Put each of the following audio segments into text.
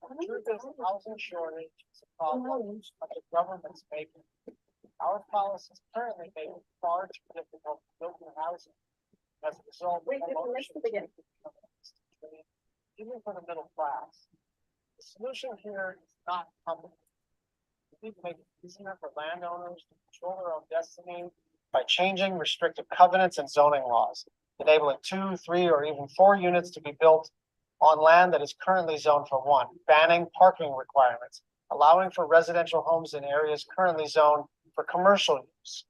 The truth is, the housing shortage is a problem that the government's making. Our policies currently make it far too difficult to build new housing. As a result, even for the middle class. The solution here is not complicated. We need to make it easier for landowners to control their own destiny by changing restrictive covenants and zoning laws, enabling 2, 3, or even 4 units to be built on land that is currently zoned for 1, banning parking requirements, allowing for residential homes in areas currently zoned for commercial use.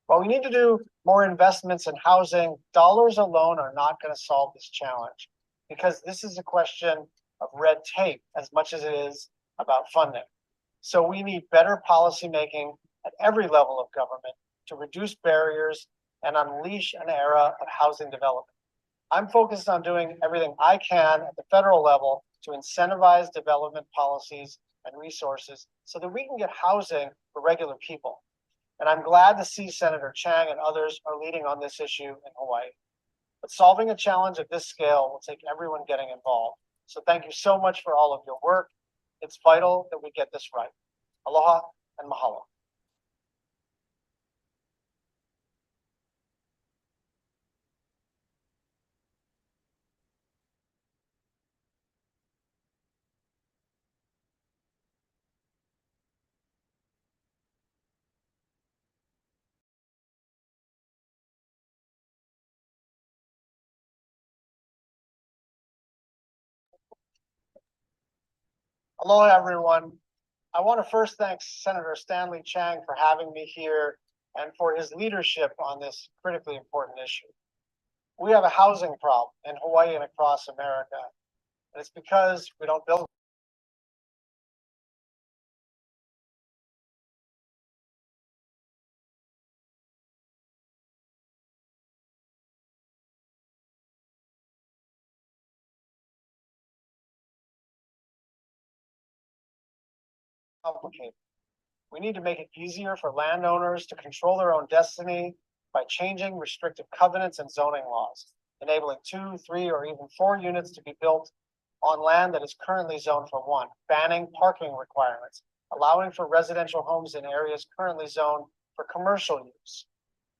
While we need to do more investments in housing, dollars alone are not going to solve this challenge, because this is a question of red tape as much as it is about funding. So we need better policymaking at every level of government to reduce barriers and unleash an era of housing development. I'm focused on doing everything I can at the federal level to incentivize development policies and resources so that we can get housing for regular people. And I'm glad to see Senator Chang and others are leading on this issue in Hawaii. But solving a challenge of this scale will take everyone getting involved. So thank you so much for all of your work. It's vital that we get this right. Aloha and mahalo. Aloha, everyone. I want to first thank Senator Stanley Chang for having me here and for his leadership on this critically important issue. We have a housing problem in Hawaii and across America, and it's because we don't build. Complicated. We need to make it easier for landowners to control their own destiny by changing restrictive covenants and zoning laws, enabling 2, 3, or even 4 units to be built on land that is currently zoned for 1, banning parking requirements, allowing for residential homes in areas currently zoned for commercial use.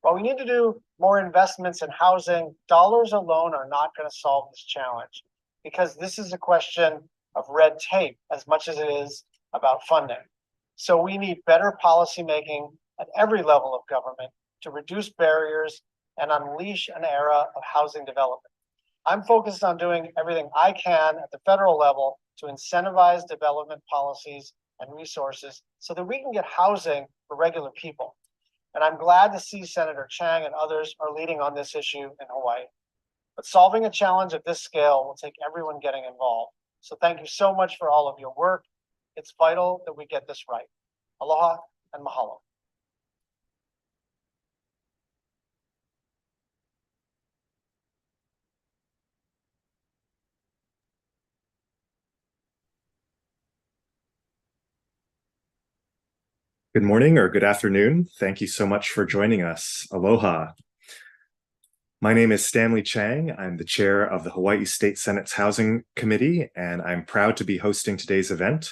While we need to do more investments in housing, dollars alone are not going to solve this challenge, because this is a question of red tape as much as it is about funding. So we need better policymaking at every level of government to reduce barriers and unleash an era of housing development. I'm focused on doing everything I can at the federal level to incentivize development policies and resources so that we can get housing for regular people. And I'm glad to see Senator Chang and others are leading on this issue in Hawaii. But solving a challenge of this scale will take everyone getting involved. So thank you so much for all of your work. It's vital that we get this right. Aloha and mahalo. Good morning or good afternoon. Thank you so much for joining us. Aloha. My name is Stanley Chang. I'm the chair of the Hawaii State Senate's Housing Committee, and I'm proud to be hosting today's event.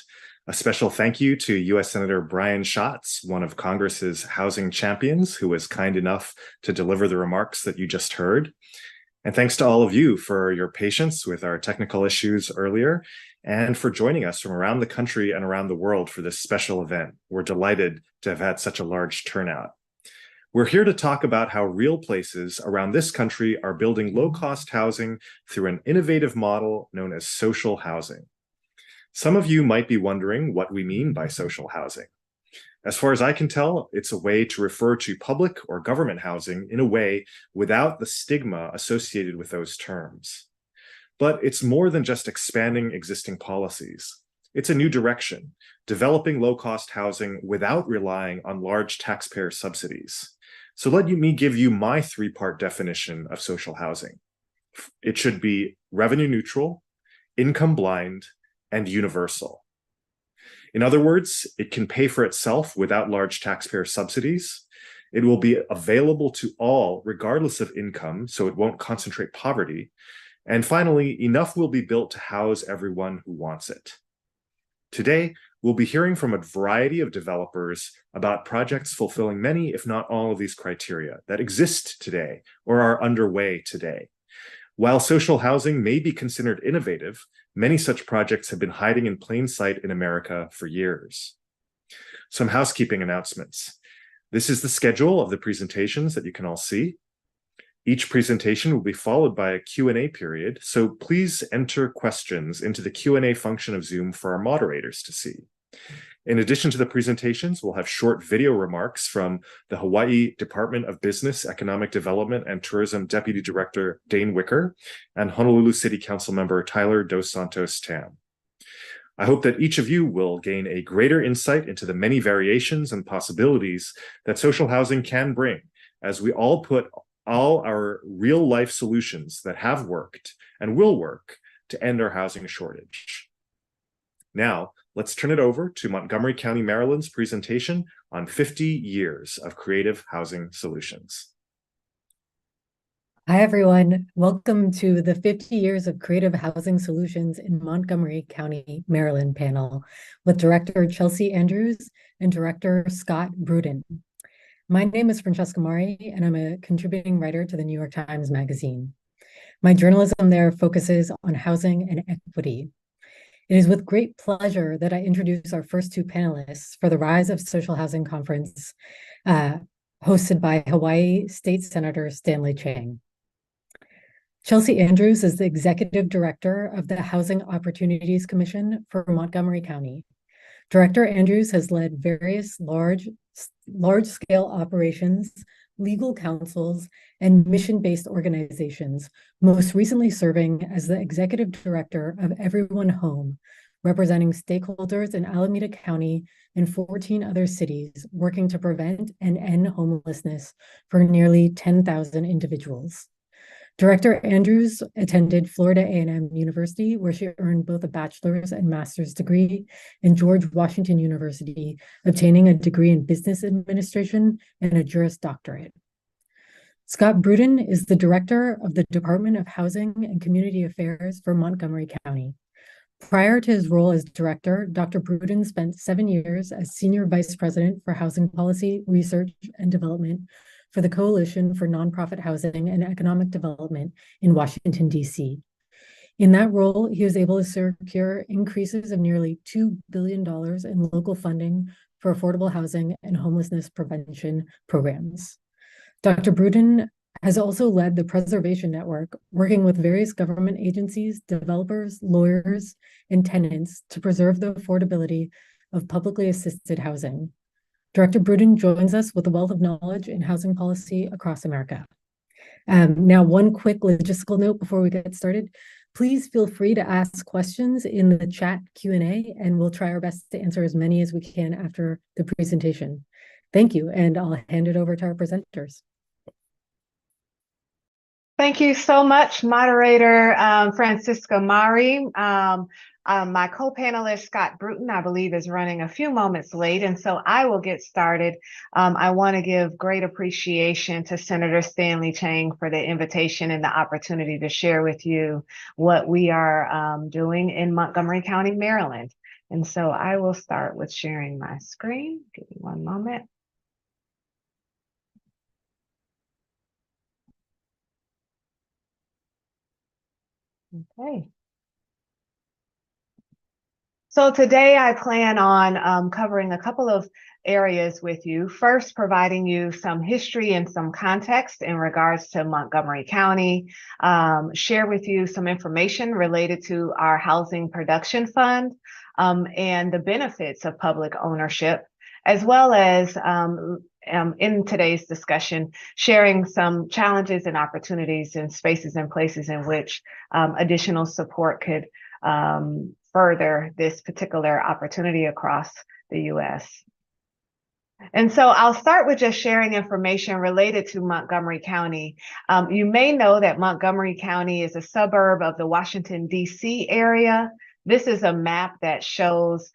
A special thank you to U.S. Senator Brian Schatz, one of Congress's housing champions, who was kind enough to deliver the remarks that you just heard. And thanks to all of you for your patience with our technical issues earlier, and for joining us from around the country and around the world for this special event. We're delighted to have had such a large turnout. We're here to talk about how real places around this country are building low-cost housing through an innovative model known as social housing. Some of you might be wondering what we mean by social housing. As far as I can tell, it's a way to refer to public or government housing in a way without the stigma associated with those terms. But it's more than just expanding existing policies. It's a new direction, developing low-cost housing without relying on large taxpayer subsidies. So let me give you my 3-part definition of social housing. It should be revenue neutral, income blind, and universal. In other words, it can pay for itself without large taxpayer subsidies. It will be available to all regardless of income, so it won't concentrate poverty. And finally, enough will be built to house everyone who wants it. Today, we'll be hearing from a variety of developers about projects fulfilling many, if not all, of these criteria that exist today or are underway today. While social housing may be considered innovative, many such projects have been hiding in plain sight in America for years. Some housekeeping announcements. This is the schedule of the presentations that you can all see. Each presentation will be followed by a Q&A period, so please enter questions into the Q&A function of Zoom for our moderators to see. In addition to the presentations, we'll have short video remarks from the Hawaii Department of Business, Economic Development, and Tourism Deputy Director Dane Wicker and Honolulu City Council Member Tyler Dos Santos Tam. I hope that each of you will gain a greater insight into the many variations and possibilities that social housing can bring as we all put all our real-life solutions that have worked and will work to end our housing shortage. Now, let's turn it over to Montgomery County, Maryland's presentation on 50 years of creative housing solutions. Hi, everyone. Welcome to the 50 Years of Creative Housing Solutions in Montgomery County, Maryland panel with Director Chelsea Andrews and Director Scott Bruden. My name is Francesca Mari, and I'm a contributing writer to the New York Times Magazine. My journalism there focuses on housing and equity. It is with great pleasure that I introduce our first two panelists for the Rise of Social Housing Conference, hosted by Hawaii State Senator Stanley Chang. Chelsea Andrews is the Executive Director of the Housing Opportunities Commission for Montgomery County. Director Andrews has led various large-scale operations, legal councils, and mission-based organizations, most recently serving as the Executive Director of Everyone Home, representing stakeholders in Alameda County and 14 other cities working to prevent and end homelessness for nearly 10,000 individuals. Director Andrews attended Florida A&M University, where she earned both a bachelor's and master's degree, and George Washington University, obtaining a degree in business administration and a Juris Doctorate. Scott Bruden is the director of the Department of Housing and Community Affairs for Montgomery County. Prior to his role as director, Dr. Bruden spent 7 years as senior vice president for housing policy, research, and development for the Coalition for Nonprofit Housing and Economic Development in Washington, D.C. In that role, he was able to secure increases of nearly $2 billion in local funding for affordable housing and homelessness prevention programs. Dr. Bruden has also led the Preservation Network, working with various government agencies, developers, lawyers, and tenants to preserve the affordability of publicly assisted housing. Director Bruden joins us with a wealth of knowledge in housing policy across America. Now, one quick logistical note before we get started. Please feel free to ask questions in the chat Q&A, and we'll try our best to answer as many as we can after the presentation. Thank you, and I'll hand it over to our presenters. Thank you so much, moderator Francisca Mari. My co-panelist, Scott Bruden, I believe is running a few moments late, and so I will get started. I want to give great appreciation to Senator Stanley Chang for the invitation and the opportunity to share with you what we are doing in Montgomery County, Maryland. And so I will start with sharing my screen. Give me one moment. Okay. So today I plan on covering a couple of areas with you. First, providing you some history and some context in regards to Montgomery County, share with you some information related to our Housing Production Fund and the benefits of public ownership, as well as in today's discussion, sharing some challenges and opportunities in spaces and places in which additional support could further this particular opportunity across the U.S. And so I'll start with just sharing information related to Montgomery County. You may know that Montgomery County is a suburb of the Washington, D.C. area. This is a map that shows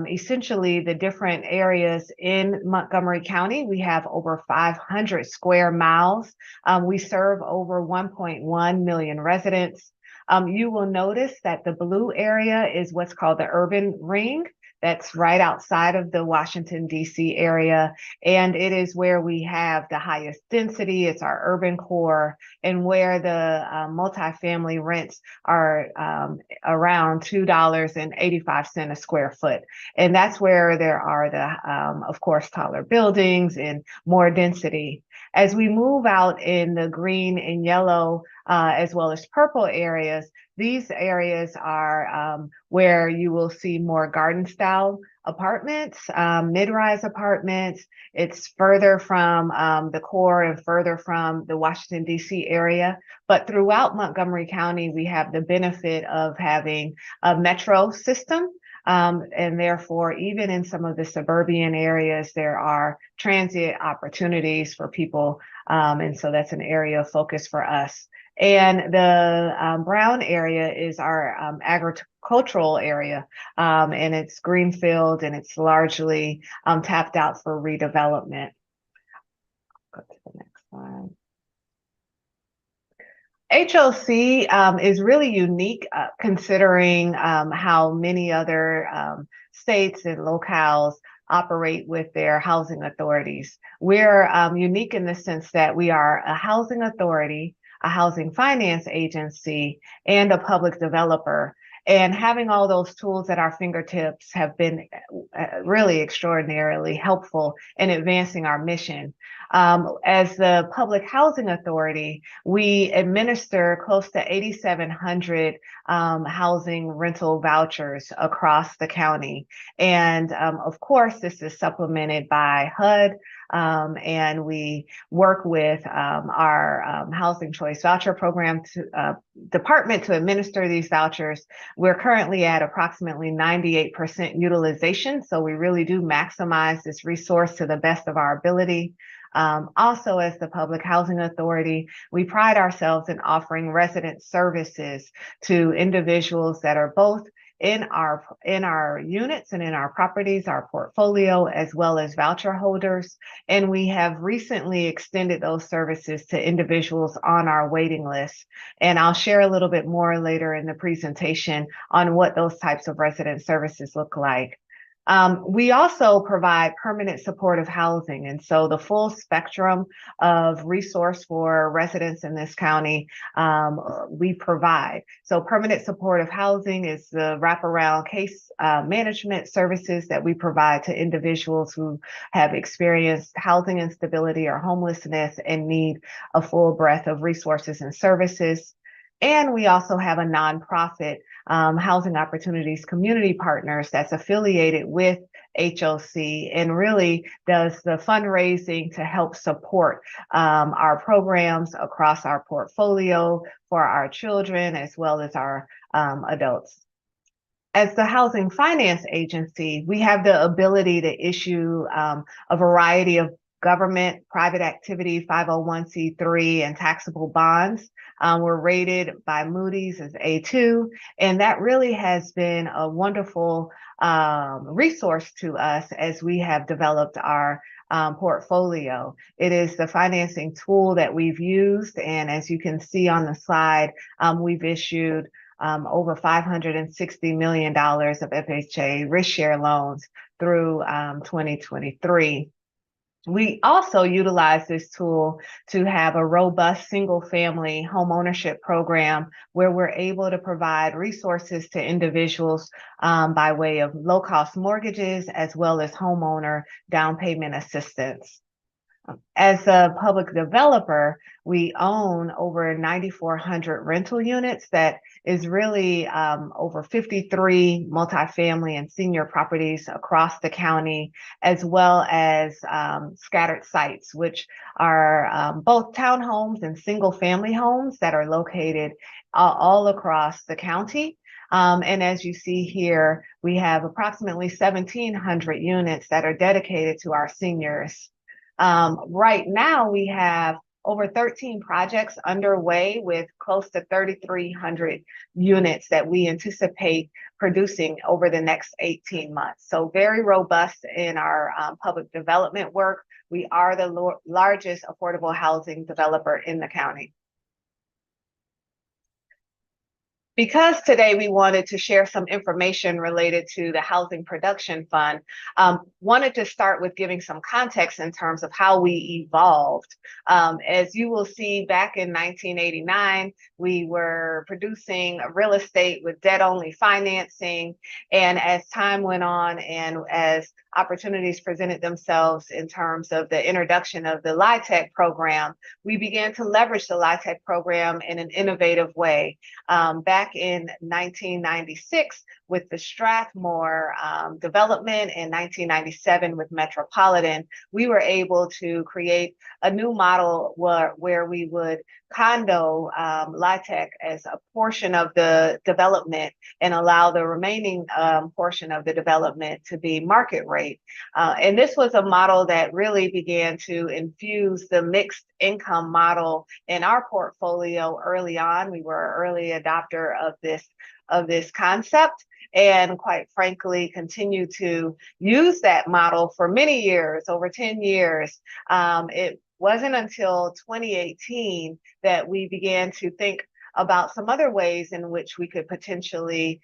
essentially the different areas in Montgomery County. We have over 500 square miles. We serve over 1.1 million residents. You will notice that the blue area is what's called the urban ring. That's right outside of the Washington, D.C. area. And it is where we have the highest density. It's our urban core, and where the multifamily rents are around $2.85 a square foot. And that's where there are the, of course, taller buildings and more density. As we move out in the green and yellow, as well as purple areas, these areas are where you will see more garden style apartments, mid-rise apartments. It's further from the core and further from the Washington, D.C. area. But throughout Montgomery County, we have the benefit of having a metro system. And therefore, even in some of the suburban areas, there are transit opportunities for people. And so that's an area of focus for us. And the brown area is our agricultural area, and it's greenfield, and it's largely tapped out for redevelopment. Go to the next slide. HOC is really unique considering how many other states and locales operate with their housing authorities. We're unique in the sense that we are a housing authority, a housing finance agency, and a public developer. And having all those tools at our fingertips have been really extraordinarily helpful in advancing our mission. As the Public Housing Authority, we administer close to 8,700 housing rental vouchers across the county. And of course, this is supplemented by HUD, and we work with our Housing Choice Voucher Program department to administer these vouchers. We're currently at approximately 98% utilization, so we really do maximize this resource to the best of our ability. Also, as the Public Housing Authority, we pride ourselves in offering resident services to individuals that are both in our units and in our properties, our portfolio, as well as voucher holders. And we have recently extended those services to individuals on our waiting list. And I'll share a little bit more later in the presentation on what those types of resident services look like. We also provide permanent supportive housing. And so the full spectrum of resource for residents in this county, we provide. So permanent supportive housing is the wraparound case management services that we provide to individuals who have experienced housing instability or homelessness and need a full breadth of resources and services. And we also have a nonprofit, Housing Opportunities Community Partners, that's affiliated with HOC and really does the fundraising to help support our programs across our portfolio for our children as well as our adults. As the Housing Finance Agency, we have the ability to issue a variety of government, private activity, 501c3, and taxable bonds. We're rated by Moody's as A2, and that really has been a wonderful resource to us as we have developed our portfolio. It is the financing tool that we've used, and as you can see on the slide, we've issued over $560 million of FHA risk share loans through 2023. We also utilize this tool to have a robust single-family home ownership program where we're able to provide resources to individuals by way of low-cost mortgages as well as homeowner down payment assistance. As a public developer, we own over 9,400 rental units that is really over 53 multifamily and senior properties across the county, as well as scattered sites, which are both townhomes and single family homes that are located all across the county. And as you see here, we have approximately 1,700 units that are dedicated to our seniors. Right now, we have over 13 projects underway with close to 3,300 units that we anticipate producing over the next 18 months. So very robust in our public development work. We are the largest affordable housing developer in the county. because today we wanted to share some information related to the Housing Production Fund, wanted to start with giving some context in terms of how we evolved. As you will see, back in 1989, we were producing real estate with debt-only financing. And as time went on and as opportunities presented themselves in terms of the introduction of the LIHTC program, we began to leverage the LIHTC program in an innovative way. Back in 1996 with the Strathmore development, in 1997 with Metropolitan, we were able to create a new model where we would condo LIHTC as a portion of the development and allow the remaining portion of the development to be market rate. And this was a model that really began to infuse the mixed income model in our portfolio early on. We were an early adopter of this concept, and quite frankly, continue to use that model for many years, over 10 years. It wasn't until 2018 that we began to think about some other ways in which we could potentially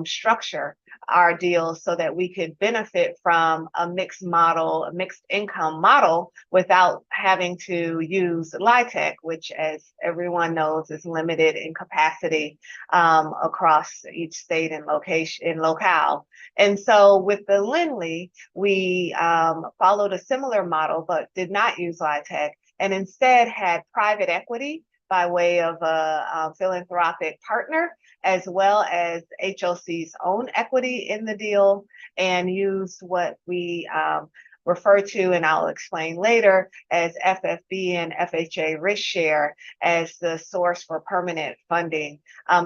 structure our deals so that we could benefit from a mixed model, a mixed income model, without having to use LIHTC, which, as everyone knows, is limited in capacity across each state and locale. And so with the Lindley, we followed a similar model, but did not use LIHTC, and instead had private equity by way of a philanthropic partner, as well as HOC's own equity in the deal, and use what we refer to, and I'll explain later, as FFB and FHA risk share as the source for permanent funding.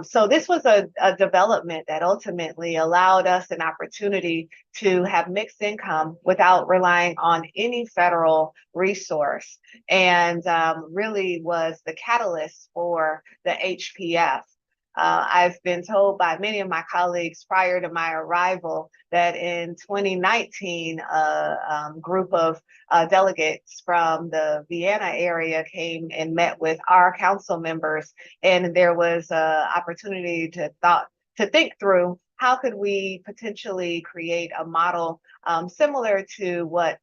So this was a development that ultimately allowed us an opportunity to have mixed income without relying on any federal resource, and really was the catalyst for the HPF. I've been told by many of my colleagues prior to my arrival that in 2019, a group of delegates from the Vienna area came and met with our council members, and there was an opportunity to think through how could we potentially create a model similar to what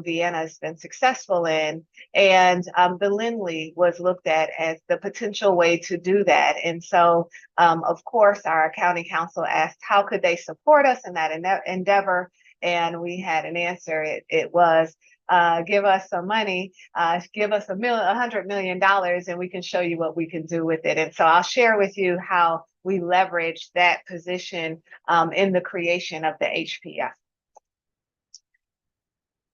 Vienna has been successful in, and the Lindley was looked at as the potential way to do that. And so, of course, our county council asked how could they support us in that endeavor, and we had an answer. It was give us some money, give us $100 million, and we can show you what we can do with it. And so I'll share with you how we leveraged that position in the creation of the HPF.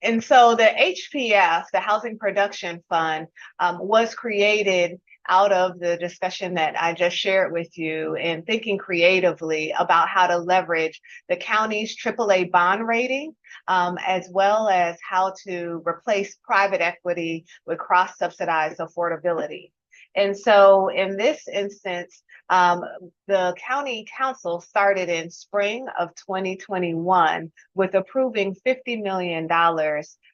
And so the HPF, the Housing Production Fund, was created out of the discussion that I just shared with you, and thinking creatively about how to leverage the county's AAA bond rating, as well as how to replace private equity with cross-subsidized affordability. And so in this instance, the county council started in spring of 2021 with approving $50 million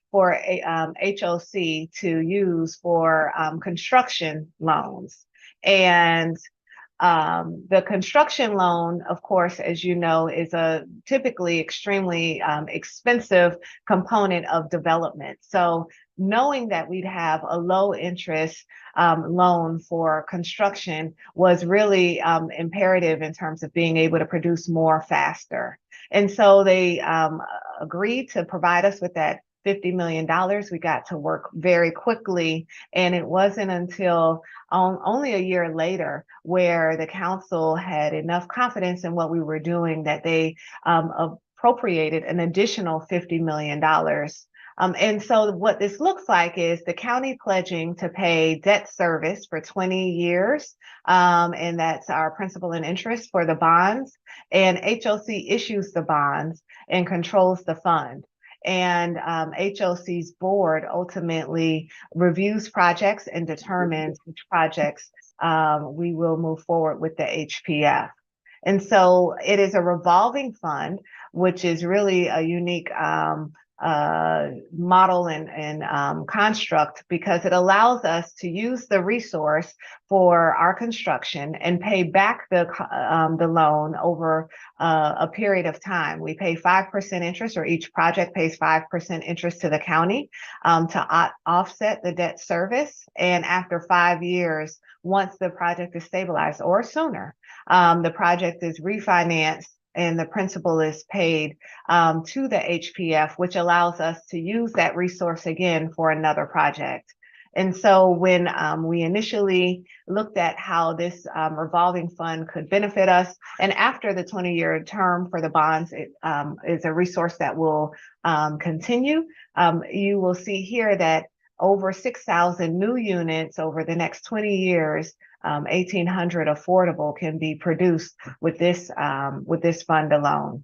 for HOC to use for construction loans. And the construction loan, of course, as you know, is a typically extremely expensive component of development. So knowing that we'd have a low interest loan for construction was really imperative in terms of being able to produce more faster. And so they agreed to provide us with that $50 million. We got to work very quickly, and it wasn't until only a year later where the council had enough confidence in what we were doing that they appropriated an additional $50 million. And so what this looks like is the county pledging to pay debt service for 20 years, and that's our principal and interest for the bonds, and HOC issues the bonds and controls the fund. And HOC's board ultimately reviews projects and determines which projects we will move forward with the HPF. And so it is a revolving fund, which is really a unique model and construct, because it allows us to use the resource for our construction and pay back the loan over a period of time. We pay 5% interest, or each project pays 5% interest to the county to offset the debt service. And after 5 years, once the project is stabilized or sooner, the project is refinanced and the principal is paid to the HPF, which allows us to use that resource again for another project. And so when we initially looked at how this revolving fund could benefit us, and after the 20-year term for the bonds, it is a resource that will continue. You will see here that over 6,000 new units over the next 20 years, 1,800 affordable can be produced with this fund alone.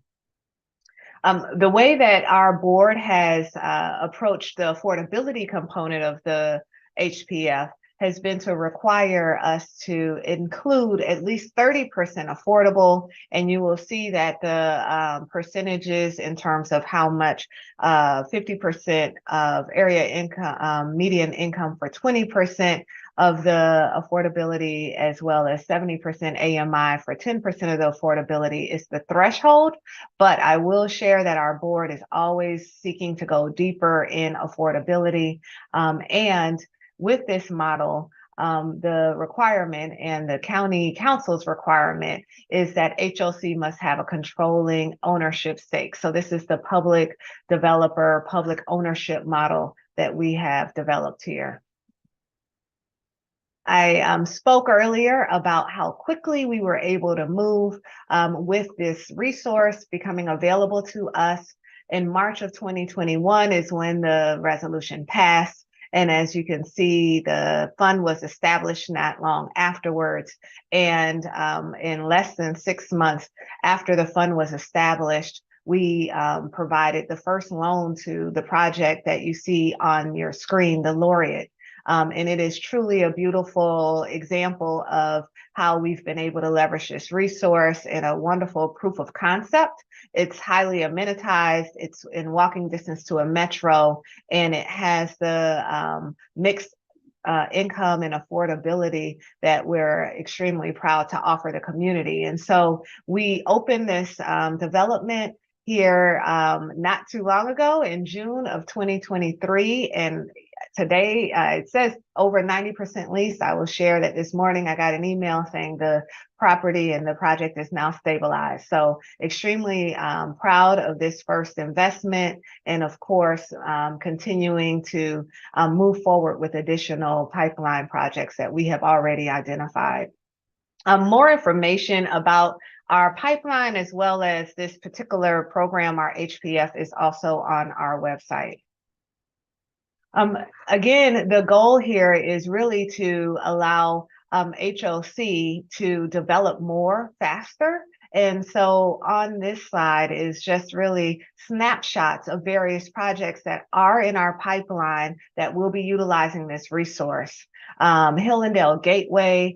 The way that our board has approached the affordability component of the HPF has been to require us to include at least 30% affordable, and you will see that the percentages in terms of how much 50% of area income, median income for 20% of the affordability, as well as 70% AMI for 10% of the affordability is the threshold. But I will share that our board is always seeking to go deeper in affordability. And with this model, the requirement and the county council's requirement is that HOC must have a controlling ownership stake. So this is the public developer, public ownership model that we have developed here. I spoke earlier about how quickly we were able to move with this resource becoming available to us. In March of 2021 is when the resolution passed. And as you can see, the fund was established not long afterwards. And in less than 6 months after the fund was established, we provided the first loan to the project that you see on your screen, the Laureate. And it is truly a beautiful example of how we've been able to leverage this resource in a wonderful proof of concept. It's highly amenitized, it's in walking distance to a metro, and it has the mixed income and affordability that we're extremely proud to offer the community. And so we opened this development here not too long ago in June of 2023, and today it says over 90% leased. I will share that this morning I got an email saying the property and the project is now stabilized. So extremely proud of this first investment, and of course continuing to move forward with additional pipeline projects that we have already identified. More information about our pipeline as well as this particular program, our HPF, is also on our website. Again, the goal here is really to allow HOC to develop more faster. And so on this slide is just really snapshots of various projects that are in our pipeline that will be utilizing this resource. Hillendale Gateway,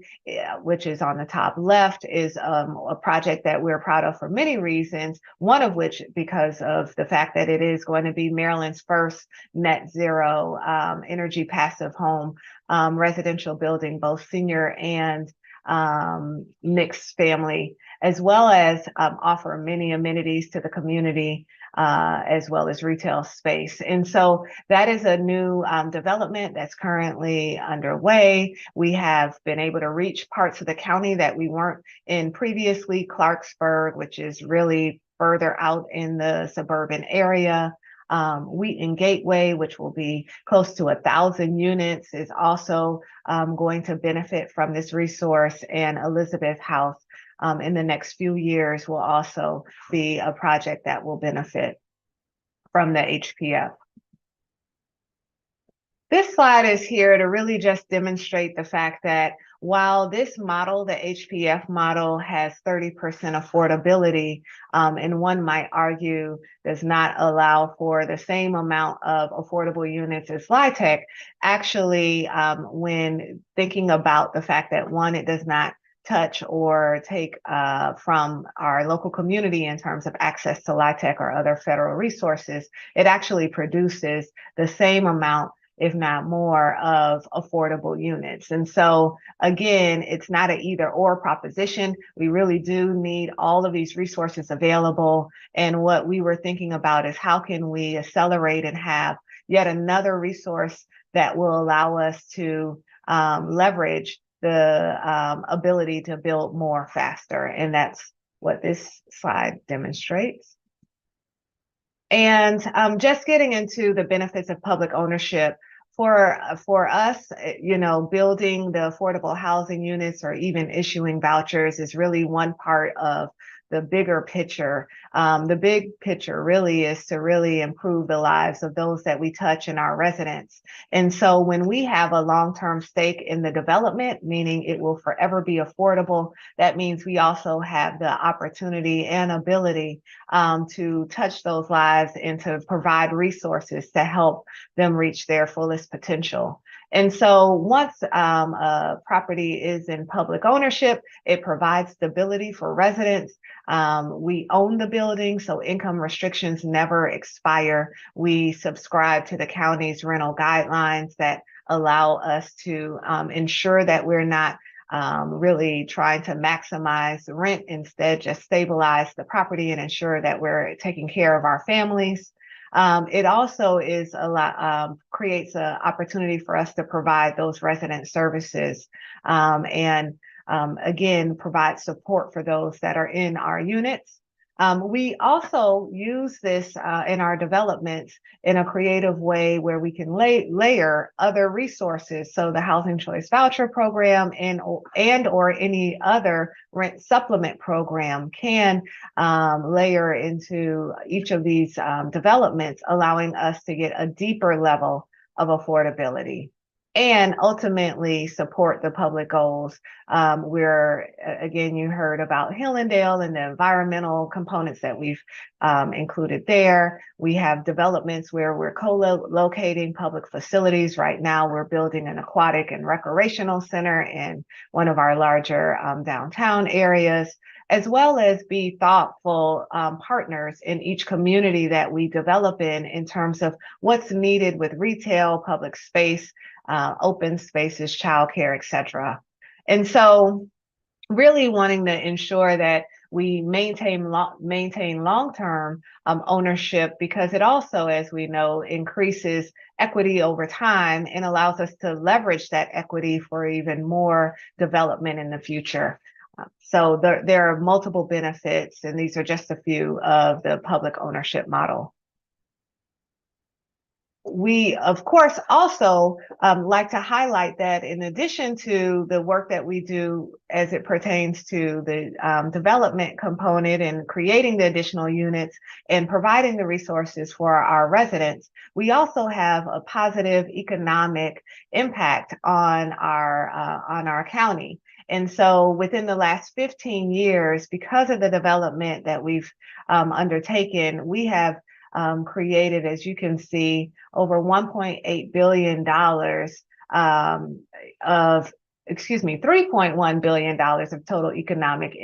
which is on the top left, is a project that we're proud of for many reasons, one of which because of the fact that it is going to be Maryland's first net zero energy passive home residential building, both senior and mixed family, as well as offer many amenities to the community, as well as retail space. And so that is a new development that's currently underway. We have been able to reach parts of the county that we weren't in previously. Clarksburg, which is really further out in the suburban area. Wheaton Gateway, which will be close to 1,000 units, is also going to benefit from this resource. And Elizabeth House in the next few years will also be a project that will benefit from the HPF. This slide is here to really just demonstrate the fact that while this model, the HPF model, has 30% affordability, and one might argue does not allow for the same amount of affordable units as LIHTC, actually, when thinking about the fact that one, it does not touch or take from our local community in terms of access to LIHTC or other federal resources, it actually produces the same amount, if not more, of affordable units. And so again, it's not an either or proposition. We really do need all of these resources available. And what we were thinking about is how can we accelerate and have yet another resource that will allow us to leverage the ability to build more faster. And that's what this slide demonstrates. And just getting into the benefits of public ownership for us, you know, building the affordable housing units or even issuing vouchers is really one part of the bigger picture. The big picture really is to really improve the lives of those that we touch and our residents. And so when we have a long-term stake in the development, meaning it will forever be affordable, that means we also have the opportunity and ability to touch those lives and to provide resources to help them reach their fullest potential. And so once a property is in public ownership, it provides stability for residents. We own the building, so income restrictions never expire. We subscribe to the county's rental guidelines that allow us to ensure that we're not really trying to maximize rent, instead just stabilize the property and ensure that we're taking care of our families. It also is a lot, creates an opportunity for us to provide those resident services and again, provide support for those that are in our units. We also use this in our developments in a creative way where we can layer other resources. So the Housing Choice Voucher Program and or any other rent supplement program can layer into each of these developments, allowing us to get a deeper level of affordability and ultimately support the public goals. Where, again, you heard about Hillendale and the environmental components that we've included there. We have developments where we're co-locating public facilities. Right now, we're building an aquatic and recreational center in one of our larger downtown areas, as well as be thoughtful partners in each community that we develop in terms of what's needed with retail, public space, open spaces, childcare, et cetera. And so really wanting to ensure that we maintain long-term ownership, because it also, as we know, increases equity over time and allows us to leverage that equity for even more development in the future. So there are multiple benefits, and these are just a few of the public ownership model. We, of course, also like to highlight that in addition to the work that we do as it pertains to the development component and creating the additional units and providing the resources for our residents, we also have a positive economic impact on our county. And so within the last 15 years, because of the development that we've undertaken, we have created, as you can see, over $1.8 billion $3.1 billion of total economic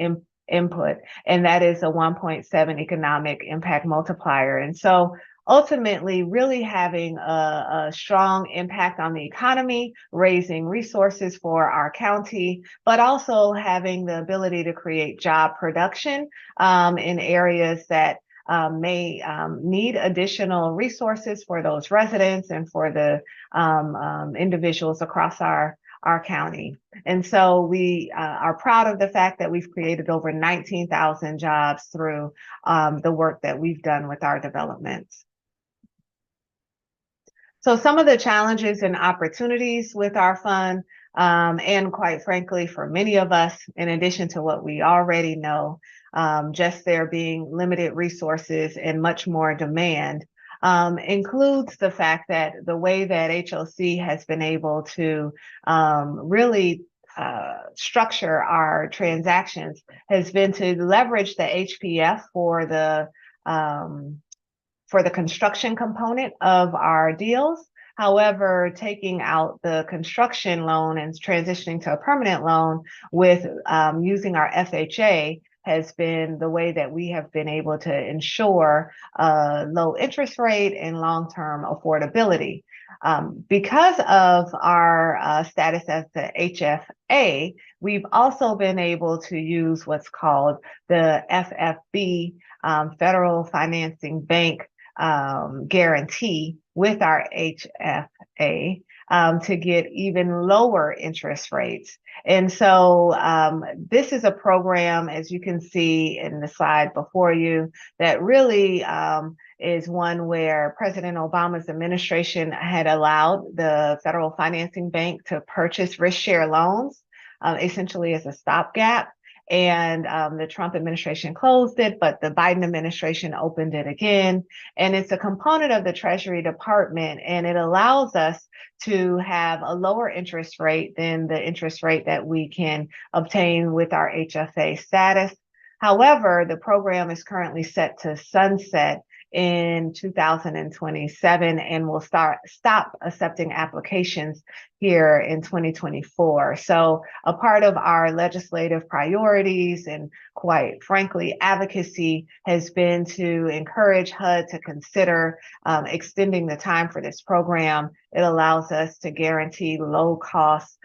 input. And that is a 1.7 economic impact multiplier. And so ultimately really having a strong impact on the economy, raising resources for our county, but also having the ability to create job production in areas that may need additional resources for those residents and for the individuals across our county. And so we are proud of the fact that we've created over 19,000 jobs through the work that we've done with our developments. So some of the challenges and opportunities with our fund, and quite frankly, for many of us, in addition to what we already know, just there being limited resources and much more demand, includes the fact that the way that HOC has been able to really structure our transactions has been to leverage the HPF for the construction component of our deals, However, taking out the construction loan and transitioning to a permanent loan with using our FHA has been the way that we have been able to ensure low interest rate and long-term affordability. Because of our status as the HFA, we've also been able to use what's called the FFB, Federal Financing Bank guarantee with our HFA to get even lower interest rates. And so this is a program, as you can see in the slide before you, that really is one where President Obama's administration had allowed the Federal Financing Bank to purchase risk share loans, essentially as a stopgap. And the Trump administration closed it, but the Biden administration opened it again. And it's a component of the Treasury Department, and it allows us to have a lower interest rate than the interest rate that we can obtain with our HFA status. However, the program is currently set to sunset in 2027 and will stop accepting applications here in 2024. So a part of our legislative priorities and, quite frankly, advocacy has been to encourage HUD to consider extending the time for this program. It allows us to guarantee low cost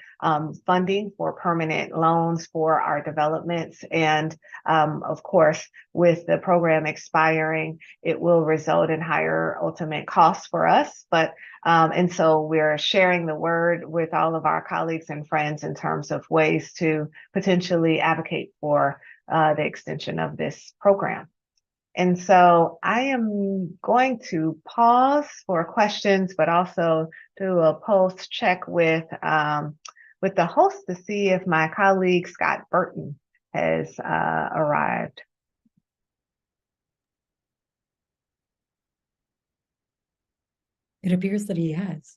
funding for permanent loans for our developments. And of course, with the program expiring, it will result in higher ultimate costs for us. But and so we're sharing the word with all of our colleagues and friends in terms of ways to potentially advocate for the extension of this program. And so I am going to pause for questions, but also do a pulse check with the host to see if my colleague Scott Burton has arrived. It appears that he has.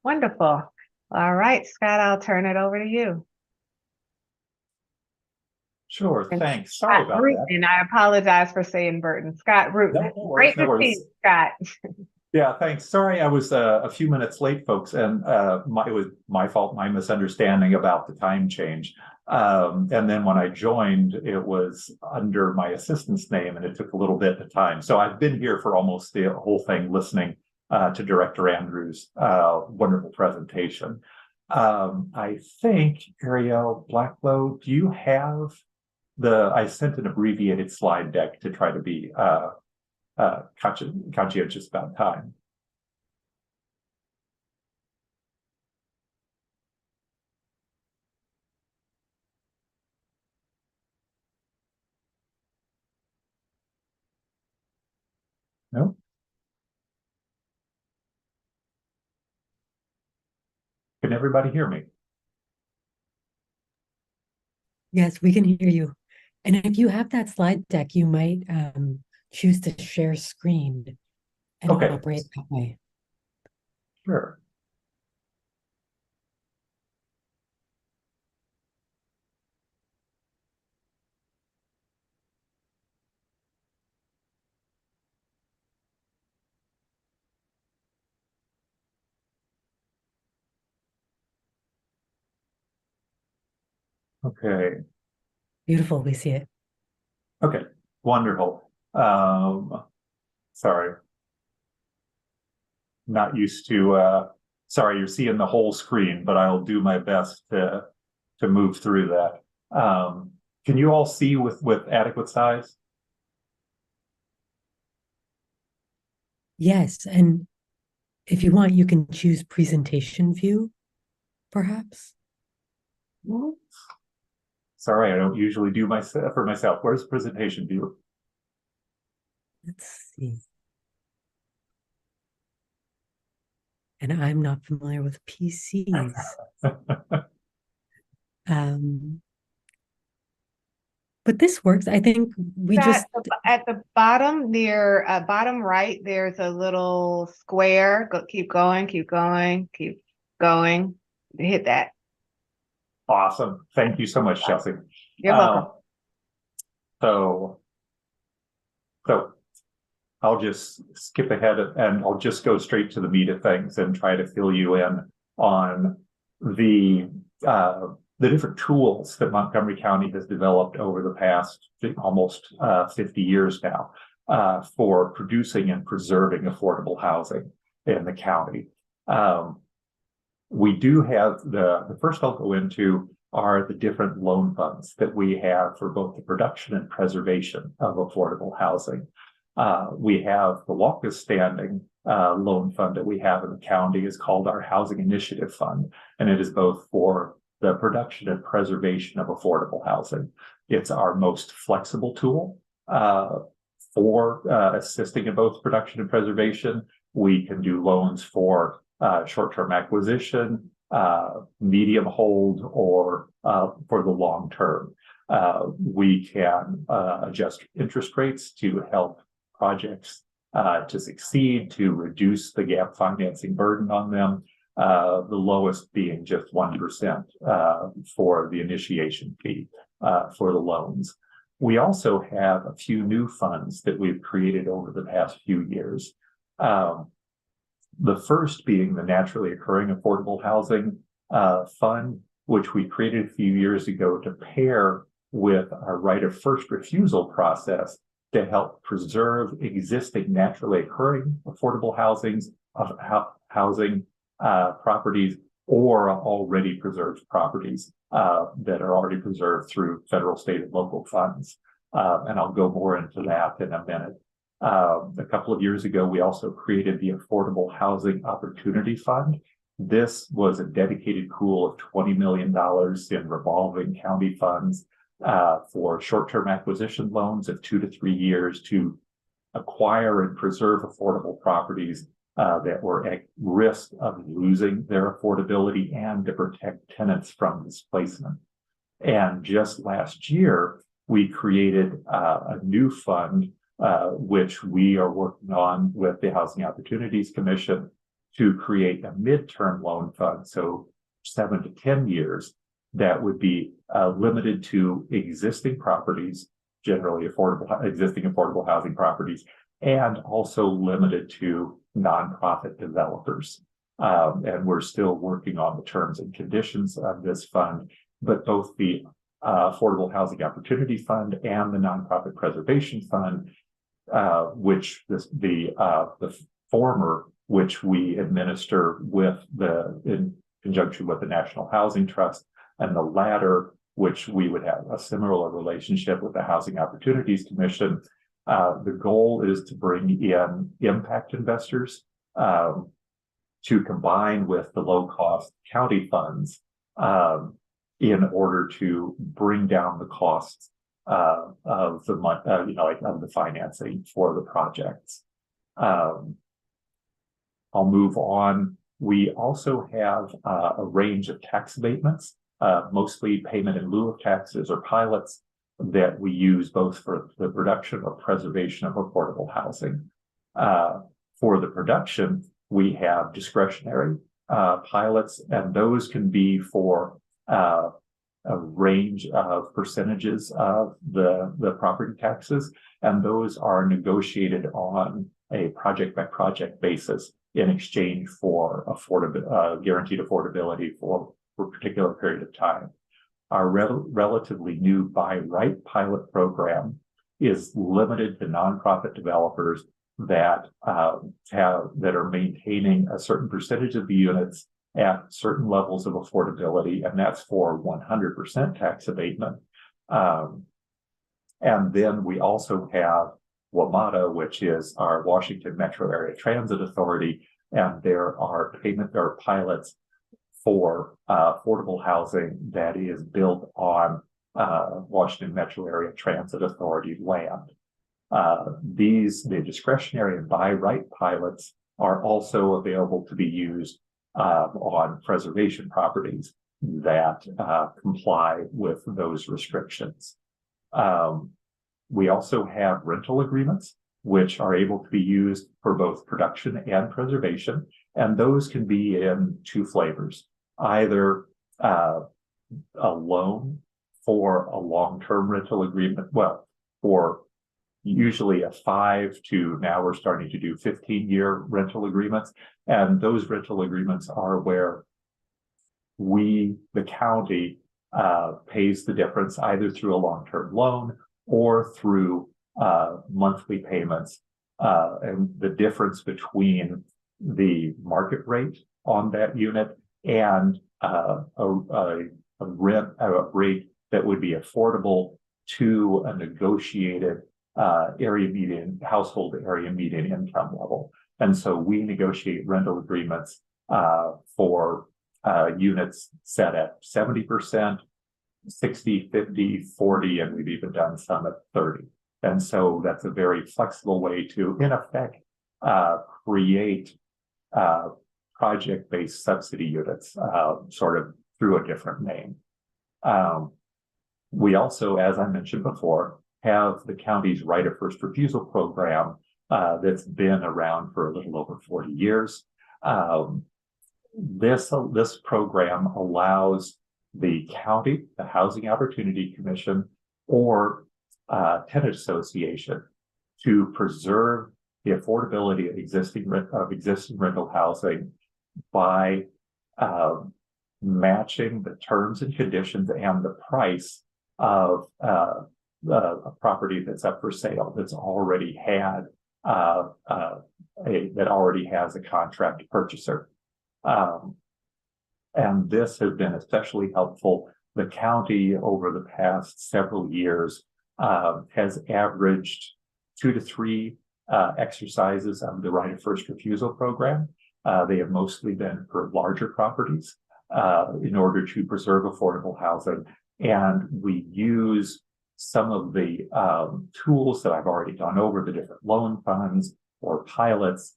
Wonderful. All right, Scott, I'll turn it over to you. Sure, thanks. Sorry about that. And I apologize for saying Burton. Scott Root. No worries, Great to see you, Scott. Yeah, thanks. Sorry, I was a few minutes late, folks, and it was my fault, my misunderstanding about the time change. And then when I joined, it was under my assistant's name, and it took a little bit of time. So I've been here for almost the whole thing, listening to Director Andrews' wonderful presentation. I think, Ariel Blacklow, do you have I sent an abbreviated slide deck to try to be conscientious about time. No? Can everybody hear me? Yes, we can hear you. And if you have that slide deck, you might choose to share screen and operate that way. Sure. Okay. Beautiful, we see it. Okay, wonderful. Sorry. Not used to, sorry, you're seeing the whole screen, but I'll do my best to move through that. Can you all see with adequate size? Yes, and if you want, you can choose presentation view, perhaps. Sorry, I don't usually do for myself. Where's presentation view? Let's see. And I'm not familiar with PCs. But this works. I think we just at the bottom near bottom right, there's a little square. Keep going, keep going, keep going. Hit that. Awesome. Thank you so much, Chelsea. You're welcome. So I'll just skip ahead and I'll just go straight to the meat of things and try to fill you in on the different tools that Montgomery County has developed over the past almost 50 years now for producing and preserving affordable housing in the county. We do have the first I'll go into are the different loan funds that we have for both the production and preservation of affordable housing. We have the longest standing loan fund that we have in the county is called our Housing Initiative Fund, and it is both for the production and preservation of affordable housing. It's our most flexible tool for assisting in both production and preservation. We can do loans for short-term acquisition, medium hold, or for the long term. We can adjust interest rates to help projects to succeed, to reduce the gap financing burden on them, the lowest being just 1% for the initiation fee for the loans. We also have a few new funds that we've created over the past few years. The first being the Naturally Occurring Affordable Housing Fund, which we created a few years ago to pair with our right of first refusal process to help preserve existing naturally occurring affordable housing properties or already preserved properties that are already preserved through federal, state, and local funds. And I'll go more into that in a minute. A couple of years ago, we also created the Affordable Housing Opportunity Fund. This was a dedicated pool of $20 million in revolving county funds for short-term acquisition loans of 2 to 3 years to acquire and preserve affordable properties that were at risk of losing their affordability and to protect tenants from displacement. And just last year, we created a new fund which we are working on with the Housing Opportunities Commission to create a midterm loan fund, so 7 to 10 years, that would be limited to existing properties, generally existing affordable housing properties, and also limited to nonprofit developers. And we're still working on the terms and conditions of this fund, but both the Affordable Housing Opportunity Fund and the Nonprofit Preservation Fund, which the former, which we administer in conjunction with the National Housing Trust, and the latter, which we would have a similar relationship with the Housing Opportunities Commission. The goal is to bring in impact investors to combine with the low-cost county funds in order to bring down the costs of the financing for the projects. I'll move on. We also have a range of tax abatements, mostly payment in lieu of taxes or pilots, that we use both for the production or preservation of affordable housing. For the production, we have discretionary pilots, and those can be for a range of percentages of the property taxes, and those are negotiated on a project-by-project basis in exchange for guaranteed affordability for a particular period of time. Our relatively new By Right pilot program is limited to nonprofit developers that are maintaining a certain percentage of the units at certain levels of affordability, and that's for 100% tax abatement. And then we also have WMATA, which is our Washington Metro Area Transit Authority, and there are pilots for affordable housing that is built on Washington Metro Area Transit Authority land. The discretionary and by right pilots are also available to be used on preservation properties that comply with those restrictions. We also have rental agreements, which are able to be used for both production and preservation, and those can be in two flavors: either a loan for a long-term rental agreement, for usually a 5 to now we're starting to do 15-year rental agreements. And those rental agreements are where the county, pays the difference either through a long-term loan or through monthly payments. And the difference between the market rate on that unit and a rate that would be affordable to a negotiated household area median income level. And so we negotiate rental agreements for units set at 70%, 60, 50, 40, and we've even done some at 30. And so that's a very flexible way to, in effect, create project-based subsidy units, sort of through a different name. We also, as I mentioned before, have the county's right of first refusal program that's been around for a little over 40 years. This program allows the county, the Housing Opportunity Commission, or tenant association to preserve the affordability of existing rental housing by matching the terms and conditions and the price of a property that's up for sale that's already had that already has a contract purchaser. And this has been especially helpful. The county over the past several years has averaged 2 to 3 exercises of the right of first refusal program. They have mostly been for larger properties in order to preserve affordable housing. And we use some of the tools that I've already gone over, the different loan funds or pilots,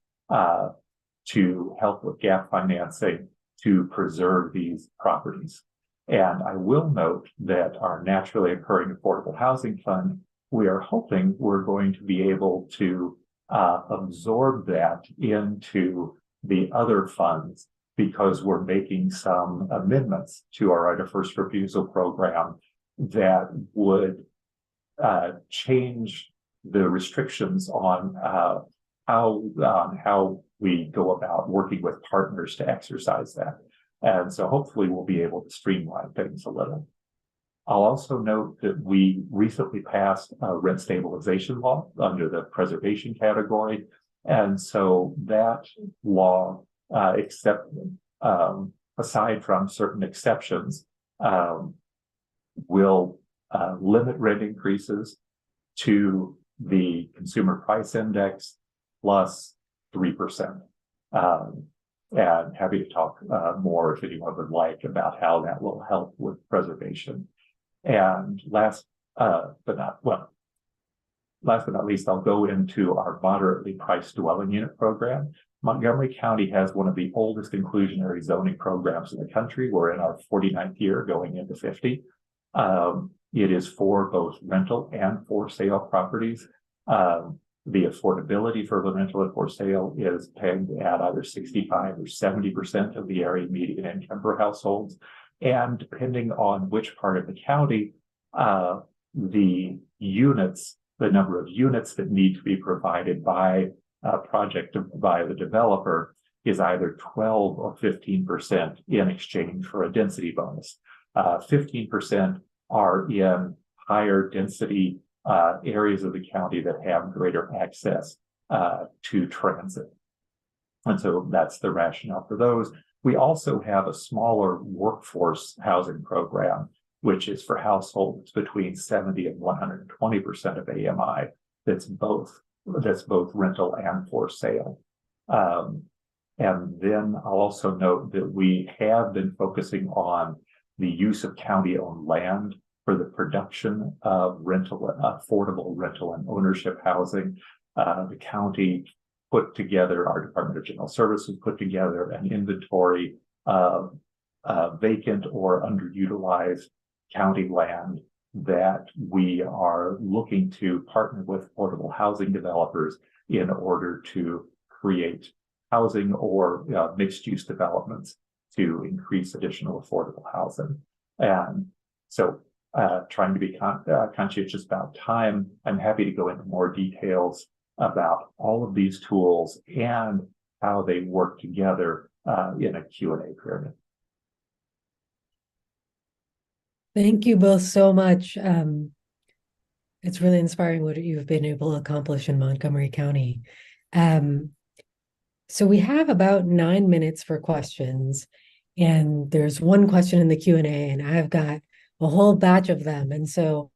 to help with gap financing to preserve these properties. And I will note that our naturally occurring affordable housing fund, we are hoping we're going to be able to absorb that into the other funds, because we're making some amendments to our right of first refusal program that would change the restrictions on how we go about working with partners to exercise that. And so hopefully we'll be able to streamline things a little. I'll also note that we recently passed a rent stabilization law under the preservation category. And so that law, aside from certain exceptions, will limit rent increases to the consumer price index plus 3%. And happy to talk more if anyone would like about how that will help with preservation. And last but not least, I'll go into our moderately priced dwelling unit program. Montgomery County has one of the oldest inclusionary zoning programs in the country. We're in our 49th year, going into 50. It is for both rental and for sale properties. The affordability for the rental and for sale is pegged at either 65 or 70% of the area median income per households. And depending on which part of the county, the number of units that need to be provided by a project by the developer is either 12 or 15% in exchange for a density bonus. 15% are in higher density areas of the county that have greater access to transit. And so that's the rationale for those. We also have a smaller workforce housing program, which is for households between 70 and 120% of AMI. That's both rental and for sale. And then I'll also note that we have been focusing on the use of county-owned land for the production of affordable rental and ownership housing. The county put together, our Department of General Services put together an inventory of vacant or underutilized county land that we are looking to partner with affordable housing developers in order to create housing or mixed-use developments to increase additional affordable housing. And so trying to be conscientious about time, I'm happy to go into more details about all of these tools and how they work together in a Q&A period. Thank you both so much. It's really inspiring what you've been able to accomplish in Montgomery County. So we have about 9 minutes for questions, and there's one question in the Q&A, and I've got a whole batch of them. And so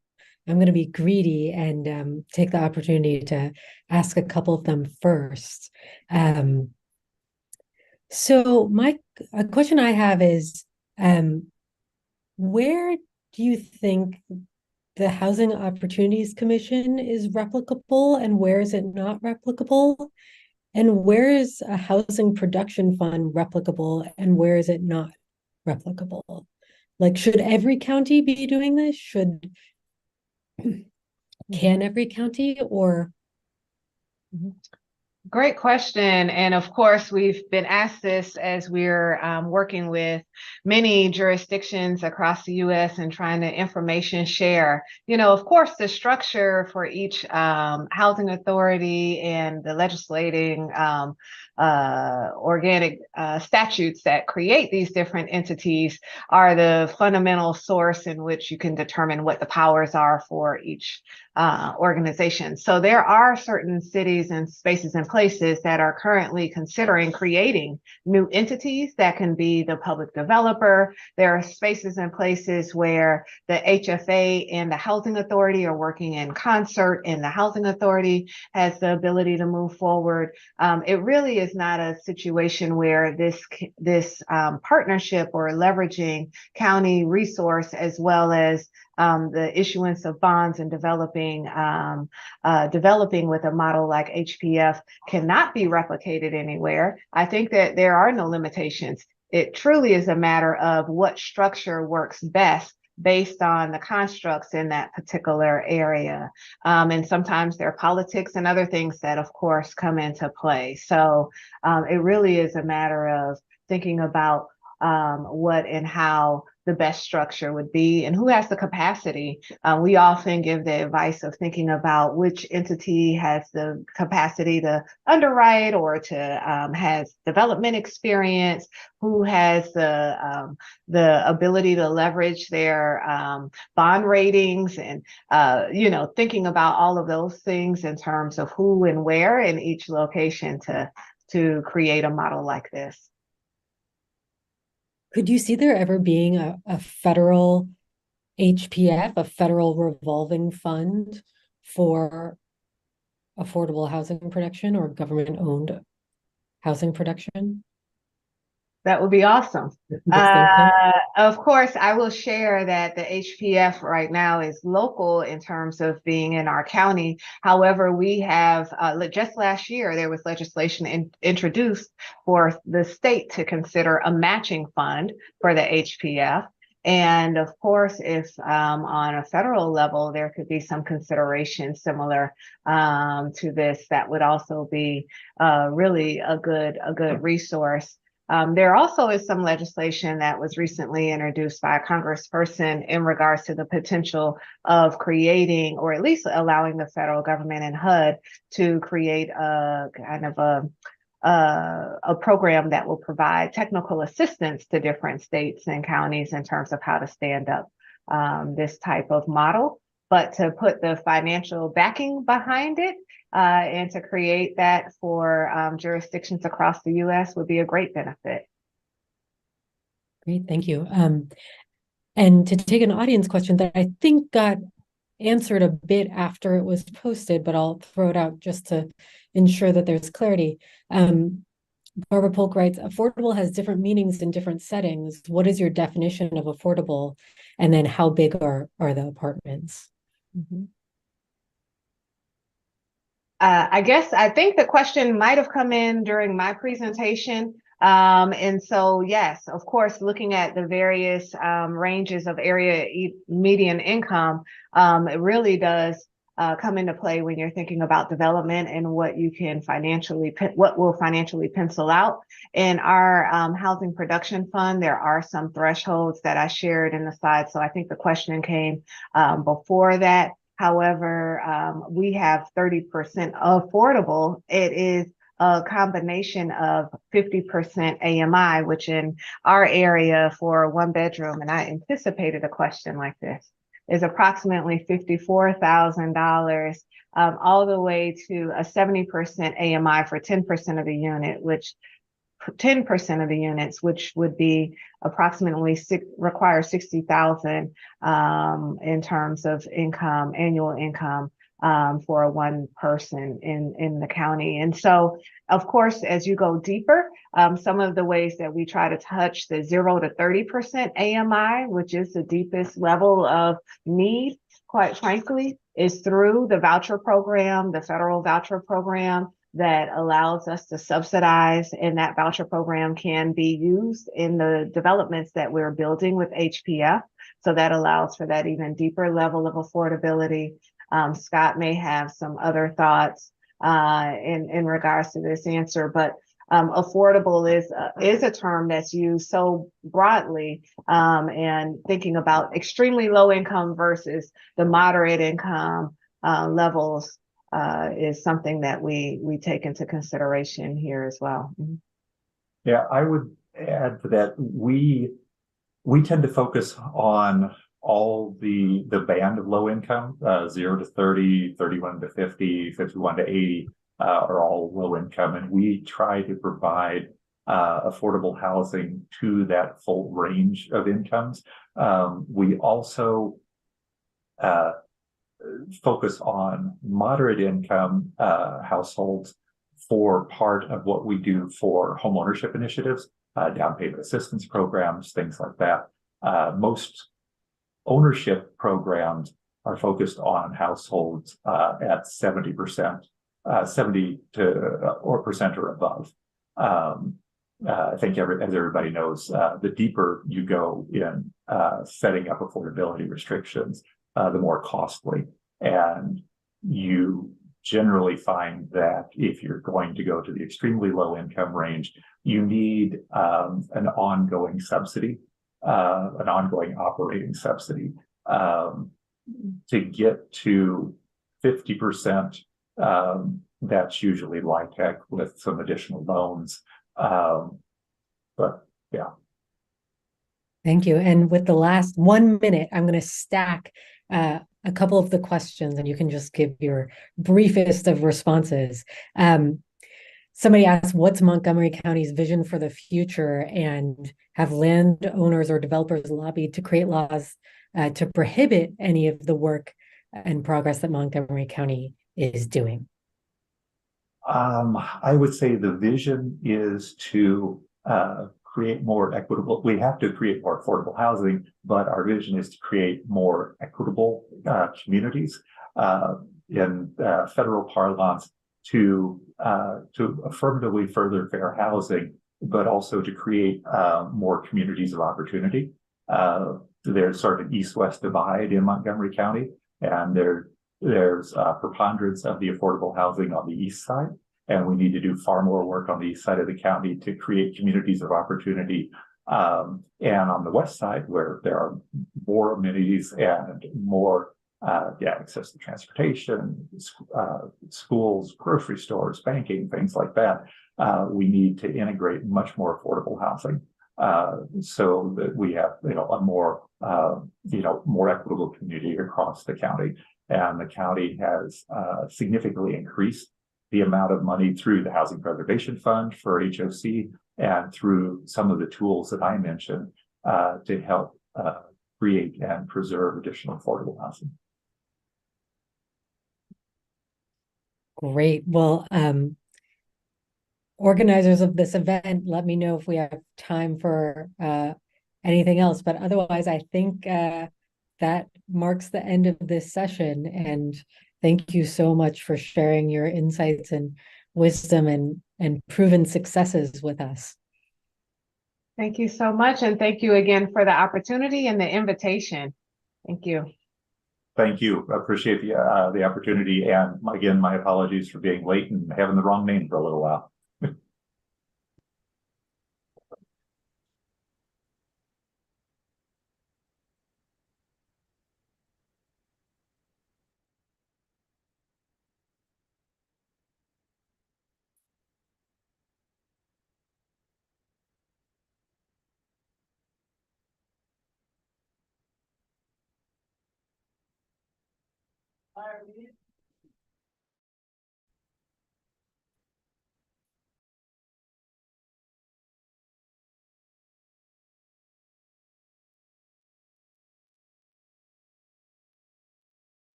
I'm going to be greedy and take the opportunity to ask a couple of them first. So a question I have is, where do you think the Housing Opportunities Commission is replicable, and where is it not replicable? And where is a housing production fund replicable, and where is it not replicable? Like, should every county be doing this? Can every county, or? Great question. And of course, we've been asked this as we're working with many jurisdictions across the U.S. and trying to information share. You know, of course, the structure for each housing authority and the legislating organic statutes that create these different entities are the fundamental source in which you can determine what the powers are for each organization. So there are certain cities and spaces and places that are currently considering creating new entities that can be the public developer. There are spaces and places where the HFA and the housing authority are working in concert, and the housing authority has the ability to move forward. It really is not a situation where this partnership or leveraging county resource as well as the issuance of bonds and developing with a model like HPF cannot be replicated anywhere. I think that there are no limitations. It truly is a matter of what structure works best based on the constructs in that particular area. And sometimes there are politics and other things that, of course, come into play. So it really is a matter of thinking about what and how the best structure would be and who has the capacity. We often give the advice of thinking about which entity has the capacity to underwrite or to has development experience, who has the ability to leverage their bond ratings, and thinking about all of those things in terms of who and where in each location to create a model like this. Could you see there ever being a federal HPF, a federal revolving fund for affordable housing production or government-owned housing production? That would be awesome. Of course, I will share that the HPF right now is local in terms of being in our county. However, we have just last year, there was legislation introduced for the state to consider a matching fund for the HPF. And of course, if on a federal level, there could be some consideration similar to this, that would also be really a good resource. There also is some legislation that was recently introduced by a congressperson in regards to the potential of creating, or at least allowing, the federal government and HUD to create a kind of a program that will provide technical assistance to different states and counties in terms of how to stand up this type of model. But to put the financial backing behind it and to create that for jurisdictions across the U.S. would be a great benefit. Great, thank you. And to take an audience question that I think got answered a bit after it was posted, but I'll throw it out just to ensure that there's clarity. Barbara Polk writes, affordable has different meanings in different settings. What is your definition of affordable? And then how big are the apartments? Mm-hmm. I think the question might have come in during my presentation. And so, yes, of course, looking at the various ranges of area median income, it really does come into play when you're thinking about development and what you can what will financially pencil out. In our housing production fund, there are some thresholds that I shared in the slides. So I think the question came before that. However, we have 30% affordable. It is a combination of 50% AMI, which in our area for a 1-bedroom, and I anticipated a question like this, is approximately $54,000, all the way to a 70% AMI for 10% of the unit, which 10% of the units, which would be approximately require 60,000 in terms of income, annual income for one person in the county. And so, of course, as you go deeper, some of the ways that we try to touch the 0 to 30% AMI, which is the deepest level of need, quite frankly, is through the voucher program, the federal voucher program, that allows us to subsidize, and that voucher program can be used in the developments that we're building with HPF. So that allows for that even deeper level of affordability. Scott may have some other thoughts in regards to this answer, but affordable is a term that's used so broadly, and thinking about extremely low income versus the moderate income levels is something that we take into consideration here as well. Yeah, I would add to that, we tend to focus on all the band of low income, 0 to 30, 31 to 50, 51 to 80 are all low income, and we try to provide affordable housing to that full range of incomes. We also focus on moderate income households for part of what we do for home ownership initiatives, down payment assistance programs, things like that. Most ownership programs are focused on households at 70%, 70% or above. I think as everybody knows, the deeper you go in setting up affordability restrictions, the more costly. And you generally find that if you're going to go to the extremely low income range, you need an ongoing subsidy, an ongoing operating subsidy to get to 50%. That's usually LIHTC with some additional loans. But yeah. Thank you. And with the last 1 minute, I'm going to stack a couple of the questions, and you can just give your briefest of responses. Somebody asked, what's Montgomery County's vision for the future, and have landowners or developers lobbied to create laws to prohibit any of the work and progress that Montgomery County is doing? I would say the vision is to create more equitable, we have to create more affordable housing, but our vision is to create more equitable communities in federal parlance to affirmatively further fair housing, but also to create more communities of opportunity. There's sort of an east-west divide in Montgomery County, and there's a preponderance of the affordable housing on the east side. And we need to do far more work on the east side of the county to create communities of opportunity. And on the west side, where there are more amenities and more access to transportation, schools, grocery stores, banking, things like that, we need to integrate much more affordable housing so that we have a more more equitable community across the county. And the county has significantly increased the amount of money through the Housing Preservation Fund for HOC and through some of the tools that I mentioned to help create and preserve additional affordable housing. Great. Well, organizers of this event, let me know if we have time for anything else. But otherwise, I think that marks the end of this session. And thank you so much for sharing your insights and wisdom and proven successes with us. Thank you so much. And thank you again for the opportunity and the invitation. Thank you. Thank you. I appreciate the opportunity. And again, my apologies for being late and having the wrong name for a little while.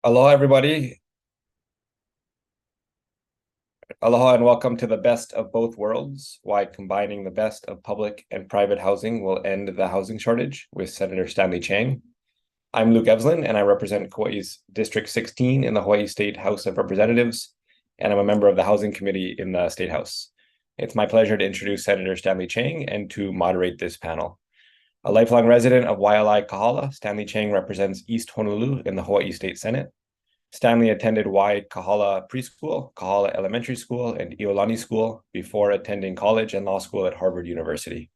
Aloha, everybody. Aloha and welcome to the best of both worlds, why combining the best of public and private housing will end the housing shortage, with Senator Stanley Chang. I'm Luke Evslin, and I represent Kauai's District 16 in the Hawaii State House of Representatives, and I'm a member of the Housing Committee in the State House. It's my pleasure to introduce Senator Stanley Chang and to moderate this panel. A lifelong resident of Waialae Kahala, Stanley Chang represents East Honolulu in the Hawaii State Senate. Stanley attended Kahala Preschool, Kahala Elementary School, and Iolani School before attending college and law school at Harvard University.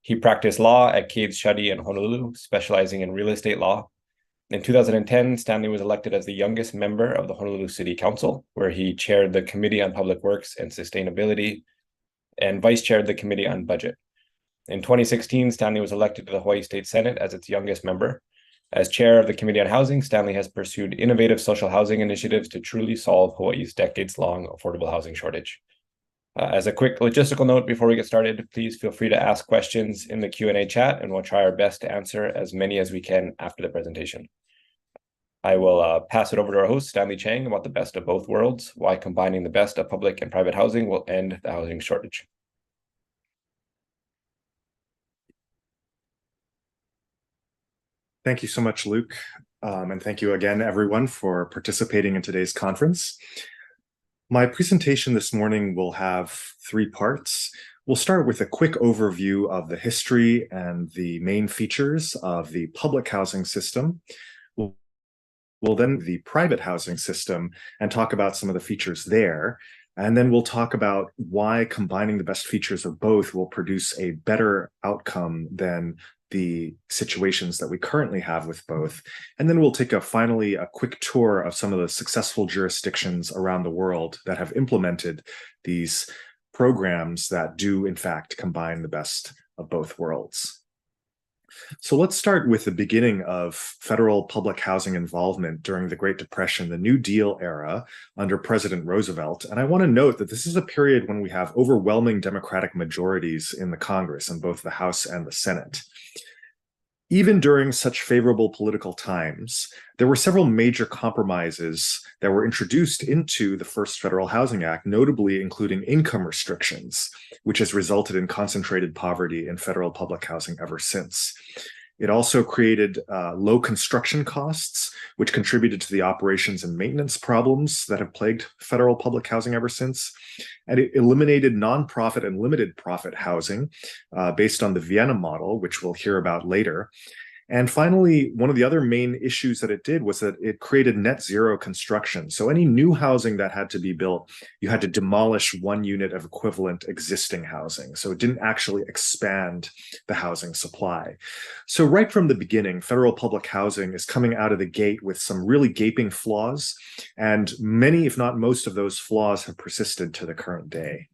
He practiced law at Cades Schutte in Honolulu, specializing in real estate law. In 2010, Stanley was elected as the youngest member of the Honolulu City Council, where he chaired the Committee on Public Works and Sustainability and vice-chaired the Committee on Budget. In 2016, Stanley was elected to the Hawaii State Senate as its youngest member. As chair of the Committee on Housing, Stanley has pursued innovative social housing initiatives to truly solve Hawaii's decades-long affordable housing shortage. As a quick logistical note before we get started, please feel free to ask questions in the Q&A chat, and we'll try our best to answer as many as we can after the presentation. I will pass it over to our host, Stanley Chang, about the best of both worlds, why combining the best of public and private housing will end the housing shortage. Thank you so much, Luke. And thank you again, everyone, for participating in today's conference. My presentation this morning will have 3 parts. We'll start with a quick overview of the history and the main features of the public housing system. We'll then the private housing system and talk about some of the features there. And then we'll talk about why combining the best features of both will produce a better outcome than the situations that we currently have with both. And then we'll take finally a quick tour of some of the successful jurisdictions around the world that have implemented these programs that do, in fact, combine the best of both worlds. So let's start with the beginning of federal public housing involvement during the Great Depression, the New Deal era under President Roosevelt. And I want to note that this is a period when we have overwhelming Democratic majorities in the Congress, in both the House and the Senate. Even during such favorable political times, there were several major compromises that were introduced into the first Federal Housing Act, notably including income restrictions, which has resulted in concentrated poverty in federal public housing ever since. It also created low construction costs, which contributed to the operations and maintenance problems that have plagued federal public housing ever since. And it eliminated nonprofit and limited profit housing based on the Vienna model, which we'll hear about later. And finally, one of the other main issues that it did was that it created net zero construction. So any new housing that had to be built, you had to demolish one unit of equivalent existing housing. So it didn't actually expand the housing supply. So right from the beginning, federal public housing is coming out of the gate with some really gaping flaws, and many, if not most of those flaws have persisted to the current day.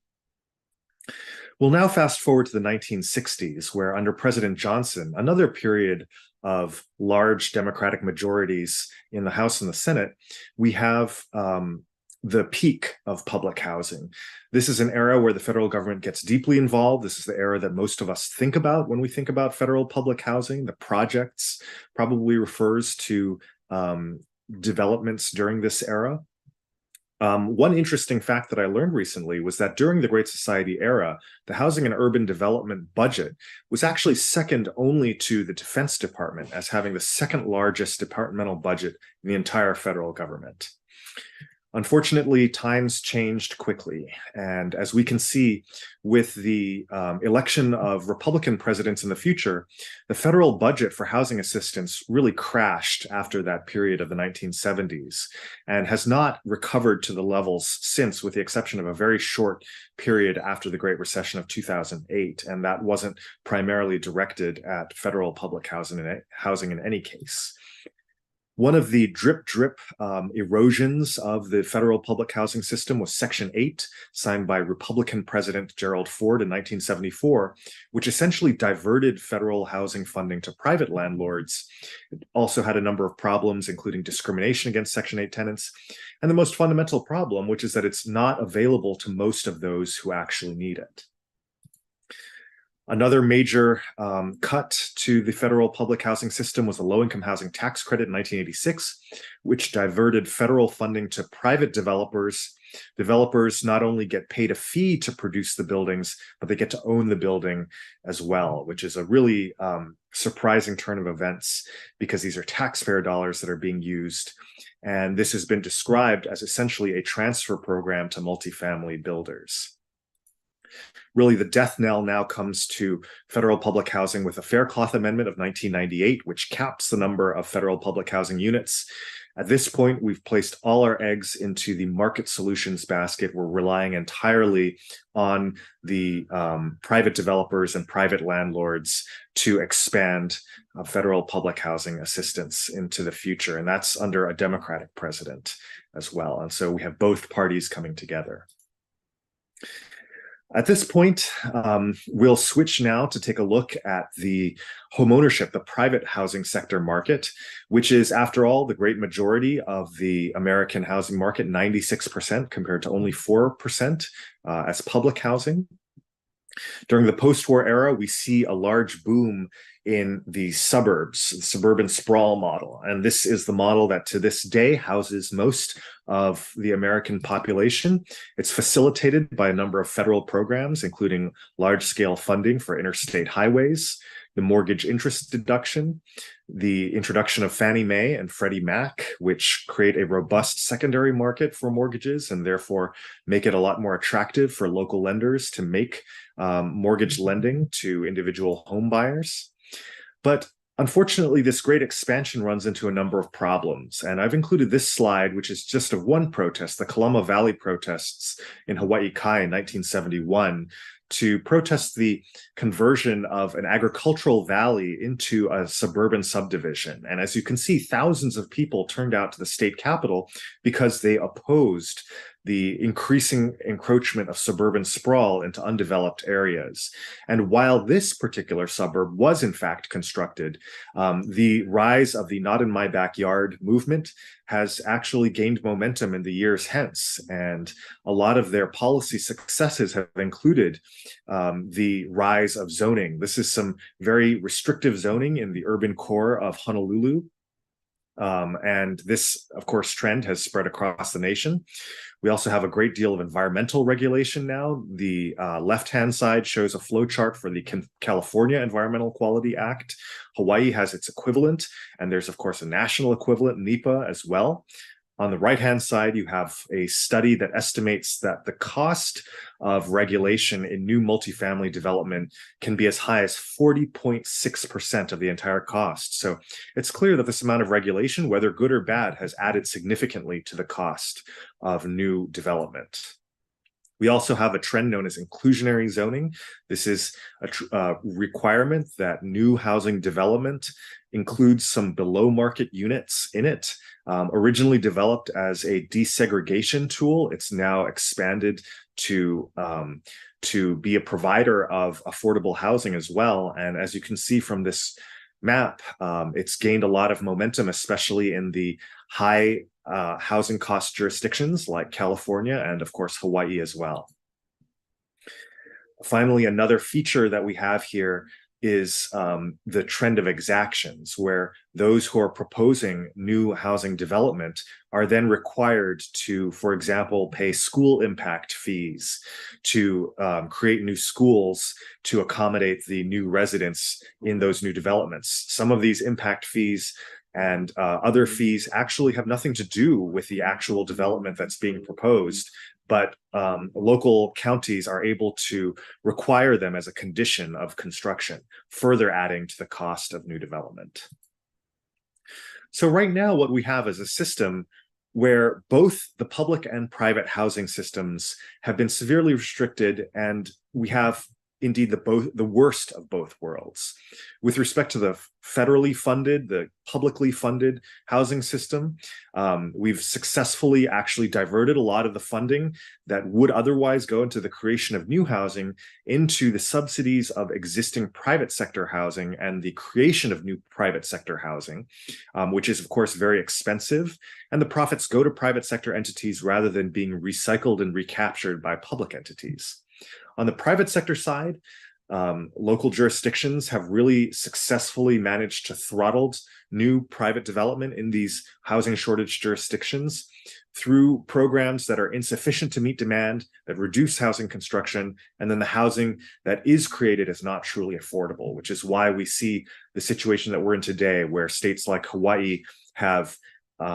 We'll now fast forward to the 1960s, where under President Johnson, another period of large Democratic majorities in the House and the Senate, we have the peak of public housing. This is an era where the federal government gets deeply involved. This is the era that most of us think about when we think about federal public housing. The projects probably refers to developments during this era. One interesting fact that I learned recently was that during the Great Society era, the housing and urban development budget was actually second only to the Defense Department as having the second largest departmental budget in the entire federal government. Unfortunately, times changed quickly. And as we can see with the election of Republican presidents in the future, the federal budget for housing assistance really crashed after that period of the 1970s and has not recovered to the levels since, with the exception of a very short period after the Great Recession of 2008. And that wasn't primarily directed at federal public housing in any case. One of the drip erosions of the federal public housing system was Section 8, signed by Republican President Gerald Ford in 1974, which essentially diverted federal housing funding to private landlords. It also had a number of problems, including discrimination against Section 8 tenants, and the most fundamental problem, which is that it's not available to most of those who actually need it. Another major cut to the federal public housing system was the low-income housing tax credit in 1986, which diverted federal funding to private developers. Developers not only get paid a fee to produce the buildings, but they get to own the building as well, which is a really surprising turn of events because these are taxpayer dollars that are being used. And this has been described as essentially a transfer program to multifamily builders. Really, the death knell now comes to federal public housing with a Fair Cloth Amendment of 1998, which caps the number of federal public housing units. At this point, we've placed all our eggs into the market solutions basket. We're relying entirely on the private developers and private landlords to expand federal public housing assistance into the future. And that's under a Democratic president as well. And so we have both parties coming together. At this point, we'll switch now to take a look at the homeownership, the private housing sector market, which is, after all, the great majority of the American housing market, 96% compared to only 4% as public housing. During the post-war era, we see a large boom in the suburbs, the suburban sprawl model. And this is the model that to this day houses most of the American population. It's facilitated by a number of federal programs, including large-scale funding for interstate highways, the mortgage interest deduction, the introduction of Fannie Mae and Freddie Mac, which create a robust secondary market for mortgages and therefore make it a lot more attractive for local lenders to make mortgage lending to individual home buyers. But unfortunately, this great expansion runs into a number of problems. And I've included this slide, which is just of one protest, the Kalama Valley protests in Hawaii Kai in 1971, to protest the conversion of an agricultural valley into a suburban subdivision. And as you can see, thousands of people turned out to the state capitol because they opposed the increasing encroachment of suburban sprawl into undeveloped areas. And while this particular suburb was in fact constructed, the rise of the Not in My Backyard movement has actually gained momentum in the years hence. And a lot of their policy successes have included the rise of zoning. This is some very restrictive zoning in the urban core of Honolulu, And this, of course, trend has spread across the nation. We also have a great deal of environmental regulation now. The left-hand side shows a flow chart for the California Environmental Quality Act. Hawaii has its equivalent, and there's, of course, a national equivalent, NEPA, as well. On the right-hand side, you have a study that estimates that the cost of regulation in new multifamily development can be as high as 40.6% of the entire cost. So it's clear that this amount of regulation, whether good or bad, has added significantly to the cost of new development. We also have a trend known as inclusionary zoning. This is a requirement that new housing development includes some below market units in it. Originally developed as a desegregation tool, it's now expanded to be a provider of affordable housing as well. And as you can see from this map, it's gained a lot of momentum, especially in the high housing cost jurisdictions like California and, of course, Hawaii as well. Finally, another feature that we have here is the trend of exactions, where those who are proposing new housing development are then required to, for example, pay school impact fees to create new schools to accommodate the new residents in those new developments. Some of these impact fees and other fees actually have nothing to do with the actual development that's being proposed, but local counties are able to require them as a condition of construction, further adding to the cost of new development. So right now, what we have is a system where both the public and private housing systems have been severely restricted, and we have indeed the worst of both worlds. With respect to the federally funded, the publicly funded housing system, we've successfully actually diverted a lot of the funding that would otherwise go into the creation of new housing into the subsidies of existing private sector housing and the creation of new private sector housing, which is, of course, very expensive. And the profits go to private sector entities rather than being recycled and recaptured by public entities. On the private sector side, local jurisdictions have really successfully managed to throttle new private development in these housing shortage jurisdictions through programs that are insufficient to meet demand, that reduce housing construction, and then the housing that is created is not truly affordable, which is why we see the situation that we're in today, where states like Hawaii have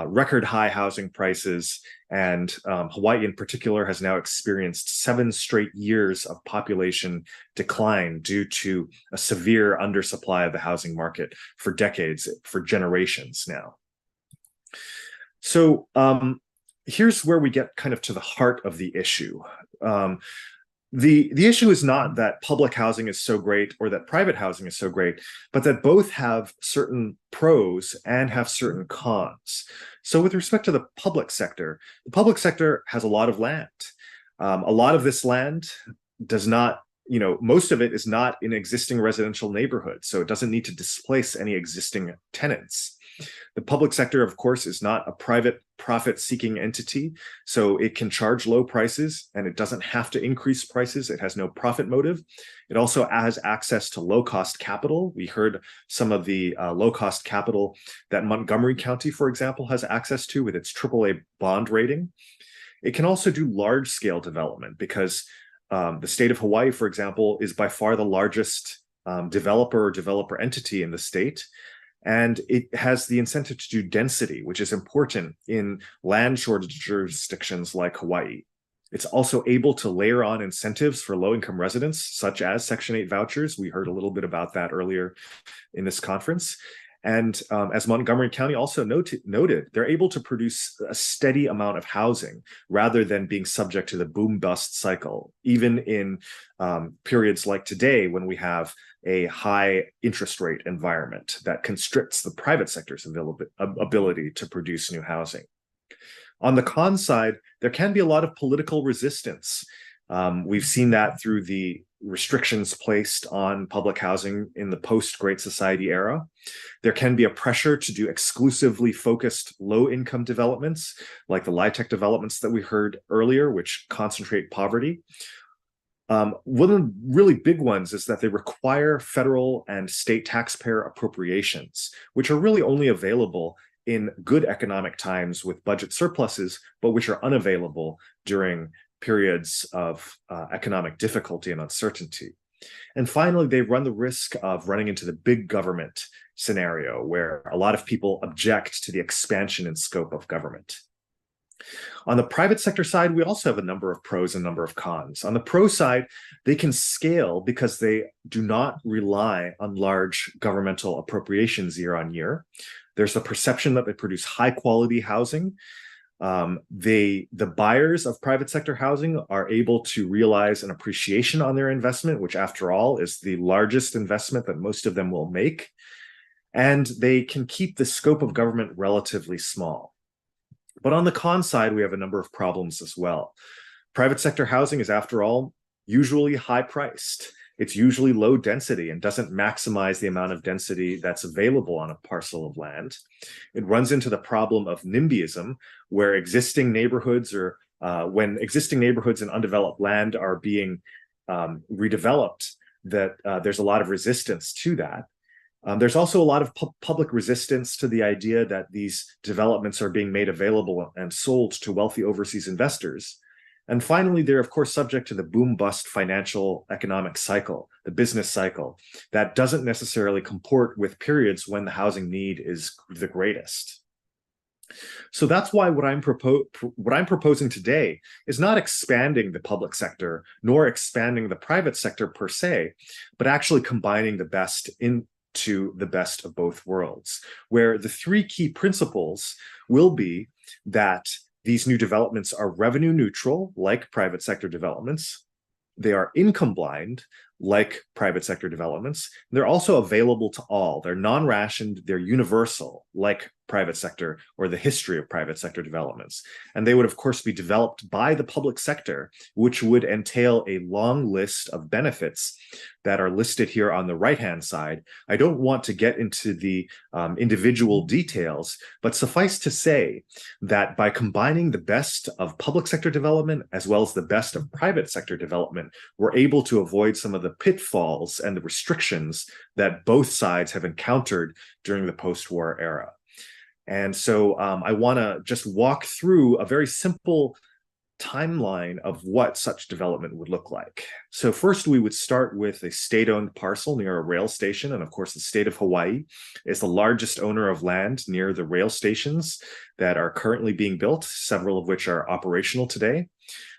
record high housing prices, and Hawaii in particular has now experienced 7 straight years of population decline due to a severe undersupply of the housing market for decades, for generations now. So here's where we get kind of to the heart of the issue. The issue is not that public housing is so great or that private housing is so great, but that both have certain pros and have certain cons. So with respect to the public sector has a lot of land. A lot of this land does not, most of it is not in existing residential neighborhoods, so it doesn't need to displace any existing tenants. The public sector, of course, is not a private profit-seeking entity, so it can charge low prices and it doesn't have to increase prices. It has no profit motive. It also has access to low-cost capital. We heard some of the low-cost capital that Montgomery County, for example, has access to with its AAA bond rating. It can also do large-scale development because the state of Hawaii, for example, is by far the largest developer or developer entity in the state. And it has the incentive to do density, which is important in land shortage jurisdictions like Hawaii. It's also able to layer on incentives for low-income residents, such as Section 8 vouchers. We heard a little bit about that earlier in this conference. And as Montgomery County also noted, they're able to produce a steady amount of housing rather than being subject to the boom-bust cycle, even in periods like today when we have a high interest rate environment that constricts the private sector's ability to produce new housing. On the con side, there can be a lot of political resistance. We've seen that through the restrictions placed on public housing in the post-Great Society era. There can be a pressure to do exclusively focused low-income developments, like the LIHTC developments that we heard earlier, which concentrate poverty. One of the really big ones is that they require federal and state taxpayer appropriations, which are really only available in good economic times with budget surpluses, but which are unavailable during periods of economic difficulty and uncertainty. And finally, they run the risk of running into the big government scenario where a lot of people object to the expansion and scope of government. On the private sector side, we also have a number of pros and a number of cons. On the pro side, they can scale because they do not rely on large governmental appropriations year on year. There's the perception that they produce high quality housing. The buyers of private sector housing are able to realize an appreciation on their investment, which after all is the largest investment that most of them will make. And they can keep the scope of government relatively small. But on the con side, we have a number of problems as well. Private sector housing is, after all, usually high priced. It's usually low density and doesn't maximize the amount of density that's available on a parcel of land. It runs into the problem of NIMBYism, where existing neighborhoods or when existing neighborhoods and undeveloped land are being redeveloped, that there's a lot of resistance to that. There's also a lot of public resistance to the idea that these developments are being made available and sold to wealthy overseas investors. And finally, they're of course subject to the boom-bust financial economic cycle, the business cycle, that doesn't necessarily comport with periods when the housing need is the greatest. So that's why what I'm proposing today is not expanding the public sector, nor expanding the private sector per se, but actually combining the best into the best of both worlds, where the three key principles will be that these new developments are revenue neutral, like private sector developments. They are income blind, like private sector developments. They're also available to all. They're non-rationed, they're universal, like private sector or the history of private sector developments. And they would, of course, be developed by the public sector, which would entail a long list of benefits that are listed here on the right-hand side. I don't want to get into the individual details, but suffice to say that by combining the best of public sector development as well as the best of private sector development, we're able to avoid some of the pitfalls and the restrictions that both sides have encountered during the post-war era. And so I want to just walk through a very simple timeline of what such development would look like. So first, we would start with a state-owned parcel near a rail station. And of course, the state of Hawaii is the largest owner of land near the rail stations that are currently being built, several of which are operational today.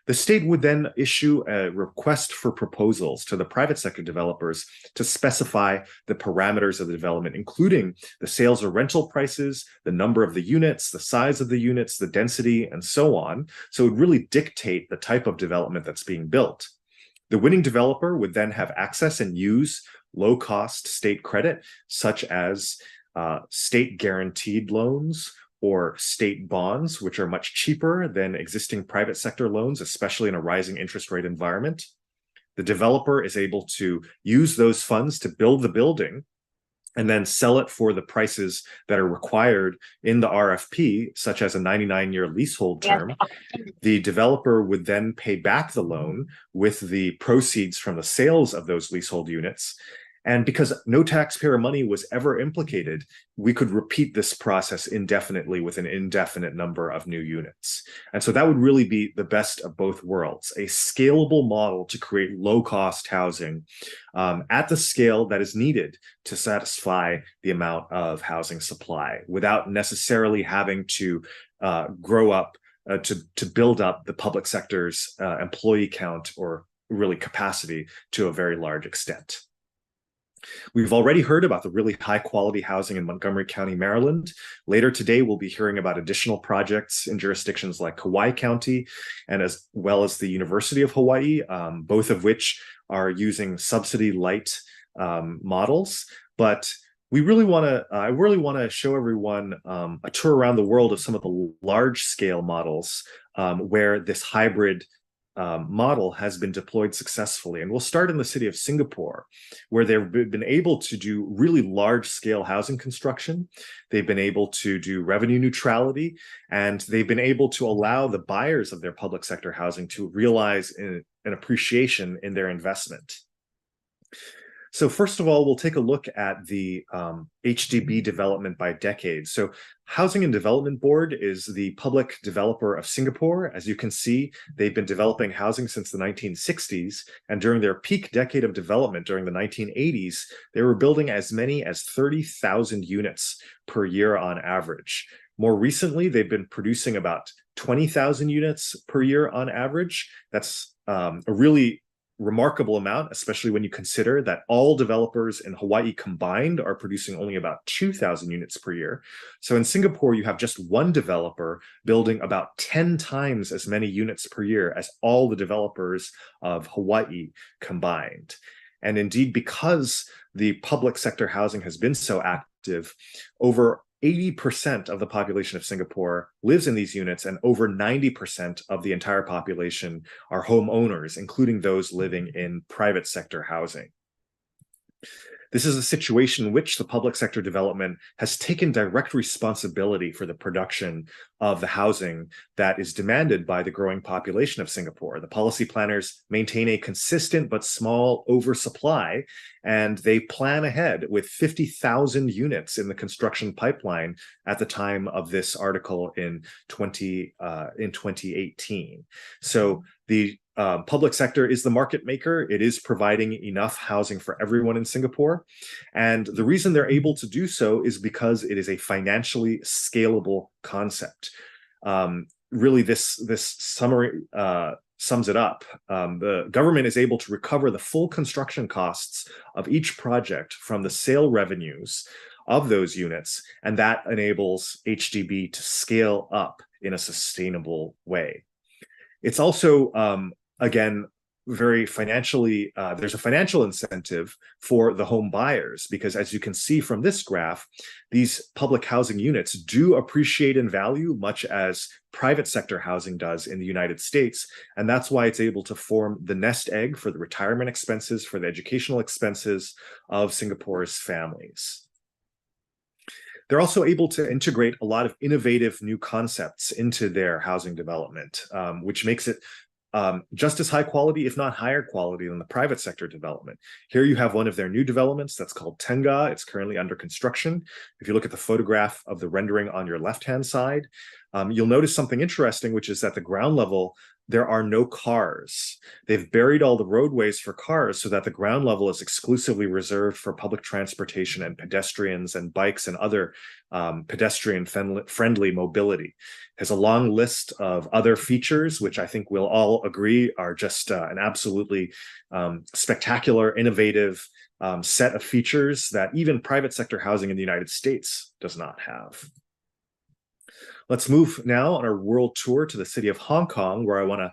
The state would then issue a request for proposals to the private sector developers to specify the parameters of the development, including the sales or rental prices, the number of the units, the size of the units, the density, and so on. So it would really dictate the type of development that's being built. The winning developer would then have access and use low-cost state credit, such as state guaranteed loans or state bonds, which are much cheaper than existing private sector loans, especially in a rising interest rate environment. The developer is able to use those funds to build the building and then sell it for the prices that are required in the RFP, such as a 99-year leasehold term. The developer would then pay back the loan with the proceeds from the sales of those leasehold units. And because no taxpayer money was ever implicated, we could repeat this process indefinitely with an indefinite number of new units. And so that would really be the best of both worlds, a scalable model to create low-cost housing at the scale that is needed to satisfy the amount of housing supply without necessarily having to grow up, to build up the public sector's employee count or really capacity to a very large extent. We've already heard about the really high quality housing in Montgomery County, Maryland. Later today, we'll be hearing about additional projects in jurisdictions like Kauai County and as well as the University of Hawaii, both of which are using subsidy light models. But I really want to show everyone a tour around the world of some of the large scale models where this hybrid model has been deployed successfully. And we'll start in the city of Singapore, where they've been able to do really large scale housing construction. They've been able to do revenue neutrality, and they've been able to allow the buyers of their public sector housing to realize an appreciation in their investment. So first of all, we'll take a look at the HDB development by decade. So Housing and Development Board is the public developer of Singapore. As you can see, they've been developing housing since the 1960s. And during their peak decade of development during the 1980s, they were building as many as 30,000 units per year on average. More recently, they've been producing about 20,000 units per year on average. That's a really remarkable amount, especially when you consider that all developers in Hawaii combined are producing only about 2,000 units per year. So in Singapore, you have just one developer building about 10 times as many units per year as all the developers of Hawaii combined. And indeed, because the public sector housing has been so active, over 80% of the population of Singapore lives in these units, and over 90% of the entire population are homeowners, including those living in private sector housing. This is a situation in which the public sector development has taken direct responsibility for the production of the housing that is demanded by the growing population of Singapore. The policy planners maintain a consistent but small oversupply, and they plan ahead with 50,000 units in the construction pipeline at the time of this article in 2018. So the public sector is the market maker. It is providing enough housing for everyone in Singapore. And the reason they're able to do so is because it is a financially scalable concept. Really, this summary sums it up. The government is able to recover the full construction costs of each project from the sale revenues of those units, and that enables HDB to scale up in a sustainable way. It's also again, very financially, there's a financial incentive for the home buyers, because as you can see from this graph, these public housing units do appreciate in value, much as private sector housing does in the United States. And that's why it's able to form the nest egg for the retirement expenses, for the educational expenses of Singapore's families. They're also able to integrate a lot of innovative new concepts into their housing development, which makes it just as high quality, if not higher quality, than the private sector development. Here you have one of their new developments that's called Tenga. It's currently under construction. If you look at the photograph of the rendering on your left-hand side, you'll notice something interesting, which is that the ground level, there are no cars. They've buried all the roadways for cars so that the ground level is exclusively reserved for public transportation and pedestrians and bikes and other pedestrian-friendly mobility. It has a long list of other features, which I think we'll all agree are just an absolutely spectacular, innovative set of features that even private sector housing in the United States does not have. Let's move now on our world tour to the city of Hong Kong, where I want to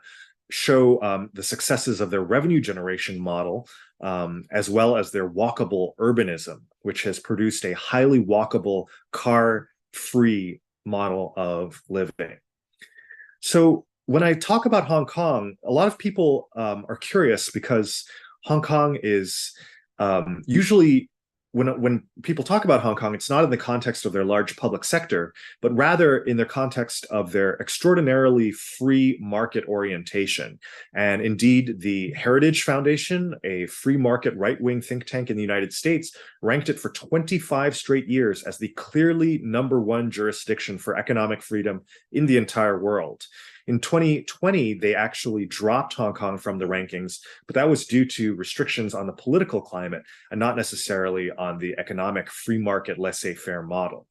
show the successes of their revenue generation model, as well as their walkable urbanism, which has produced a highly walkable, car-free model of living. So when I talk about Hong Kong, a lot of people are curious, because Hong Kong is usually, when people talk about Hong Kong, it's not in the context of their large public sector, but rather in the context of their extraordinarily free market orientation. And indeed, the Heritage Foundation, a free market right-wing think tank in the United States, ranked it for 25 straight years as the clearly #1 jurisdiction for economic freedom in the entire world. In 2020, they actually dropped Hong Kong from the rankings, but that was due to restrictions on the political climate and not necessarily on the economic free market laissez-faire model.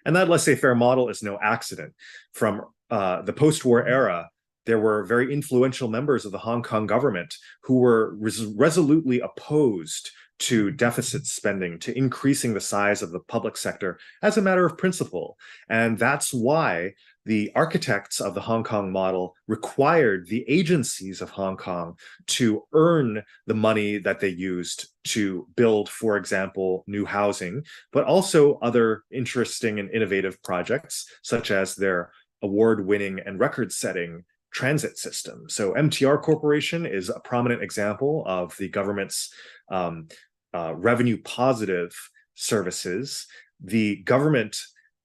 And that laissez-faire model is no accident. From the post-war era, there were very influential members of the Hong Kong government who were resolutely opposed to deficit spending, to increasing the size of the public sector as a matter of principle. And that's why the architects of the Hong Kong model required the agencies of Hong Kong to earn the money that they used to build, for example, new housing, but also other interesting and innovative projects, such as their award-winning and record-setting transit system. So MTR Corporation is a prominent example of the government's revenue positive services. The government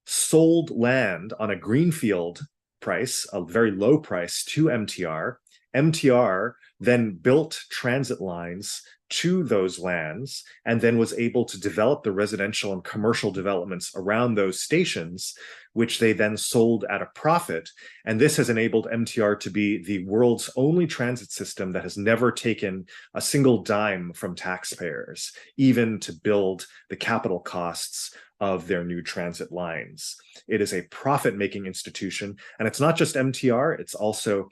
sold land on a greenfield price, a very low price, to MTR, MTR then built transit lines to those lands and then was able to develop the residential and commercial developments around those stations, which they then sold at a profit. And this has enabled MTR to be the world's only transit system that has never taken a single dime from taxpayers, even to build the capital costs of their new transit lines. It is a profit-making institution, and it's not just MTR, it's also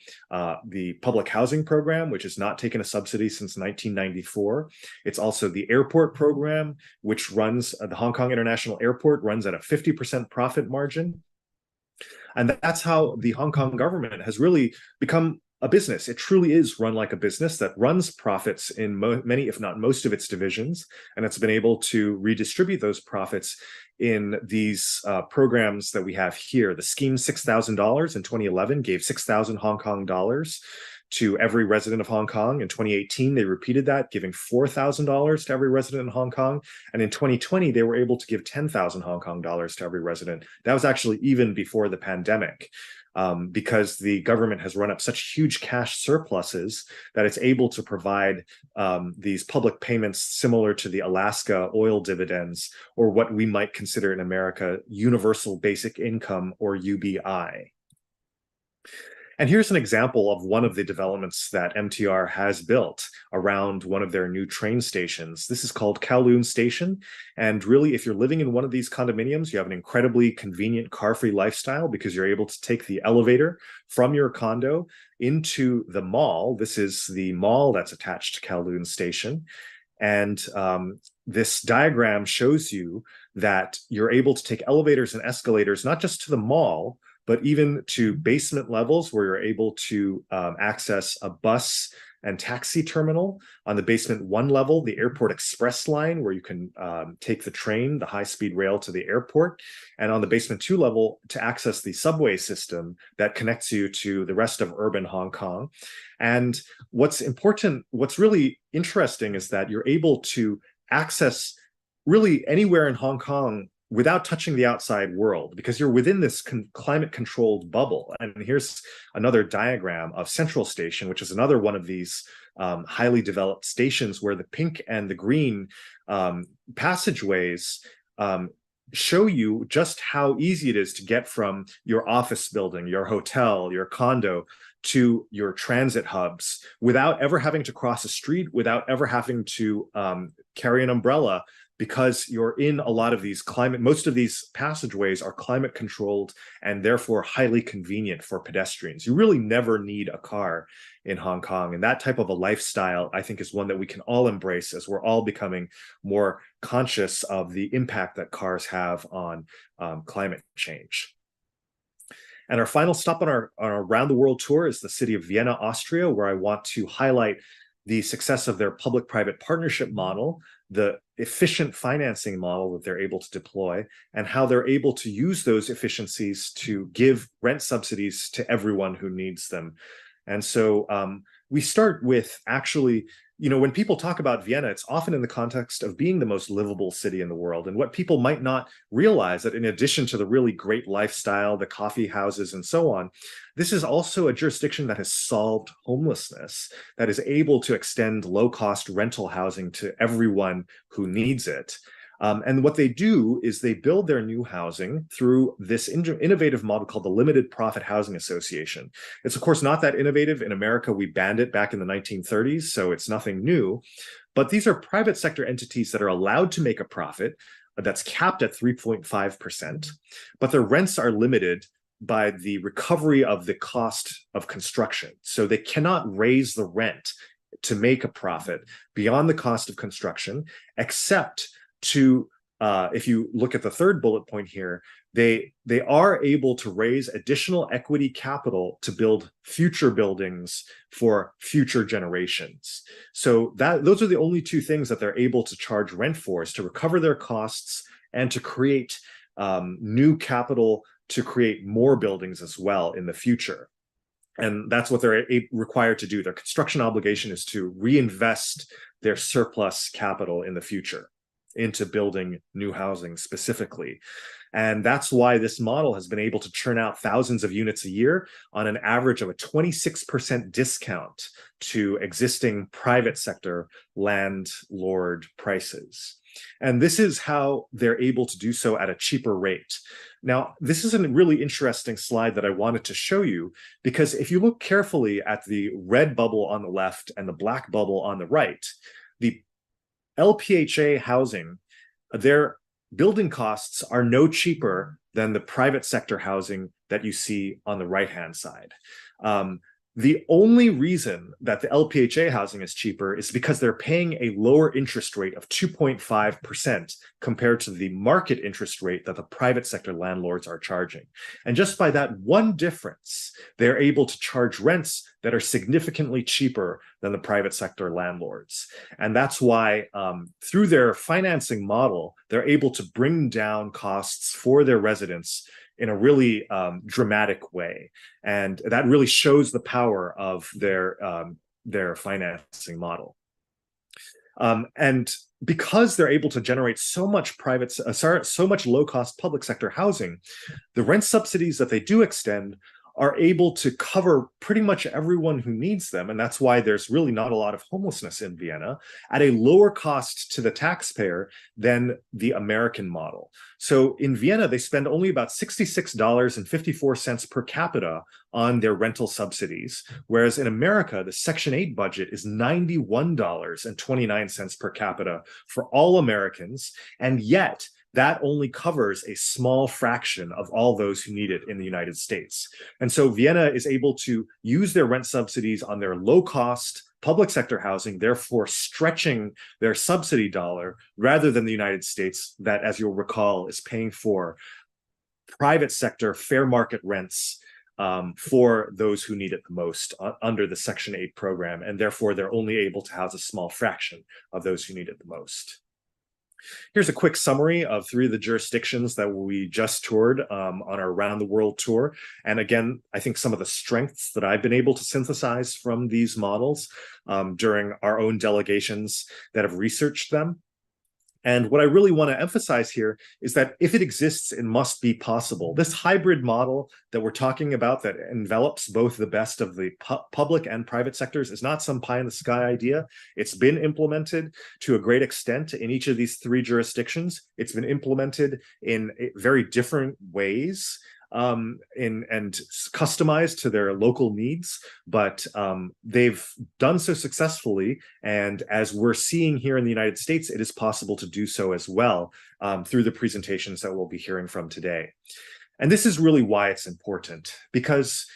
the public housing program, which has not taken a subsidy since 1994. It's also the airport program, which runs, the Hong Kong International Airport runs at a 50% profit margin. And that's how the Hong Kong government has really become a business. It truly is run like a business that runs profits in many, if not most of its divisions. And it's been able to redistribute those profits in these programs that we have here. The scheme $6,000 in 2011 gave 6,000 Hong Kong dollars to every resident of Hong Kong. In 2018, they repeated that, giving $4,000 to every resident in Hong Kong. And in 2020, they were able to give 10,000 Hong Kong dollars to every resident. That was actually even before the pandemic. Because the government has run up such huge cash surpluses that it's able to provide these public payments similar to the Alaska oil dividends, or what we might consider in America universal basic income, or UBI. And here's an example of one of the developments that MTR has built around one of their new train stations. This is called Kowloon Station. And really, if you're living in one of these condominiums, you have an incredibly convenient car-free lifestyle because you're able to take the elevator from your condo into the mall. This is the mall that's attached to Kowloon Station. And this diagram shows you that you're able to take elevators and escalators, not just to the mall, but even to basement levels where you're able to access a bus and taxi terminal. On the basement 1 level, the airport express line, where you can take the train, the high-speed rail to the airport. And on the basement 2 level, to access the subway system that connects you to the rest of urban Hong Kong. And what's really interesting is that you're able to access really anywhere in Hong Kong without touching the outside world, because you're within this climate-controlled bubble. And here's another diagram of Central Station, which is another one of these highly developed stations where the pink and the green passageways show you just how easy it is to get from your office building, your hotel, your condo, to your transit hubs without ever having to cross a street, without ever having to carry an umbrella, because you're in a lot of these most of these passageways are climate controlled and therefore highly convenient for pedestrians. You really never need a car in Hong Kong. And that type of a lifestyle, I think, is one that we can all embrace as we're all becoming more conscious of the impact that cars have on climate change. And our final stop on our Around the World tour is the city of Vienna, Austria, where I want to highlight the success of their public-private partnership model, the efficient financing model that they're able to deploy, and how they're able to use those efficiencies to give rent subsidies to everyone who needs them. And so we start with actually, when people talk about Vienna, it's often in the context of being the most livable city in the world. And what people might not realize that in addition to the really great lifestyle, the coffee houses and so on, this is also a jurisdiction that has solved homelessness, that is able to extend low-cost rental housing to everyone who needs it. And what they do is they build their new housing through this innovative model called the Limited Profit Housing Association. It's, of course, not that innovative. In America, we banned it back in the 1930s, so it's nothing new. But these are private sector entities that are allowed to make a profit that's capped at 3.5%, but their rents are limited by the recovery of the cost of construction. So they cannot raise the rent to make a profit beyond the cost of construction, except to, if you look at the third bullet point here, they are able to raise additional equity capital to build future buildings for future generations. So those are the only two things that they're able to charge rent for, is to recover their costs and to create new capital to create more buildings as well in the future. And that's what they're required to do. Their construction obligation is to reinvest their surplus capital in the future. into building new housing specifically. And that's why this model has been able to churn out thousands of units a year on an average of a 26% discount to existing private sector landlord prices. And this is how they're able to do so at a cheaper rate. Now, this is a really interesting slide that I wanted to show you, because if you look carefully at the red bubble on the left and the black bubble on the right, the LPHA housing, their building costs are no cheaper than the private sector housing that you see on the right-hand side. The only reason that the LPHA housing is cheaper is because they're paying a lower interest rate of 2.5% compared to the market interest rate that the private sector landlords are charging. And just by that one difference, they're able to charge rents that are significantly cheaper than the private sector landlords. And that's why through their financing model, they're able to bring down costs for their residents in a really dramatic way. And that really shows the power of their financing model. And because they're able to generate so much so much low-cost public sector housing, the rent subsidies that they do extend are able to cover pretty much everyone who needs them. And that's why there's really not a lot of homelessness in Vienna at a lower cost to the taxpayer than the American model. So in Vienna, they spend only about $66.54 per capita on their rental subsidies, whereas in America, the Section 8 budget is $91.29 per capita for all Americans, and yet that only covers a small fraction of all those who need it in the United States. And so Vienna is able to use their rent subsidies on their low-cost public sector housing, therefore stretching their subsidy dollar, rather than the United States that, as you'll recall, is paying for private sector fair market rents for those who need it the most under the Section 8 program, and therefore they're only able to house a small fraction of those who need it the most. Here's a quick summary of 3 of the jurisdictions that we just toured on our Around the World tour. And again, I think some of the strengths that I've been able to synthesize from these models during our own delegations that have researched them. And what I really want to emphasize here is that if it exists, it must be possible. This hybrid model that we're talking about that envelops both the best of the public and private sectors is not some pie in the sky idea. It's been implemented to a great extent in each of these 3 jurisdictions. It's been implemented in very different ways and customized to their local needs, but they've done so successfully. And as we're seeing here in the United States, it is possible to do so as well through the presentations that we'll be hearing from today. And this is really why it's important, because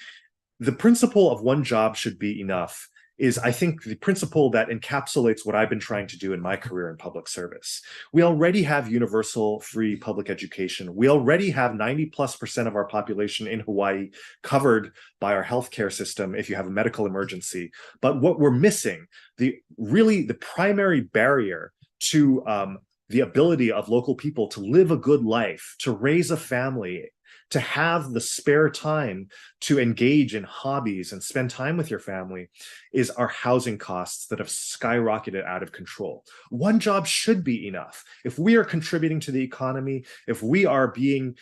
the principle of one job should be enough is, I think, the principle that encapsulates what I've been trying to do in my career in public service. We already have universal free public education. We already have 90+% of our population in Hawaii covered by our healthcare system if you have a medical emergency. But what we're missing, the primary barrier to the ability of local people to live a good life, to raise a family, to have the spare time to engage in hobbies and spend time with your family, is our housing costs that have skyrocketed out of control. One job should be enough. If we are contributing to the economy, if we are being,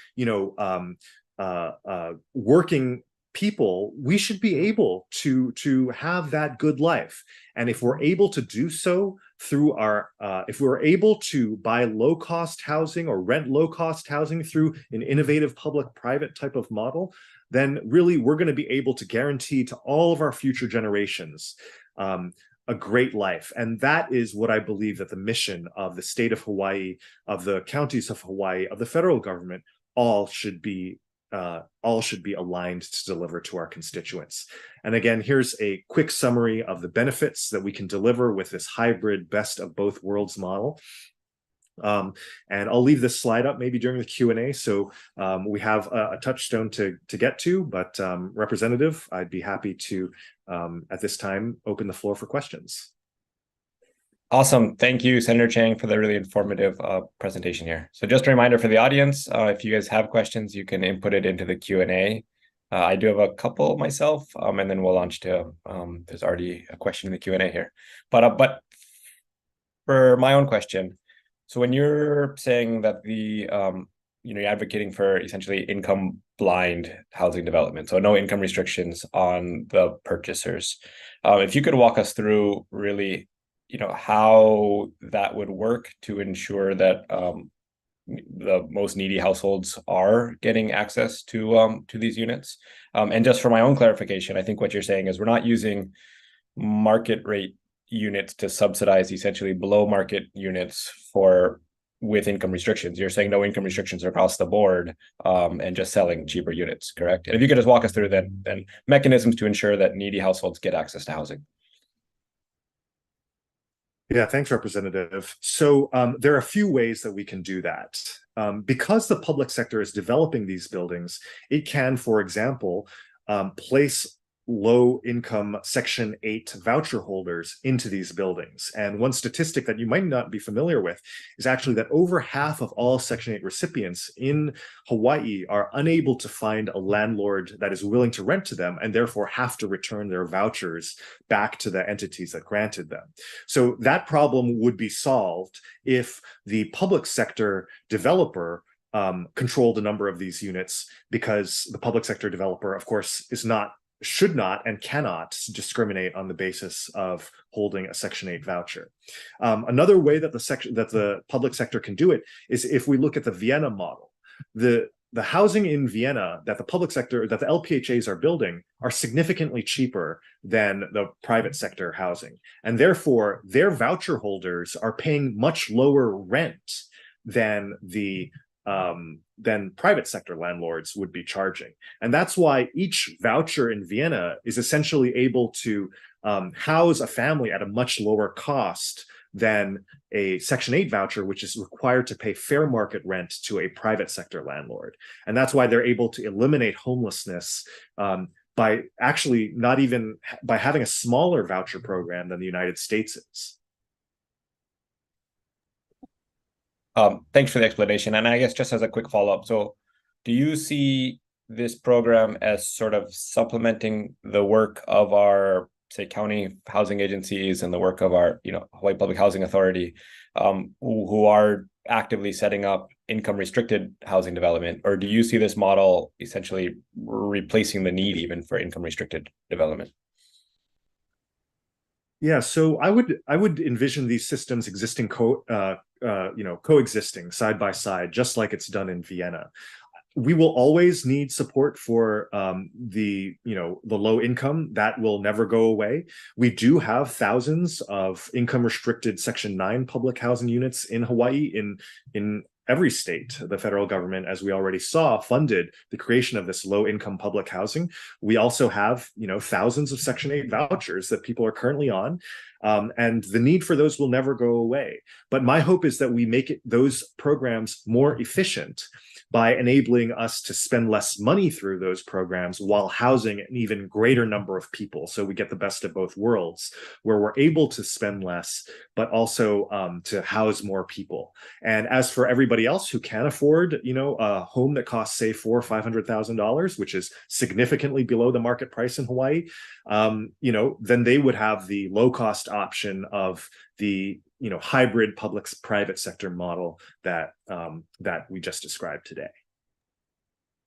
working people, we should be able to have that good life. And if we're able to do so through our, if we're able to buy low-cost housing or rent low-cost housing through an innovative public-private type of model, then really we're going to be able to guarantee to all of our future generations a great life. And that is what I believe that the mission of the state of Hawaii, of the counties of Hawaii, of the federal government, all should be aligned to deliver to our constituents. And again, here's a quick summary of the benefits that we can deliver with this hybrid best of both worlds model. And I'll leave this slide up maybe during the Q&A. So we have a touchstone to get to, but Representative, I'd be happy to, at this time, open the floor for questions. Awesome. Thank you, Senator Chang, for the really informative presentation here. So just a reminder for the audience, if you guys have questions, you can input it into the Q&A. I do have a couple myself, and then we'll launch to, there's already a question in the Q&A here. But for my own question, So when you're saying that you're advocating for essentially income blind housing development, so no income restrictions on the purchasers. If you could walk us through really, how that would work to ensure that the most needy households are getting access to these units. And just for my own clarification, I think what you're saying is we're not using market rate units to subsidize essentially below market units with income restrictions. You're saying no income restrictions across the board, and just selling cheaper units, correct? And if you could just walk us through then mechanisms to ensure that needy households get access to housing. Yeah, thanks, Representative. So there are a few ways that we can do that. Because the public sector is developing these buildings, it can, for example, place low-income Section 8 voucher holders into these buildings. And one statistic that you might not be familiar with is actually that over half of all Section 8 recipients in Hawaii are unable to find a landlord that is willing to rent to them and therefore have to return their vouchers back to the entities that granted them. So that problem would be solved if the public sector developer controlled a number of these units, because the public sector developer, of course, should not and cannot discriminate on the basis of holding a Section 8 voucher. Another way that the public sector can do it is if we look at the Vienna model. The housing in Vienna that the public sector, that the LPHAs are building, are significantly cheaper than the private sector housing. And therefore, their voucher holders are paying much lower rent than private sector landlords would be charging. And that's why each voucher in Vienna is essentially able to house a family at a much lower cost than a Section 8 voucher, which is required to pay fair market rent to a private sector landlord. And that's why they're able to eliminate homelessness by actually not even by having a smaller voucher program than the United States is. Thanks for the explanation. And I guess just as a quick follow-up, so do you see this program as sort of supplementing the work of our, say, county housing agencies and the work of our, Hawaii Public Housing Authority, who are actively setting up income restricted housing development? Or do you see this model essentially replacing the need even for income restricted development? Yeah, so I would envision these systems existing coexisting side by side, just like it's done in Vienna. We will always need support for the low income. That will never go away. We do have thousands of income restricted Section 9 public housing units in Hawaii. In every state, the federal government, as we already saw, funded the creation of this low income public housing. We also have thousands of Section 8 vouchers that people are currently on. And the need for those will never go away. But my hope is that we make those programs more efficient by enabling us to spend less money through those programs while housing an even greater number of people. So we get the best of both worlds, where we're able to spend less, but also to house more people. And as for everybody else who can afford, a home that costs, say, $400,000 or $500,000, which is significantly below the market price in Hawaii, then they would have the low-cost option of the hybrid public-private sector model that we just described today.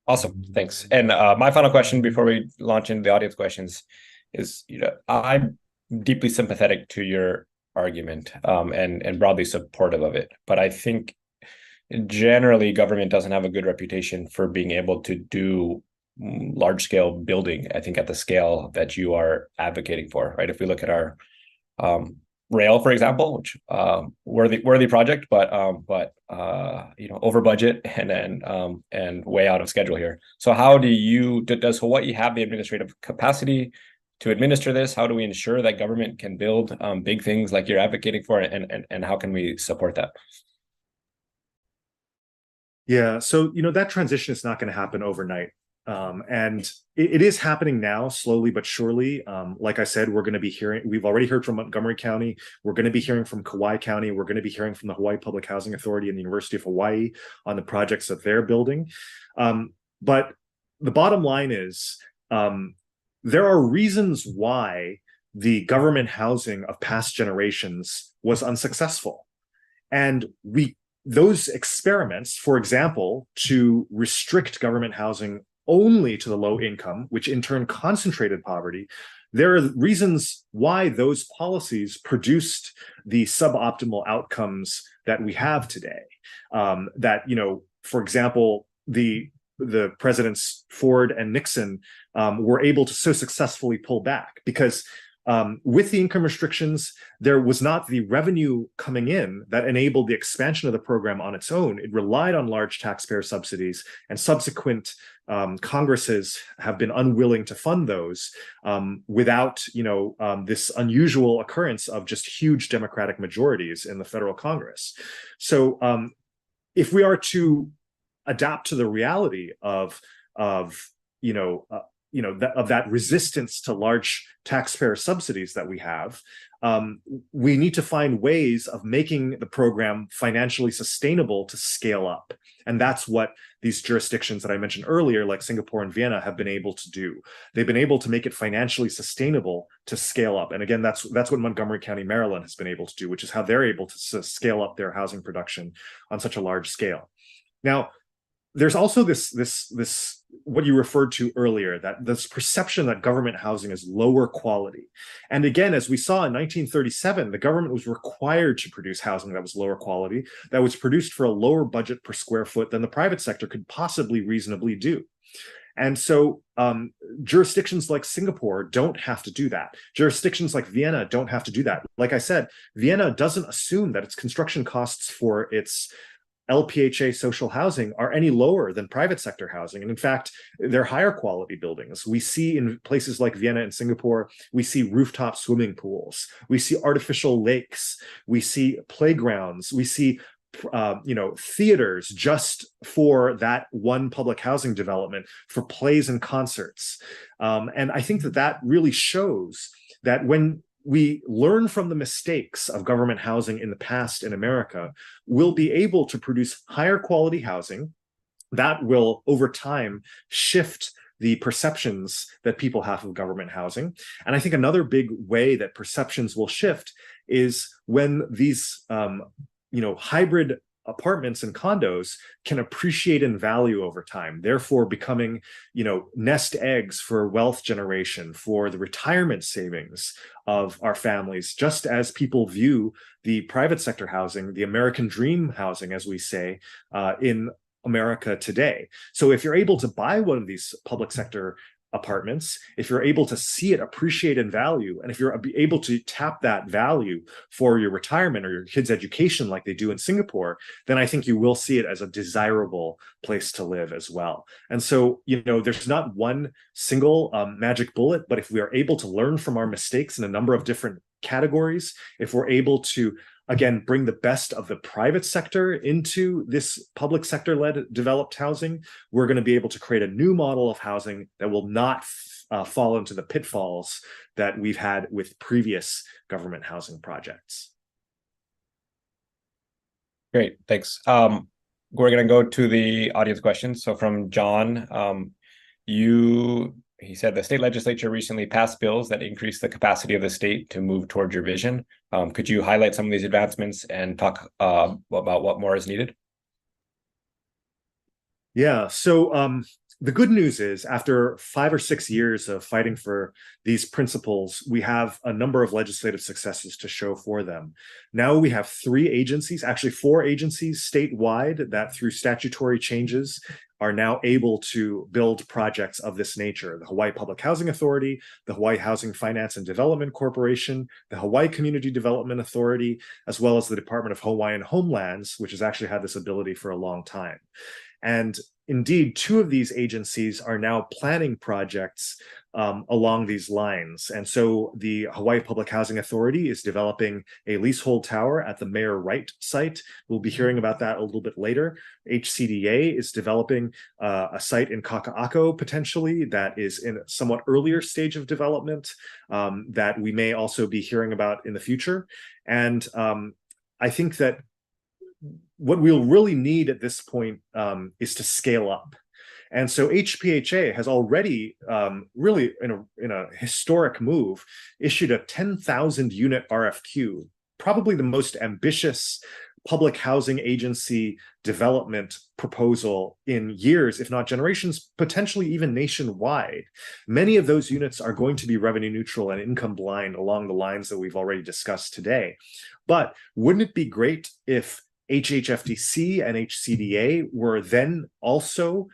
Awesome, thanks. And my final question before we launch into the audience questions is, I'm deeply sympathetic to your argument and broadly supportive of it. But I think generally government doesn't have a good reputation for being able to do large-scale building, I think, at the scale that you are advocating for, right? If we look at our rail, for example, which worthy project, but over budget and way out of schedule here. So how does Hawaii have the administrative capacity to administer this? How do we ensure that government can build big things like you're advocating for, and how can we support that? Yeah, so that transition is not going to happen overnight. And it is happening now, slowly but surely. Like I said, we've already heard from Montgomery County. We're going to be hearing from Kauai County. We're going to be hearing from the Hawaii Public Housing Authority and the University of Hawaii on the projects that they're building. But the bottom line is there are reasons why the government housing of past generations was unsuccessful. And those experiments, for example, to restrict government housing only to the low income, which in turn concentrated poverty, there are reasons why those policies produced the suboptimal outcomes that we have today. That, for example, the presidents Ford and Nixon were able to so successfully pull back because with the income restrictions, there was not the revenue coming in that enabled the expansion of the program on its own. It relied on large taxpayer subsidies, and subsequent Congresses have been unwilling to fund those without, this unusual occurrence of just huge Democratic majorities in the federal Congress. So if we are to adapt to the reality of that resistance to large taxpayer subsidies that we have, we need to find ways of making the program financially sustainable to scale up. And that's what these jurisdictions that I mentioned earlier, like Singapore and Vienna, have been able to do. They've been able to make it financially sustainable to scale up. And again, that's what Montgomery County, Maryland has been able to do, which is how they're able to scale up their housing production on such a large scale. Now, there's also this what you referred to earlier, that this perception that government housing is lower quality. And again, as we saw in 1937, the government was required to produce housing that was lower quality, that was produced for a lower budget per square foot than the private sector could possibly reasonably do. And so jurisdictions like Singapore don't have to do that. Jurisdictions like Vienna don't have to do that. Like I said, Vienna doesn't assume that its construction costs for its LPHA social housing are any lower than private sector housing. And in fact, they're higher quality buildings. We see in places like Vienna and Singapore, we see rooftop swimming pools, we see artificial lakes, we see playgrounds, we see theaters just for that one public housing development for plays and concerts. And I think that really shows that when we learn from the mistakes of government housing in the past in America, we'll be able to produce higher quality housing that will, over time, shift the perceptions that people have of government housing. And I think another big way that perceptions will shift is when these hybrid apartments and condos can appreciate in value over time, therefore becoming, nest eggs for wealth generation, for the retirement savings of our families, just as people view the private sector housing, the American dream housing, as we say, in America today. So if you're able to buy one of these public sector apartments, if you're able to see it appreciate in value, and if you're able to tap that value for your retirement or your kids' education like they do in Singapore, then I think you will see it as a desirable place to live as well. And so, there's not one single magic bullet, but if we are able to learn from our mistakes in a number of different categories, if we're able to again, bring the best of the private sector into this public sector-led developed housing, we're going to be able to create a new model of housing that will not fall into the pitfalls that we've had with previous government housing projects. Great, thanks. We're going to go to the audience questions. So from John, he said the state legislature recently passed bills that increase the capacity of the state to move towards your vision. Could you highlight some of these advancements and talk about what more is needed? Yeah, so the good news is after 5 or 6 years of fighting for these principles, we have a number of legislative successes to show for them. Now we have 3 agencies, actually 4 agencies statewide that through statutory changes are now able to build projects of this nature. The Hawaii Public Housing Authority, the Hawaii Housing Finance and Development Corporation, the Hawaii Community Development Authority, as well as the Department of Hawaiian Homelands, which has actually had this ability for a long time. And indeed, 2 of these agencies are now planning projects along these lines. And so the Hawaii Public Housing Authority is developing a leasehold tower at the Mayor Wright site. We'll be hearing about that a little bit later. HCDA is developing a site in Kaka'ako potentially that is in a somewhat earlier stage of development that we may also be hearing about in the future. And I think that what we'll really need at this point is to scale up. And so HPHA has already really in a historic move issued a 10,000 unit RFQ, probably the most ambitious public housing agency development proposal in years, if not generations, potentially even nationwide. Many of those units are going to be revenue neutral and income blind along the lines that we've already discussed today. But wouldn't it be great if HHFDC and HCDA were then also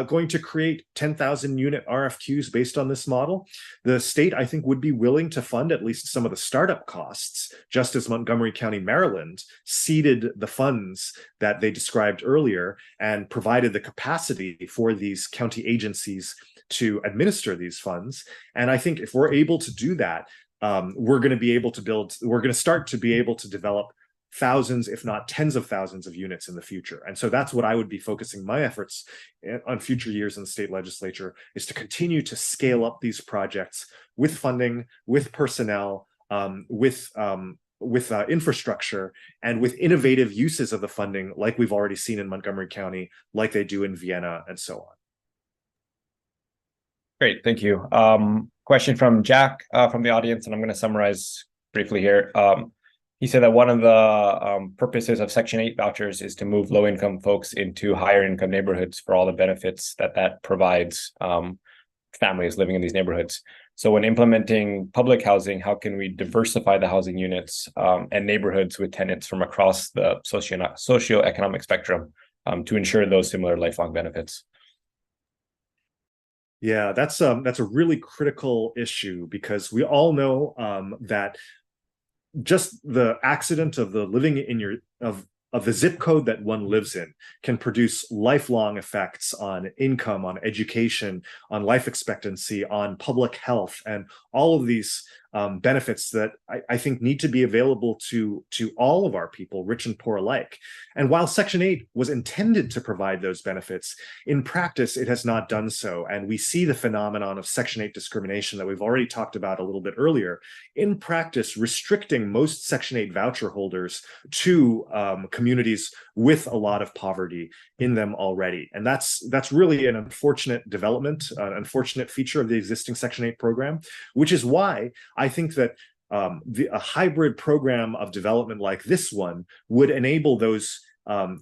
going to create 10,000 unit RFQs based on this model? The state, I think, would be willing to fund at least some of the startup costs, just as Montgomery County, Maryland seeded the funds that they described earlier and provided the capacity for these county agencies to administer these funds. And I think if we're able to do that, we're going to start to be able to develop thousands, if not tens of thousands of units in the future. And so that's what I would be focusing my efforts on future years in the state legislature, is to continue to scale up these projects with funding, with personnel, with infrastructure, and with innovative uses of the funding, like we've already seen in Montgomery County, like they do in Vienna, and so on. Great, thank you. Question from Jack from the audience, and I'm going to summarize briefly here. He said that one of the purposes of Section 8 vouchers is to move low-income folks into higher-income neighborhoods for all the benefits that provides families living in these neighborhoods. So when implementing public housing, how can we diversify the housing units and neighborhoods with tenants from across the socioeconomic spectrum to ensure those similar lifelong benefits? Yeah, that's a really critical issue, because we all know that just the accident of the living in of the zip code that one lives in can produce lifelong effects on income, on education, on life expectancy, on public health, and all of these benefits that I think need to be available to all of our people, rich and poor alike. And while Section 8 was intended to provide those benefits, in practice, it has not done so. And we see the phenomenon of Section 8 discrimination that we've already talked about a little bit earlier, in practice, restricting most Section 8 voucher holders to communities with a lot of poverty in them already. And that's really an unfortunate development, an unfortunate feature of the existing Section 8 program, which is why I think that a hybrid program of development like this one would enable those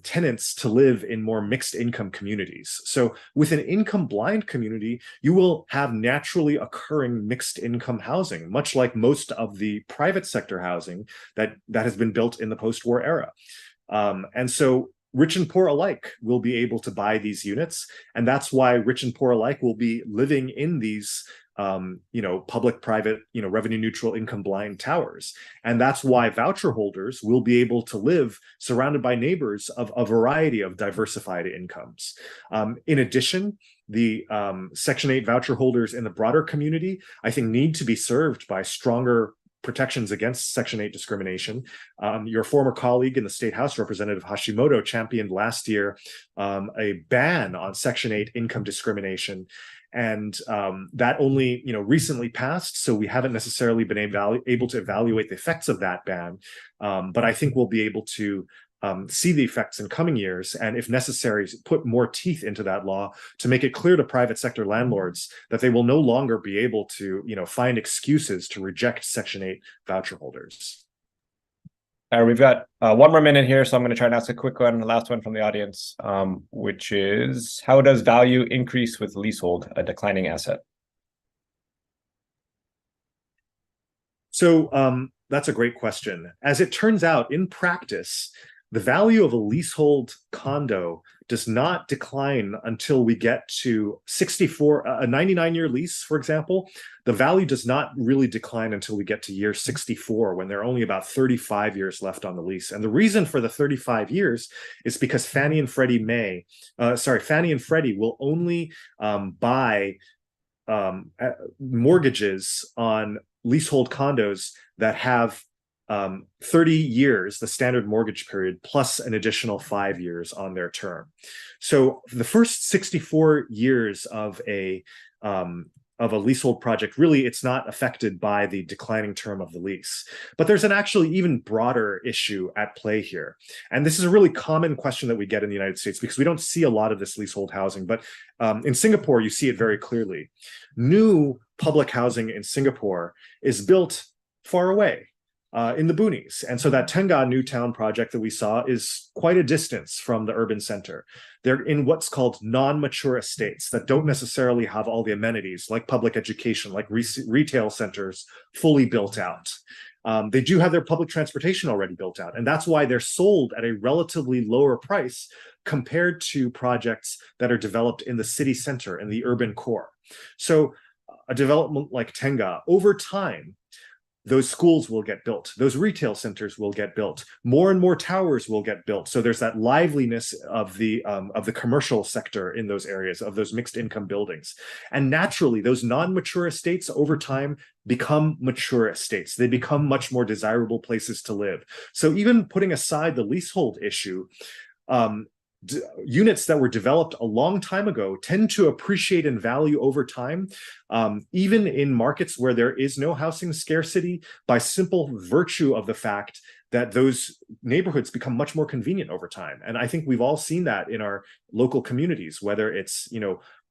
tenants to live in more mixed income communities. So with an income blind community, you will have naturally occurring mixed income housing, much like most of the private sector housing that has been built in the post-war era. And so rich and poor alike will be able to buy these units. And that's why rich and poor alike will be living in these public-private, revenue-neutral, income-blind towers. And that's why voucher holders will be able to live surrounded by neighbors of a variety of diversified incomes. In addition, the Section 8 voucher holders in the broader community, I think, need to be served by stronger protections against Section 8 discrimination. Your former colleague in the State House, Representative Hashimoto, championed last year a ban on Section 8 income discrimination. And that only recently passed, so we haven't necessarily been able to evaluate the effects of that ban. But I think we'll be able to see the effects in coming years, and if necessary, put more teeth into that law to make it clear to private sector landlords that they will no longer be able to find excuses to reject Section 8 voucher holders. We've got 1 more minute here, so I'm going to try and ask a quick one, the last one from the audience, which is, how does value increase with leasehold, a declining asset? So that's a great question. As it turns out, in practice, the value of a leasehold condo does not decline until we get to 64, a 99-year lease, for example. The value does not really decline until we get to year 64, when there are only about 35 years left on the lease. And the reason for the 35 years is because Fannie and Freddie will only buy mortgages on leasehold condos that have 30 years, the standard mortgage period, plus an additional 5 years on their term. So the first 64 years of a leasehold project, really, it's not affected by the declining term of the lease. But there's an actually even broader issue at play here. And this is a really common question that we get in the United States, because we don't see a lot of this leasehold housing. But in Singapore, you see it very clearly. New public housing in Singapore is built far away. in the boonies. And so that Tenga New Town project that we saw is quite a distance from the urban center. They're in what's called non-mature estates that don't necessarily have all the amenities like public education, like retail centers fully built out. They do have their public transportation already built out, and that's why they're sold at a relatively lower price compared to projects that are developed in the city center and the urban core. So a development like Tenga, over time, those schools will get built, those retail centers will get built, more and more towers will get built. So there's that liveliness of the commercial sector in those areas, of those mixed income buildings. And naturally, those non-mature estates over time become mature estates. They become much more desirable places to live. So even putting aside the leasehold issue, units that were developed a long time ago tend to appreciate in value over time, even in markets where there is no housing scarcity, by simple virtue of the fact that those neighborhoods become much more convenient over time. And I think we've all seen that in our local communities, whether it's,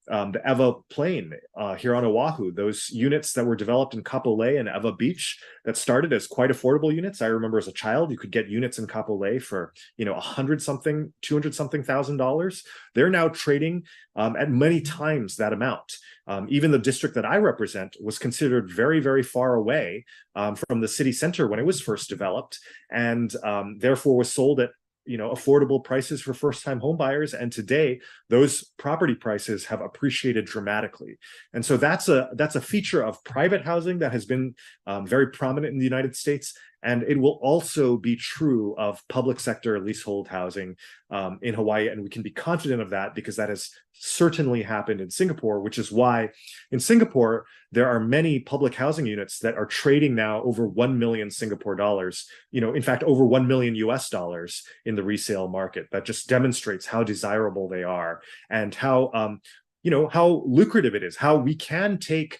the Eva Plain here on Oahu, those units that were developed in Kapolei and Eva Beach that started as quite affordable units. I remember as a child, you could get units in Kapolei for, $100-something, $200-something $1,000. They're now trading at many times that amount. Even the district that I represent was considered very, very far away from the city center when it was first developed, and therefore was sold at affordable prices for first-time home buyers. And today, those property prices have appreciated dramatically. And so that's a feature of private housing that has been very prominent in the United States. And it will also be true of public sector leasehold housing in Hawaii. And we can be confident of that because that has certainly happened in Singapore, which is why in Singapore, there are many public housing units that are trading now over 1 million Singapore dollars, in fact, over 1 million US dollars in the resale market. That just demonstrates how desirable they are and how, how lucrative it is, how we can take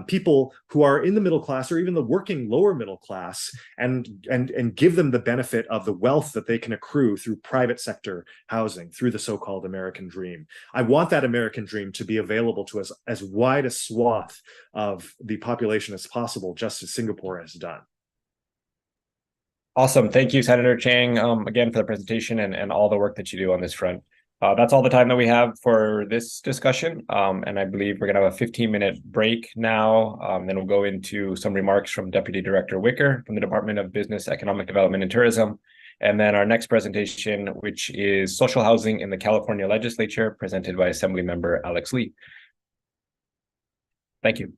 people who are in the middle class or even the working lower middle class and give them the benefit of the wealth that they can accrue through private sector housing, through the so-called American dream. I want that American dream to be available to us as wide a swath of the population as possible, just as Singapore has done. Awesome. Thank you, Senator Chang, again, for the presentation and all the work that you do on this front. That's all the time that we have for this discussion. And I believe we're going to have a 15-minute break now. Then we'll go into some remarks from Deputy Director Wicker from the Department of Business, Economic Development, and Tourism. And then our next presentation, which is Social Housing in the California Legislature, presented by Assemblymember Alex Lee. Thank you.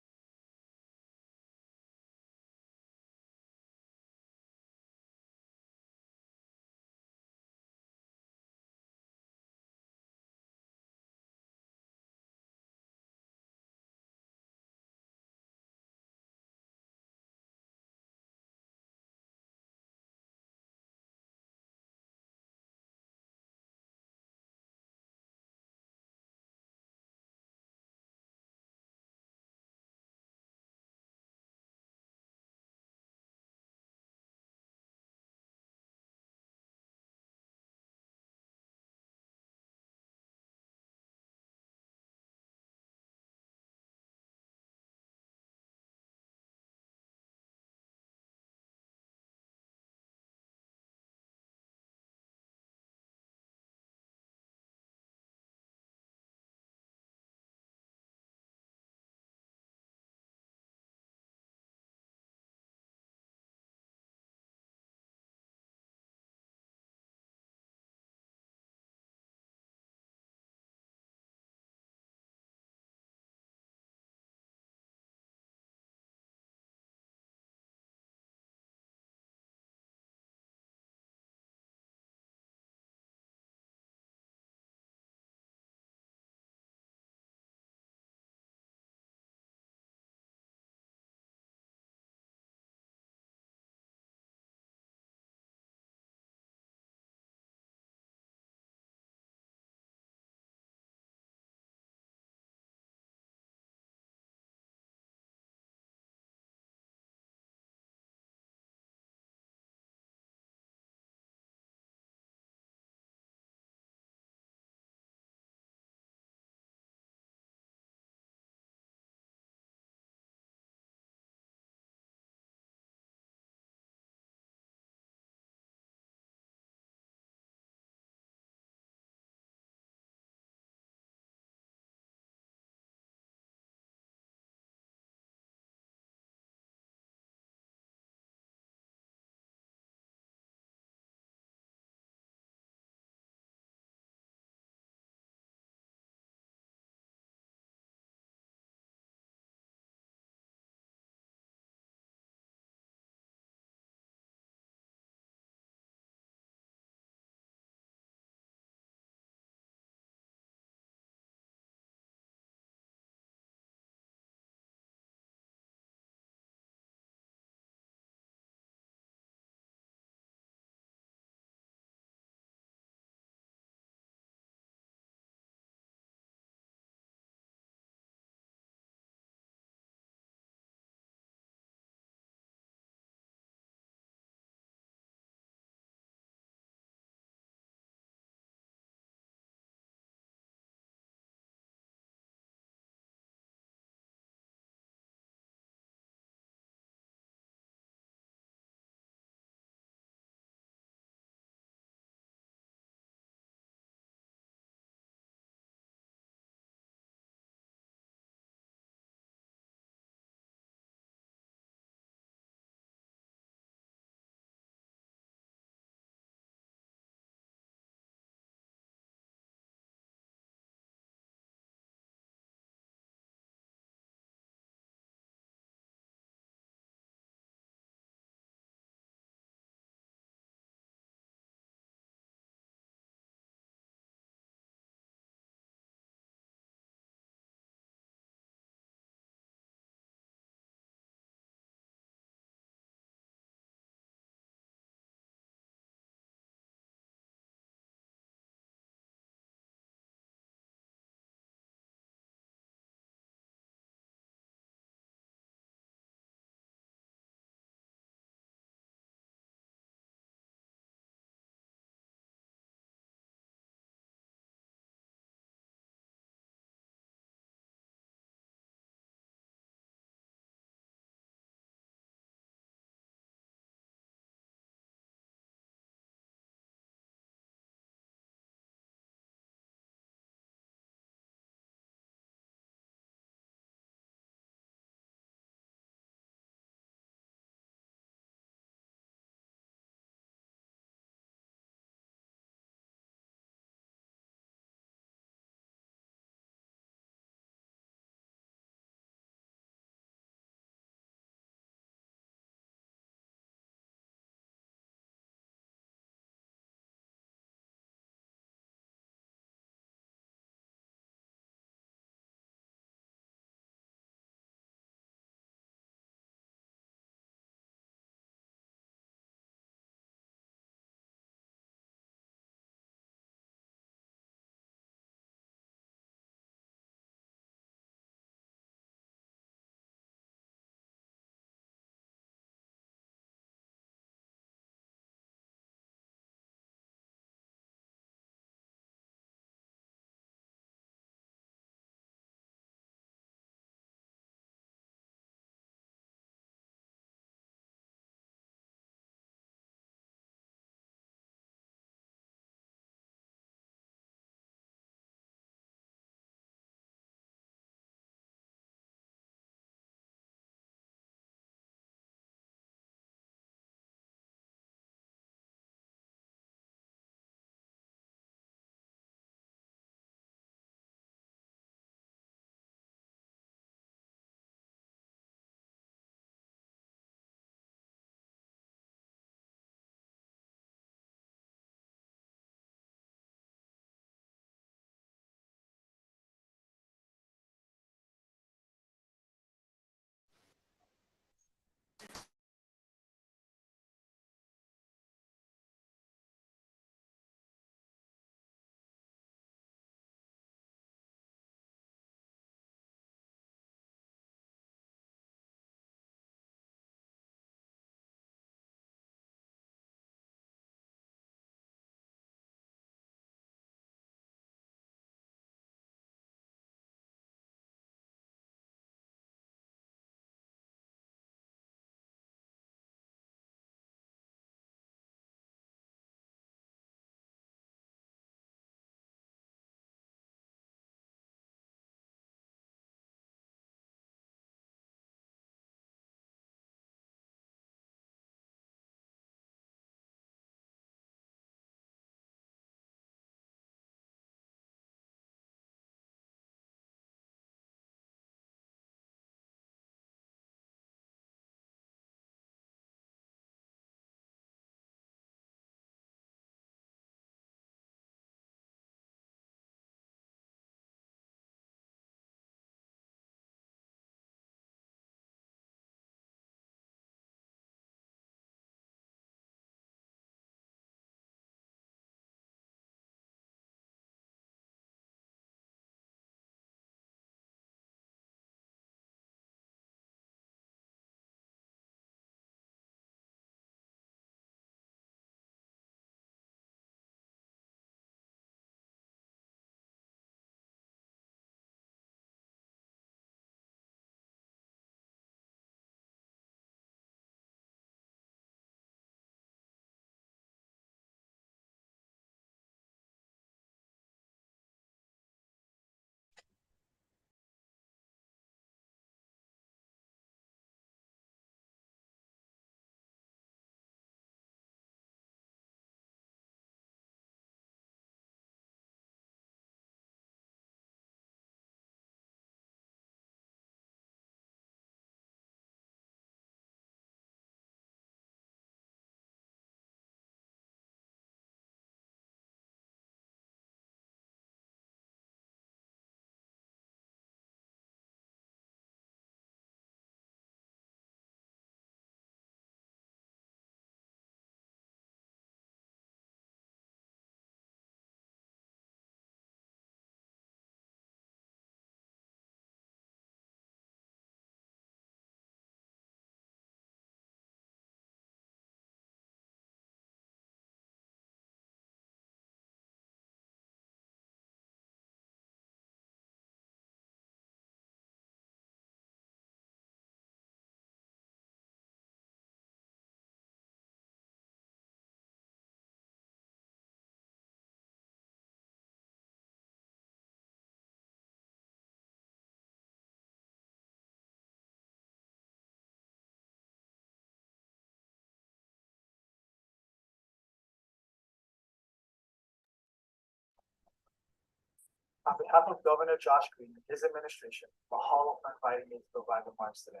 On behalf of Governor Josh Green and his administration, mahalo for inviting me to provide remarks today.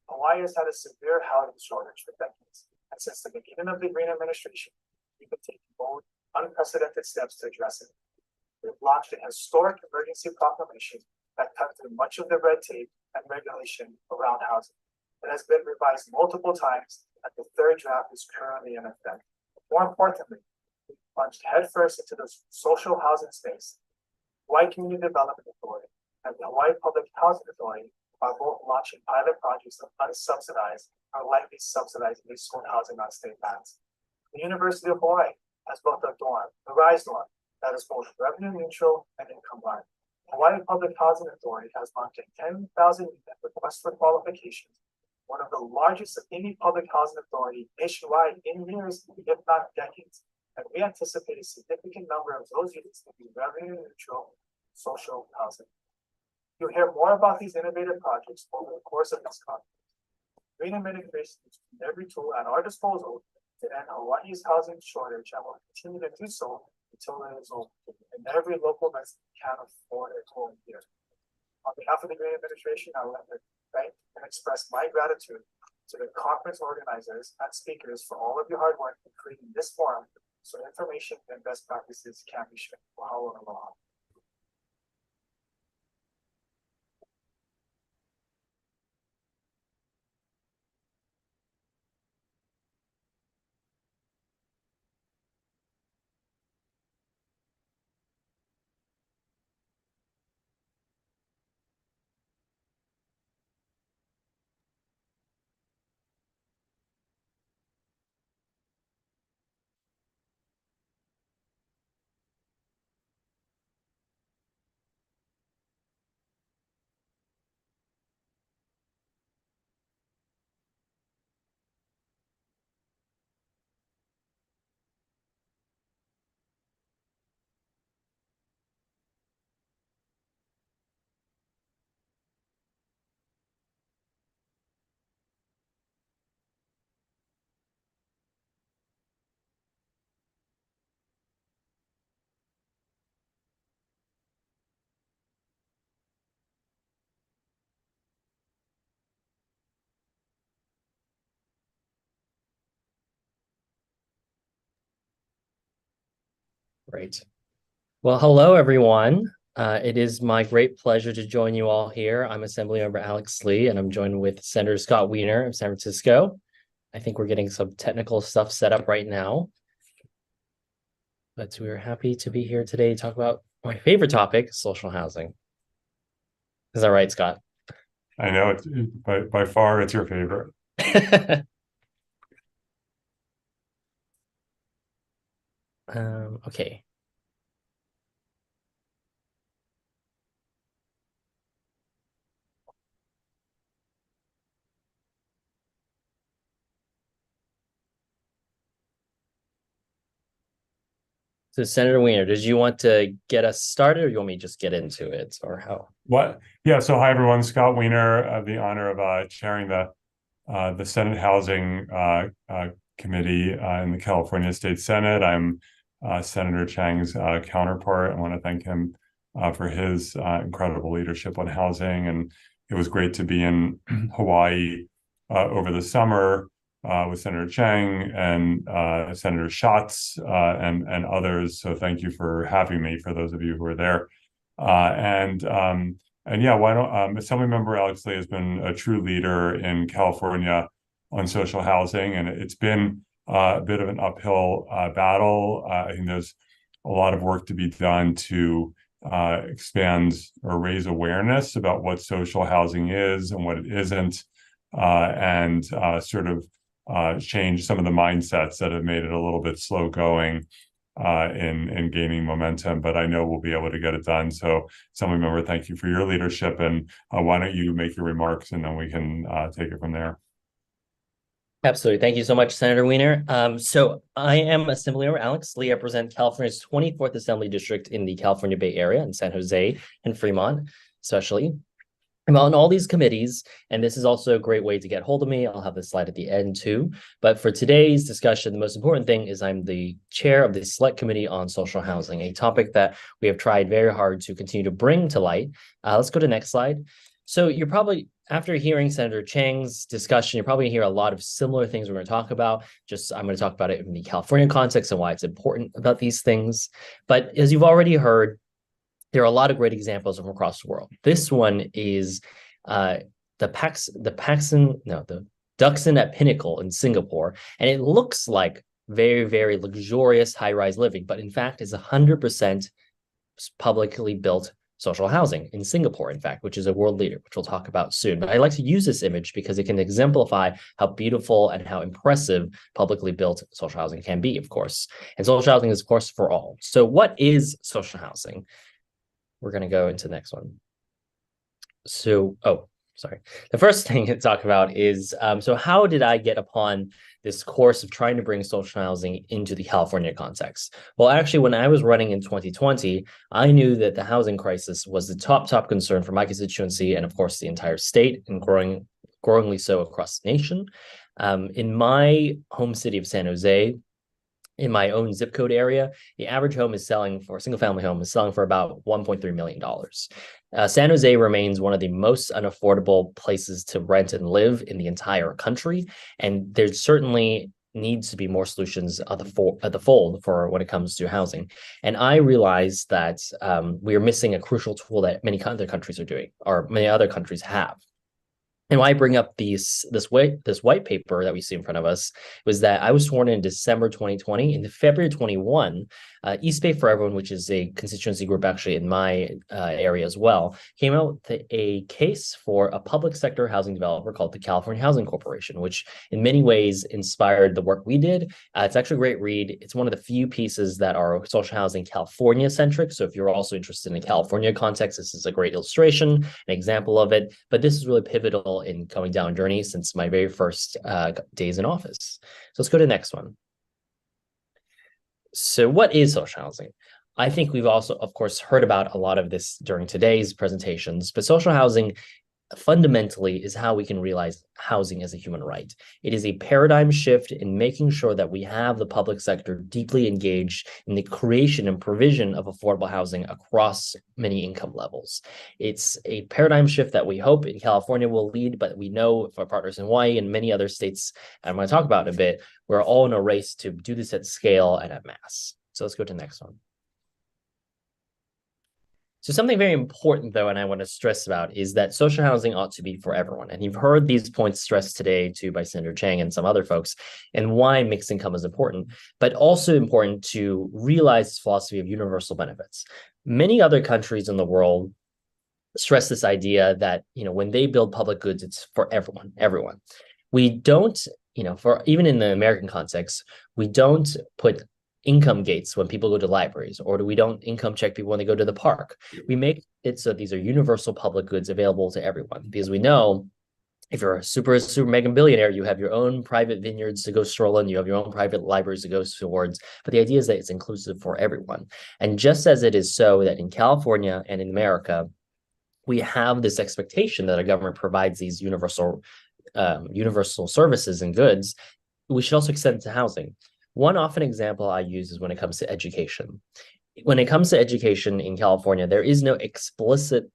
Hawaii has had a severe housing shortage for decades, and since the beginning of the Green administration, we've been taking bold, unprecedented steps to address it. We've launched an historic emergency proclamation that cut through much of the red tape and regulation around housing. It has been revised multiple times, and the third draft is currently in effect. More importantly, we plunged headfirst into the social housing space. Hawaii Community Development Authority and the Hawaii Public Housing Authority are both launching pilot projects of unsubsidized or lightly subsidized leasehold housing on state lands. The University of Hawaii has built a dorm, the RISE dorm, that is both revenue neutral and income line. Hawaii Public Housing Authority has launched a 10,000 unit request for qualifications, one of the largest of any public housing authority nationwide in years, if not decades. And we anticipate a significant number of those units to be revenue neutral social housing. You'll hear more about these innovative projects over the course of this conference. Green administration is using every tool at our disposal to end Hawaii's housing shortage and will continue to do so until it is over, and every local resident can afford a home here. On behalf of the Green administration, I would like to thank and express my gratitude to the conference organizers and speakers for all of your hard work in creating this forum so information and best practices can be shared. Mahalo and aloha. Great. Well, hello, everyone. It is my great pleasure to join you all here. I'm Assemblymember Alex Lee, and I'm joined with Senator Scott Wiener of San Francisco. I think we're getting some technical stuff set up right now. But we're happy to be here today to talk about my favorite topic, social housing. Is that right, Scott? I know it's by far it's your favorite. Okay. So Senator Wiener, did you want to get us started, or you want me to just get into it, or how? What? Yeah. So hi everyone. Scott Wiener, the honor of chairing the Senate Housing Committee in the California State Senate. I'm Senator Chang's counterpart. I want to thank him for his incredible leadership on housing, and it was great to be in Hawaii over the summer with Senator Chang and Senator Schatz and others. So thank you for having me, for those of you who are there. And yeah, why don't Assemblymember Alex Lee has been a true leader in California on social housing, and it's been a bit of an uphill battle. I think there's a lot of work to be done to expand or raise awareness about what social housing is and what it isn't, and sort of change some of the mindsets that have made it a little bit slow going in gaining momentum, but I know we'll be able to get it done. So Assemblymember, thank you for your leadership, and why don't you make your remarks and then we can take it from there. Absolutely. Thank you so much, Senator Wiener. So I am Assemblymember Alex Lee. I represent California's 24th Assembly District in the California Bay Area in San Jose and Fremont, especially. I'm on all these committees, and this is also a great way to get hold of me. I'll have this slide at the end too. But for today's discussion, the most important thing is I'm the chair of the Select Committee on Social Housing, a topic that we have tried very hard to continue to bring to light. Let's go to the next slide. So you're probably, after hearing Senator Chang's discussion, you're probably going to hear a lot of similar things we're going to talk about. I'm going to talk about it in the California context and why it's important about these things. But as you've already heard, there are a lot of great examples from across the world. This one is the Duxton at Pinnacle in Singapore, and it looks like very, very luxurious high-rise living, but in fact is 100% publicly built social housing in Singapore, in fact, which is a world leader, which we'll talk about soon. But I like to use this image because it can exemplify how beautiful and how impressive publicly built social housing can be, of course. And social housing is, of course, for all. So what is social housing? We're going to go into the next one. So, sorry. The first thing to talk about is, so how did I get upon this course of trying to bring social housing into the California context? Well, actually, when I was running in 2020, I knew that the housing crisis was the top concern for my constituency and, of course, the entire state, and growingly so across the nation. In my home city of San Jose, in my own zip code area, the average home is selling for, a single family home is selling for about $1.3 million. San Jose remains one of the most unaffordable places to rent and live in the entire country. And there certainly needs to be more solutions at the fold for when it comes to housing. And I realized that we are missing a crucial tool that many other countries are doing, or many other countries have. And why I bring up this white paper that we see in front of us was that I was sworn in December 2020. In February 21, East Bay for Everyone, which is a constituency group actually in my area as well, came out with a case for a public sector housing developer called the California Housing Corporation, which in many ways inspired the work we did. It's actually a great read. It's one of the few pieces that are social housing California centric. So if you're also interested in the California context, this is a great illustration, an example of it. But this is really pivotal in coming down journey since my very first days in office. So let's go to the next one. So what is social housing? I think we've also, of course, heard about a lot of this during today's presentations, but social housing fundamentally is how we can realize housing as a human right. It is a paradigm shift in making sure that we have the public sector deeply engaged in the creation and provision of affordable housing across many income levels. It's a paradigm shift that we hope in California will lead, but we know for our partners in Hawaii and many other states I'm going to talk about in a bit, we're all in a race to do this at scale and at mass. So let's go to the next one. So something very important, though, and I want to stress about is that social housing ought to be for everyone. And you've heard these points stressed today, too, by Senator Chang and some other folks, and why mixed income is important, but also important to realize this philosophy of universal benefits. Many other countries in the world stress this idea that, when they build public goods, it's for everyone. We don't, for even in the American context, we don't put income gates when people go to libraries, or we don't income check people when they go to the park. We make it so these are universal public goods available to everyone, because we know if you're a super mega billionaire, you have your own private vineyards to go stroll in, you have your own private libraries to go towards. But the idea is that it's inclusive for everyone. And just as it is so that in California and in America, we have this expectation that a government provides these universal services and goods, we should also extend it to housing. One often example I use is when it comes to education. When it comes to education in California, there is no explicit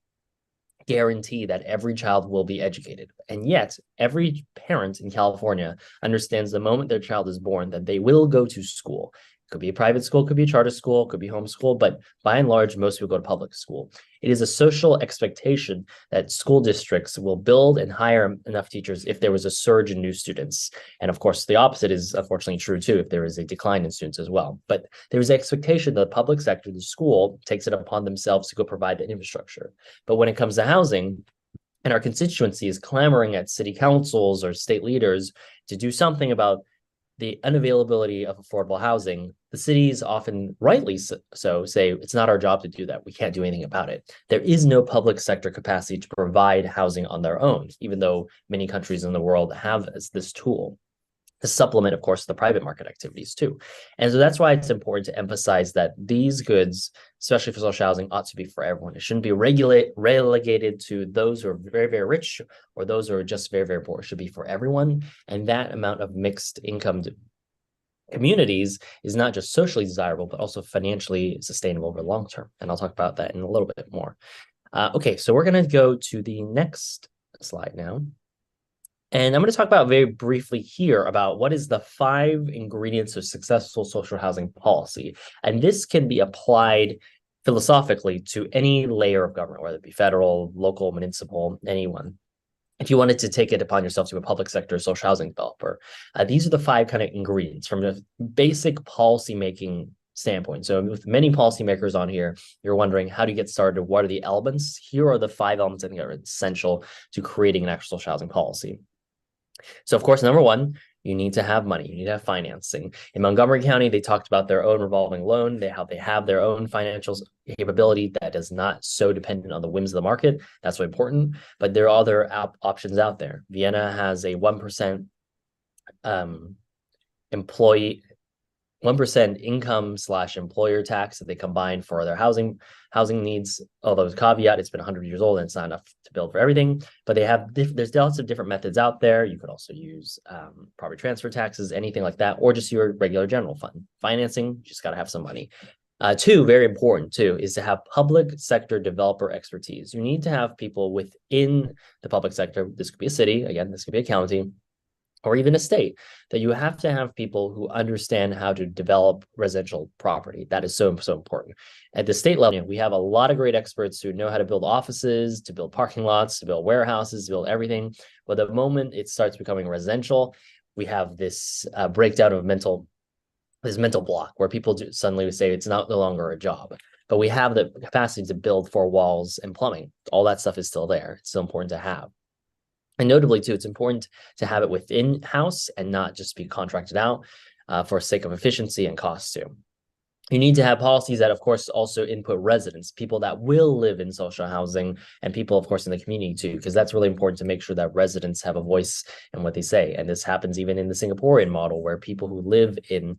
guarantee that every child will be educated. And yet, every parent in California understands the moment their child is born that they will go to school. Could be a private school, could be a charter school, could be homeschool, but by and large, most people go to public school. It is a social expectation that school districts will build and hire enough teachers if there was a surge in new students. And of course, the opposite is unfortunately true too, if there is a decline in students as well. But there's an expectation that the public sector, the school, takes it upon themselves to go provide the infrastructure. But when it comes to housing, and our constituency is clamoring at city councils or state leaders to do something about the unavailability of affordable housing, the cities often rightly so say it's not our job to do that. We can't do anything about it. There is no public sector capacity to provide housing on their own, even though many countries in the world have this tool. to supplement, of course, the private market activities too. And so that's why it's important to emphasize that these goods, especially for social housing, ought to be for everyone. It shouldn't be relegated to those who are very, very rich or those who are just very, very poor. It should be for everyone. And that amount of mixed income communities is not just socially desirable, but also financially sustainable over the long term. And I'll talk about that in a little bit more. Okay, so we're going to go to the next slide now. And I'm going to talk about very briefly here about what is the 5 ingredients of successful social housing policy. And this can be applied philosophically to any layer of government, whether it be federal, local, municipal, anyone. If you wanted to take it upon yourself to a public sector social housing developer, these are the 5 kind of ingredients from the basic policy making standpoint. So with many policymakers on here, you're wondering, how do you get started? What are the elements? Here are the 5 elements I think are essential to creating an actual social housing policy. So of course, number 1, you need to have money. You need to have financing. In Montgomery County, they talked about their own revolving loan. They have their own financial capability that is not so dependent on the whims of the market. That's so important. But there are other options out there. Vienna has a 1% employee 1% income/employer tax that they combine for their housing needs. Although it's a caveat, it's been 100 years old and it's not enough to build for everything. But they have there's lots of different methods out there. You could also use property transfer taxes, anything like that, or just your regular general fund financing. Just got to have some money. 2, very important too, is to have public sector developer expertise. You need to have people within the public sector. This could be a city, again, this could be a county, or even a state, that you have to have people who understand how to develop residential property. That is so, so important. At the state level, we have a lot of great experts who know how to build offices, to build parking lots, to build warehouses, to build everything. But the moment it starts becoming residential, we have this breakdown of this mental block where people suddenly say it's no longer a job. But we have the capacity to build 4 walls and plumbing. All that stuff is still there. It's still important to have. And notably, too, it's important to have it within house and not just be contracted out for sake of efficiency and cost, too. You need to have policies that, of course, also input residents, people that will live in social housing, and people, of course, in the community, too, because that's really important to make sure that residents have a voice in what they say. And this happens even in the Singaporean model, where people who live in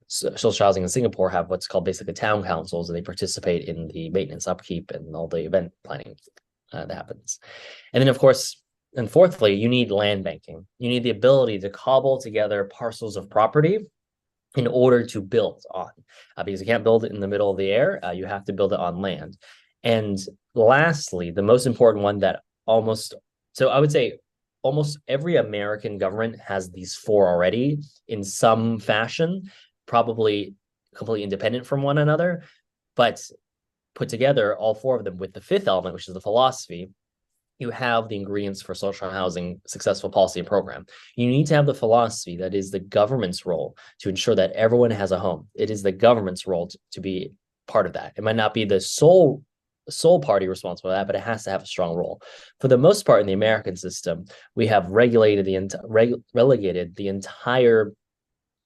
social housing in Singapore have what's called basically town councils, and they participate in the maintenance, upkeep, and all the event planning that happens. And then, of course, and fourthly, you need land banking. You need the ability to cobble together parcels of property in order to build on, because you can't build it in the middle of the air. You have to build it on land. And lastly, the most important one that I would say almost every American government has these 4 already in some fashion, probably completely independent from one another, but put together all 4 of them with the 5th element, which is the philosophy, you have the ingredients for social housing successful policy and program. You need to have the philosophy that is the government's role to ensure that everyone has a home. It is the government's role to be part of that. It might not be the sole party responsible for that, but it has to have a strong role. For the most part in the American system, we have relegated the entire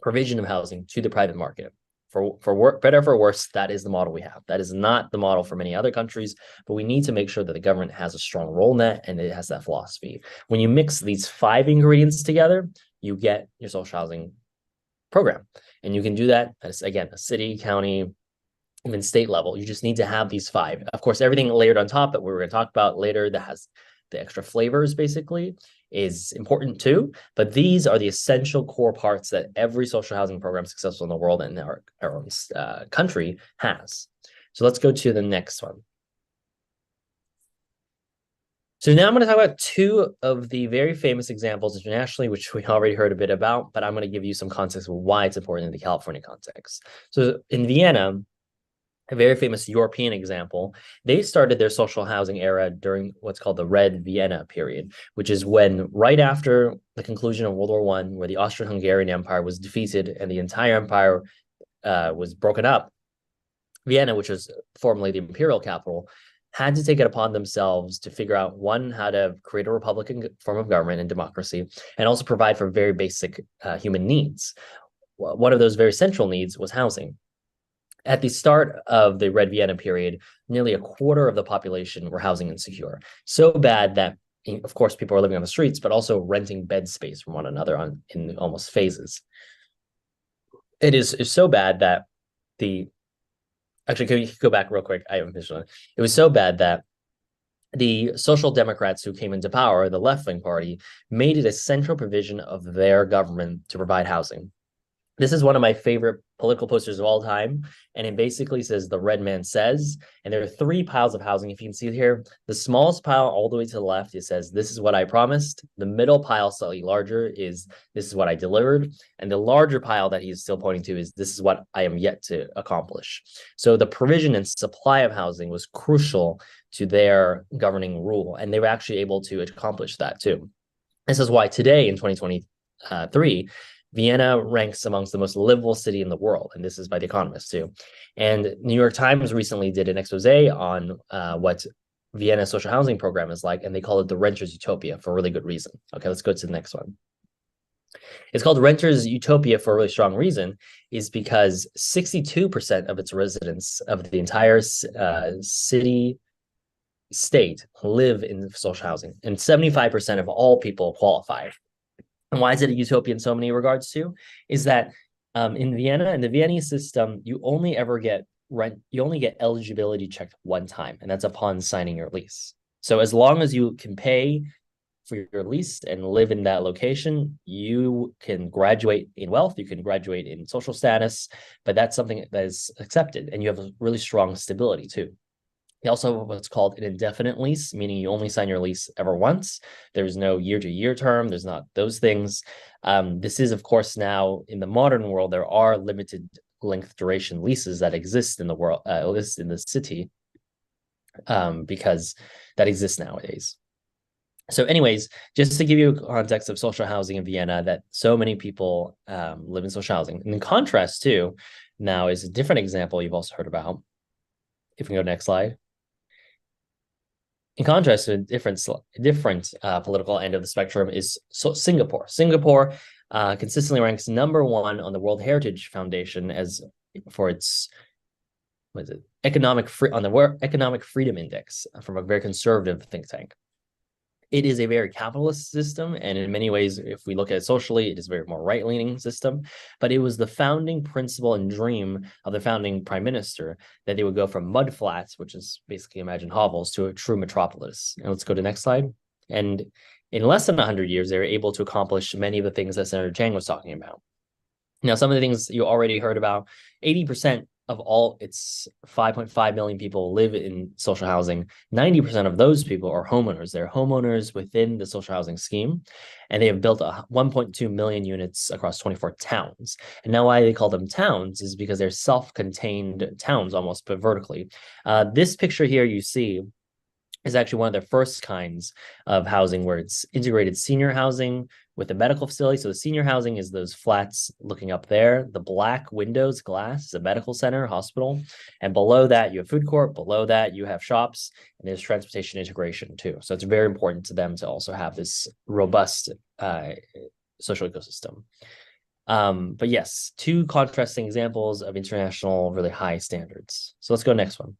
provision of housing to the private market. For better, for worse, that is the model we have. That is not the model for many other countries, but we need to make sure that the government has a strong role in that and it has that philosophy. When you mix these 5 ingredients together, you get your social housing program. And you can do that as, again, a city, county, even state level. You just need to have these 5. Of course, everything layered on top that we're going to talk about later that has the extra flavors basically is important too, but these are the essential core parts that every social housing program successful in the world and our own country has. So let's go to the next one. So now I'm going to talk about 2 of the very famous examples internationally, which we already heard a bit about, but I'm going to give you some context of why it's important in the California context. So in Vienna, a very famous European example, they started their social housing era during what's called the Red Vienna period, which is when right after the conclusion of World War I, where the Austrian-Hungarian Empire was defeated and the entire empire was broken up, Vienna, which was formerly the imperial capital, had to take it upon themselves to figure out, 1, how to create a republican form of government and democracy, and also provide for very basic human needs. One of those very central needs was housing. At the start of the Red Vienna period, nearly a quarter of the population were housing insecure. So bad that of course, people are living on the streets, but also renting bed space from one another in almost phases. It is so bad that actually, can you go back real quick? I haven't finished on it. It was so bad that the Social Democrats who came into power, the left-wing party, made it a central provision of their government to provide housing. This is one of my favorite political posters of all time. And it basically says, the red man says, and there are 3 piles of housing. If you can see it here, the smallest pile all the way to the left, it says, this is what I promised. The middle pile, slightly larger, is this is what I delivered. And the larger pile that he's still pointing to is this is what I am yet to accomplish. So the provision and supply of housing was crucial to their governing rule. And they were actually able to accomplish that too. This is why today in 2023, Vienna ranks amongst the most livable city in the world, and this is by The Economist too. And New York Times recently did an expose on what Vienna's social housing program is like, and they call it the Renters Utopia for a really good reason. Okay, let's go to the next one. It's called Renters Utopia for a really strong reason, is because 62% of its residents of the entire state live in social housing, and 75% of all people qualify. And why is it a utopia in so many regards too? Is that in Vienna, in the Viennese system, you only get eligibility checked one time, and that's upon signing your lease. So as long as you can pay for your lease and live in that location, you can graduate in wealth, you can graduate in social status, but that's something that is accepted, and you have a really strong stability too. They also have what's called an indefinite lease, meaning you only sign your lease ever once. There's no year-to-year term. There's not those things. This is, of course, now in the modern world, there are limited length duration leases that exist in the world, in the city, because that exists nowadays. So anyways, just to give you a context of social housing in Vienna, that so many people live in social housing. And in contrast too, now is a different example you've also heard about. If we go next slide. In contrast to a different political end of the spectrum is Singapore. Singapore consistently ranks #1 on the World Heritage Foundation as for its economic freedom index from a very conservative think tank. It is a very capitalist system, and in many ways, if we look at it socially, it is a very more right-leaning system. But it was the founding principle and dream of the founding prime minister that they would go from mud flats, which is basically imagine hovels, to a true metropolis. And let's go to the next slide. And in less than 100 years, they were able to accomplish many of the things that Senator Chang was talking about. Now, some of the things you already heard about, 80% of all its 5.5 million people live in social housing. 90% of those people are homeowners. They're homeowners within the social housing scheme, and they have built 1.2 million units across 24 towns. And now why they call them towns is because they're self-contained towns almost, but vertically. This picture here you see is actually one of the first kinds of housing where it's integrated senior housing with a medical facility. So the senior housing is those flats looking up there. The black windows, glass, is a medical center, hospital. And below that, you have food court. Below that, you have shops. And there's transportation integration too. So it's very important to them to also have this robust social ecosystem. But yes, 2 contrasting examples of international really high standards. So let's go next one.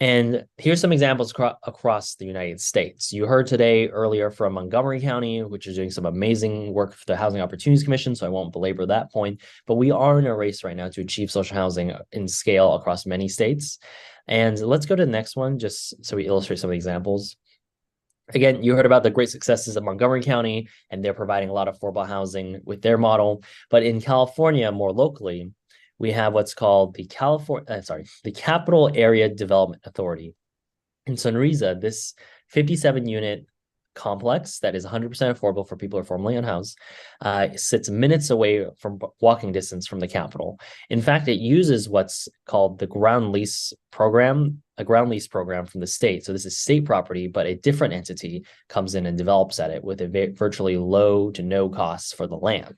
And here's some examples across the United States. You heard today earlier from Montgomery County, which is doing some amazing work for the Housing Opportunities Commission, so I won't belabor that point. But we are in a race right now to achieve social housing in scale across many states. And let's go to the next one, just so we illustrate some of the examples. Again, you heard about the great successes of Montgomery County, and they're providing a lot of affordable housing with their model. But in California, more locally, we have what's called the Capital Area Development Authority. In Sunrisa, this 57-unit complex that is 100% affordable for people who are formerly unhoused, sits minutes away from walking distance from the Capitol. In fact, it uses what's called the ground lease program, a ground lease program from the state. So this is state property, but a different entity comes in and develops at it with a virtually low to no costs for the land.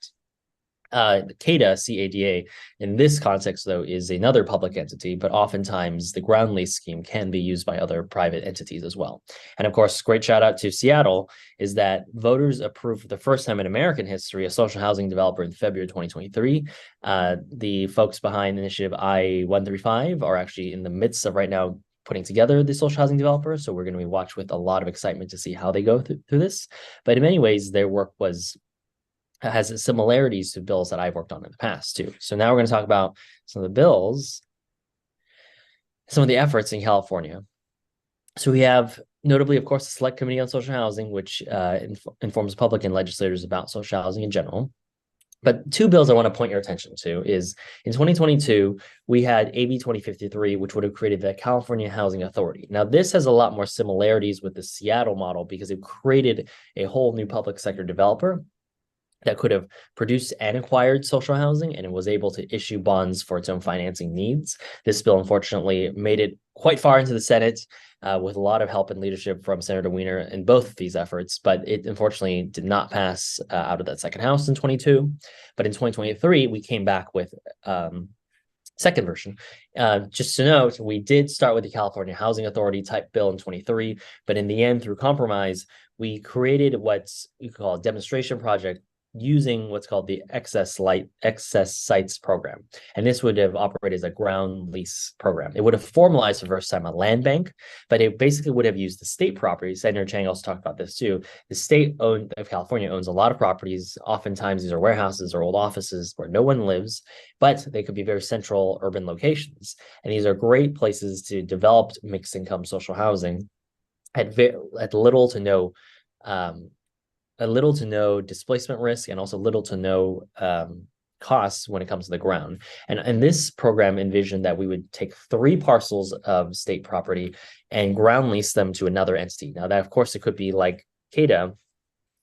CADA, C-A-D-A, in this context, though, is another public entity, but oftentimes the ground lease scheme can be used by other private entities as well. And of course, great shout out to Seattle is that voters approved for the first time in American history a social housing developer in February 2023. The folks behind initiative I-135 are actually in the midst of right now putting together the social housing developer. So we're going to be watched with a lot of excitement to see how they go through this. But in many ways, their work has similarities to bills that I've worked on in the past too. So now we're going to talk about some of the bills, some of the efforts in California. So we have notably, of course, the Select Committee on Social Housing, which informs public and legislators about social housing in general. But two bills I want to point your attention to is in 2022, we had AB 2053, which would have created the California Housing Authority. Now, this has a lot more similarities with the Seattle model because it created a whole new public sector developer that could have produced and acquired social housing, and it was able to issue bonds for its own financing needs. This bill, unfortunately, made it quite far into the Senate with a lot of help and leadership from Senator Wiener in both of these efforts, but it unfortunately did not pass out of that second house in 22. But in 2023, we came back with second version. Just to note, we did start with the California Housing Authority type bill in 23, but in the end, through compromise, we created what's we call a demonstration project using what's called the excess sites program. And this would have operated as a ground lease program. It would have formalized for the first time a land bank, but it basically would have used the state properties. Senator Chang also talked about this too. The state of California owns a lot of properties. Oftentimes these are warehouses or old offices where no one lives, but they could be very central urban locations. And these are great places to develop mixed income social housing at little to no displacement risk and also little to no costs when it comes to the ground. And this program envisioned that we would take 3 parcels of state property and ground lease them to another entity. Now that, of course, it could be like CADA,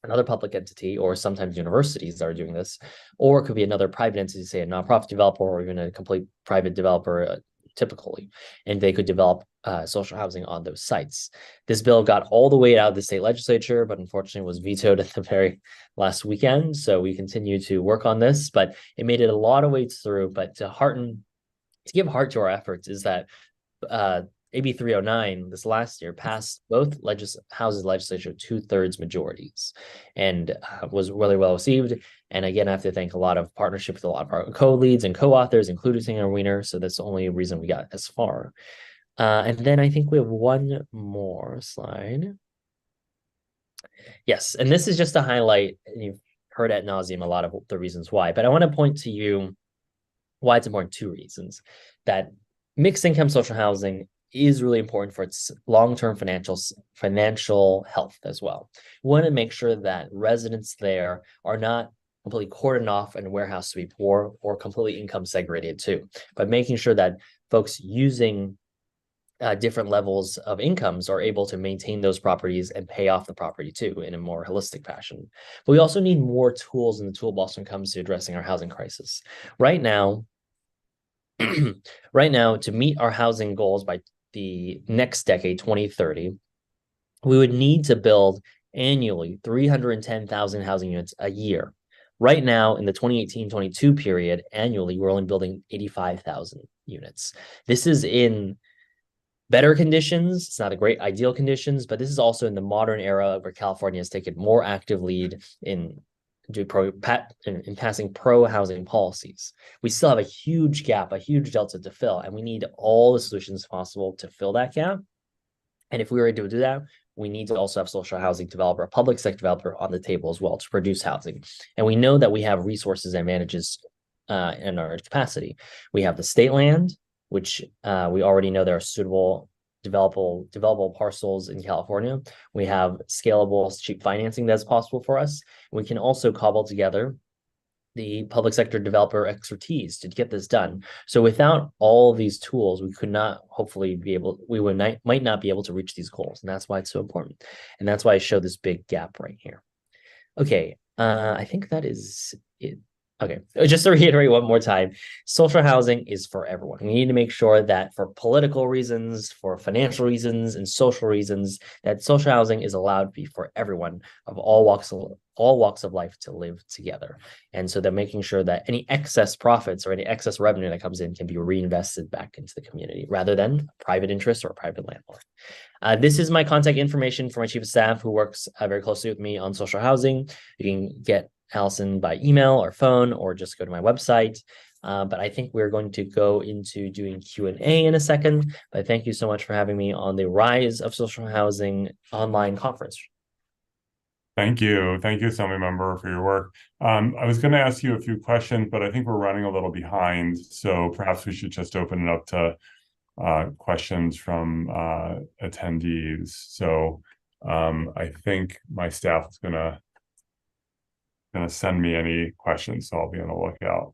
another public entity, or sometimes universities are doing this, or it could be another private entity, say a nonprofit developer or even a complete private developer typically, and they could develop social housing on those sites. This bill got all the way out of the state legislature, but unfortunately was vetoed at the very last weekend. So we continue to work on this, but it made it a lot of ways through. But to give heart to our efforts is that AB 309 this last year passed both houses legislature 2/3 majorities and was really well received. And again, I have to thank a lot of partnership with a lot of our co-leads and co-authors, including Senator Wiener. So that's the only reason we got as far. And then I think we have one more slide. Yes, and this is just to highlight, and you've heard ad nauseum a lot of the reasons why, but I want to point to you why it's important. 2 reasons. That mixed income social housing is really important for its long-term financial health as well. We want to make sure that residents there are not completely cordoned off and warehoused to be poor or completely income segregated too, but making sure that folks using different levels of incomes are able to maintain those properties and pay off the property too in a more holistic fashion. But we also need more tools in the toolbox when it comes to addressing our housing crisis. Right now, to meet our housing goals by the next decade, 2030, we would need to build annually 310,000 housing units a year. Right now, in the 2018-22 period, annually, we're only building 85,000 units. This is in better conditions. It's not a great ideal conditions, but this is also in the modern era where California has taken more active lead in passing pro-housing policies. We still have a huge gap, a huge delta to fill, and we need all the solutions possible to fill that gap. And if we were to do that, we need to also have social housing developer, a public sector developer on the table as well to produce housing. And we know that we have resources and advantages in our capacity. We have the state land, which we already know there are suitable developable parcels in California. We have scalable, cheap financing that's possible for us. We can also cobble together the public sector developer expertise to get this done. So without all of these tools, we could not hopefully might not be able to reach these goals. And that's why it's so important. And that's why I show this big gap right here. Okay, I think that is it. Okay, just to reiterate one more time, social housing is for everyone. We need to make sure that for political reasons, for financial reasons, and social reasons, that social housing is allowed to be for everyone of all walks of life to live together. And so they're making sure that any excess profits or any excess revenue that comes in can be reinvested back into the community rather than private interest or a private landlord. This is my contact information for my chief of staff who works very closely with me on social housing. You can get Allison by email or phone, or just go to my website. But I think we're going to go into doing Q&A in a second. But thank you so much for having me on the Rise of Social Housing online conference. Thank you. Thank you, Assemblymember, for your work. I was going to ask you a few questions, but I think we're running a little behind. So perhaps we should just open it up to questions from attendees. So I think my staff is gonna send me any questions, so I'll be on the lookout.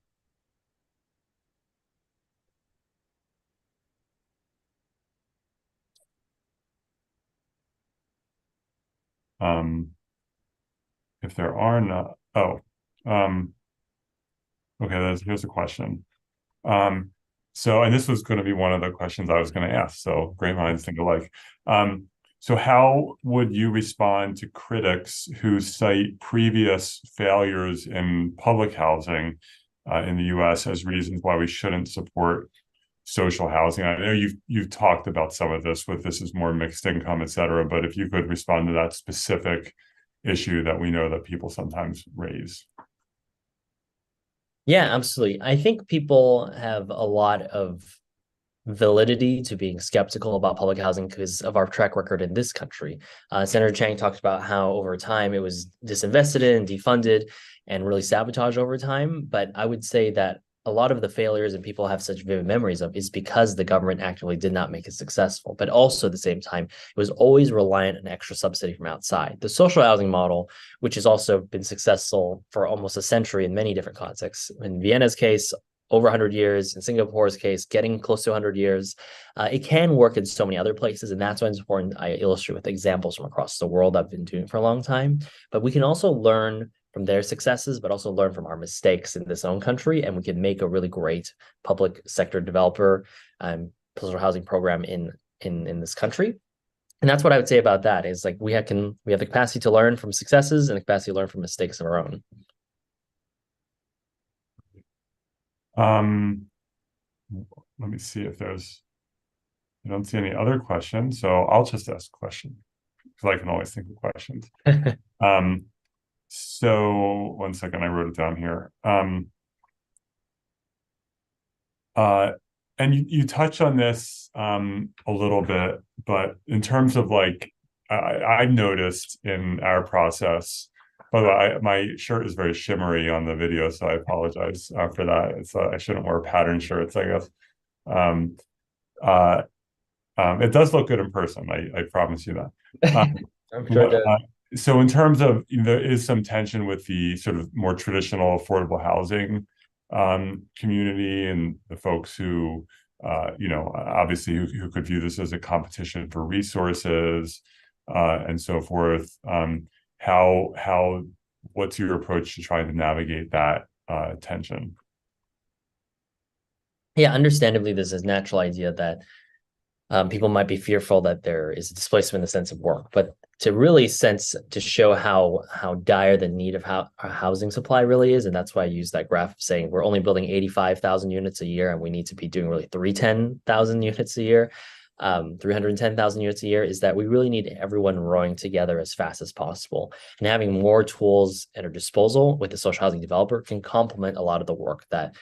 If there are not, okay, here's a question. So, and this was going to be one of the questions I was going to ask. So great minds think alike. So how would you respond to critics who cite previous failures in public housing in the US as reasons why we shouldn't support social housing? I know you've talked about some of this with this is more mixed income, et cetera, but if you could respond to that specific issue that we know that people sometimes raise. Yeah, absolutely. I think people have a lot of validity to being skeptical about public housing because of our track record in this country. Senator Chang talked about how over time it was disinvested in, defunded, and really sabotaged over time. But I would say that a lot of the failures and people have such vivid memories of is because the government actively did not make it successful. But also at the same time, it was always reliant on extra subsidy from outside. The social housing model, which has also been successful for almost a century in many different contexts. In Vienna's case, over 100 years. In Singapore's case, getting close to 100 years. It can work in so many other places, and that's why it's important I illustrate with examples from across the world I've been doing for a long time. But we can also learn from their successes, but also learn from our mistakes in this own country, and we can make a really great public sector developer social housing program in this country. And that's what I would say about that is like we have the capacity to learn from successes and the capacity to learn from mistakes of our own. Let me see if I don't see any other questions, so I'll just ask a question because I can always think of questions. So one second, I wrote it down here. And you touch on this a little bit, but in terms of like, I've noticed in our process. By the way, my shirt is very shimmery on the video, so I apologize for that. I shouldn't wear pattern shirts, I guess. It does look good in person. I promise you that. I'm sure so in terms of, there is some tension with the sort of more traditional affordable housing community and the folks who, obviously who could view this as a competition for resources and so forth. What's your approach to trying to navigate that tension? Yeah, understandably, there's this natural idea that people might be fearful that there is a displacement in the sense of work, but to show how dire the need of our housing supply really is, and that's why I use that graph saying we're only building 85,000 units a year, and we need to be doing really 310,000 units a year. 310,000 units a year, is that we really need everyone rowing together as fast as possible. And having more tools at our disposal with the social housing developer can complement a lot of the work that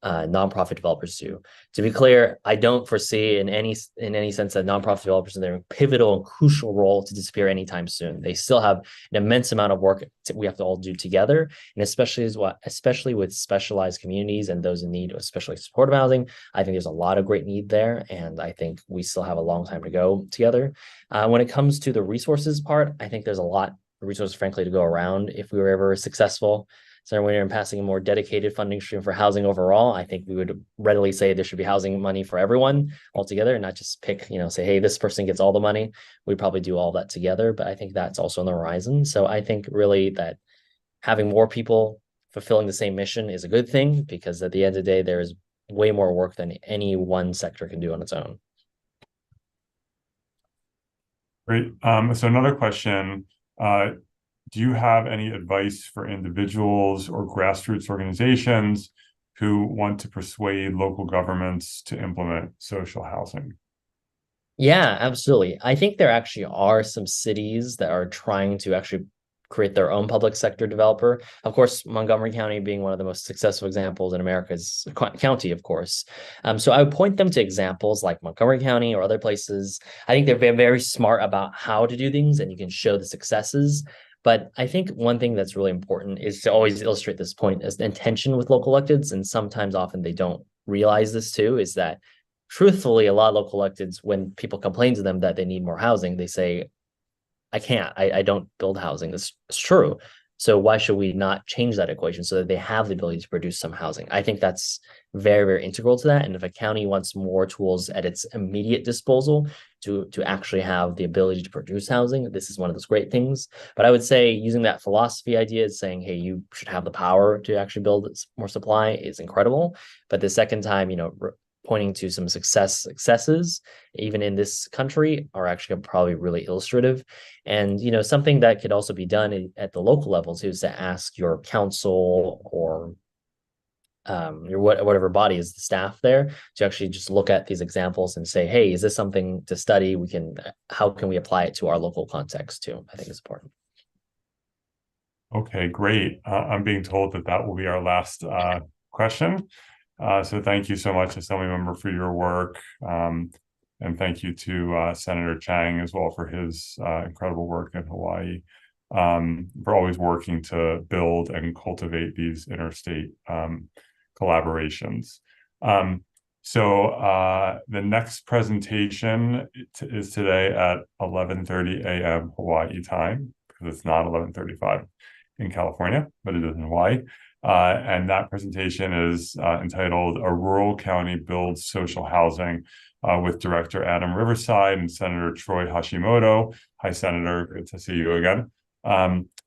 nonprofit developers do. To be clear, I don't foresee in any sense that nonprofit developers in their pivotal and crucial role to disappear anytime soon. They still have an immense amount of work we have to all do together, and especially with specialized communities and those in need of especially supportive housing. I think there's a lot of great need there, and I think we still have a long time to go together. When it comes to the resources part, I think there's a lot of resources, frankly, to go around if we were ever successful. Senator Wicker in passing a more dedicated funding stream for housing overall, I think we would readily say there should be housing money for everyone altogether, and not just pick, say, hey, this person gets all the money. We'd probably do all that together, but I think that's also on the horizon. So I think really that having more people fulfilling the same mission is a good thing, because at the end of the day, there is way more work than any one sector can do on its own. Great. So another question. Do you have any advice for individuals or grassroots organizations who want to persuade local governments to implement social housing? Yeah, absolutely. I think there actually are some cities that are trying to actually create their own public sector developer. Of course, Montgomery County being one of the most successful examples in America's county, of course. So I would point them to examples like Montgomery County or other places. I think they're very smart about how to do things, and you can show the successes. But I think one thing that's really important is to always illustrate this point as the intention with local electeds, and sometimes often they don't realize this too, is that truthfully, a lot of local electeds, when people complain to them that they need more housing, they say, I don't build housing. It's true. So why should we not change that equation so that they have the ability to produce some housing? I think that's very integral to that. And if a county wants more tools at its immediate disposal to actually have the ability to produce housing, this is one of those great things. But I would say using that philosophy idea is saying, hey, you should have the power to actually build more supply is incredible. But the second time, pointing to some successes, even in this country, are actually probably really illustrative. And, something that could also be done at the local level too, is to ask your council or your whatever body is the staff there to actually just look at these examples and say, hey, is this something to study? How can we apply it to our local context too? I think it's important. Okay, great. I'm being told that will be our last question. So thank you so much, Assemblymember, for your work. And thank you to Senator Chang as well for his incredible work in Hawaii, for always working to build and cultivate these interstate collaborations. So the next presentation is today at 11:30 a.m. Hawaii time, because it's not 11:35 in California, but it is in Hawaii. And that presentation is entitled "A Rural County Builds Social Housing," with Director Adam Riverside and Senator Troy Hashimoto. Hi, Senator. Good to see you again.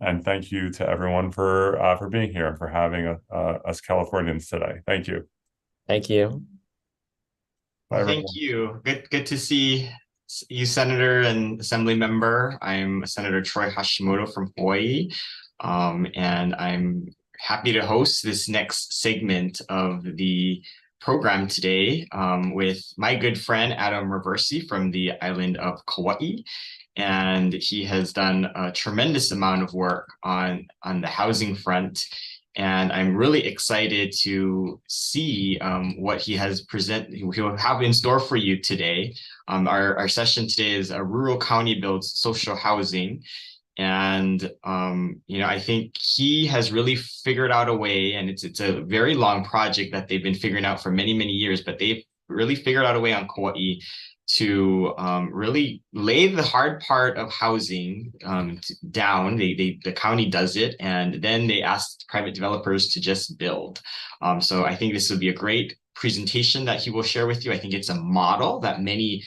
And thank you to everyone for being here and for having us Californians today. Thank you. Thank you. Bye, Thank you. Good to see you, Senator and Assembly Member. I'm Senator Troy Hashimoto from Hawaii, and I'm happy to host this next segment of the program today with my good friend Adam Riverside from the island of Kauai. And he has done a tremendous amount of work on the housing front. And I'm really excited to see what he'll have in store for you today. Our session today is "A Rural County Builds Social Housing." And, I think he has really figured out a way, and it's a very long project that they've been figuring out for many years, but they've really figured out a way on Kauai to really lay the hard part of housing down. The county does it, and then they ask private developers to just build. So I think this will be a great presentation that he will share with you. I think it's a model that many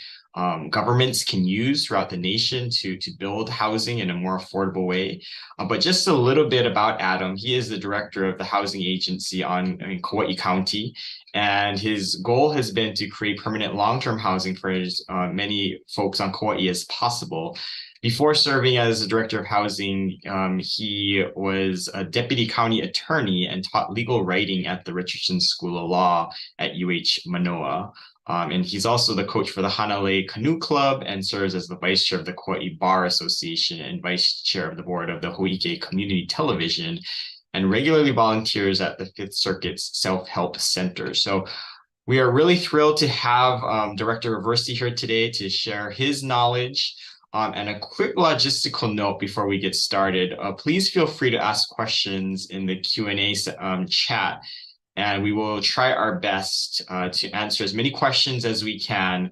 governments can use throughout the nation to build housing in a more affordable way. But just a little bit about Adam. He is the director of the housing agency in Kauai County, and his goal has been to create permanent long-term housing for as many folks on Kauai as possible. Before serving as the director of housing, he was a deputy county attorney and taught legal writing at the Richardson School of Law at UH Manoa. And he's also the coach for the Hanalei Canoe Club and serves as the vice chair of the Kauai Bar Association and vice chair of the board of the Ho'ike Community Television, and regularly volunteers at the Fifth Circuit's Self-Help Center. So we are really thrilled to have Director Riverside here today to share his knowledge. And a quick logistical note before we get started, please feel free to ask questions in the Q&A chat. And we will try our best to answer as many questions as we can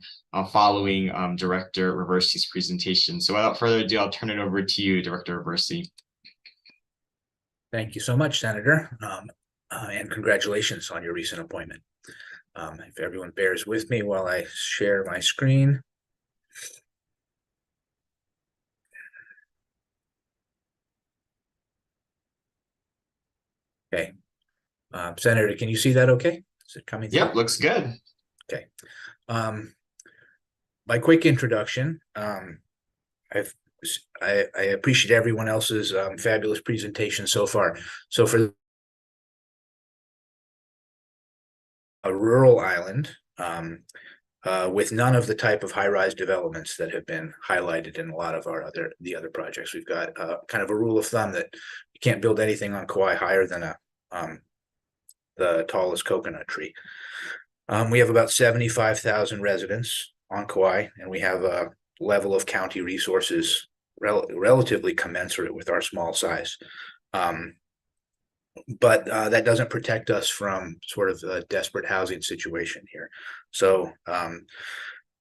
following Director Riverside's presentation. So without further ado, I'll turn it over to you, Director Riverside. Thank you so much, Senator, and congratulations on your recent appointment. If everyone bears with me while I share my screen. Okay. Senator, can you see that okay? Is it coming through? Yep, looks good. Okay. My quick introduction. I appreciate everyone else's fabulous presentation so far. So for a rural island, with none of the type of high-rise developments that have been highlighted in a lot of our other projects. We've got kind of a rule of thumb that you can't build anything on Kauai higher than the tallest coconut tree. We have about 75,000 residents on Kauai, and we have a level of county resources relatively commensurate with our small size. But that doesn't protect us from sort of a desperate housing situation here. So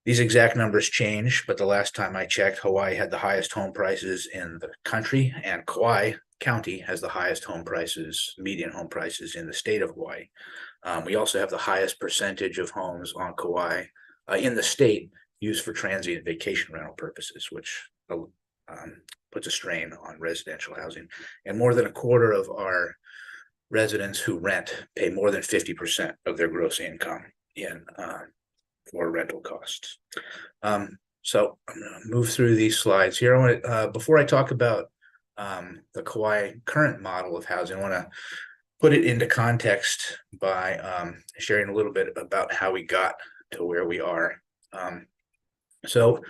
these exact numbers change, but the last time I checked, Hawaii had the highest home prices in the country, and Kauai County has the highest home prices, median home prices in the state of Hawaii. We also have the highest percentage of homes on Kauai in the state used for transient vacation rental purposes, which puts a strain on residential housing. And more than a quarter of our residents who rent pay more than 50% of their gross income in for rental costs. So I'm going to move through these slides here. I want before I talk about the Kauai current model of housing, I want to put it into context by sharing a little bit about how we got to where we are. So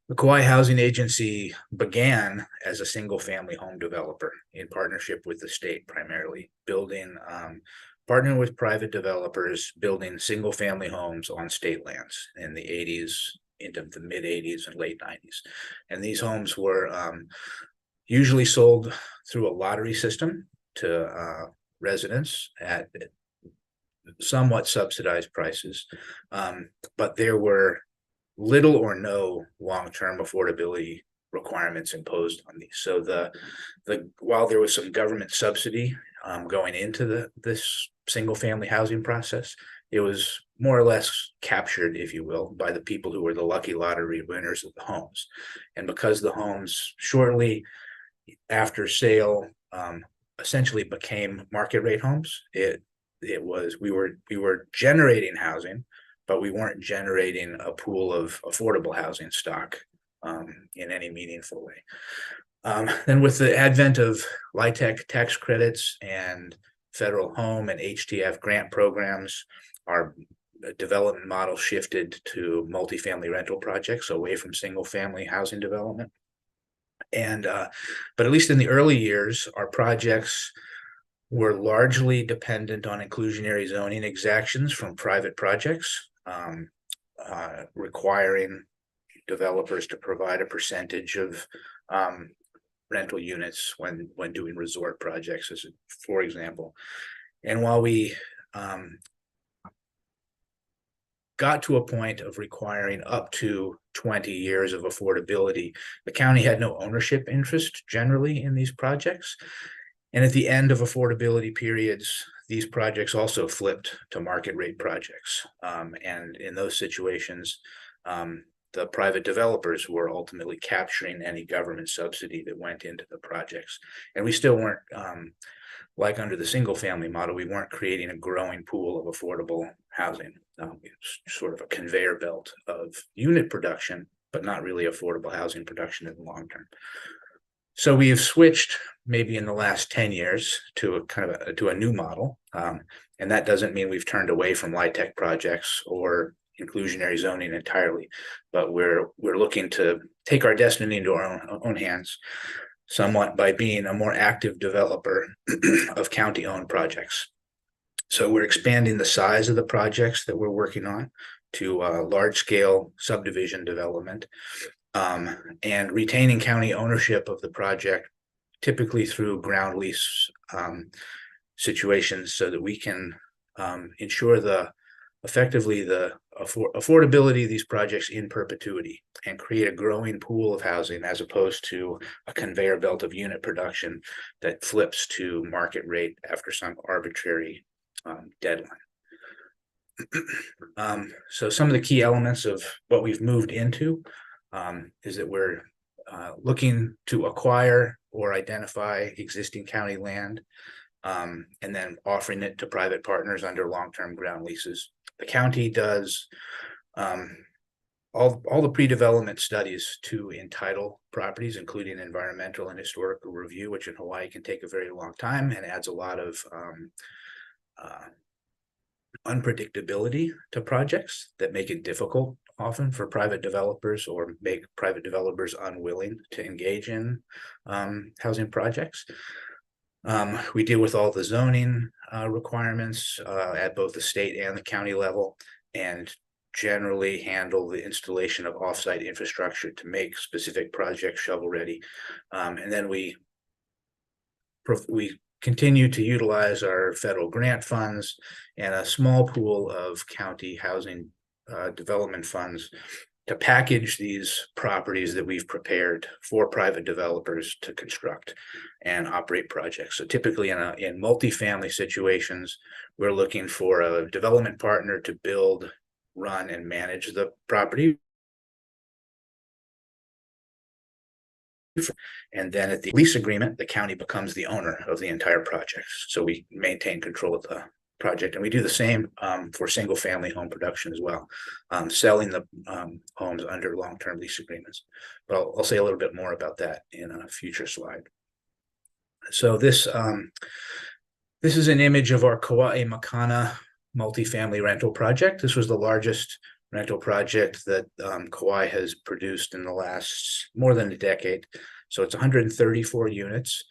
the Kauai Housing Agency began as a single-family home developer in partnership with the state, primarily building, partnering with private developers, building single-family homes on state lands in the 80s into the mid-80s and late 90s. And these homes were usually sold through a lottery system to residents at somewhat subsidized prices, but there were little or no long-term affordability requirements imposed on these. So while there was some government subsidy going into this single-family housing process, it was more or less captured, if you will, by the people who were the lucky lottery winners of the homes. And because the homes shortly after sale essentially became market rate homes, we were generating housing, but we weren't generating a pool of affordable housing stock in any meaningful way. Then with the advent of LIHTC tax credits and federal home and HTF grant programs, our development model shifted to multifamily rental projects, away from single family housing development. And but at least in the early years, our projects were largely dependent on inclusionary zoning exactions from private projects, requiring developers to provide a percentage of rental units when doing resort projects, for example. And while we got to a point of requiring up to 20 years of affordability, the county had no ownership interest generally in these projects. And at the end of affordability periods, these projects also flipped to market rate projects. And in those situations, the private developers were ultimately capturing any government subsidy that went into the projects. And we still weren't, like under the single family model, we weren't creating a growing pool of affordable housing. It's sort of a conveyor belt of unit production, but not really affordable housing production in the long term. So we have switched maybe in the last 10 years to a kind of to a new model. And that doesn't mean we've turned away from LIHTC projects or inclusionary zoning entirely, but we're looking to take our destiny into our own hands somewhat by being a more active developer of county-owned projects. So we're expanding the size of the projects that we're working on to large-scale subdivision development, and retaining county ownership of the project, typically through ground lease situations, so that we can ensure effectively the affordability of these projects in perpetuity and create a growing pool of housing, as opposed to a conveyor belt of unit production that flips to market rate after some arbitrary deadline. So some of the key elements of what we've moved into is that we're looking to acquire or identify existing county land, and then offering it to private partners under long-term ground leases. The county does all the pre-development studies to entitle properties, including environmental and historical review, which in Hawaii can take a very long time and adds a lot of unpredictability to projects that make it difficult often for private developers or make private developers unwilling to engage in housing projects. We deal with all the zoning requirements at both the state and the county level, and generally handle the installation of offsite infrastructure to make specific projects shovel ready. And then we continue to utilize our federal grant funds and a small pool of county housing development funds to package these properties that we've prepared for private developers to construct and operate projects. So typically in multifamily situations, we're looking for a development partner to build, run, and manage the property. And then at the lease agreement, the county becomes the owner of the entire project. So we maintain control of the project. And we do the same for single family home production as well, selling the homes under long-term lease agreements. But I'll say a little bit more about that in a future slide. So this is an image of our Kauai Makana multifamily rental project. This was the largest rental project that Kauai has produced in the last more than a decade. So it's 134 units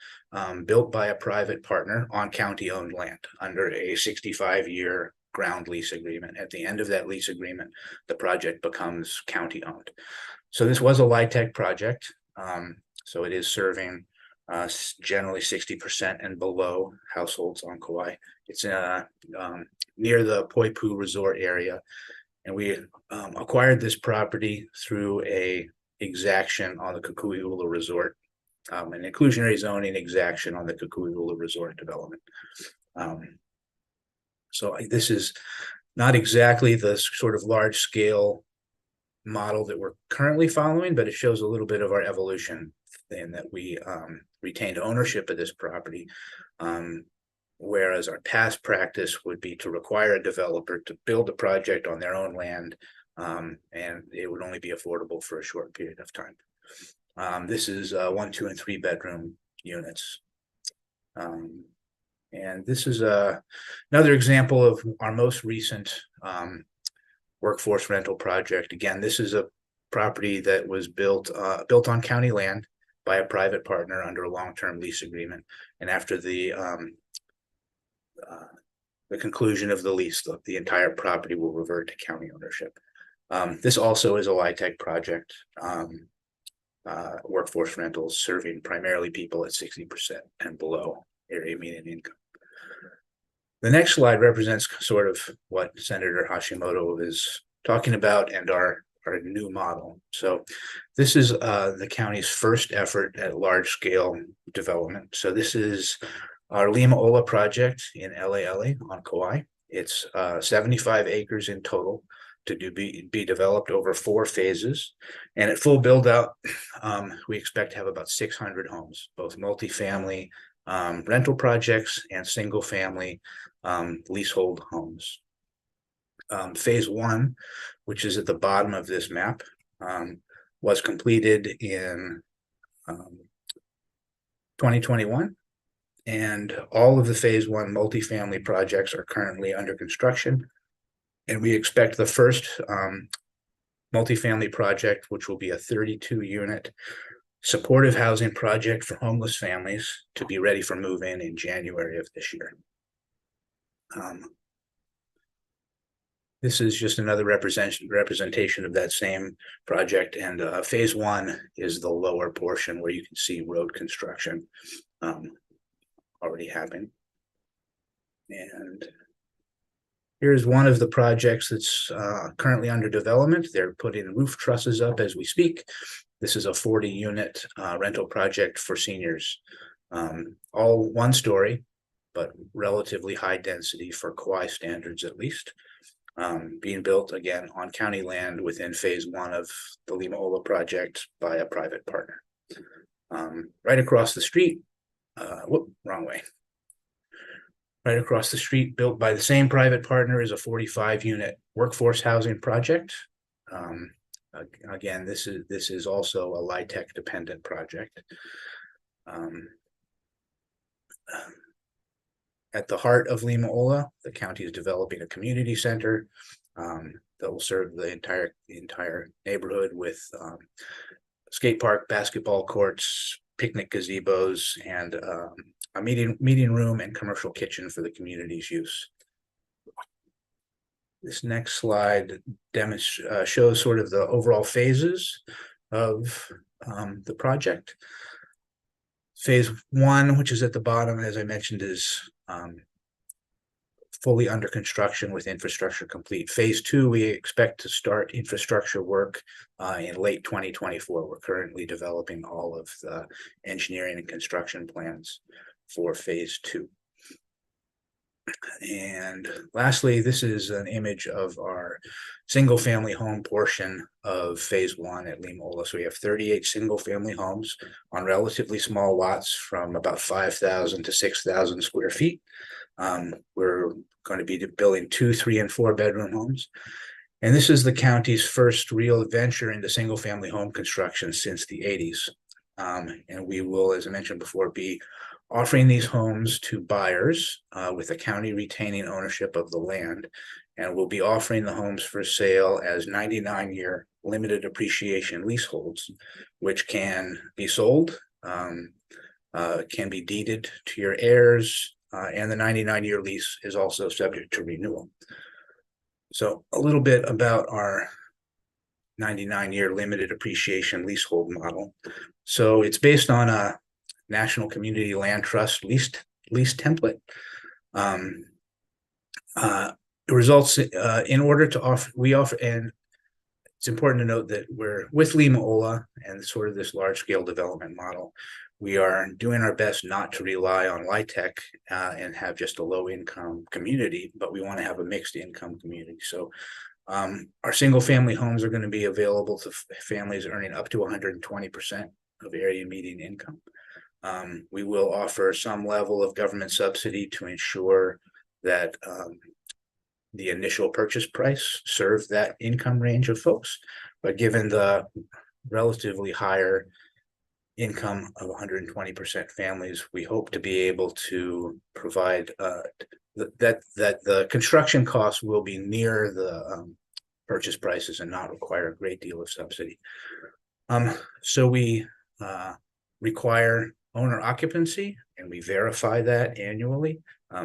built by a private partner on county-owned land under a 65-year ground lease agreement. At the end of that lease agreement, the project becomes county-owned. So this was a LIHTC project. So it is serving generally 60% and below households on Kauai. It's near the Poipu Resort area. And we acquired this property through a exaction on the Kukui'ula Resort, an inclusionary zoning exaction on the Kukui'ula Resort development. So this is not exactly the sort of large scale model that we're currently following, but it shows a little bit of our evolution in that we retained ownership of this property. Whereas our past practice would be to require a developer to build a project on their own land, and it would only be affordable for a short period of time. This is 1, 2, and 3 bedroom units. And this is another example of our most recent workforce rental project. Again, this is a property that was built on county land by a private partner under a long-term lease agreement. And after the conclusion of the lease, the entire property will revert to county ownership. This also is a LIHTC project, workforce rentals serving primarily people at 60% and below area median income. The next slide represents sort of what Senator Hashimoto is talking about and our new model. So this is the county's first effort at large scale development. So this is our Limaola project in LALA on Kauai. It's 75 acres in total to be developed over 4 phases. And at full build out, we expect to have about 600 homes, both multifamily rental projects and single family leasehold homes. Phase 1, which is at the bottom of this map, was completed in 2021. And all of the phase 1 multifamily projects are currently under construction. And we expect the first multifamily project, which will be a 32-unit supportive housing project for homeless families, to be ready for move-in in January of this year. This is just another representation of that same project. And phase 1 is the lower portion where you can see road construction already happening. And here's one of the projects that's currently under development. They're putting roof trusses up as we speak. This is a 40-unit rental project for seniors, all 1 story, but relatively high density for Kauai standards at least. Being built again on county land within phase 1 of the Limaola project by a private partner. Right across the street, wrong way. Right across the street, built by the same private partner, is a 45-unit workforce housing project. Again, this is also a LIHTC dependent project. At the heart of Limaola, the county is developing a community center that will serve the entire neighborhood with skate park, basketball courts, picnic gazebos, and a meeting room and commercial kitchen for the community's use. This next slide shows sort of the overall phases of the project. Phase 1, which is at the bottom, as I mentioned, is fully under construction with infrastructure complete. Phase 2, we expect to start infrastructure work in late 2024. We're currently developing all of the engineering and construction plans for phase 2. And lastly, this is an image of our single family home portion of phase 1 at Limaola. So we have 38 single family homes on relatively small lots from about 5,000 to 6,000 square feet. We're going to be building 2, 3, and 4 bedroom homes. And this is the county's first real venture into single family home construction since the 80s. And we will, as I mentioned before, be offering these homes to buyers with the county retaining ownership of the land. And we'll be offering the homes for sale as 99-year limited appreciation leaseholds, which can be sold, can be deeded to your heirs, and the 99-year lease is also subject to renewal. So a little bit about our 99-year limited appreciation leasehold model. So it's based on a National Community Land Trust lease template. It results in order to offer, and it's important to note that we're with Limaola and sort of this large scale development model. We are doing our best not to rely on LIHTC and have just a low income community, but we want to have a mixed income community. So our single family homes are going to be available to families earning up to 120% of area median income. We will offer some level of government subsidy to ensure that the initial purchase price serves that income range of folks. But given the relatively higher income of 120% families, we hope to be able to provide that the construction costs will be near the purchase prices and not require a great deal of subsidy. So we require owner occupancy, and we verify that annually.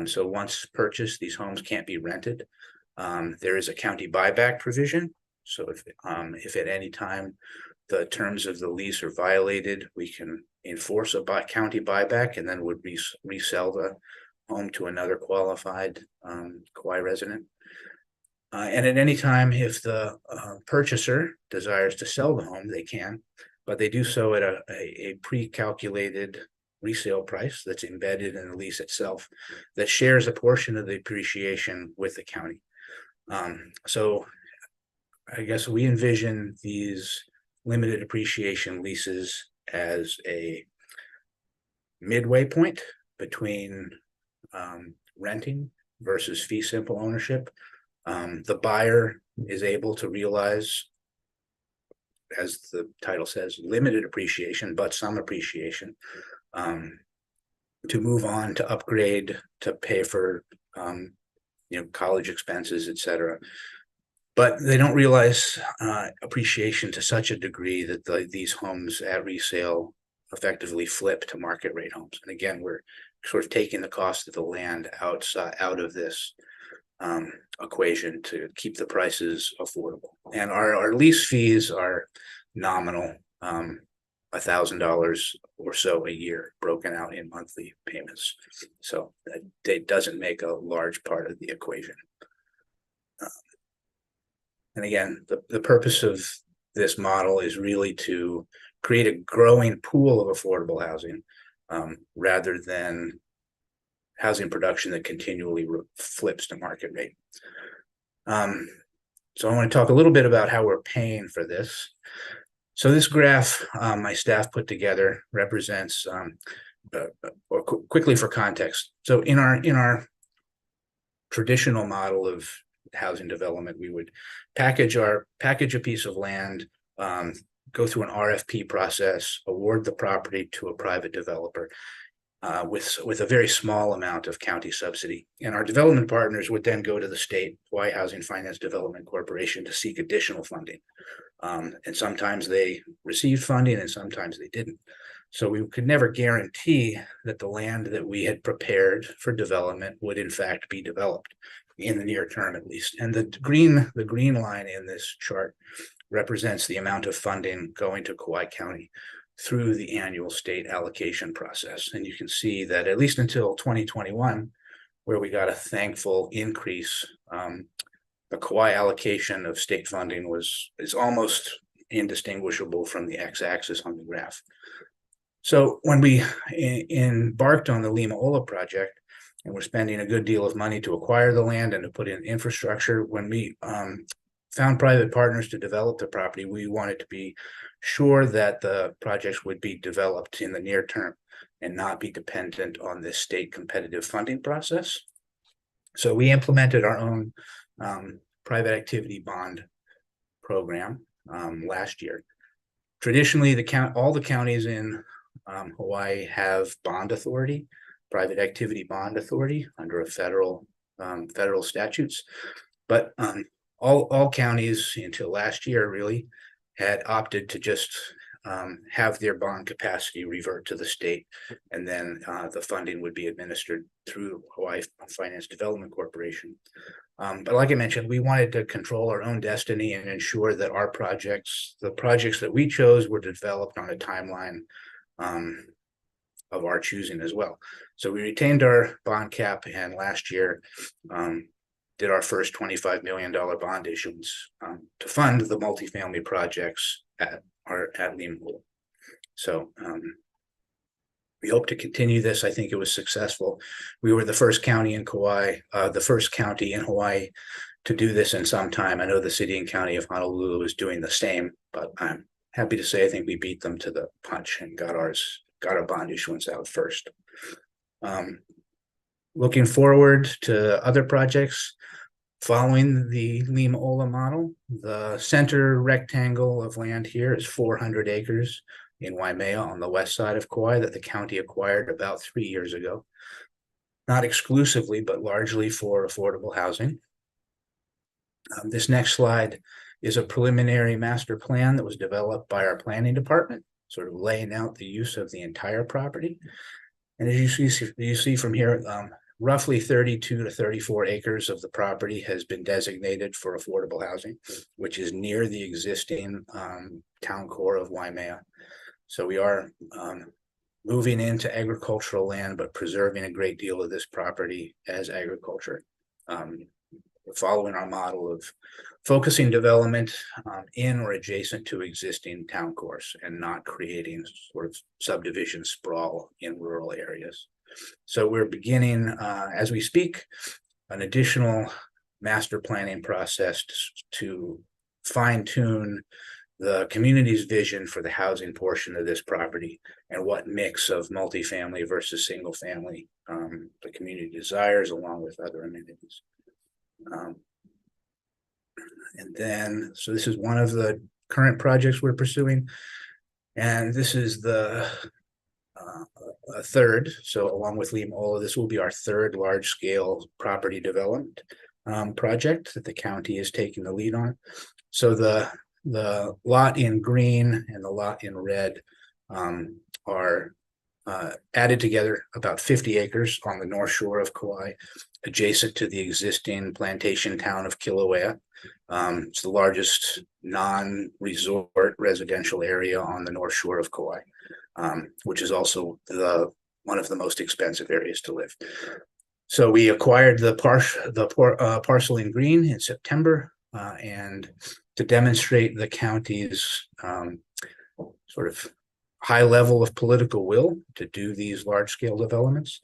So once purchased, these homes can't be rented. There is a county buyback provision. So if at any time the terms of the lease are violated, we can enforce a county buyback and then would resell the home to another qualified Kauai resident. And at any time, if the purchaser desires to sell the home, they can, but they do so at a pre-calculated resale price that's embedded in the lease itself that shares a portion of the appreciation with the county. So I guess we envision these limited appreciation leases as a midway point between renting versus fee simple ownership. The buyer is able to realize, as the title says, limited appreciation, but some appreciation, to move on, to upgrade, to pay for college expenses, etc. But they don't realize appreciation to such a degree that these homes at resale effectively flip to market rate homes. And again, we're sort of taking the cost of the land out of this equation to keep the prices affordable. And our lease fees are nominal, $1,000 or so a year, broken out in monthly payments. So it doesn't make a large part of the equation. And again, the purpose of this model is really to create a growing pool of affordable housing rather than housing production that continually flips to market rate. So I want to talk a little bit about how we're paying for this. So this graph my staff put together represents, or quickly for context. So in our traditional model of housing development, we would package a piece of land, go through an RFP process, award the property to a private developer. with a very small amount of county subsidy. And our development partners would then go to the state Hawaii Housing Finance Development Corporation to seek additional funding. And sometimes they received funding and sometimes they didn't. So we could never guarantee that the land that we had prepared for development would in fact be developed in the near term, at least. And the green line in this chart represents the amount of funding going to Kauai County through the annual state allocation process. And you can see that at least until 2021, where we got a thankful increase, the Kauai allocation of state funding is almost indistinguishable from the x-axis on the graph. So when we embarked on the Limaola project, and we're spending a good deal of money to acquire the land and to put in infrastructure, when we found private partners to develop the property, we wanted to be sure that the projects would be developed in the near term and not be dependent on this state competitive funding process. So we implemented our own private activity bond program last year. Traditionally, all the counties in Hawaii have bond authority, private activity bond authority under a federal statutes, but all counties until last year really had opted to just have their bond capacity revert to the state, and then the funding would be administered through Hawaii Finance Development Corporation. But like I mentioned, we wanted to control our own destiny and ensure that our projects, the projects that we chose, were developed on a timeline of our choosing as well. So we retained our bond cap, and last year did our first $25 million bond issuance to fund the multifamily projects at Limaola. So we hope to continue this. I think it was successful. We were the first county in Kauai, the first county in Hawaii to do this in some time. I know the city and county of Honolulu is doing the same, but I'm happy to say I think we beat them to the punch and got our bond issuance out first. Looking forward to other projects following the Limaola model. The center rectangle of land here is 400 acres in Waimea on the west side of Kauai that the county acquired about 3 years ago. Not exclusively, but largely for affordable housing. This next slide is a preliminary master plan that was developed by our planning department, sort of laying out the use of the entire property. And as you see from here, roughly 32 to 34 acres of the property has been designated for affordable housing, which is near the existing town core of Waimea. So we are moving into agricultural land, but preserving a great deal of this property as agriculture. We're following our model of focusing development in or adjacent to existing town cores and not creating sort of subdivision sprawl in rural areas. So we're beginning, as we speak, an additional master planning process to fine-tune the community's vision for the housing portion of this property and what mix of multifamily versus single family the community desires, along with other amenities. And then, so this is one of the current projects we're pursuing, and this is the third. So along with Limaola, this will be our third large-scale property development project that the county is taking the lead on. So the lot in green and the lot in red are added together, about 50 acres on the north shore of Kauai, adjacent to the existing plantation town of Kilauea. It's the largest non-resort residential area on the north shore of Kauai, which is also one of the most expensive areas to live. So we acquired the parcel in green in September, and to demonstrate the county's sort of high level of political will to do these large-scale developments,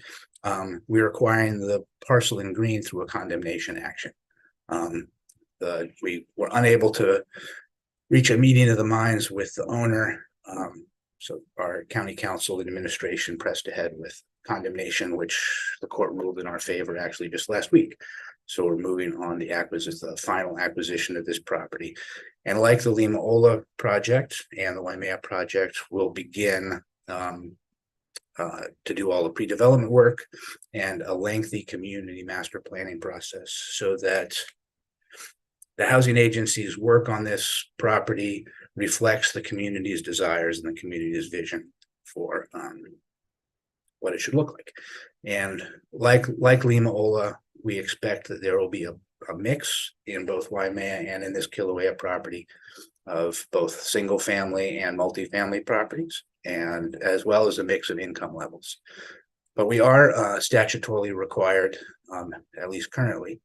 we're acquiring the parcel in green through a condemnation action. We were unable to reach a meeting of the minds with the owner, so our county council administration pressed ahead with condemnation, which the court ruled in our favor actually just last week. So we're moving on the final acquisition of this property. And like the Limaola project and the Waimea project, we'll begin to do all the pre-development work and a lengthy community master planning process so that the housing agency's work on this property reflects the community's desires and the community's vision for what it should look like. And like Lima Ola, we expect that there will be a mix in both Waimea and in this Kilauea property of both single family and multifamily properties, and as well as a mix of income levels. But we are statutorily required, at least currently,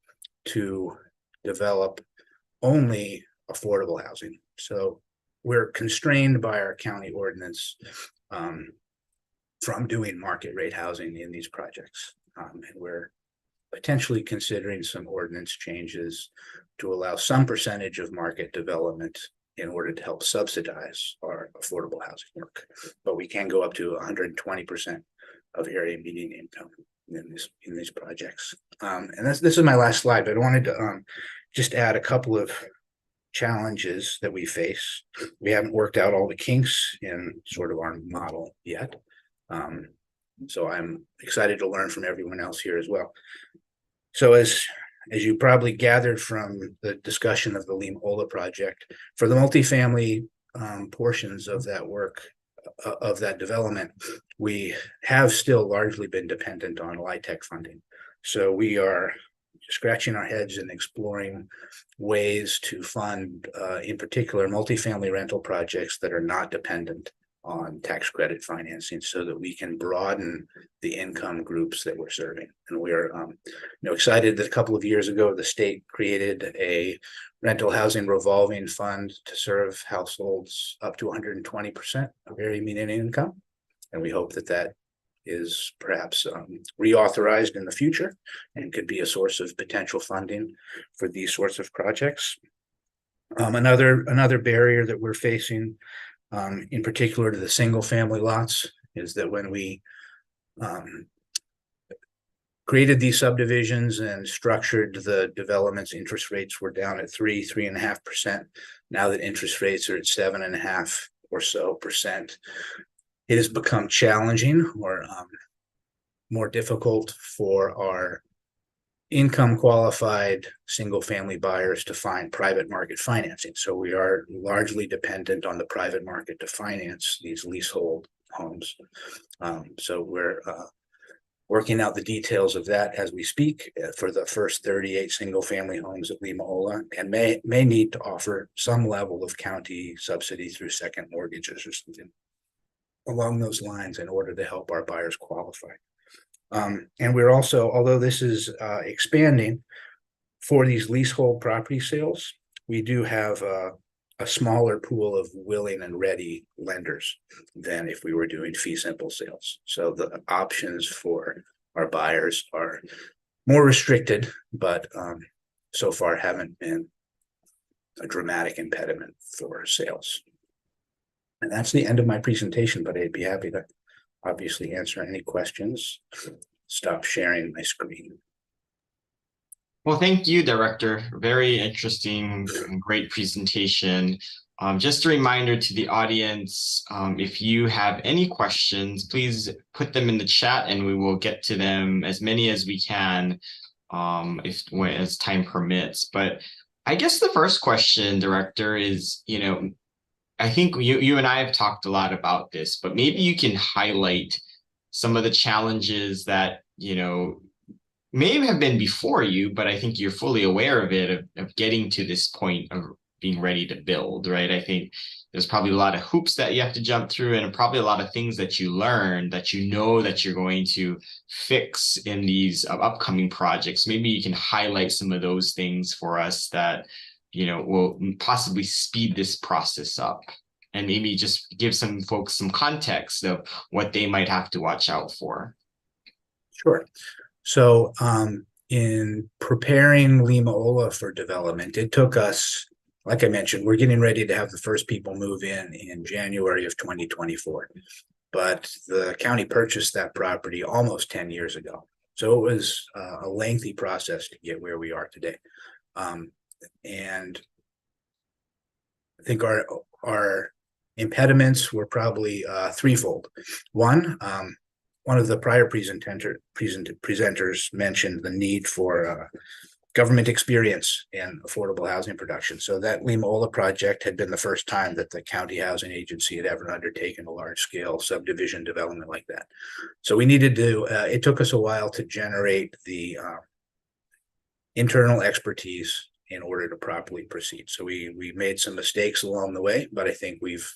to develop only affordable housing. So we're constrained by our county ordinance from doing market rate housing in these projects. And we're potentially considering some ordinance changes to allow some percentage of market development in order to help subsidize our affordable housing work. But we can go up to 120% of area median income in these projects. And this is my last slide, but I wanted to just add a couple of challenges that we face. We haven't worked out all the kinks in sort of our model yet. So I'm excited to learn from everyone else here as well. So as you probably gathered from the discussion of the Lima Ola project, for the multifamily portions of that work, of that development, we have still largely been dependent on LIHTC funding. So we are scratching our heads and exploring ways to fund, in particular, multifamily rental projects that are not dependent on tax credit financing, so that we can broaden the income groups that we're serving. And we're excited that a couple of years ago, the state created a rental housing revolving fund to serve households up to 120% of area median income. And we hope that that is perhaps reauthorized in the future and could be a source of potential funding for these sorts of projects. Another barrier that we're facing, in particular to the single family lots, is that when we created these subdivisions and structured the developments, interest rates were down at 3.5%. Now that interest rates are at 7.5% or so, it has become challenging or more difficult for our income qualified single family buyers to find private market financing. So we are largely dependent on the private market to finance these leasehold homes. So we're working out the details of that as we speak for the first 38 single family homes at Lima Ola, and may need to offer some level of county subsidy through second mortgages or something along those lines in order to help our buyers qualify. And we're also, although this is expanding for these leasehold property sales, we do have a smaller pool of willing and ready lenders than if we were doing fee simple sales. So the options for our buyers are more restricted, but so far haven't been a dramatic impediment for sales. And that's the end of my presentation, but I'd be happy to obviously answer any questions. Stop sharing my screen. Well, thank you, Director. Very interesting and great presentation. Just a reminder to the audience, if you have any questions, please put them in the chat and we will get to them, as many as we can, as time permits. But I guess the first question, Director, is, I think you and I have talked a lot about this, but maybe you can highlight some of the challenges that, may have been before you, but I think you're fully aware of it, of getting to this point of being ready to build, right? I think there's probably a lot of hoops that you have to jump through, and probably a lot of things that you learned that that you're going to fix in these upcoming projects. Maybe you can highlight some of those things for us that, will possibly speed this process up, and maybe just give some folks some context of what they might have to watch out for. Sure. So in preparing Lima Ola for development, it took us, like I mentioned, we're getting ready to have the first people move in January of 2024. But the county purchased that property almost 10 years ago. So it was a lengthy process to get where we are today. And I think our impediments were probably threefold. One, one of the prior presenters mentioned the need for government experience in affordable housing production. So that Lima-Ola project had been the first time that the county housing agency had ever undertaken a large-scale subdivision development like that. So we needed to, it took us a while to generate the internal expertise in order to properly proceed. So we made some mistakes along the way, but I think we've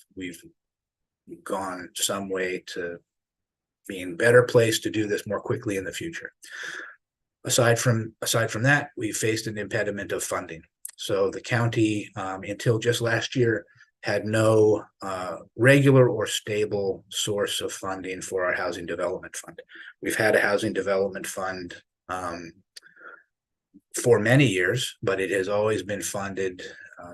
gone some way to being better placed to do this more quickly in the future. Aside from that, we faced an impediment of funding. So the county, until just last year, had no regular or stable source of funding for our housing development fund. We've had a housing development fund for many years, but it has always been funded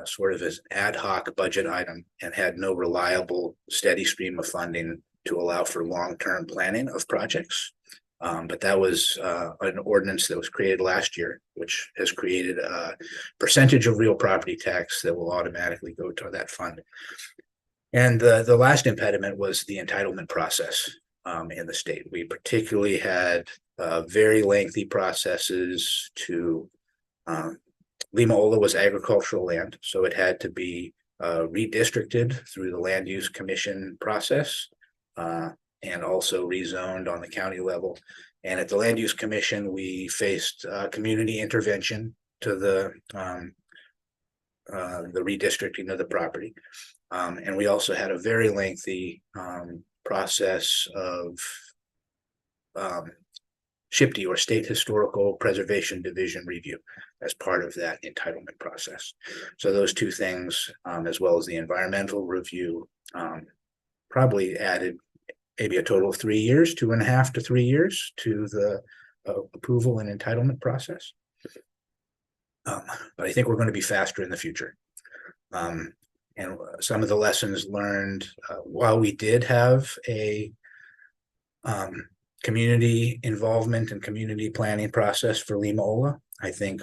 sort of as ad hoc budget item and had no reliable, steady stream of funding to allow for long-term planning of projects. But that was an ordinance that was created last year, which has created a percentage of real property tax that will automatically go to that fund. And the last impediment was the entitlement process in the state. We particularly had very lengthy processes to Lima-Ola was agricultural land, so it had to be redistricted through the land use commission process. And also rezoned on the county level. And at the land use commission, we faced community intervention to the redistricting of the property. And we also had a very lengthy process of SHPD, or State Historical Preservation Division review, as part of that entitlement process. So those two things, as well as the environmental review, probably added maybe a total of 3 years, 2.5 to 3 years to the approval and entitlement process. But I think we're going to be faster in the future. And some of the lessons learned, while we did have a community involvement and community planning process for Lima-Ola, I think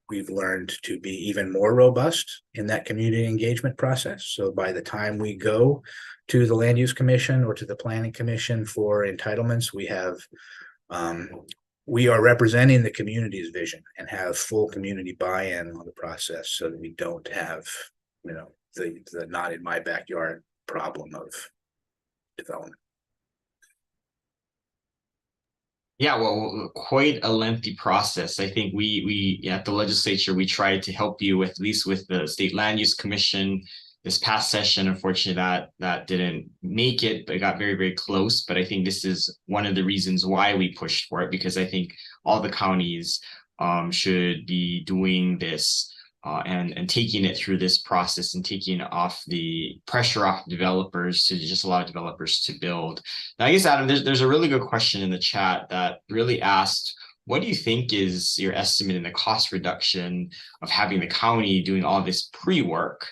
we've learned to be even more robust in that community engagement process. So by the time we go to the land use commission or to the planning commission for entitlements, we are representing the community's vision and have full community buy-in on the process, so that we don't have, the not in my backyard problem of development. Yeah, well, quite a lengthy process. I think we at the legislature, we tried to help you with, at least with the State Land Use Commission this past session. Unfortunately, that didn't make it, but it got very, very close. But I think this is one of the reasons why we pushed for it, because I think all the counties should be doing this and taking it through this process and taking off the pressure off developers, to just allow developers to build. Now, I guess, Adam, there's a really good question in the chat that really asked, what do you think is your estimate in the cost reduction of having the county doing all this pre-work?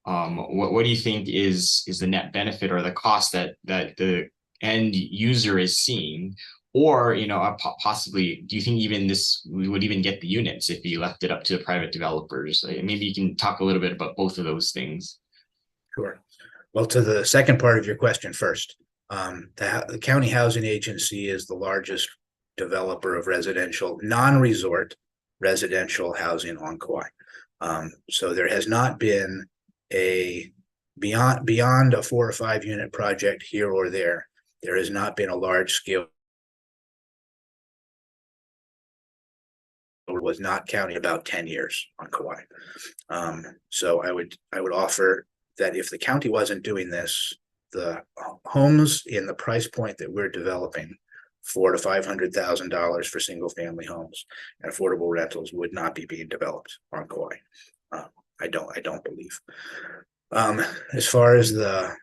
What do you think is the net benefit or the cost that the end user is seeing? Or, possibly, do you think we would even get the units if you left it up to the private developers? Maybe you can talk a little bit about both of those things. Sure. Well, to the second part of your question first, the county housing agency is the largest developer of residential, non-resort residential housing on Kauai. So there has not been beyond a 4 or 5 unit project here or there has not been a large scale, was not counting about 10 years on Kauai. So I would offer that if the county wasn't doing this, the homes in the price point that we're developing, $400,000 to $500,000 for single family homes and affordable rentals, would not be being developed on Kauai. I don't believe. As far as the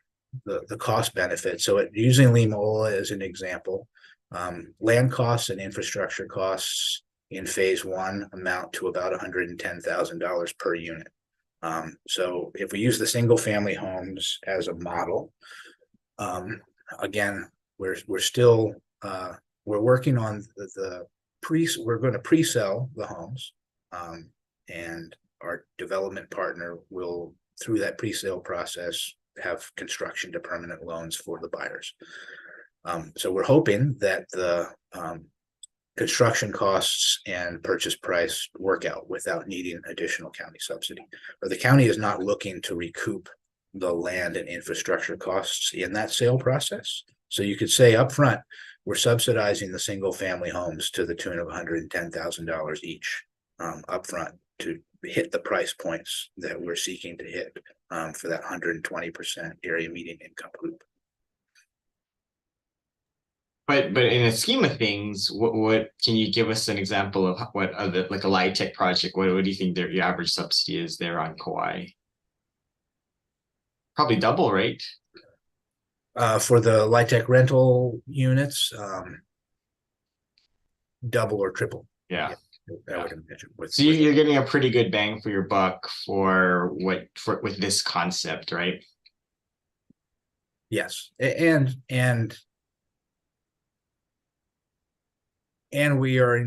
cost benefit, so using Lima-Ola as an example, land costs and infrastructure costs in phase 1 amount to about $110,000 per unit. So if we use the single family homes as a model, again, we're still we're working on we're going to pre-sell the homes, and our development partner will, through that pre-sale process, have construction to permanent loans for the buyers. So we're hoping that the construction costs and purchase price work out without needing additional county subsidy. But the county is not looking to recoup the land and infrastructure costs in that sale process. So you could say upfront, we're subsidizing the single family homes to the tune of $110,000 each upfront to hit the price points that we're seeking to hit for that 120% area median income group. But in a scheme of things, what can you give us an example of what other, like a LIHTC project? What do you think your average subsidy is there on Kauai? Probably double, right? For the LIHTC rental units, double or triple. Yeah. I would imagine. So you're getting a pretty good bang for your buck for with this concept, right? Yes, and we are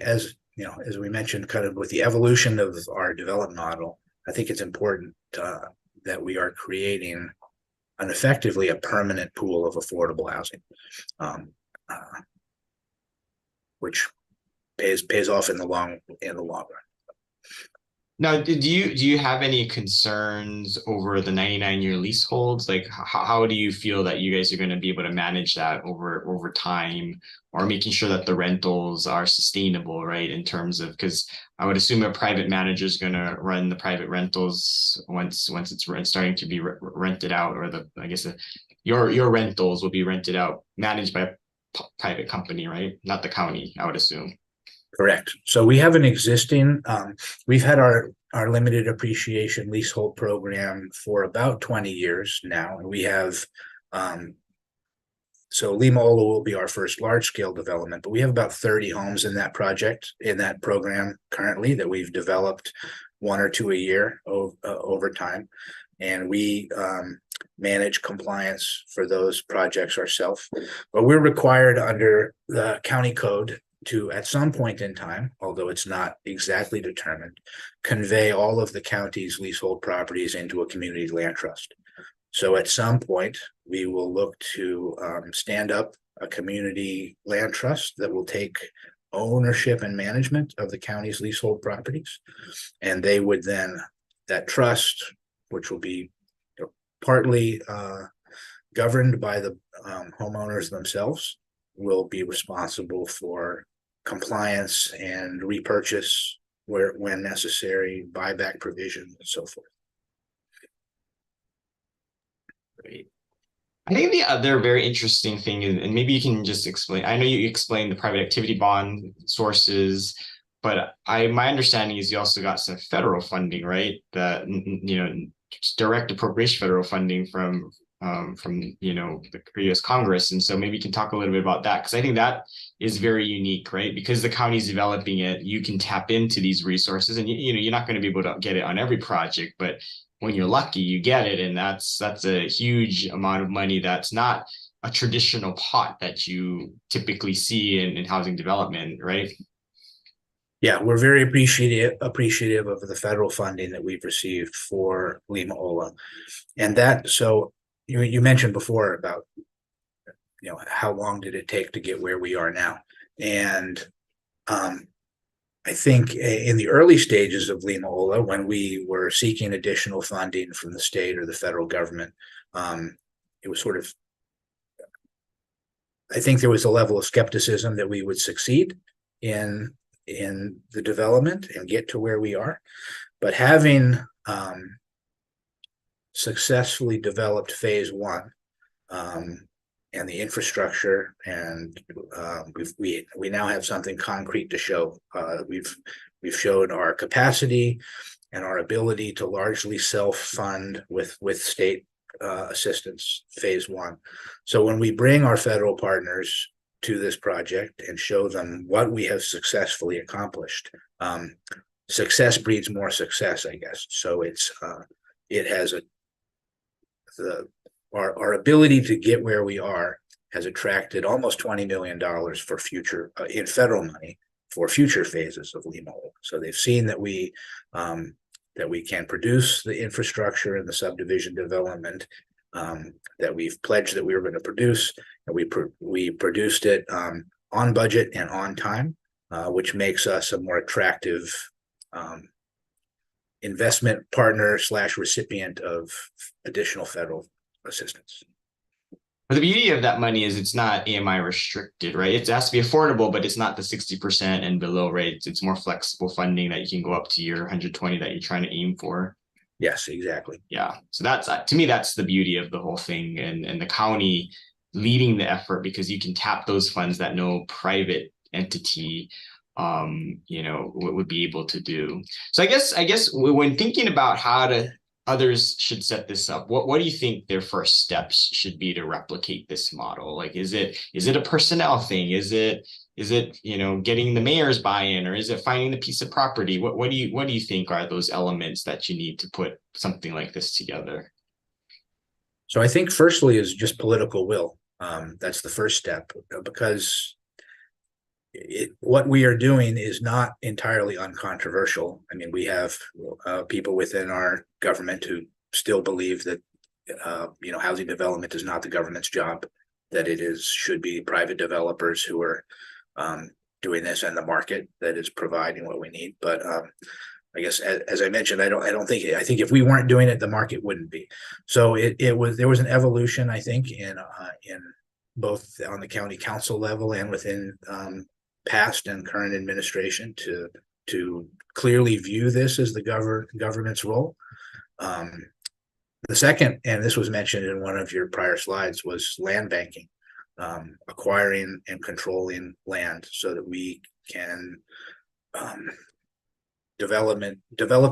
as you know, as we mentioned, kind of with the evolution of our development model. I think it's important that we are creating effectively a permanent pool of affordable housing, which pays off in the long run. Now, do you have any concerns over the 99-year leaseholds? Like, how do you feel that you guys are going to be able to manage that over time, or making sure that the rentals are sustainable, right? In terms of, because I would assume a private manager is going to run the private rentals once it's starting to be rented out, or your rentals will be rented out, managed by a private company, right? Not the county, I would assume. Correct. So we have an existing, we've had our limited appreciation leasehold program for about 20 years now. And we have, so Limaola will be our first large scale development, but we have about 30 homes in that program currently that we've developed 1 or 2 a year over time. And we manage compliance for those projects ourselves. But we're required under the county code to, at some point in time, although it's not exactly determined, convey all of the county's leasehold properties into a community land trust. So at some point, we will look to stand up a community land trust that will take ownership and management of the county's leasehold properties. And they would then, that trust, which will be partly governed by the homeowners themselves, will be responsible for compliance and repurchase when necessary, buyback provisions, and so forth. Great. I think the other very interesting thing is, and maybe you can just explain, I know you explained the private activity bond sources, but my understanding is you also got some federal funding, right? That, direct appropriation federal funding from the previous Congress. And so maybe you can talk a little bit about that, because I think that is very unique, right? Because the county's developing it, you can tap into these resources, and you're not going to be able to get it on every project, but when you're lucky, you get it. And that's a huge amount of money. That's not a traditional pot that you typically see in housing development, right? Yeah, we're very appreciative of the federal funding that we've received for Limaola. And that, so you mentioned before about, how long did it take to get where we are now? And I think in the early stages of Limaola, when we were seeking additional funding from the state or the federal government, it was sort of, I think there was a level of skepticism that we would succeed in the development and get to where we are. But having successfully developed phase 1 and the infrastructure, and we now have something concrete to show. We've showed our capacity and our ability to largely self-fund with state assistance, phase 1. So when we bring our federal partners to this project and show them what we have successfully accomplished, success breeds more success, I guess. So it has our ability to get where we are has attracted almost $20 million for future in federal money for future phases of Limaola. So they've seen that we can produce the infrastructure and the subdivision development that we've pledged that we were going to produce, We produced it on budget and on time, which makes us a more attractive investment partner / recipient of additional federal assistance. But the beauty of that money is it's not AMI restricted, right? It has to be affordable, but it's not the 60% and below rates. It's more flexible funding that you can go up to your 120 that you're trying to aim for. Yes, exactly. Yeah. So that's, to me, that's the beauty of the whole thing, and the county leading the effort, because you can tap those funds that no private entity would be able to do. So I guess when thinking about how others should set this up, what do you think their first steps should be to replicate this model? Like, is it a personnel thing? Is it getting the mayor's buy-in, or is it finding the piece of property? What do you think are those elements that you need to put something like this together? So I think firstly is just political will. That's the first step, because what we are doing is not entirely uncontroversial. I mean, we have people within our government who still believe that housing development is not the government's job, that should be private developers who are doing this, and the market that is providing what we need. But I guess, as I mentioned, I think if we weren't doing it, the market wouldn't be. So there was an evolution, I think, in both on the county council level and within past and current administration to clearly view this as the government's role. The second, and this was mentioned in one of your prior slides, was land banking, acquiring and controlling land so that we can develop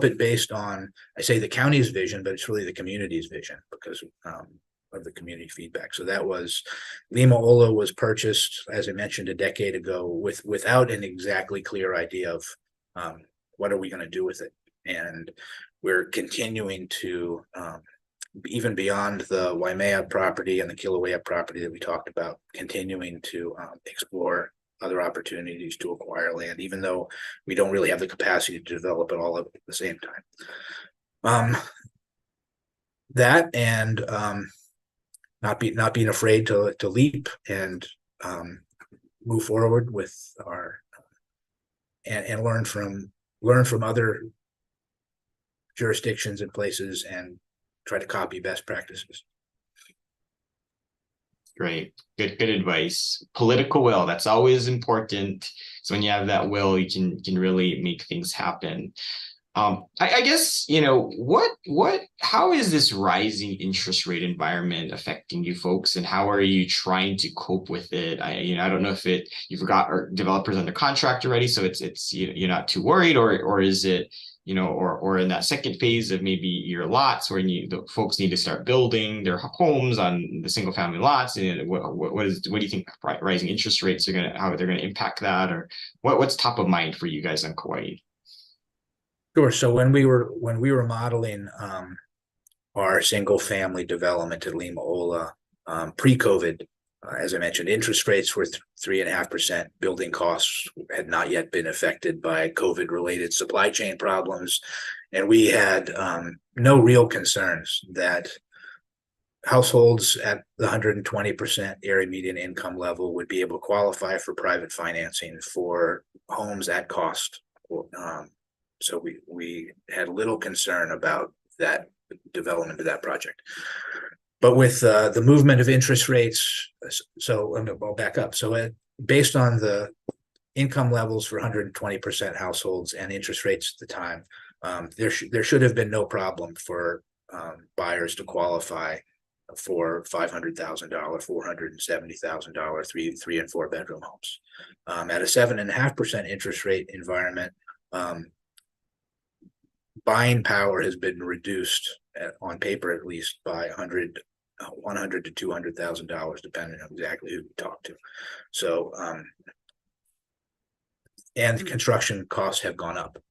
it based on, I say, the county's vision, but it's really the community's vision because of the community feedback. So that was, Lima Ola was purchased, as I mentioned, a decade ago without an exactly clear idea of what are we going to do with it. And we're continuing to, even beyond the Waimea property and the Kilauea property that we talked about, continuing to explore other opportunities to acquire land, even though we don't really have the capacity to develop it all at the same time. That and not being afraid to leap and move forward with our and learn from other jurisdictions and places and try to copy best practices. Great. Good advice. Political will, that's always important. So when you have that will, you can really make things happen. I guess, how is this rising interest rate environment affecting you folks, and how are you trying to cope with it? I don't know if you've got developers under contract already, so it's you're not too worried, or is it, or in that second phase of maybe your lots where the folks need to start building their homes on the single family lots, and what do you think rising interest rates how they're gonna impact that, or what's top of mind for you guys on Kauai? Sure. So when we were modeling our single family development at Lima Ola pre-COVID, as I mentioned, interest rates were 3.5%. Building costs had not yet been affected by COVID-related supply chain problems, and we had no real concerns that households at the 120% area median income level would be able to qualify for private financing for homes at cost. So we had little concern about that development of that project. But with the movement of interest rates, so I'll back up. So based on the income levels for 120% households and interest rates at the time, there should have been no problem for buyers to qualify for $500,000, $470,000, 3 and 4 bedroom homes. At a 7.5% interest rate environment, buying power has been reduced on paper, at least, by $100,000 to $200,000, depending on exactly who you talk to. So, and construction costs have gone up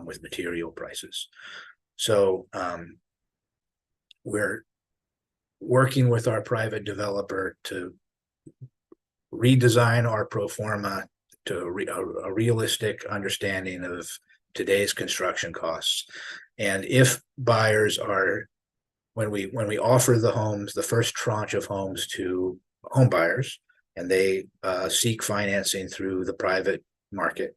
with material prices. So, we're working with our private developer to redesign our pro forma to a realistic understanding of today's construction costs. And if buyers are, when we offer the homes, the first tranche of homes to home buyers, and they seek financing through the private market.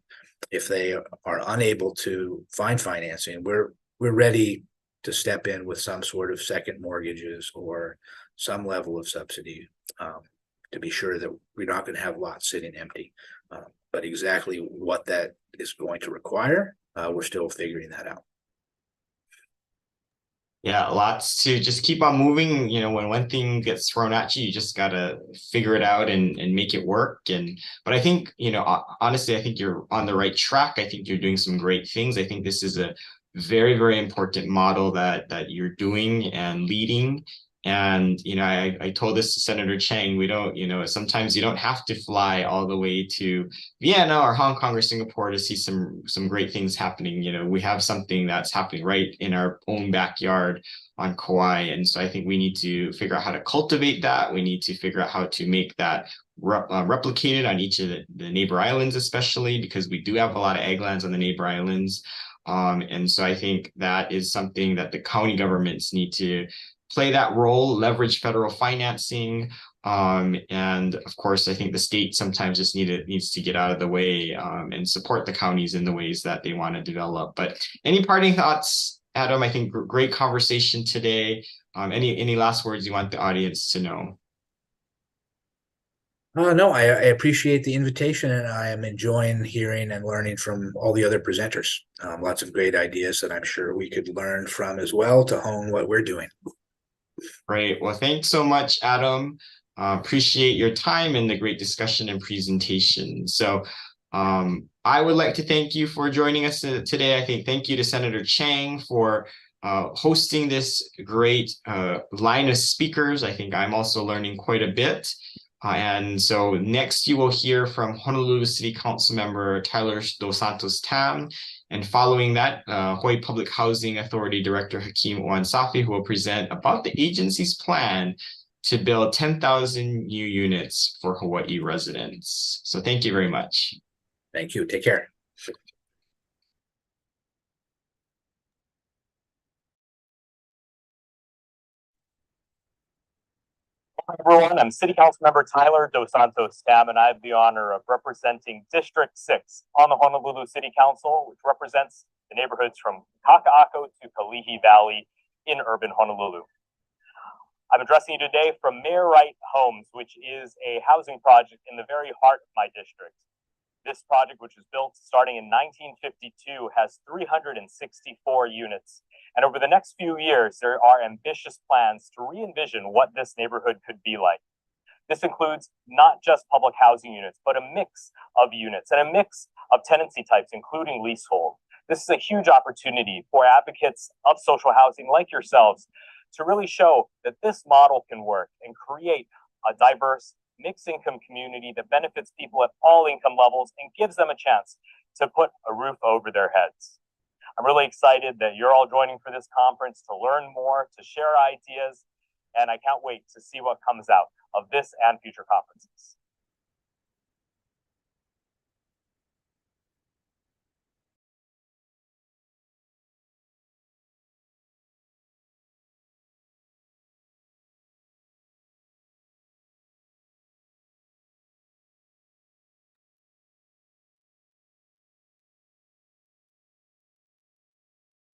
If they are unable to find financing, we're ready to step in with some sort of second mortgages or some level of subsidy to be sure that we're not going to have lots sitting empty. But exactly what that is going to require, we're still figuring that out. Yeah, lots to just keep on moving. You know, when one thing gets thrown at you, you just gotta figure it out and make it work. But I think, you know, honestly, I think you're on the right track. I think you're doing some great things. I think this is a very, very important model that you're doing and leading. And, you know, I told this to Senator Chang, we don't, you know, sometimes you don't have to fly all the way to Vienna or Hong Kong or Singapore to see some great things happening. You know, we have something that's happening right in our own backyard on Kauai. And so I think we need to figure out how to cultivate that. We need to figure out how to make that replicated on each of the neighbor islands, especially because we do have a lot of ag lands on the neighbor islands. And so I think that is something that the county governments need to play that role, leverage federal financing. And of course, I think the state sometimes just needs to get out of the way and support the counties in the ways that they want to develop. But any parting thoughts, Adam? I think great conversation today. Any last words you want the audience to know? No, I appreciate the invitation, and I am enjoying hearing and learning from all the other presenters. Lots of great ideas that I'm sure we could learn from as well to hone what we're doing. Great. Well, thanks so much, Adam. Appreciate your time and the great discussion and presentation. So I would like to thank you for joining us today. I think thank you to Senator Chang for hosting this great line of speakers. I think I'm also learning quite a bit. And so next you will hear from Honolulu City Councilmember Tyler Dos Santos Tam. And following that, Hawaii Public Housing Authority Director Hakeem Oansafi, who will present about the agency's plan to build 10,000 new units for Hawaii residents. So thank you very much. Thank you. Take care. Hi, everyone. I'm City Councilmember Tyler Dos Santos Tam, and I have the honor of representing District 6 on the Honolulu City Council, which represents the neighborhoods from Kaka'ako to Kalihi Valley in urban Honolulu. I'm addressing you today from Mayor Wright Homes, which is a housing project in the very heart of my district. This project, which was built starting in 1952, has 364 units. And over the next few years, there are ambitious plans to re-envision what this neighborhood could be like. This includes not just public housing units, but a mix of units and a mix of tenancy types, including leasehold. This is a huge opportunity for advocates of social housing like yourselves to really show that this model can work and create a diverse, mixed income community that benefits people at all income levels and gives them a chance to put a roof over their heads. I'm really excited that you're all joining for this conference to learn more, to share ideas, and I can't wait to see what comes out of this and future conferences.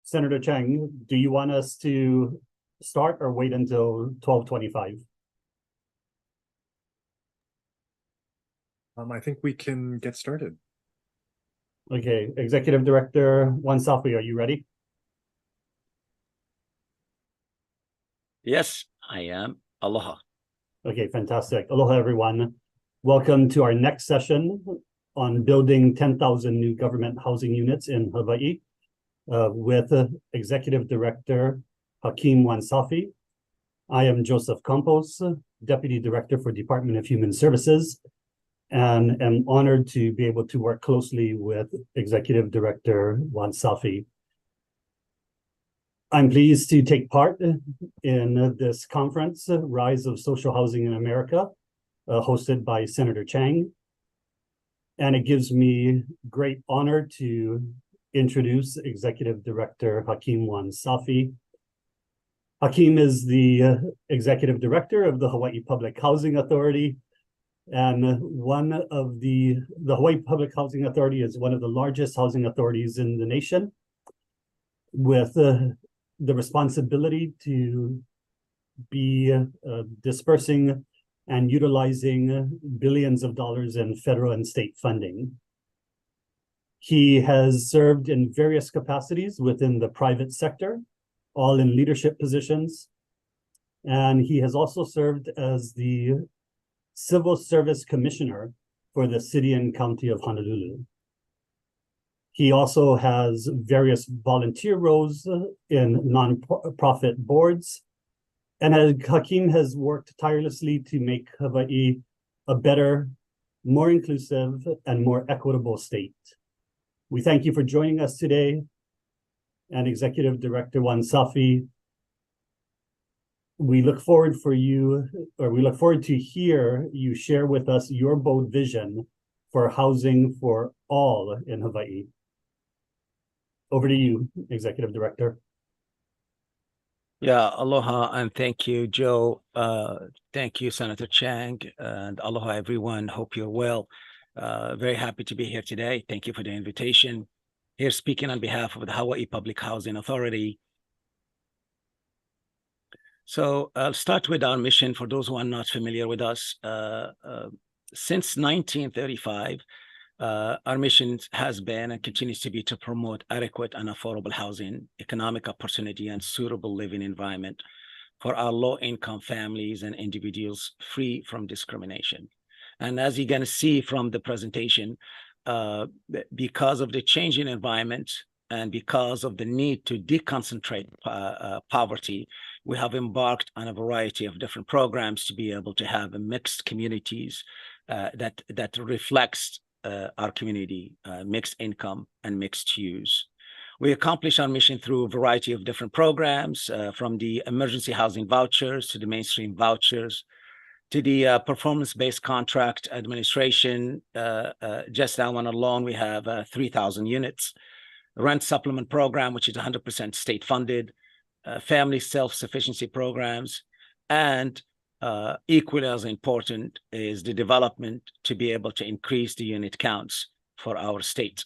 Senator Chang, do you want us to start or wait until 12:25? I think we can get started. Okay, Executive Director Oansafi, are you ready? Yes, I am. Aloha. Okay, fantastic. Aloha, everyone. Welcome to our next session on building 10,000 new government housing units in Hawaii. With Executive Director Hakeem Oansafi. I am Joseph Campos, Deputy Director for Department of Human Services, and am honored to be able to work closely with Executive Director Oansafi. I'm pleased to take part in this conference, Rise of Social Housing in America, hosted by Senator Chang. And it gives me great honor to introduce Executive Director Hakeem Oansafi. Hakeem is the executive director of the Hawaii Public Housing Authority. And the Hawaii Public Housing Authority is one of the largest housing authorities in the nation, with the responsibility to be dispersing and utilizing billions of dollars in federal and state funding. He has served in various capacities within the private sector, all in leadership positions. And he has also served as the Civil Service Commissioner for the City and County of Honolulu. He also has various volunteer roles in nonprofit boards. And Hakeem has worked tirelessly to make Hawaii a better, more inclusive, and more equitable state. We thank you for joining us today. And Executive Director Wansafi, we look forward to hear you share with us your bold vision for housing for all in Hawaii. Over to you, Executive Director. Yeah, aloha and thank you, Joe. Thank you, Senator Chang, and aloha, everyone. Hope you're well. Very happy to be here today. Thank you for the invitation. Here speaking on behalf of the Hawaii Public Housing Authority. So I'll start with our mission for those who are not familiar with us. Since 1935, our mission has been and continues to be to promote adequate and affordable housing, economic opportunity, and suitable living environment for our low-income families and individuals free from discrimination. And as you're going to see from the presentation, because of the changing environment and because of the need to deconcentrate poverty, we have embarked on a variety of different programs to be able to have a mixed communities that reflects our community, mixed income and mixed use. We accomplish our mission through a variety of different programs, from the emergency housing vouchers to the mainstream vouchers, to the performance-based contract administration. Just that one alone, we have 3,000 units. Rent supplement program, which is 100% state-funded, family self-sufficiency programs, and equally as important is the development to be able to increase the unit counts for our state.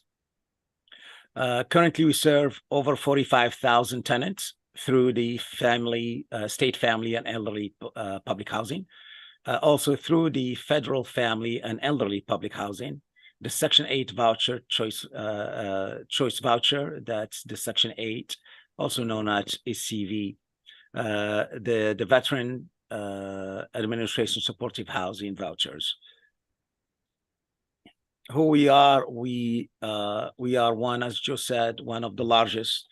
Currently, we serve over 45,000 tenants through the family, state family and elderly public housing. Also through the federal family and elderly public housing, the Section 8 voucher choice voucher, that's the Section 8, also known as CV, the Veteran Administration Supportive Housing vouchers. Who we are one, as Joe said, one of the largest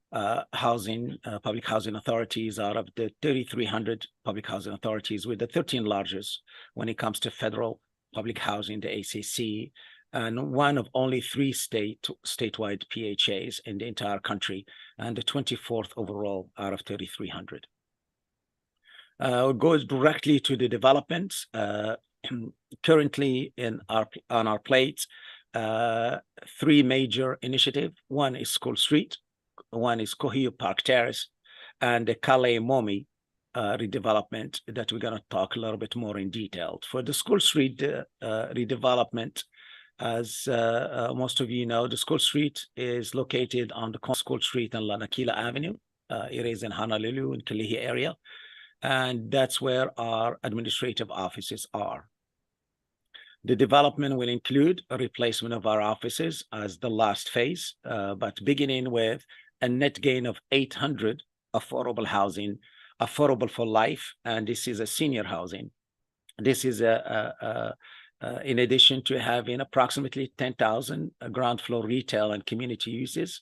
public housing authorities out of the 3,300 public housing authorities. We're the 13th largest when it comes to federal public housing, the ACC, and one of only 3 statewide PHAs in the entire country, and the 24th overall out of 3,300. We'll go directly to the developments. Currently on our plate, 3 major initiatives. One is School Street, one is Kohiu Park Terrace, and the Kale Momi redevelopment that we're going to talk a little bit more in detail. For the School Street redevelopment, as most of you know, the School Street is located on the School Street and Lanakila Avenue. It is in Honolulu in Kalihi area, and that's where our administrative offices are. The development will include a replacement of our offices as the last phase, but beginning with a net gain of 800 affordable housing, affordable for life, and this is a senior housing. This is in addition to having approximately 10,000 ground floor retail and community uses,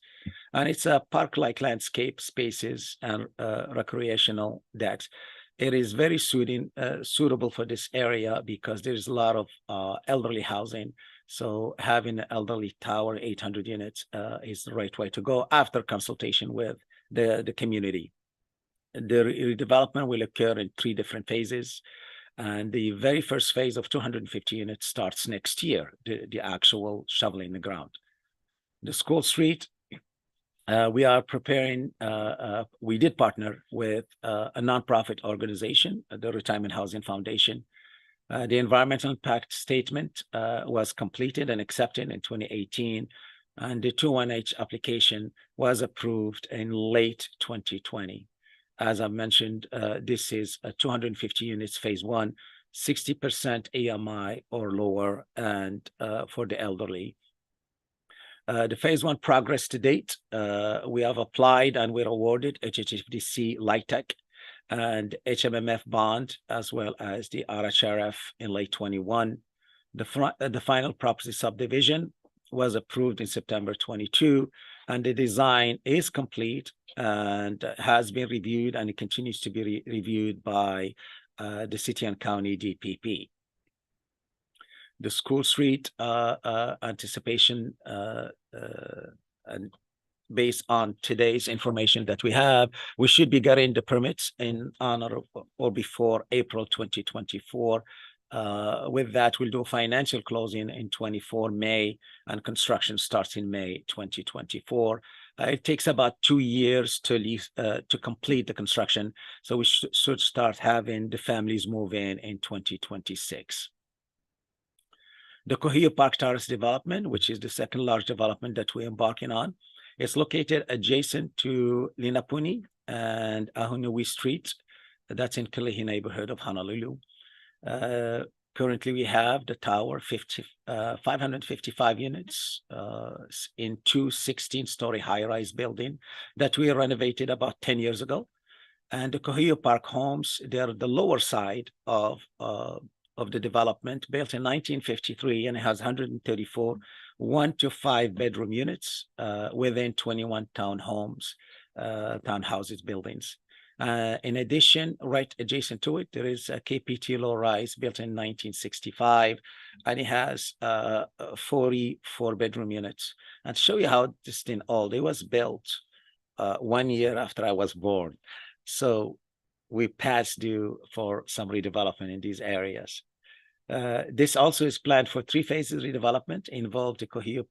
and it's a park-like landscape spaces and recreational decks. It is very suitable for this area because there's a lot of elderly housing. So having an elderly tower, 800 units, is the right way to go after consultation with the community. The redevelopment will occur in 3 different phases. And the very first phase of 250 units starts next year, the actual shoveling the ground. The School Street We are preparing, we did partner with a nonprofit organization, the Retirement Housing Foundation. The environmental impact statement was completed and accepted in 2018, and the 21H application was approved in late 2020. As I mentioned, this is 250 units, phase one, 60% AMI or lower, and for the elderly. The phase one progress to date, we have applied and we're awarded HHFDC LIHTC and HMMF bond, as well as the RHRF in late 21. The final property subdivision was approved in September 22, and the design is complete and has been reviewed, and it continues to be reviewed by the city and county DPP. The School Street anticipation, and based on today's information that we have, we should be getting the permits on or before April 2024. With that, we'll do a financial closing in 24 May, and construction starts in May 2024. It takes about 2 years to complete the construction, so we should start having the families move in 2026. The Kohio Park Terrace development, which is the second large development that we're embarking on, is located adjacent to Linapuni and Ahunui Street. That's in Kalihi neighborhood of Honolulu. Currently, we have the tower, 555 units in two 16-story high-rise building that we renovated about 10 years ago. And the Kohio Park homes, they're the lower side of the development, built in 1953, and it has 134 1 to 5 bedroom units within 21 townhouses buildings. In addition, right adjacent to it, there is a KPT low-rise built in 1965, and it has 44 bedroom units. And to show you how this thing old, it was built 1 year after I was born. So we passed due for some redevelopment in these areas. This also is planned for 3 phases redevelopment, involve the Kohio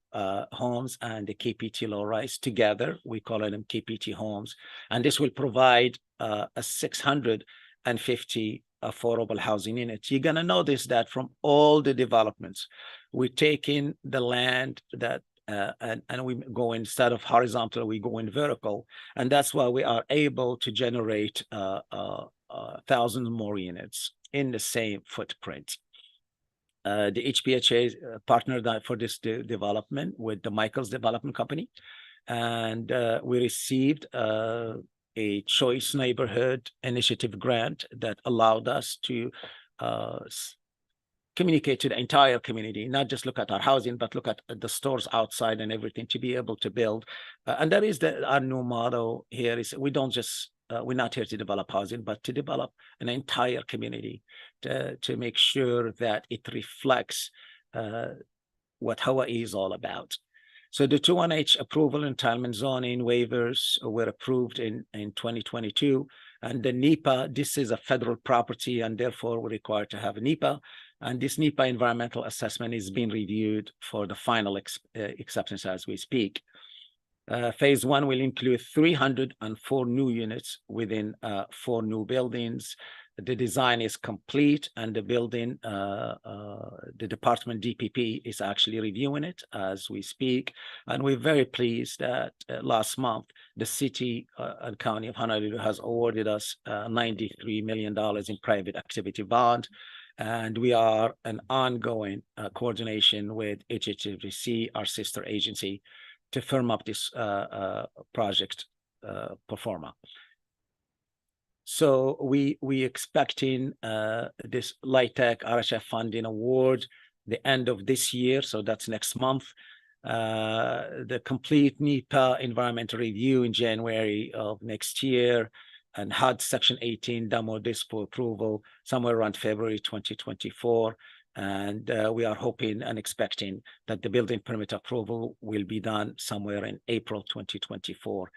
homes and the KPT low-rise together. We call them KPT homes. And this will provide a 650 affordable housing units. You're going to notice that from all the developments, we're taking the land that and we go, instead of horizontal, we go in vertical. And that's why we are able to generate 1,000 more units in the same footprint. The HPHA partnered for this development with the Michaels Development Company. And we received a Choice Neighborhood Initiative grant that allowed us to communicate to the entire community, not just look at our housing, but look at the stores outside and everything to be able to build. And that is our new motto here is we don't just, we're not here to develop housing, but to develop an entire community to make sure that it reflects what Hawaii is all about. So the 21H approval entitlement zoning waivers were approved in 2022. And the NEPA, this is a federal property, and therefore we're required to have a NEPA. And this NEPA environmental assessment is being reviewed for the final acceptance as we speak. Phase one will include 304 new units within 4 new buildings. The design is complete, and the building, the department DPP is actually reviewing it as we speak. And we're very pleased that last month, the city and county of Honolulu has awarded us $93 million in private activity bond. And we are an ongoing coordination with HHFDC, our sister agency, to firm up this project pro forma. So we expecting this LIHTC RHF funding award the end of this year, so that's next month. The complete NEPA environmental review in January of next year, and HUD Section 18 demo dispo approval somewhere around February 2024. And we are hoping and expecting that the building permit approval will be done somewhere in April 2024.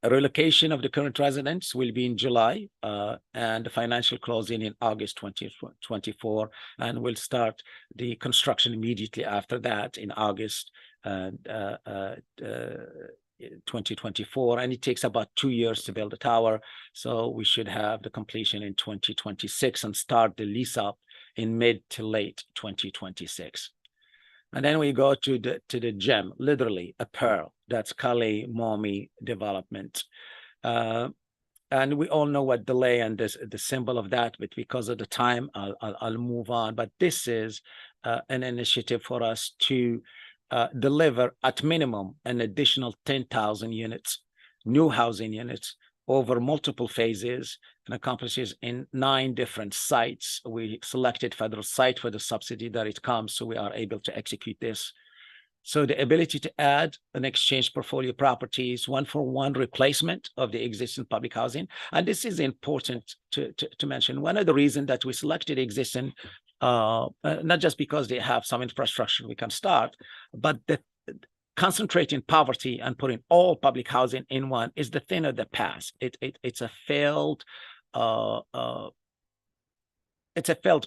A relocation of the current residents will be in July, and the financial closing in August 2024, and we'll start the construction immediately after that in August. 2024, and it takes about 2 years to build a tower. So we should have the completion in 2026 and start the lease up in mid to late 2026. And then we go to the gem, literally a pearl. That's Kale Momi development. And we all know what delay and the symbol of that, but because of the time, I'll move on. But this is an initiative for us to deliver at minimum an additional 10,000 units, new housing units over multiple phases, and accomplishes in 9 different sites. We selected federal site for the subsidy that it comes, so we are able to execute this. So the ability to add an exchange portfolio properties, 1-for-1 replacement of the existing public housing. And this is important to mention. One of the reasons that we selected existing, not just because they have some infrastructure we can start, but the concentrating poverty and putting all public housing in one is the thing of the past. It's a failed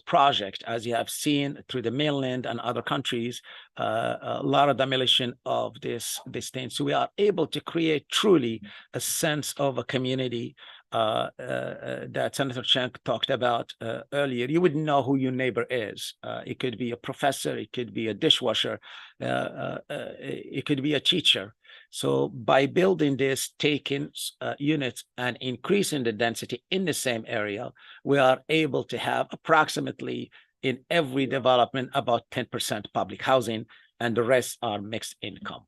project, as you have seen through the mainland and other countries, a lot of demolition of this thing. So we are able to create truly a sense of a community that Senator Chang talked about earlier. You wouldn't know who your neighbor is. It could be a professor, it could be a dishwasher, it could be a teacher. So by building this, taking units and increasing the density in the same area, we are able to have approximately in every development about 10% public housing, and the rest are mixed income.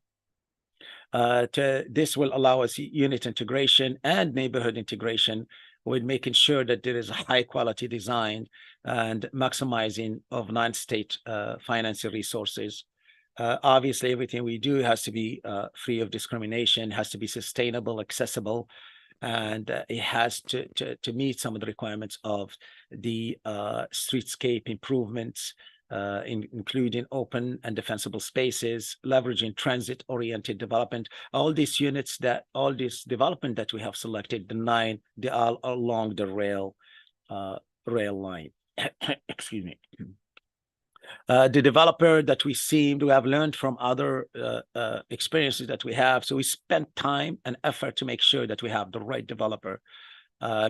This will allow us unit integration and neighborhood integration with making sure that there is a high quality design and maximizing of non-state financial resources. Obviously, everything we do has to be free of discrimination, has to be sustainable, accessible, and it has to meet some of the requirements of the streetscape improvements, including open and defensible spaces, leveraging transit-oriented development. All these development that we have selected, the 9, they are along the rail line. Excuse me. The developer that we have learned from other experiences that we have. So we spent time and effort to make sure that we have the right developer,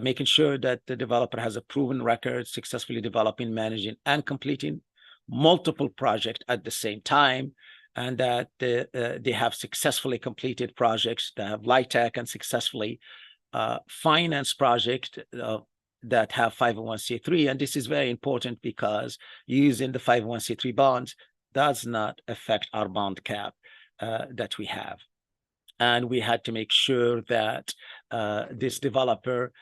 making sure that the developer has a proven record, successfully developing, managing, and completing multiple projects at the same time, and that they have successfully completed projects, that have LIHTC and successfully financed projects that have 501c3. And this is very important because using the 501c3 bonds does not affect our bond cap that we have. And we had to make sure that this developer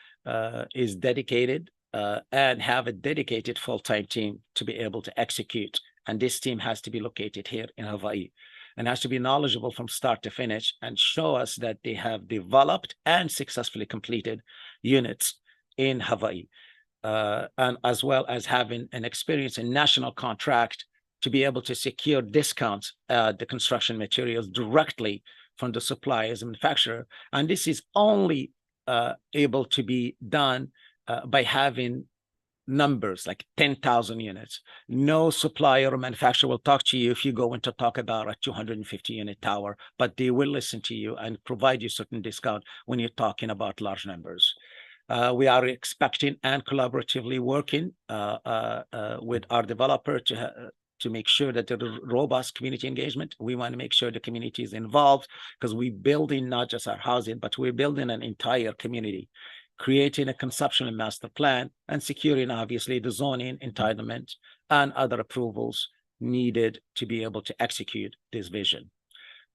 is dedicated and have a dedicated full-time team to be able to execute. And this team has to be located here in Hawaii and has to be knowledgeable from start to finish and show us that they have developed and successfully completed units in Hawaii, and as well as having an experience in national contract to be able to secure discounts, the construction materials directly from the suppliers and manufacturer. And this is only able to be done by having numbers like 10,000 units. No supplier or manufacturer will talk to you if you go in to talk about a 250 unit tower, but they will listen to you and provide you certain discount when you're talking about large numbers. We are expecting and collaboratively working with our developer to make sure that there is robust community engagement. We want to make sure the community is involved because we're building not just our housing, but we're building an entire community, creating a conceptual and master plan, and securing, obviously, the zoning, entitlement, and other approvals needed to be able to execute this vision.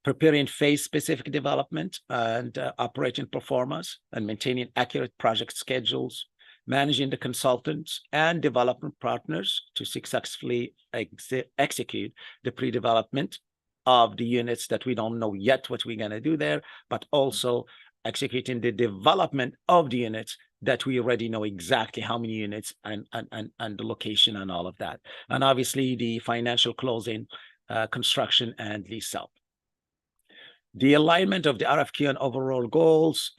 Preparing phase-specific development and operating performance and maintaining accurate project schedules, managing the consultants and development partners to successfully execute the pre-development of the units that we don't know yet what we're going to do there, but also executing the development of the units that we already know exactly how many units and the location and all of that. And obviously the financial closing, construction, and lease up. The alignment of the RFQ and overall goals,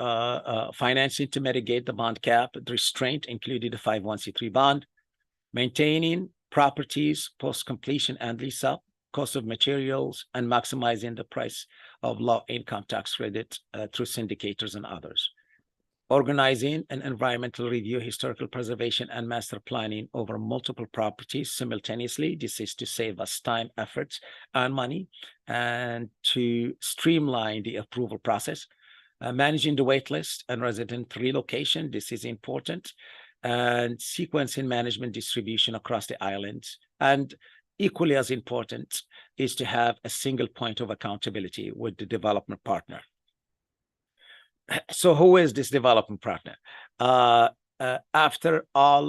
financing to mitigate the bond cap, the restraint included the 501c3 bond, maintaining properties post-completion and lease up, cost of materials, and maximizing the price of low income tax credit through syndicators and others. Organizing an environmental review, historical preservation, and master planning over multiple properties simultaneously. This is to save us time, efforts, and money, and to streamline the approval process. Managing the wait list and resident relocation, this is important, and sequencing management distribution across the islands. And equally as important is to have a single point of accountability with the development partner. So who is this development partner? After all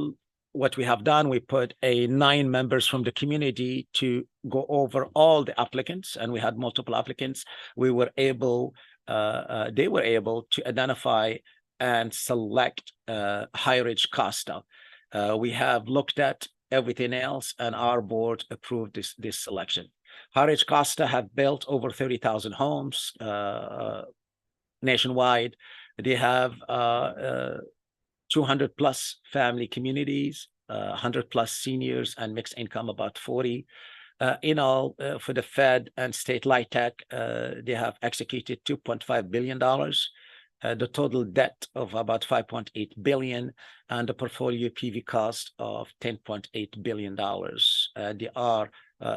what we have done, we put 9 members from the community to go over all the applicants, and we had multiple applicants. We were able, they were able to identify and select High Ridge Costa. We have looked at everything else, and our board approved this selection. High Ridge Costa have built over 30,000 homes nationwide. They have 200 plus family communities, 100 plus seniors, and mixed income about 40. In all, for the Fed and state LIHTC, they have executed $2.5 billion, the total debt of about $5.8 billion, and the portfolio PV cost of $10.8 billion. They are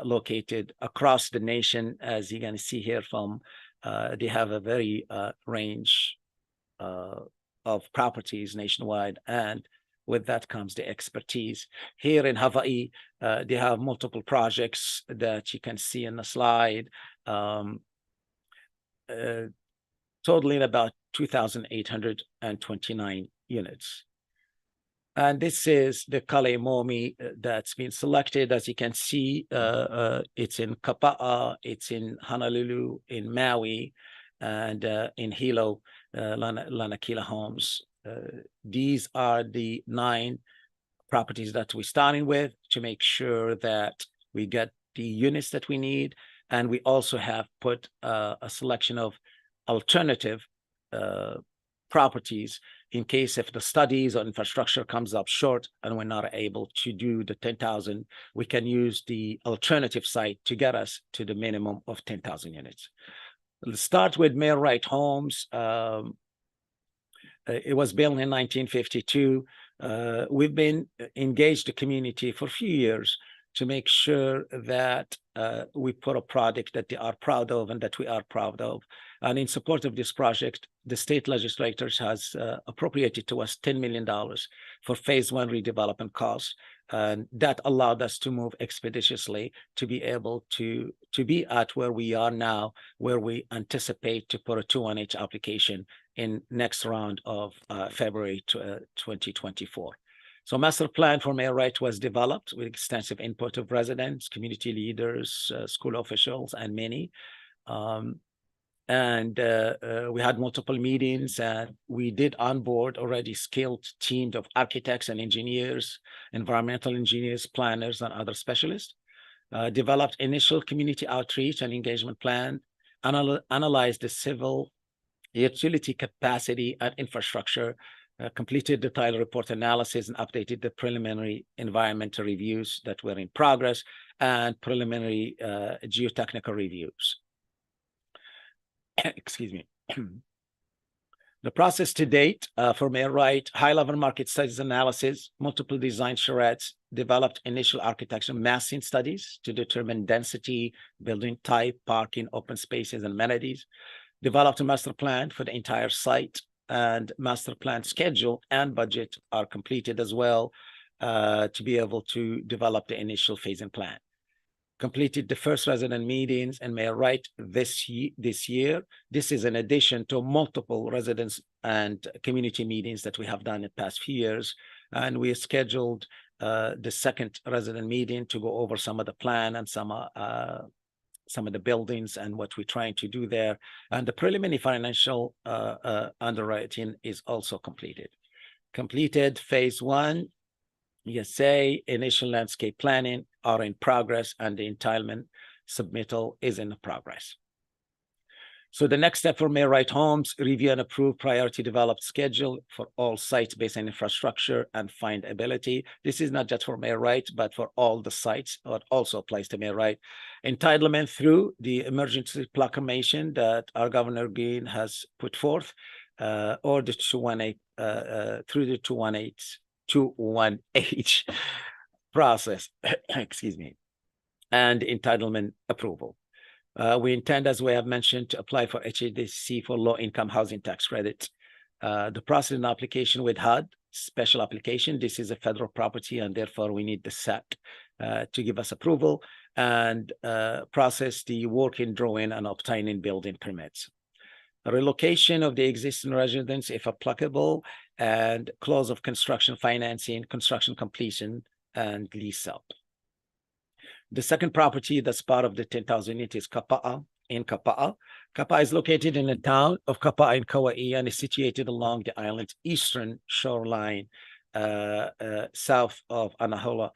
located across the nation, as you can see here from they have a very range of properties nationwide, and with that comes the expertise. Here in Hawaii, they have multiple projects that you can see in the slide, totaling about 2,829 units. And this is the Kale Momi that's been selected. As you can see, it's in Kapa'a, it's in Honolulu, in Maui, and in Hilo, Lanakila Homes. These are the 9 properties that we're starting with to make sure that we get the units that we need. And we also have put a selection of alternative properties in case if the studies or infrastructure comes up short and we're not able to do the 10,000, we can use the alternative site to get us to the minimum of 10,000 units. Let's start with Mayor Wright Homes. It was built in 1952. We've been engaged the community for a few years to make sure that we put a product that they are proud of and that we are proud of. And in support of this project, the state legislators has appropriated to us $10 million for phase 1 redevelopment costs. And that allowed us to move expeditiously to be able to be at where we are now, where we anticipate to put a 2-1-H application in next round of February 2024. So master plan for Mayor Wright was developed with extensive input of residents, community leaders, school officials, and many. We had multiple meetings, and we did onboard already skilled teams of architects and engineers, environmental engineers, planners, and other specialists. Developed initial community outreach and engagement plan, analyzed the civil utility capacity and infrastructure, completed the title report analysis, and updated the preliminary environmental reviews that were in progress and preliminary geotechnical reviews. Excuse me. The process to date for Mayor Wright: high-level market studies analysis, multiple design charrettes, developed initial architecture massing studies to determine density, building type, parking, open spaces, and amenities, developed a master plan for the entire site, and master plan schedule and budget are completed as well to be able to develop the initial phasing plan. Completed the first resident meetings and Mayor Wright this year. This is in addition to multiple residents and community meetings that we have done in the past few years. And we scheduled the second resident meeting to go over some of the plan and some of the buildings and what we're trying to do there. And the preliminary financial underwriting is also completed. Completed phase 1. ESA, initial landscape planning are in progress, and the entitlement submittal is in progress. So the next step for Mayor Right Homes, review and approve priority developed schedule for all sites based on infrastructure and findability. This is not just for Mayor Right, but for all the sites. It also applies to Mayor Right. Entitlement through the emergency proclamation that our Governor Green has put forth, or the 218, through the 218 process, excuse me, and entitlement approval. We intend, as we have mentioned, to apply for HADC for low-income housing tax credit. The process and application with HUD, special application. This is a federal property, and therefore we need the SEC to give us approval and process the working drawing and obtaining building permits. A relocation of the existing residents, if applicable, and close of construction financing, construction completion, and lease up. The second property that's part of the 10,000 unit is Kapa'a in Kapa'a. Kapa'a is located in the town of Kapa'a in Kauai and is situated along the island's eastern shoreline, south of Anahola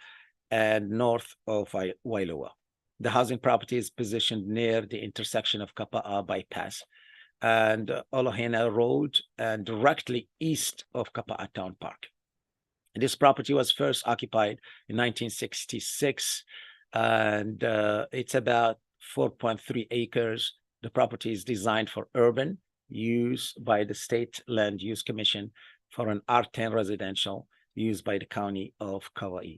and north of Wailoa. The housing property is positioned near the intersection of Kapa'a bypass and Olohena Road and directly east of Kapa'a Town Park. This property was first occupied in 1966. And it's about 4.3 acres. The property is designed for urban use by the State Land Use Commission for an R10 residential used by the County of Kauai.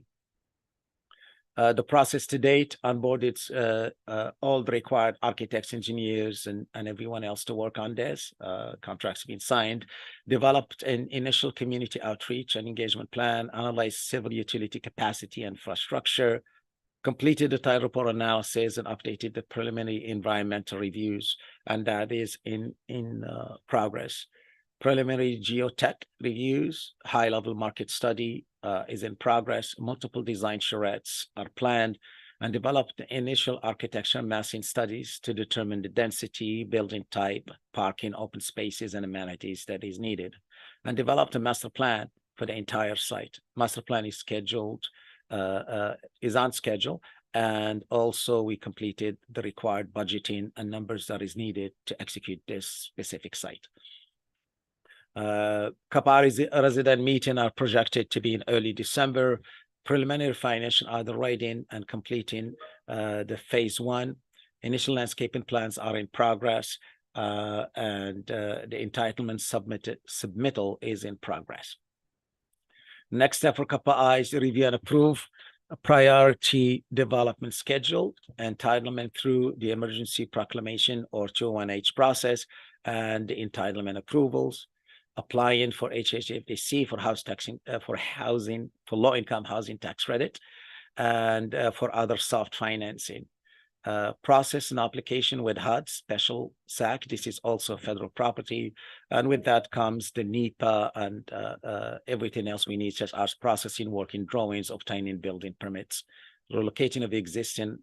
The process to date onboarded all the required architects, engineers, and everyone else to work on this. Contracts have been signed, developed an initial community outreach and engagement plan, analyzed civil utility capacity and infrastructure, completed the title report analysis, and updated the preliminary environmental reviews, and that is in progress. Preliminary geotech reviews, high-level market study is in progress. Multiple design charrettes are planned, and developed the initial architecture massing studies to determine the density, building type, parking, open spaces, and amenities that is needed, and developed a master plan for the entire site. Master plan is scheduled. Is on schedule, and also we completed the required budgeting and numbers that is needed to execute this specific site. Kapa'a resident meeting are projected to be in early December. Preliminary financial underwriting and completing the phase 1. Initial landscaping plans are in progress, and the entitlement submittal is in progress. Next step for Kapa'a is to review and approve a priority development schedule, entitlement through the emergency proclamation or 201H process, and the entitlement approvals, applying for HHFDC for house taxing, for low-income housing tax credit, and for other soft financing. Process an application with HUD, special SAC. This is also federal property. And with that comes the NEPA and everything else we need, such as processing, working drawings, obtaining building permits, relocating of existing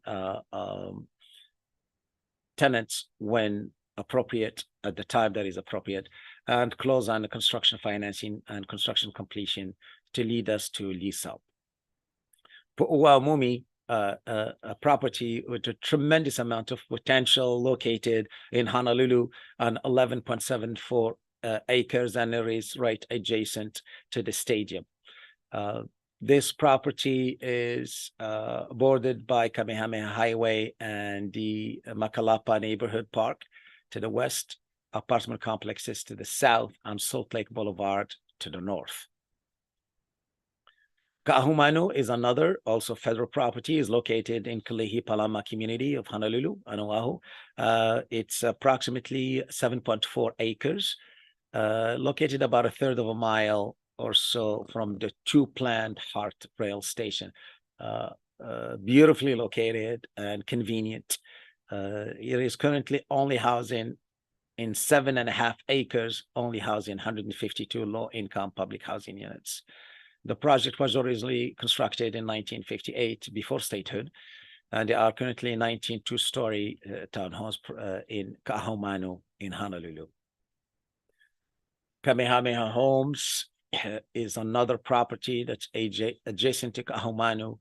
tenants when appropriate, at the time that is appropriate, and close on the construction financing and construction completion to lead us to lease up. Pu'uaumumi, a property with a tremendous amount of potential, located in Honolulu on 11.74 acres, and it is right adjacent to the stadium. This property is bordered by Kamehameha Highway and the Makalapa Neighborhood Park to the west, apartment complexes to the south, and Salt Lake Boulevard to the north. Ka'ahumanu is another, also federal property, is located in Kalihi Palama community of Honolulu, Oahu. It's approximately 7.4 acres, located about a third of a mile or so from the 2 planned HART rail station. Beautifully located and convenient. It is currently only housing in 7.5 acres, only housing 152 low-income public housing units. The project was originally constructed in 1958 before statehood, and there are currently 19 two-story townhomes in Ka'ahumanu in Honolulu. Kamehameha Homes is another property that's adjacent to Ka'ahumanu.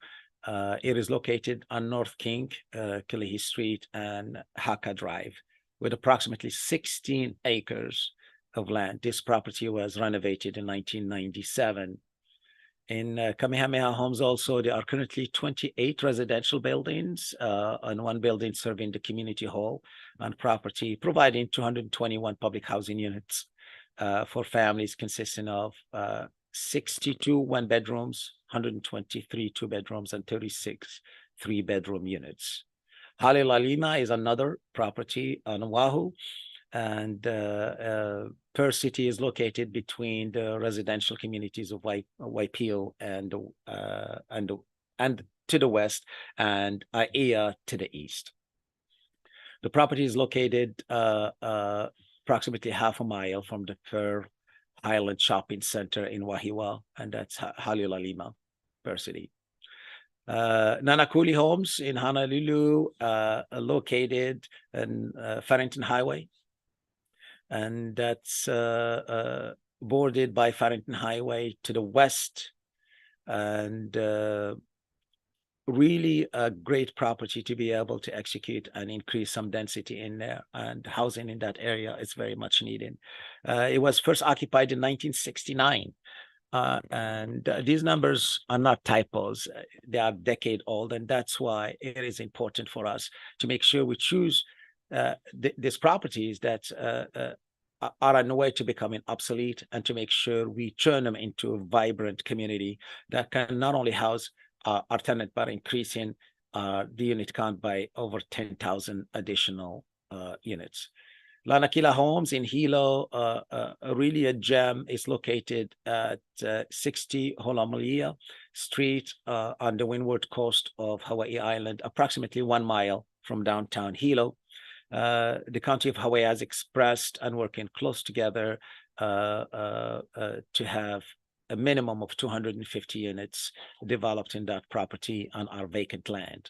It is located on North King, Kalihi Street, and Haka Drive, with approximately 16 acres of land. This property was renovated in 1997. In Kamehameha Homes also, there are currently 28 residential buildings and one building serving the community hall on property, providing 221 public housing units for families consisting of 62 one-bedrooms, 123 two-bedrooms, and 36 three-bedroom units. Halelalima is another property on Oahu, and Per City is located between the residential communities of Waipio and to the west, and Aiea to the east. The property is located approximately half a mile from the Per Highland Shopping Center in Wahiawa, and that's Halelalima, Per City. Nanakuli Homes in Honolulu, located in Farrington Highway, and that's bordered by Farrington Highway to the west, and really a great property to be able to execute and increase some density in there, and housing in that area is very much needed. It was first occupied in 1969. And these numbers are not typos. They are decade old, and that's why it is important for us to make sure we choose these properties that are on the way to becoming obsolete, and to make sure we turn them into a vibrant community that can not only house our tenant, but increasing the unit count by over 10,000 additional units. Lanakila Homes in Hilo, really a gem, is located at 60 Holomalia Street on the windward coast of Hawaii Island, approximately 1 mile from downtown Hilo. The County of Hawaii has expressed and working close together to have a minimum of 250 units developed in that property on our vacant land.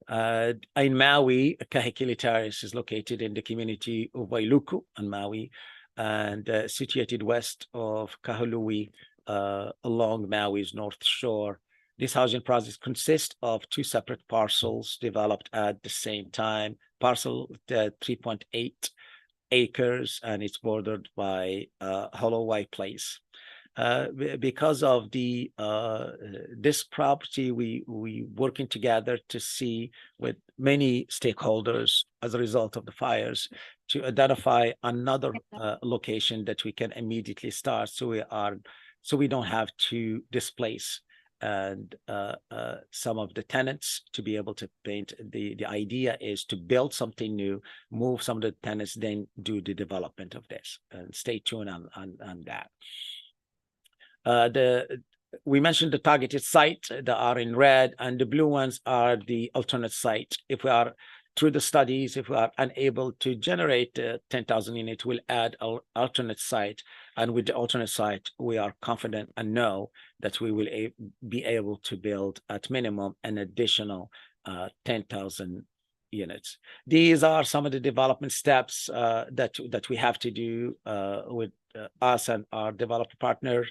In Maui, Kahekili Terrace is located in the community of Wailuku on Maui, and situated west of Kahului along Maui's north shore. This housing project consists of 2 separate parcels developed at the same time. Parcel 3.8 acres, and it's bordered by Holowai Place. Because of the this property, we working together to see with many stakeholders as a result of the fires to identify another location that we can immediately start, so we don't have to displace and some of the tenants to be able to paint. The idea is to build something new, move some of the tenants, then do the development of this, and stay tuned on that. We mentioned the targeted site that are in red, and the blue ones are the alternate site. If we are through the studies, if we are unable to generate 10,000 units, we'll add an alternate site, and with the alternate site, we are confident and know that we will be able to build at minimum an additional 10,000 units. These are some of the development steps that we have to do with us and our developer partner,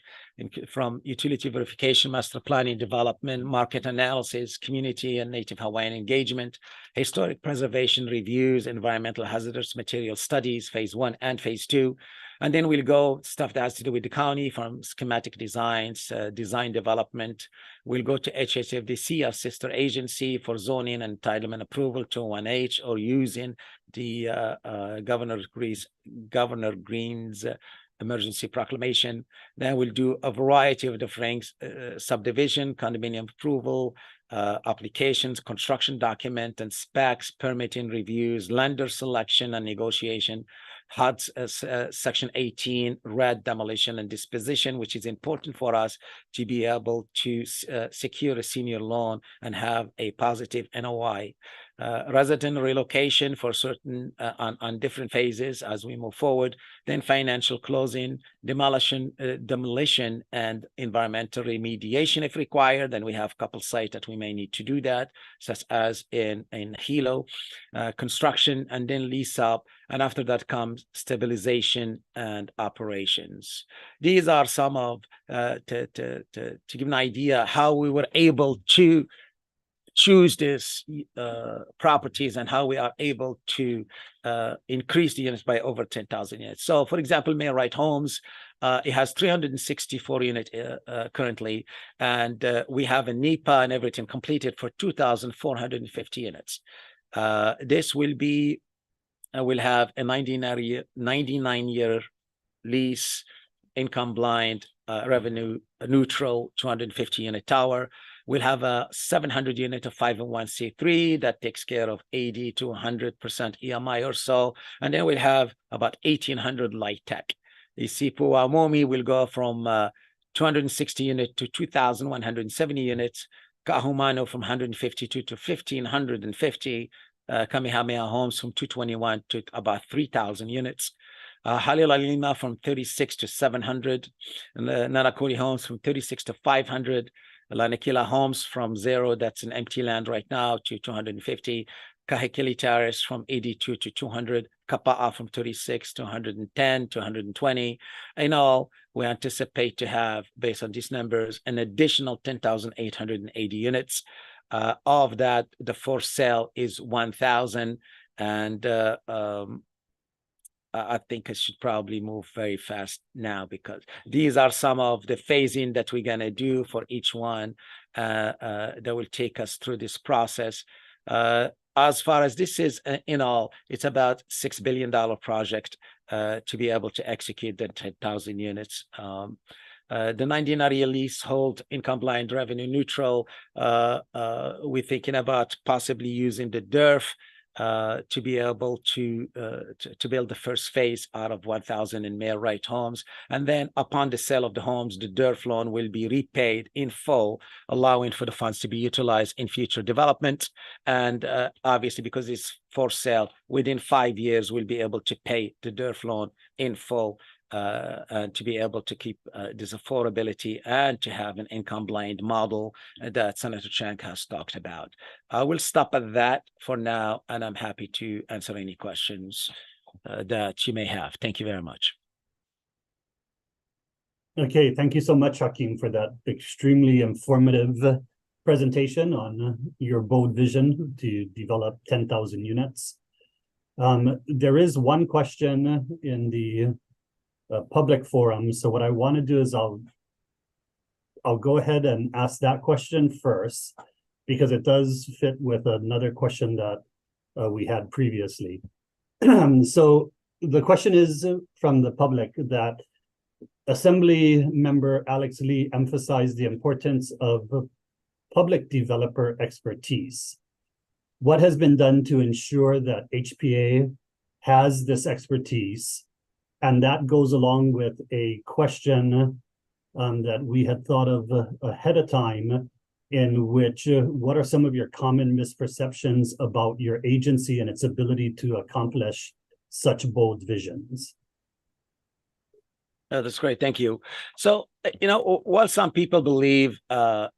from utility verification, master planning, development, market analysis, community and Native Hawaiian engagement, historic preservation reviews, environmental hazardous material studies, phase 1 and phase 2. And then we'll go stuff that has to do with the county, from schematic designs, design development. We'll go to HSFDC, our sister agency, for zoning and entitlement approval, 201H, or using the Governor Green's emergency proclamation. Then we'll do a variety of different subdivision, condominium approval, applications, construction document and specs, permitting reviews, lender selection and negotiation, HUD's Section 18, red demolition and disposition, which is important for us to be able to secure a senior loan and have a positive NOI. Resident relocation for certain on different phases as we move forward, then financial closing, demolition and environmental remediation if required. Then we have a couple sites that we may need to do that, such as in Hilo, construction and then lease up, and after that comes stabilization and operations. These are some of to give an idea how we were able to choose these properties and how we are able to increase the units by over 10,000 units. So, for example, Mayor Wright Homes, it has 364 units currently, and we have a NEPA and everything completed for 2,450 units. This will be, will have a 99-year lease, income blind, revenue neutral, 250 unit tower. We'll have a 700 unit of 501c3 that takes care of 80 to 100% EMI or so. And then we'll have about 1,800 light tech. The Sipua Momi will go from 260 units to 2,170 units. Kahumano from 152 to 1,550. Kamehameha Homes from 221 to about 3,000 units. Halilalima from 36 to 700. Narakuri Homes from 36 to 500. Lanakila Homes from 0, that's an empty land right now, to 250. Kahekili Terrace from 82 to 200. Kapa'a from 36 to 110 to 120. In all, we anticipate to have, based on these numbers, an additional 10,880 units. Of that, the for sale is 1,000, and I think I should probably move very fast now, because these are some of the phasing that we're going to do for each one that will take us through this process. As far as this is, in all, it's about $6 billion project to be able to execute the 10,000 units. The 19-area leasehold income blind revenue neutral, we're thinking about possibly using the DERF to be able to build the first phase out of 1,000 in Mayor Wright Homes. And then upon the sale of the homes, the DERF loan will be repaid in full, allowing for the funds to be utilized in future development. And obviously, because it's for sale, within 5 years, we'll be able to pay the DERF loan in full. And to be able to keep this affordability and to have an income blind model that Senator Chang has talked about. I will stop at that for now, and I'm happy to answer any questions that you may have. Thank you very much. Okay, thank you so much, Hakeem, for that extremely informative presentation on your bold vision to develop 10,000 units. There is one question in the public forum. So what I want to do is I'll go ahead and ask that question first, because it does fit with another question that we had previously. So the question is from the public that Assembly Member Alex Lee emphasized the importance of public developer expertise. What has been done to ensure that HPA has this expertise? And that goes along with a question that we had thought of ahead of time, in which what are some of your common misperceptions about your agency and its ability to accomplish such bold visions? That's great. Thank you. So, while some people believe that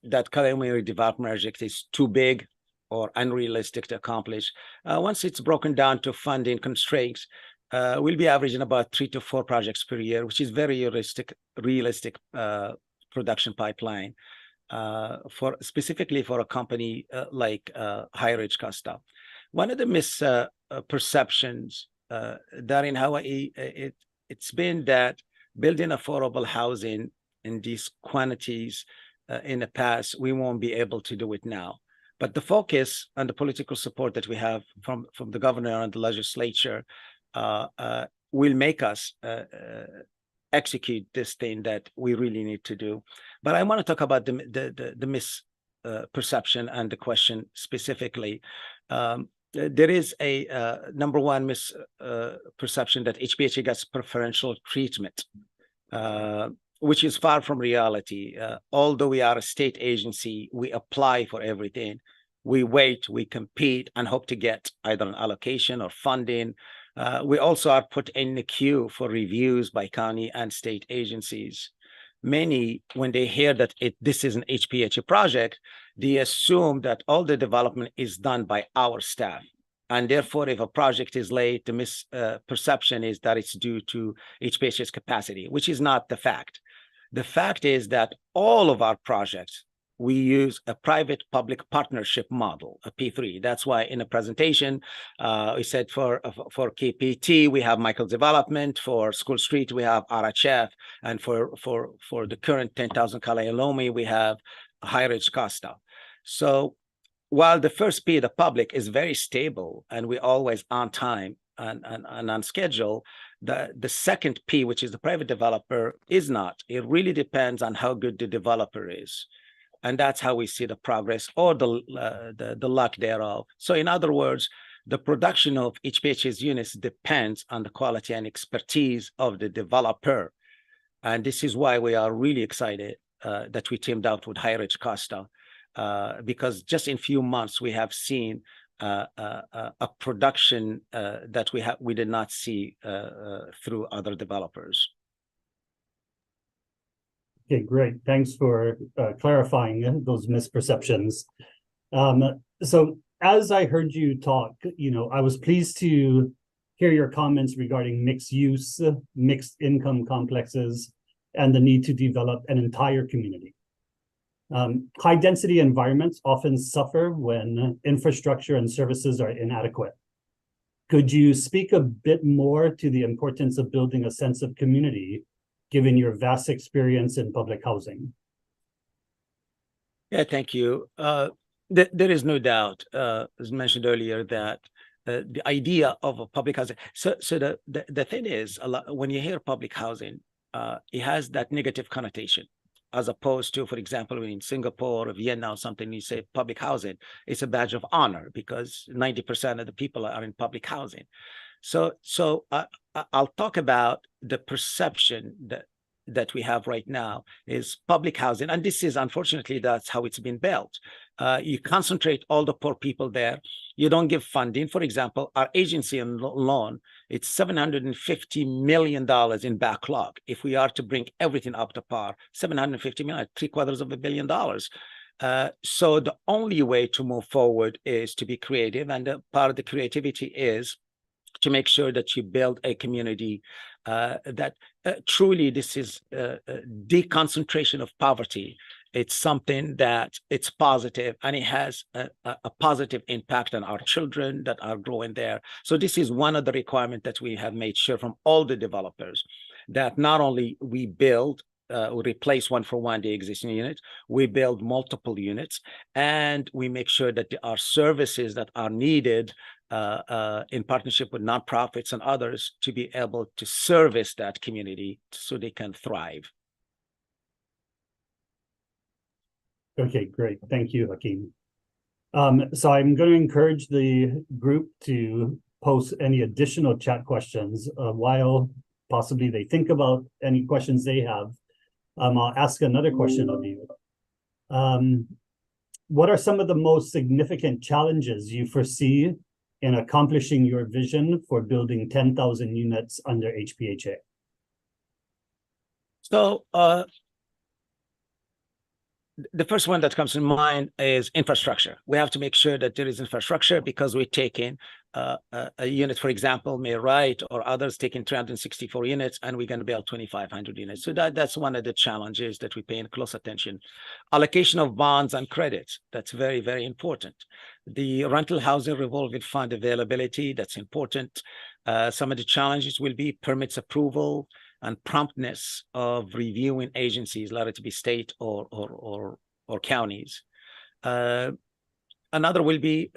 Councilmember development project is too big or unrealistic to accomplish, once it's broken down to funding constraints, we'll be averaging about 3 to 4 projects per year, which is very realistic production pipeline specifically for a company like High Ridge Costa. One of the misperceptions that in Hawaii, it's been that building affordable housing in these quantities in the past, we won't be able to do it now. But the focus and the political support that we have from the governor and the legislature will make us execute this thing that we really need to do. But I want to talk about the misperception and the question specifically. There is a number one misperception that HPHA gets preferential treatment, which is far from reality. Although we are a state agency, we apply for everything. We wait, we compete, and hope to get either an allocation or funding. We also are put in the queue for reviews by county and state agencies. Many, when they hear that this is an HPHA project, they assume that all the development is done by our staff. And therefore, if a project is late, the misperception is that it's due to HPHA's capacity, which is not the fact. The fact is that all of our projects, we use a private-public partnership model, a P3. That's why in the presentation, we said for KPT, we have Michael Development, for School Street, we have RHF, and for the current 10,000 Kalaelomi, we have High Ridge Costa. So while the first P, the public, is very stable and we're always on time and on schedule, the second P, which is the private developer, is not. It really depends on how good the developer is. And that's how we see the progress or the luck thereof. So in other words, the production of HPH's units depends on the quality and expertise of the developer. And this is why we are really excited that we teamed up with High Ridge Costa, because just in few months, we have seen a production that we did not see through other developers. Okay, great. Thanks for clarifying those misperceptions. So as I heard you talk, I was pleased to hear your comments regarding mixed use, mixed income complexes, and the need to develop an entire community. High density environments often suffer when infrastructure and services are inadequate. Could you speak a bit more to the importance of building a sense of community, given your vast experience in public housing? Yeah, thank you. There is no doubt, as mentioned earlier, that the idea of a public housing. So the thing is, when you hear public housing, it has that negative connotation, as opposed to, for example, in Singapore or Vienna or something, you say public housing, it's a badge of honor because 90% of the people are in public housing. So I'll talk about the perception that we have right now is public housing. And this is, unfortunately, that's how it's been built. You concentrate all the poor people there. You don't give funding. For example, our agency alone, it's $750 million in backlog. If we are to bring everything up to par, $750 million, $750 million. So the only way to move forward is to be creative. And part of the creativity is to make sure that you build a community that truly this is deconcentration of poverty. It's something that it's positive and it has a positive impact on our children that are growing there. So this is one of the requirements that we have made sure from all the developers that not only we build we replace one for one the existing unit, we build multiple units, and we make sure that there are services that are needed in partnership with nonprofits and others to be able to service that community so they can thrive. Okay, great. Thank you, Hakeem. So I'm going to encourage the group to post any additional chat questions while possibly they think about any questions they have. I'll ask another question of you. What are some of the most significant challenges you foresee in accomplishing your vision for building 10,000 units under HPHA? So the first one that comes to mind is infrastructure. We have to make sure that there is infrastructure because we're taking a unit, for example, Mayor Wright or others taking 364 units, and we're going to build 2,500 units. So that's one of the challenges that we pay in close attention. Allocation of bonds and credits, that's very, very important. The rental housing revolving fund availability, that's important. Some of the challenges will be permits approval and promptness of reviewing agencies, let it be state or counties. Another will be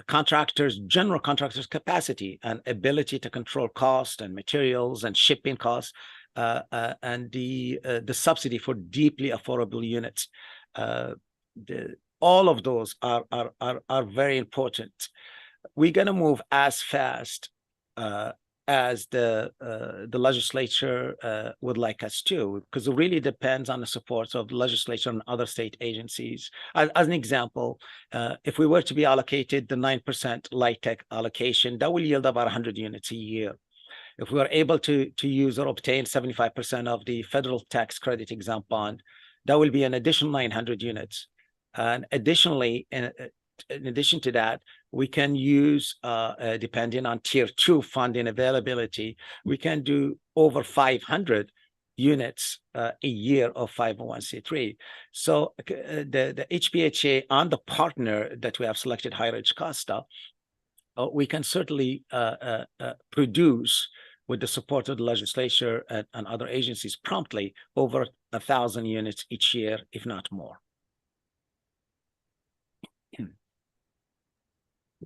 general contractors' capacity and ability to control cost and materials and shipping costs, and the subsidy for deeply affordable units. All of those are very important. We're going to move as fast as the legislature would like us to, because it really depends on the support of the legislature and other state agencies. As an example, if we were to be allocated the 9% light tech allocation, that will yield about 100 units a year. If we are able to use or obtain 75% of the federal tax credit exempt bond, that will be an additional 900 units. And additionally, in addition to that, we can use, depending on tier 2 funding availability, we can do over 500 units a year of 501c3. So the HPHA and the partner that we have selected, Higher Edge Costa, we can certainly produce, with the support of the legislature and other agencies, promptly over 1,000 units each year, if not more.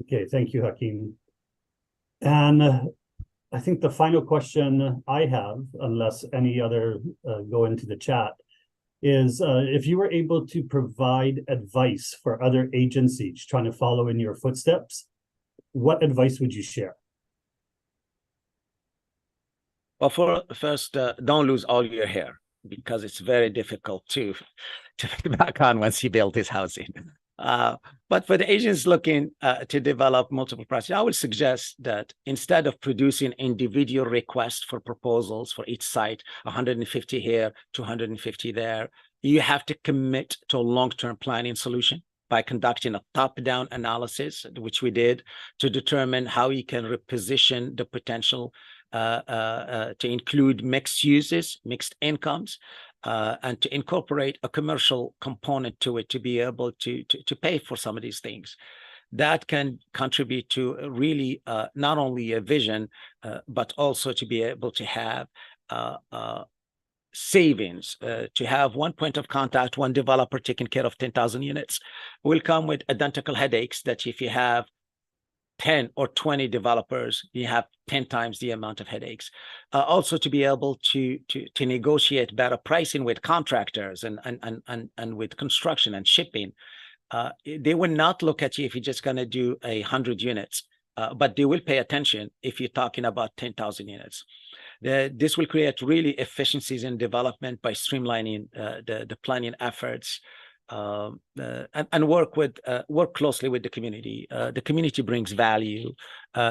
Okay, thank you, Hakeem. And I think the final question I have, unless any other go into the chat, is if you were able to provide advice for other agencies trying to follow in your footsteps, what advice would you share? Well, first, don't lose all your hair, because it's very difficult to put back on once you build this housing. But for the agents looking to develop multiple projects, I would suggest that instead of producing individual requests for proposals for each site, 150 here, 250 there, you have to commit to a long-term planning solution by conducting a top-down analysis, which we did, to determine how you can reposition the potential to include mixed uses, mixed incomes, and to incorporate a commercial component to it to be able to pay for some of these things. That can contribute to really not only a vision, but also to be able to have savings, to have one point of contact, one developer taking care of 10,000 units will come with identical headaches that if you have 10 or 20 developers, you have 10 times the amount of headaches. Also to be able to negotiate better pricing with contractors and with construction and shipping. They will not look at you if you're just going to do 100 units, but they will pay attention if you're talking about 10,000 units. This will create really efficiencies in development by streamlining the planning efforts. And work closely with the community. The community brings value.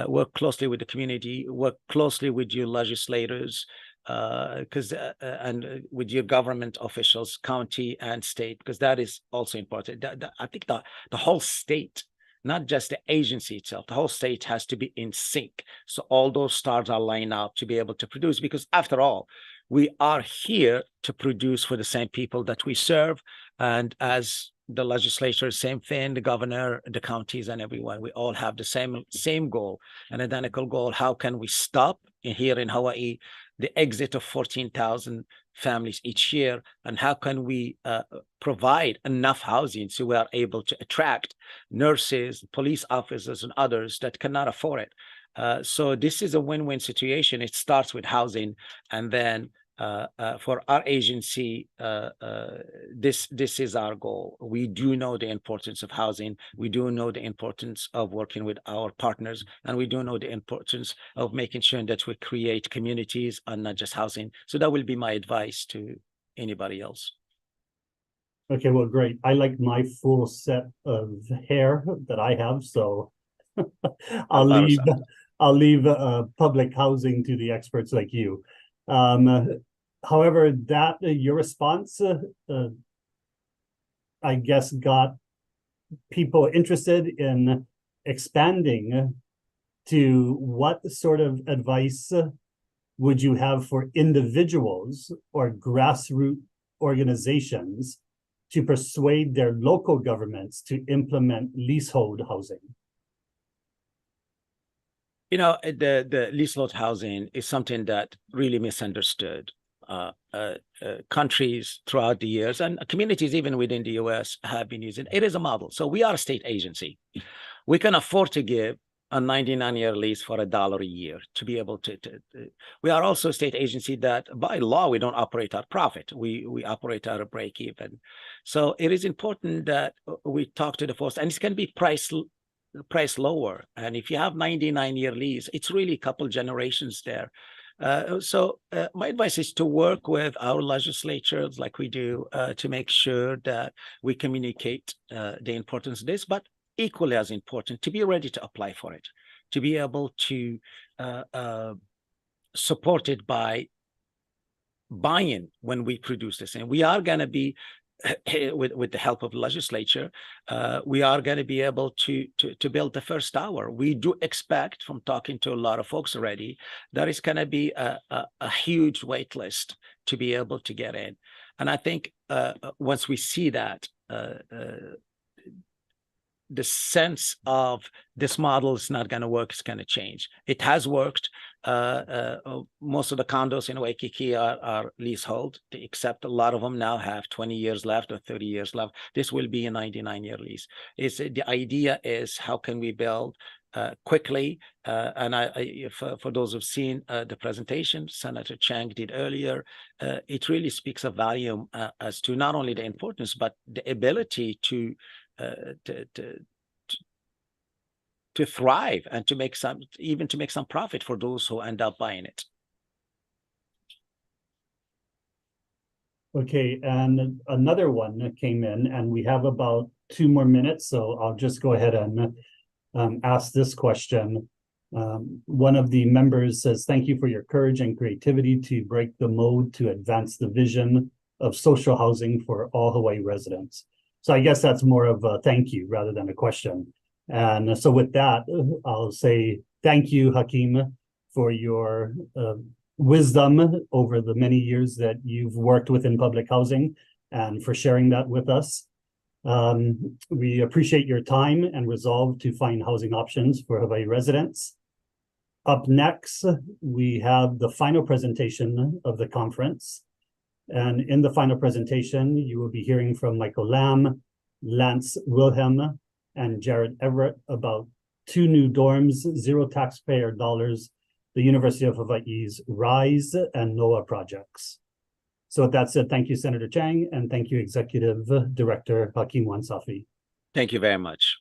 Work closely with the community. Work closely with your legislators, and with your government officials, county and state, because that is also important. I think the whole state, not just the agency itself, the whole state has to be in sync. So all those stars are lined up to be able to produce, because after all, we are here to produce for the same people that we serve. And as the legislature, same thing, the governor, the counties, and everyone, we all have the same goal, an identical goal. How can we stop here in Hawaii the exit of 14,000 families each year? And how can we provide enough housing so we are able to attract nurses, police officers, and others that cannot afford it? So this is a win-win situation. It starts with housing, and then for our agency, this is our goal. We do know the importance of housing. We do know the importance of working with our partners, and we do know the importance of making sure that we create communities and not just housing. So that will be my advice to anybody else. Okay, well, great. I like my full set of hair that I have, so I'll leave public housing to the experts like you. However, your response, I guess, got people interested in expanding to what sort of advice would you have for individuals or grassroots organizations to persuade their local governments to implement leasehold housing? You know, the leasehold housing is something that really misunderstood. Countries throughout the years and communities even within the US have been using it. It is a model. So we are a state agency. We can afford to give a 99-year lease for $1 a year to be able to we are also a state agency that by law we don't operate at profit. We operate at a break even. So it is important that we talk to the folks, and it's going to be price lower. And if you have 99-year lease, it's really a couple generations there. So my advice is to work with our legislatures like we do to make sure that we communicate the importance of this, but equally as important, to be ready to apply for it, to be able to support it by buy-in when we produce this. And we are going to be with the help of the legislature, we are going to be able to build the first tower. We do expect, from talking to a lot of folks already, there is going to be a huge wait list to be able to get in. And I think once we see that, the sense of this model is not going to work is going to change. It has worked. Most of the condos in Waikiki are leasehold, except a lot of them now have 20 years left or 30 years left. This will be a 99-year lease. The idea is, how can we build quickly? And for those who've seen the presentation Senator Chang did earlier, it really speaks a volume as to not only the importance, but the ability to thrive and to make some profit for those who end up buying it. Okay, and another one that came in, and we have about 2 more minutes, so I'll just go ahead and ask this question. One of the members says, "Thank you for your courage and creativity to break the mold to advance the vision of social housing for all Hawaii residents." So I guess that's more of a thank you rather than a question. And so with that, I'll say thank you, Hakeem, for your wisdom over the many years that you've worked within public housing and for sharing that with us. We appreciate your time and resolve to find housing options for Hawaii residents. Up next, we have the final presentation of the conference. And in the final presentation, you will be hearing from Michael Lamb, Lance Wilhelm, and Jared Everett about 2 new dorms, 0 taxpayer dollars, the University of Hawaii's RISE and NOAA projects. So with that said, thank you, Senator Chang, and thank you, Executive Director Hakeem Wansafi. Thank you very much.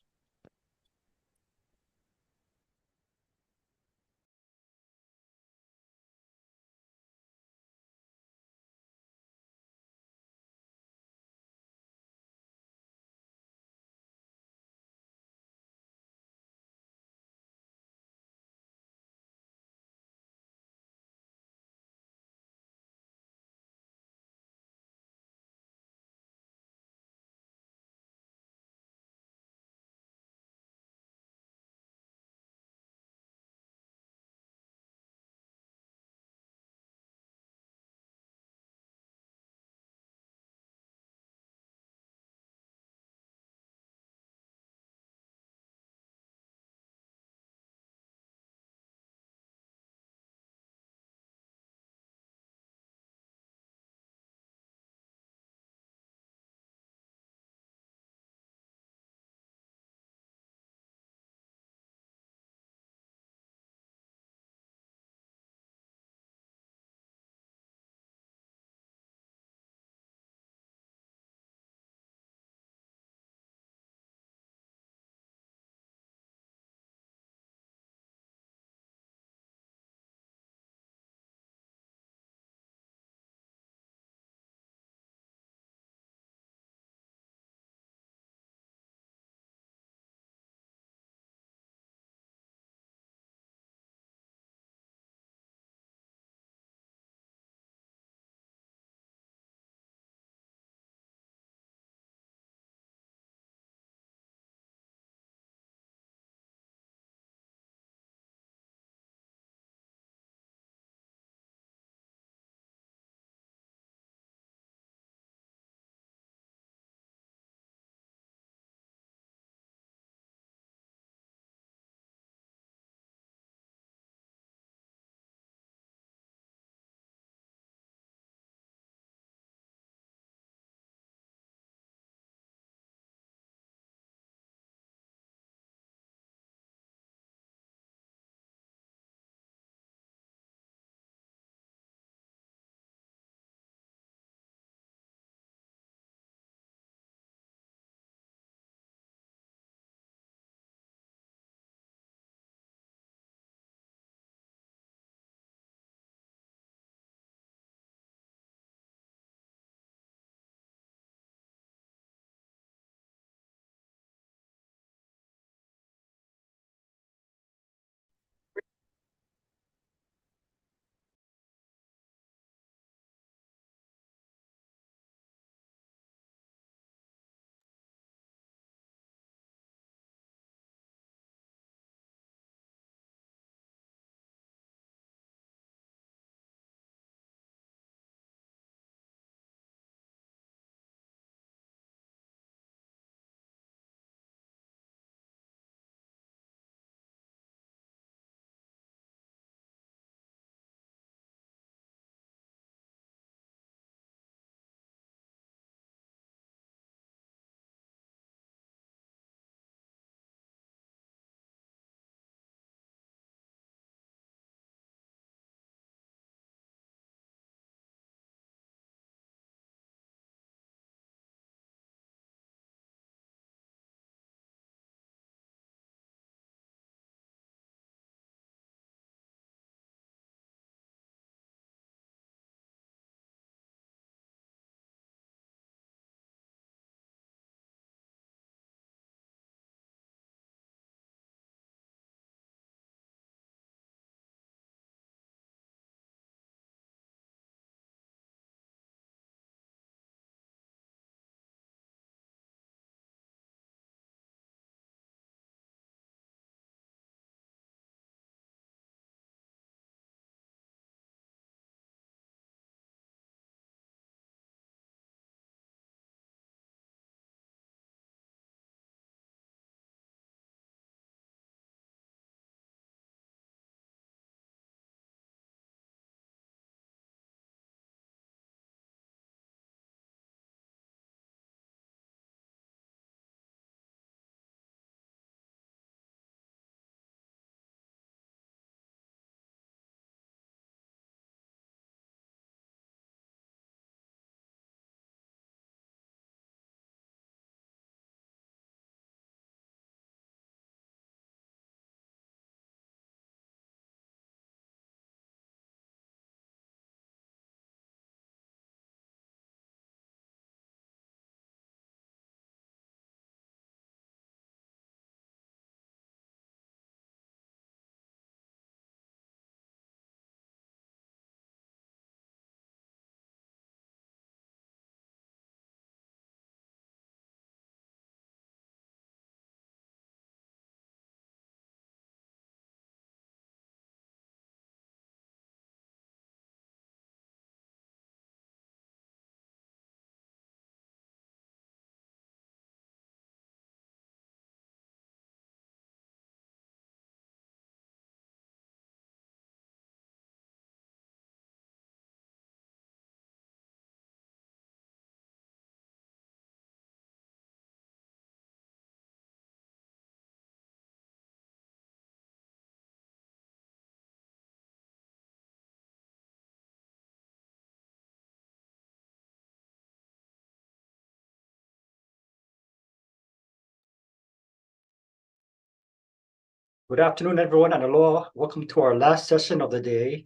Good afternoon, everyone, and aloha. Welcome to our last session of the day.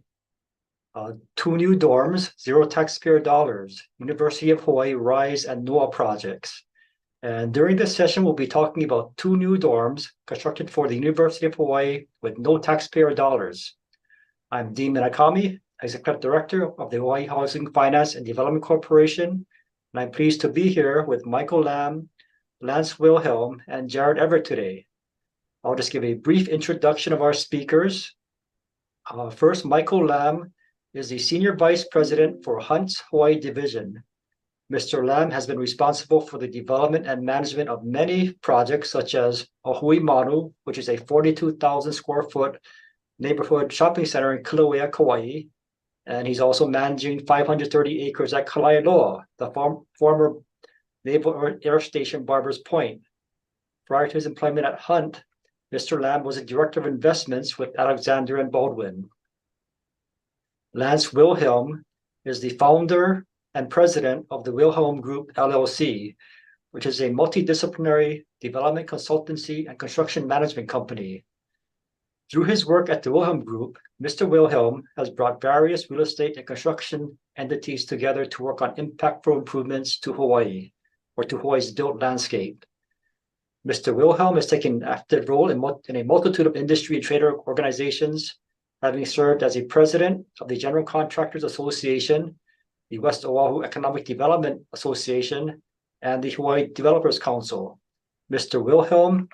2 new dorms, 0 taxpayer dollars, University of Hawaii RISE and NOAA projects. And during this session, we'll be talking about 2 new dorms constructed for the University of Hawaii with no taxpayer dollars. I'm Dean Minakami, Executive Director of the Hawaii Housing Finance and Development Corporation, and I'm pleased to be here with Michael Lamb, Lance Wilhelm, and Jared Everett today. I'll just give a brief introduction of our speakers. First, Michael Lamb is the Senior Vice President for Hunt's Hawaii Division. Mr. Lamb has been responsible for the development and management of many projects such as Ohui Manu, which is a 42,000 square foot neighborhood shopping center in Kilauea, Kauai. And he's also managing 530 acres at Kalailoa, the former Naval Air Station Barbers Point. Prior to his employment at Hunt, Mr. Lamb was a Director of Investments with Alexander and Baldwin. Lance Wilhelm is the founder and president of the Wilhelm Group, LLC, which is a multidisciplinary development consultancy and construction management company. Through his work at the Wilhelm Group, Mr. Wilhelm has brought various real estate and construction entities together to work on impactful improvements to Hawaii, or to Hawaii's built landscape. Mr. Wilhelm has taken an active role in a multitude of industry and trade organizations, having served as a president of the General Contractors Association, the West Oahu Economic Development Association, and the Hawaii Developers Council. Mr. Wilhelm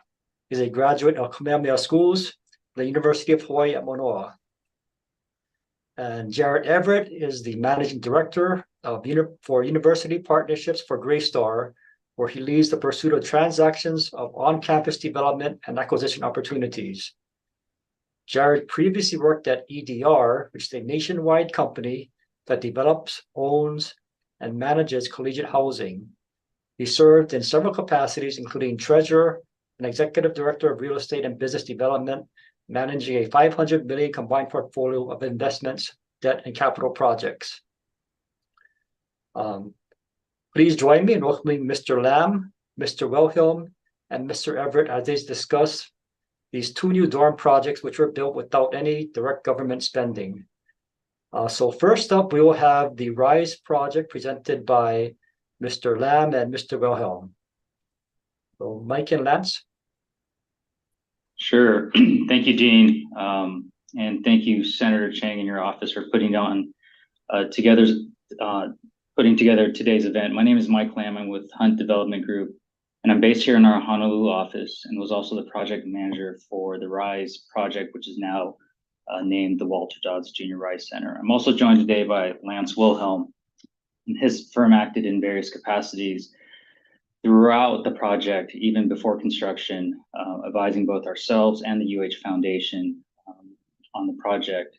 is a graduate of Kamehameha Schools, the University of Hawaii at Manoa. And Jared Everett is the Managing Director for University Partnerships for Greystar, where he leads the pursuit of transactions of on-campus development and acquisition opportunities. Jared previously worked at EDR, which is a nationwide company that develops, owns, and manages collegiate housing. He served in several capacities, including Treasurer and Executive Director of Real Estate and Business Development, managing a $500 million combined portfolio of investments, debt, and capital projects. Please join me in welcoming Mr. Lamb, Mr. Wilhelm, and Mr. Everett as they discuss these 2 new dorm projects which were built without any direct government spending. So first up, we will have the RISE project presented by Mr. Lamb and Mr. Wilhelm. So Mike and Lance. Sure. Thank you, Dean. And thank you, Senator Chang and your office for putting together today's event. My name is Mike Lamb. I'm with Hunt Development Group, and I'm based here in our Honolulu office and was also the project manager for the RISE project, which is now named the Walter Dodds Junior RISE Center. I'm also joined today by Lance Wilhelm, and his firm acted in various capacities throughout the project, even before construction, advising both ourselves and the UH Foundation on the project.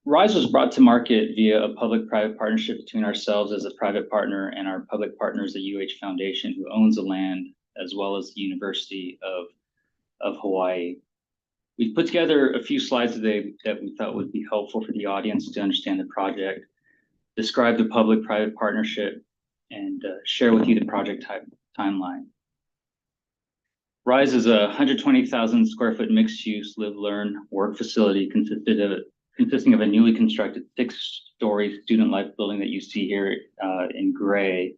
RISE was brought to market via a public-private partnership between ourselves as a private partner and our public partners, the UH Foundation, who owns the land, as well as the University of Hawaii. We've put together a few slides today that we thought would be helpful for the audience to understand the project, describe the public-private partnership, and share with you the project timeline. RISE is a 120,000 square foot mixed-use live, learn, work facility consisting of a newly constructed 6-story student life building that you see here in gray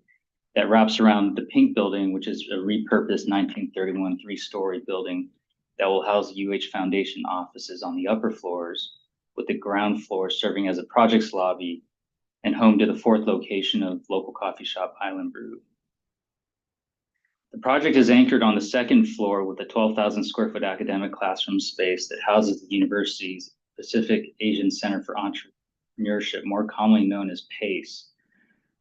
that wraps around the pink building, which is a repurposed 1931 3-story building that will house the UH Foundation offices on the upper floors, with the ground floor serving as a projects lobby and home to the 4th location of local coffee shop Island Brew. The project is anchored on the 2nd floor with a 12,000 square foot academic classroom space that houses the university's Pacific Asian Center for Entrepreneurship, more commonly known as PACE.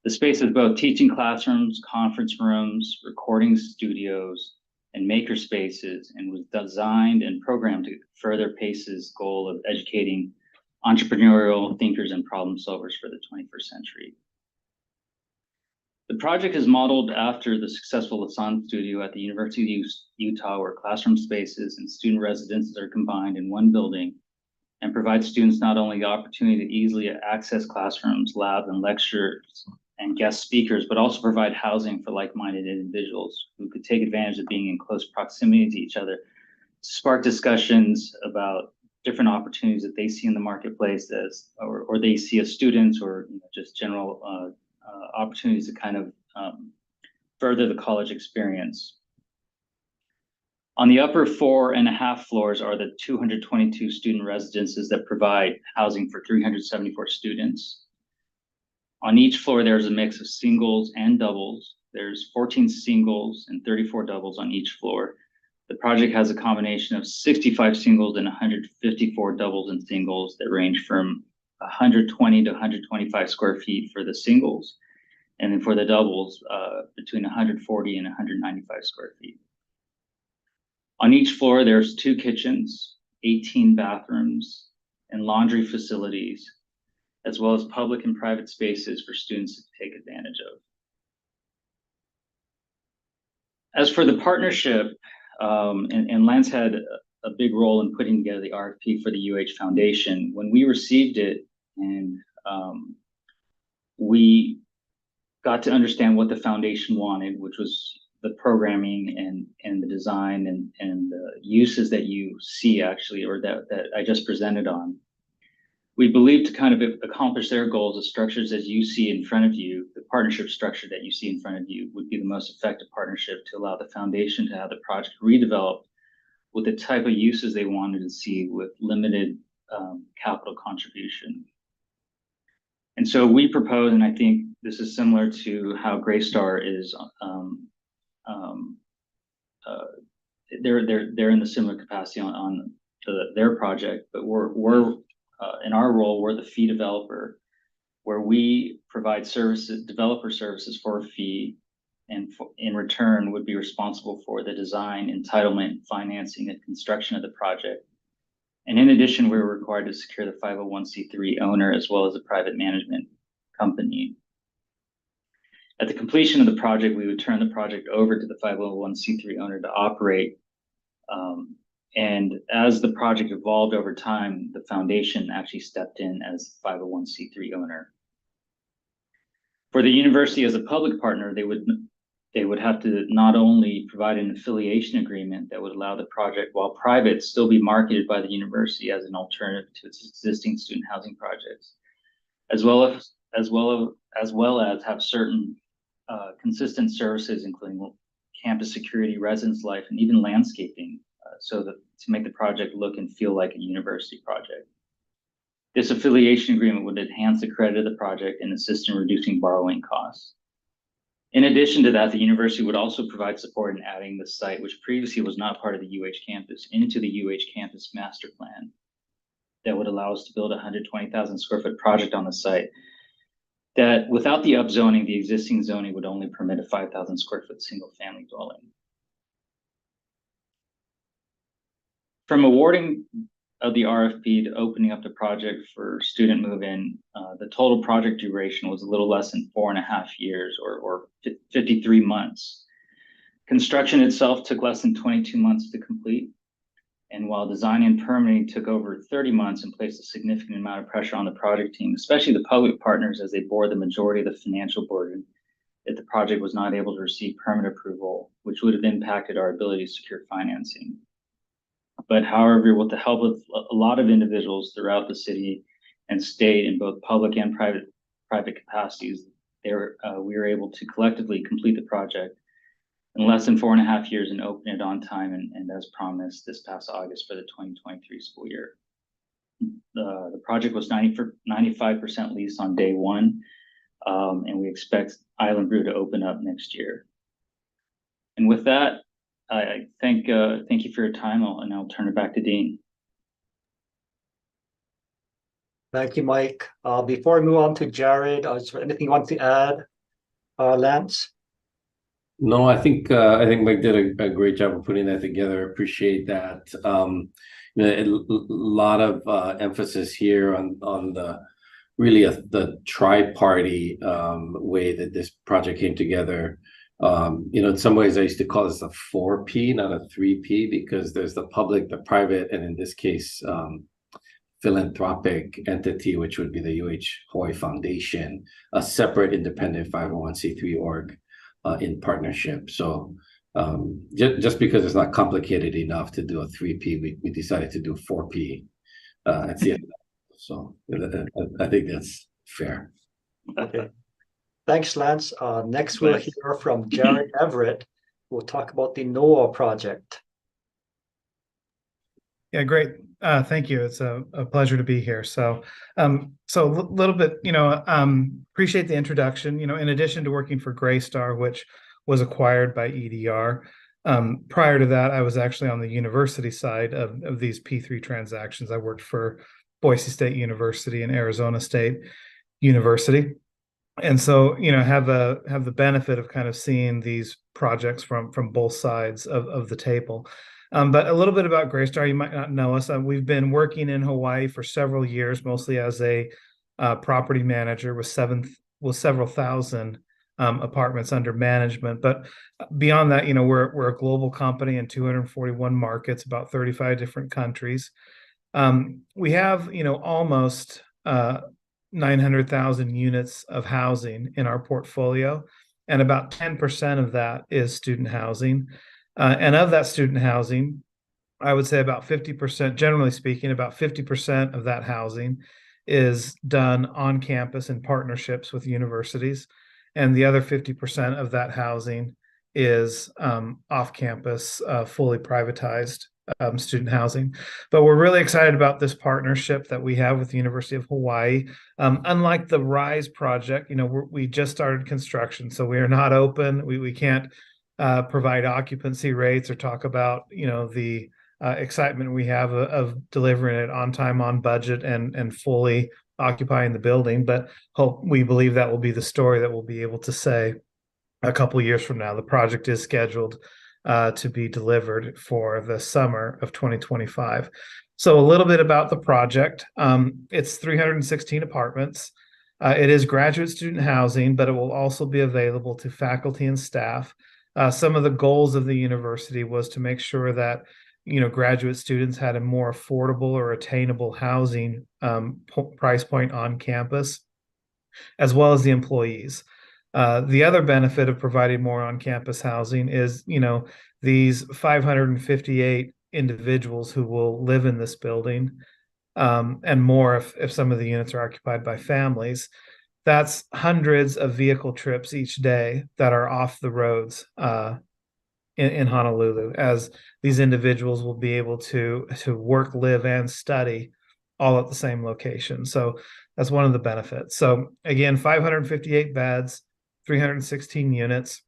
The space is both teaching classrooms, conference rooms, recording studios, and maker spaces, and was designed and programmed to further PACE's goal of educating entrepreneurial thinkers and problem solvers for the 21st century. The project is modeled after the successful Lasan studio at the University of Utah, where classroom spaces and student residences are combined in one building and provide students not only the opportunity to easily access classrooms, labs, and lectures and guest speakers, but also provide housing for like-minded individuals who could take advantage of being in close proximity to each other spark discussions about different opportunities that they see in the marketplace or they see as students, or just general opportunities to kind of further the college experience. On the upper 4.5 floors are the 222 student residences that provide housing for 374 students. On each floor, there's a mix of singles and doubles. There's 14 singles and 34 doubles on each floor. The project has a combination of 65 singles and 154 doubles and singles that range from 120 to 125 square feet for the singles, and then for the doubles, between 140 and 195 square feet. On each floor, there's 2 kitchens, 18 bathrooms, and laundry facilities, as well as public and private spaces for students to take advantage of. As for the partnership, and Lance had a big role in putting together the RFP for the UH Foundation. When we received it and we got to understand what the foundation wanted, which was the programming and the design and the uses that you see actually, or that I just presented on. We believe to kind of accomplish their goals, the structures as you see in front of you, the partnership structure that you see in front of you would be the most effective partnership to allow the foundation to have the project redeveloped with the type of uses they wanted to see with limited capital contribution. And so we propose, and I think this is similar to how Greystar is, they're in the similar capacity on their project, but we're in our role, we're the fee developer, where we provide services, developer services for a fee, and in return would be responsible for the design, entitlement, financing, and construction of the project. And in addition, we're required to secure the 501c3 owner as well as a private management company. At the completion of the project, we would turn the project over to the 501c3 owner to operate. And as the project evolved over time, the foundation actually stepped in as 501c3 owner. For the university as a public partner, they would have to not only provide an affiliation agreement that would allow the project, while private, still be marketed by the university as an alternative to its existing student housing projects, as well as have certain consistent services, including campus security, residence life, and even landscaping, so that to make the project look and feel like a university project. This affiliation agreement would enhance the credit of the project and assist in reducing borrowing costs. In addition to that, the university would also provide support in adding the site, which previously was not part of the UH campus, into the UH campus master plan that would allow us to build a 120,000 square foot project on the site that, without the upzoning, the existing zoning would only permit a 5,000 square foot single family dwelling. From awarding of the RFP to opening up the project for student move-in, the total project duration was a little less than 4.5 years, or 53 months. Construction itself took less than 22 months to complete. And while design and permitting took over 30 months and placed a significant amount of pressure on the project team, especially the public partners, as they bore the majority of the financial burden, if the project was not able to receive permit approval, which would have impacted our ability to secure financing. But however, with the help of a lot of individuals throughout the city and state in both public and private capacities, we were able to collectively complete the project in less than 4.5 years and open it on time and as promised this past August for the 2023 school year. The project was 95% leased on day one, and we expect Island Brew to open up next year. And with that, I thank you for your time, and I'll turn it back to Dean. Thank you, Mike. Before we move on to Jared, is there anything you want to add, Lance? No, I think Mike did a great job of putting that together. Appreciate that. A lot of emphasis here on the the tri-party way that this project came together. In some ways I used to call this a 4P, not a 3P, because there's the public, the private, and in this case, philanthropic entity, which would be the UH Hawaii Foundation, a separate independent 501c3 org in partnership. So Just because it's not complicated enough to do a 3P, we decided to do 4P at the end. So I think that's fair. Okay. Thanks, Lance. Next, we'll hear from Jared Everett, who will talk about the NOAA project. Yeah, great. Thank you. It's a pleasure to be here. So a little bit, appreciate the introduction. In addition to working for Greystar, which was acquired by EDR, prior to that, I was actually on the university side of these P3 transactions. I worked for Boise State University and Arizona State University. And so, have the benefit of kind of seeing these projects from both sides of the table. But a little bit about Greystar, you might not know us. We've been working in Hawaii for several years, mostly as a property manager with several thousand apartments under management. But beyond that, we're a global company in 241 markets, about 35 different countries. We have, almost 900,000 units of housing in our portfolio, and about 10% of that is student housing. And of that student housing, I would say about 50%, generally speaking, about 50% of that housing is done on campus in partnerships with universities. And the other 50% of that housing is off campus, fully privatized student housing. But we're really excited about this partnership that we have with the University of Hawaii. Unlike the RISE project, we just started construction, so we are not open. We can't provide occupancy rates or talk about the excitement we have of delivering it on time, on budget, and fully occupying the building. But we believe that will be the story that we'll be able to say a couple of years from now. The project is scheduled to be delivered for the summer of 2025. So a little bit about the project. It's 316 apartments. It is graduate student housing, but it will also be available to faculty and staff. Some of the goals of the university was to make sure that graduate students had a more affordable or attainable housing price point on campus, as well as the employees. The other benefit of providing more on-campus housing is, these 558 individuals who will live in this building, and more if some of the units are occupied by families. That's hundreds of vehicle trips each day that are off the roads in Honolulu, as these individuals will be able to work, live, and study all at the same location. So that's one of the benefits. So again, 558 beds, 316 units.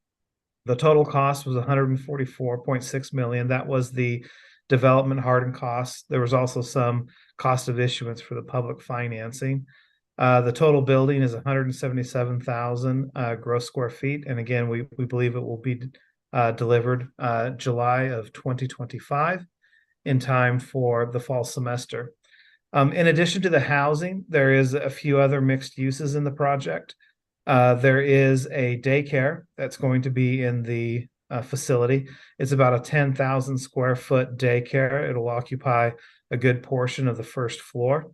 The total cost was $144.6 million. That was the development hardened costs. There was also some cost of issuance for the public financing. The total building is 177,000 gross square feet. And again, we believe it will be delivered July of 2025 in time for the fall semester. In addition to the housing, there is a few other mixed uses in the project. There is a daycare that's going to be in the facility. It's about a 10,000 square foot daycare. It'll occupy a good portion of the first floor,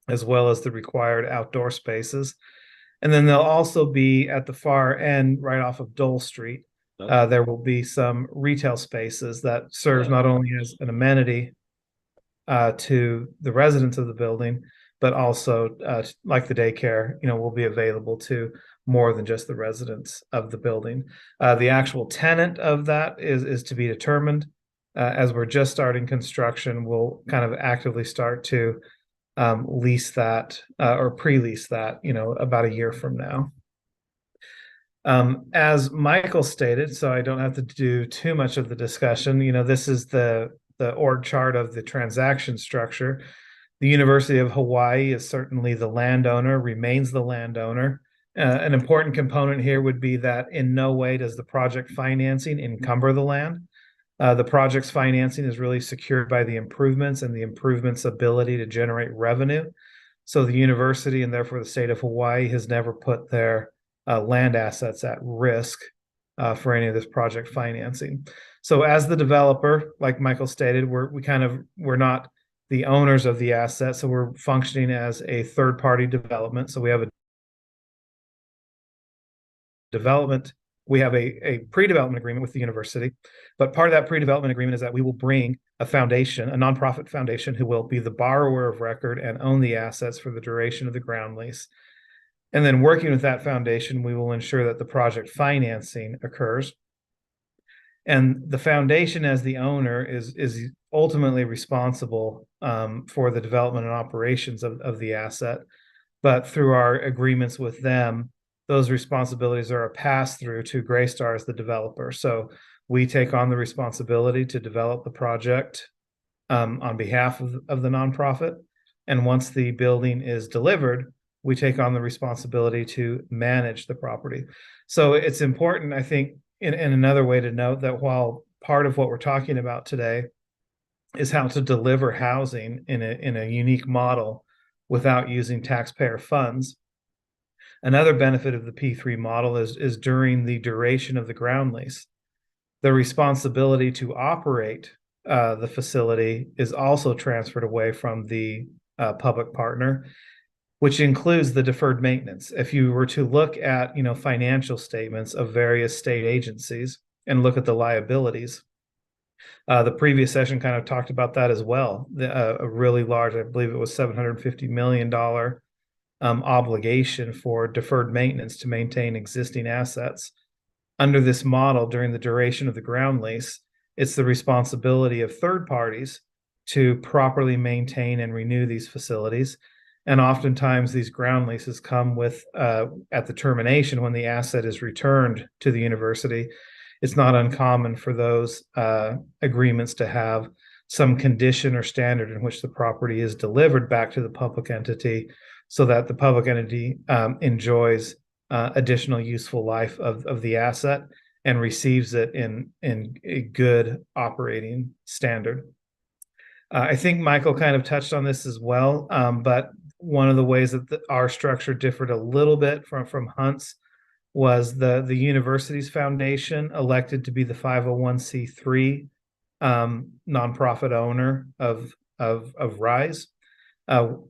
as well as the required outdoor spaces. And then there'll also be at the far end, right off of Dole Street, there will be some retail spaces that serves not only as an amenity to the residents of the building, but also like the daycare, will be available to more than just the residents of the building. The actual tenant of that is to be determined. As we're just starting construction, we'll kind of actively start to lease that or pre-lease that, about a year from now. As Michael stated, so I don't have to do too much of the discussion, this is the org chart of the transaction structure. The University of Hawaii is certainly the landowner, remains the landowner. An important component here would be that in no way does the project financing encumber the land. The project's financing is really secured by the improvements and the improvements' ability to generate revenue. So the university, and therefore the state of Hawaii, has never put their land assets at risk for any of this project financing. So as the developer, like Michael stated, we're not the owners of the asset, so we're functioning as a third-party development. So we have a development we have a pre-development agreement with the university, but part of that pre-development agreement is that we will bring a foundation, a nonprofit foundation, who will be the borrower of record and own the assets for the duration of the ground lease. And then working with that foundation, we will ensure that the project financing occurs. And the foundation, as the owner, is ultimately responsible for the development and operations of the asset. But through our agreements with them, those responsibilities are a pass-through to Greystar as the developer. So we take on the responsibility to develop the project on behalf of the nonprofit. And once the building is delivered, we take on the responsibility to manage the property. So it's important, I think, in another way to note that while part of what we're talking about today is how to deliver housing in a unique model without using taxpayer funds, another benefit of the P3 model is during the duration of the ground lease, the responsibility to operate the facility is also transferred away from the public partner, which includes the deferred maintenance. If you were to look at, financial statements of various state agencies and look at the liabilities, the previous session kind of talked about that as well. A really large, I believe it was $750 million obligation for deferred maintenance to maintain existing assets. Under this model, during the duration of the ground lease, it's the responsibility of third parties to properly maintain and renew these facilities. And oftentimes these ground leases come with, at the termination, when the asset is returned to the university, it's not uncommon for those agreements to have some condition or standard in which the property is delivered back to the public entity so that the public entity enjoys additional useful life of the asset and receives it in a good operating standard. I think Michael kind of touched on this as well, but one of the ways that our structure differed a little bit from Hunt's was the university's foundation elected to be the 501c3 nonprofit owner of RISE,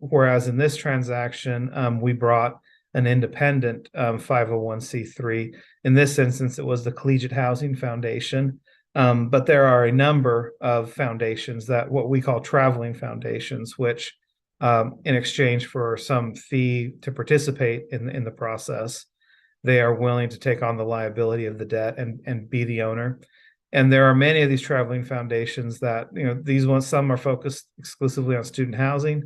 whereas in this transaction we brought an independent 501c3. In this instance, it was the Collegiate Housing Foundation, but there are a number of foundations that what we call traveling foundations, which in exchange for some fee to participate in the process, they are willing to take on the liability of the debt and be the owner. And there are many of these traveling foundations that, these ones, some are focused exclusively on student housing.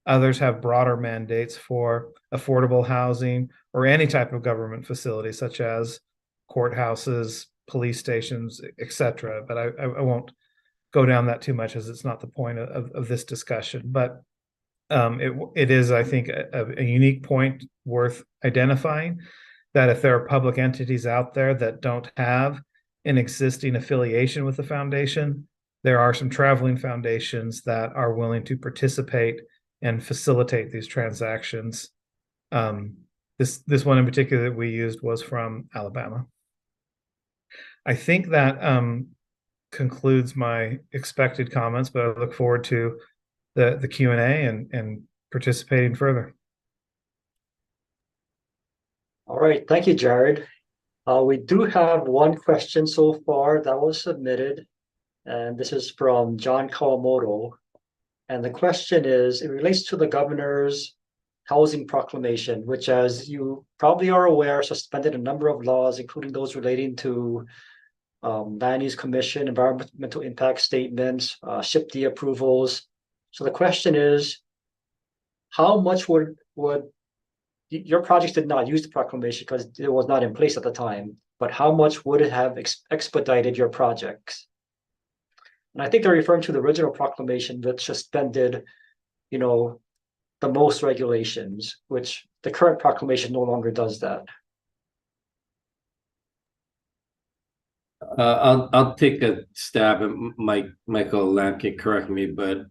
Others have broader mandates for affordable housing or any type of government facility, such as courthouses, police stations, etc. But I won't go down that too much, as it's not the point of this discussion. But it is, I think, a unique point worth identifying, that if there are public entities out there that don't have an existing affiliation with the foundation, there are some traveling foundations that are willing to participate and facilitate these transactions. This one in particular that we used was from Alabama. I think that concludes my expected comments, but I look forward to the Q&A and participating further. All right, thank you, Jared. We do have one question so far that was submitted, and this is from John Kawamoto. And the question is, it relates to the governor's housing proclamation, which, as you probably are aware, suspended a number of laws, including those relating to land use commission, environmental impact statements, SHPD approvals. So the question is, how much would your project did not use the proclamation because it was not in place at the time, but how much would it have expedited your projects? And I think they're referring to the original proclamation, which suspended, the most regulations, which the current proclamation no longer does that. I'll take a stab, and Michael Lamb can correct me, but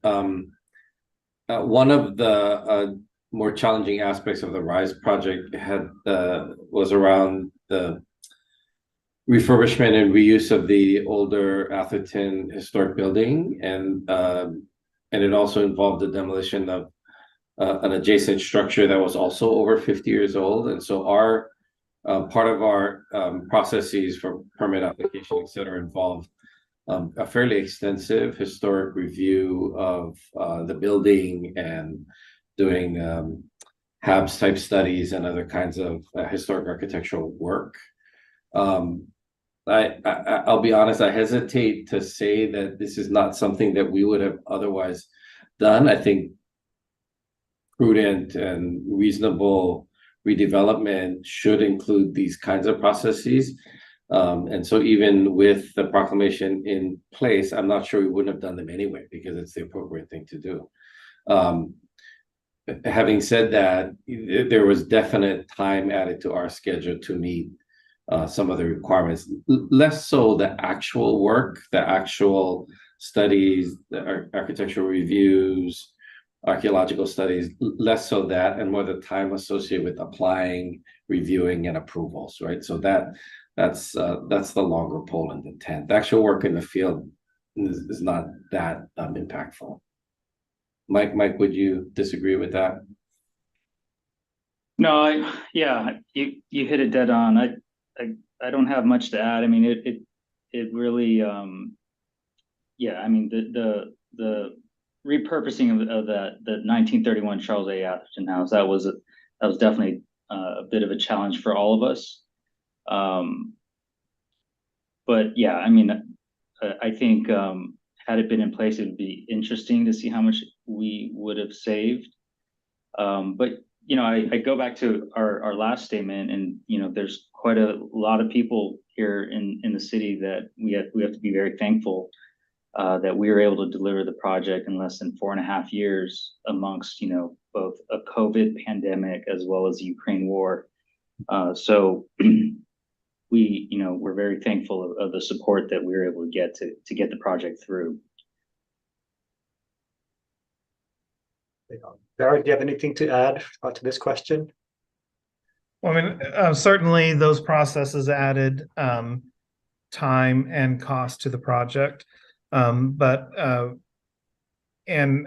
one of the more challenging aspects of the RISE project was around the refurbishment and reuse of the older Atherton historic building, and it also involved the demolition of an adjacent structure that was also over 50 years old. And so our Part of our processes for permit application, et cetera, involve a fairly extensive historic review of the building and doing HABs type studies and other kinds of historic architectural work. I'll be honest, I hesitate to say that this is not something that we would have otherwise done. I think prudent and reasonable redevelopment should include these kinds of processes. And so even with the proclamation in place, I'm not sure we wouldn't have done them anyway, because it's the appropriate thing to do. Having said that, there was definite time added to our schedule to meet some of the requirements, less so the actual work, the actual studies, the architectural reviews, archaeological studies, less so that, and more the time associated with applying, reviewing, and approvals, right? So that's the longer pole in the tent. The actual work in the field is not that impactful. Mike, would you disagree with that? No, yeah, you hit it dead on. I don't have much to add. I mean, it really, yeah. I mean, the repurposing of the 1931 Charles A. Atherton House, that was definitely a bit of a challenge for all of us. But yeah, I mean, I think had it been in place, it would be interesting to see how much we would have saved. But you know, I go back to our last statement, and you know, there's quite a lot of people here in the city that we have to be very thankful that we were able to deliver the project in less than 4.5 years amongst, you know, both a COVID pandemic as well as the Ukraine war. So we, you know, we're very thankful of the support that we were able to get to get the project through. Barrett, do you have anything to add to this question? Well, I mean, certainly those processes added time and cost to the project. And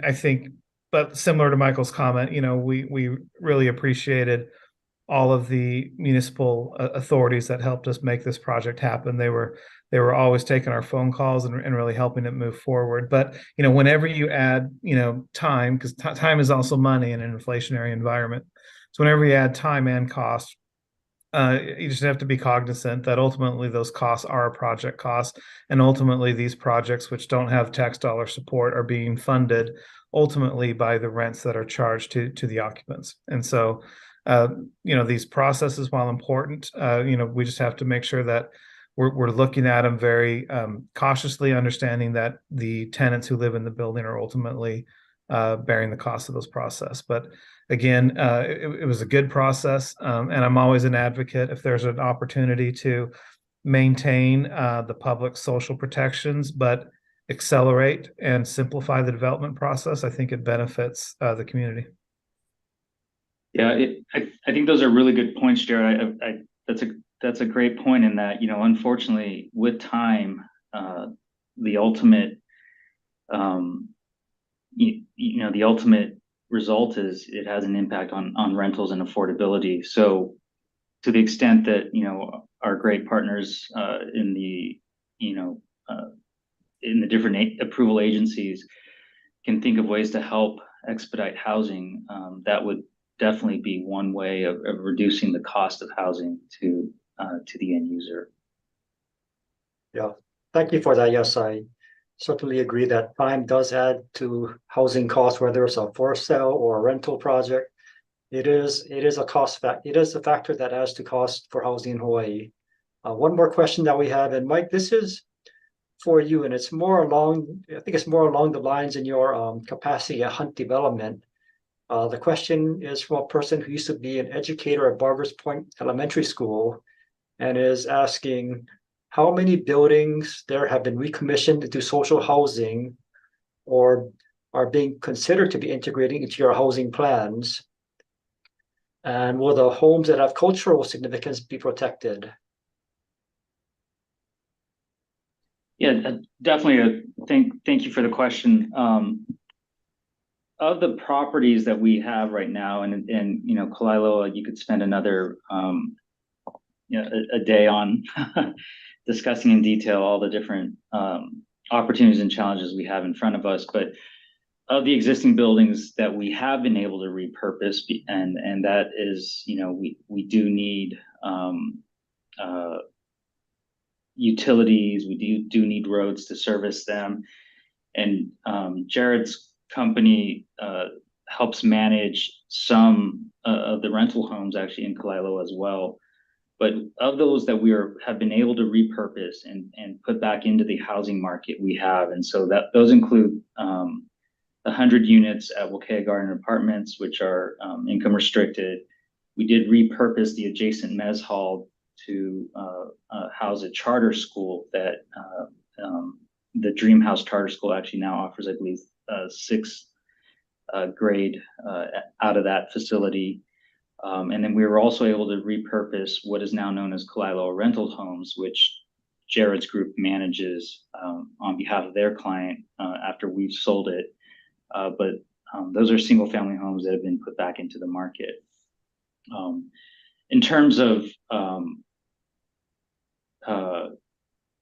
I think, but similar to Michael's comment, you know, we really appreciated all of the municipal authorities that helped us make this project happen. They were always taking our phone calls and really helping it move forward. But, you know, whenever you add, you know, time, because time is also money in an inflationary environment. So whenever you add time and cost, you just have to be cognizant that ultimately those costs are a project cost, and ultimately these projects which don't have tax dollar support are being funded ultimately by the rents that are charged to the occupants. And so, you know, these processes, while important, you know, we just have to make sure that we're looking at them very cautiously, understanding that the tenants who live in the building are ultimately bearing the cost of those process. But again, it was a good process, and I'm always an advocate if there's an opportunity to maintain the public social protections, but accelerate and simplify the development process. I think it benefits the community. Yeah, I think those are really good points, Jared. That's a great point in that, you know, unfortunately, with time, the ultimate, you know, the ultimate result is it has an impact on rentals and affordability. So to the extent that, you know, our great partners in the, you know, in the different approval agencies can think of ways to help expedite housing, that would definitely be one way of reducing the cost of housing to the end user. Yeah, thank you for that. Yes, I certainly agree that time does add to housing costs, whether it's a for sale or a rental project. It is a cost factor. It is a factor that adds to cost for housing in Hawaii. One more question that we have, and Mike, this is for you, and it's more along, I think it's more along the lines in your capacity at Hunt Development. The question is from a person who used to be an educator at Barbers Point Elementary School and is asking how many buildings there have been recommissioned into social housing or are being considered to be integrating into your housing plans? And will the homes that have cultural significance be protected? Yeah, definitely. Thank you for the question. Of the properties that we have right now, and you know, Kalaeloa, you could spend another a day on discussing in detail all the different opportunities and challenges we have in front of us. But of the existing buildings that we have been able to repurpose, and that is, we do need utilities, we do need roads to service them. And Jared's company helps manage some of the rental homes actually in Kalailo as well. But of those that have been able to repurpose and put back into the housing market, we have. And so those include the 100 units at Wakea Garden Apartments, which are income restricted. We did repurpose the adjacent mezz hall to house a charter school that the Dream House Charter School actually now offers, I believe, 6th grade out of that facility. And then we were also able to repurpose what is now known as Kalailo Rental Homes, which Jared's group manages on behalf of their client after we've sold it. But those are single family homes that have been put back into the market. In terms of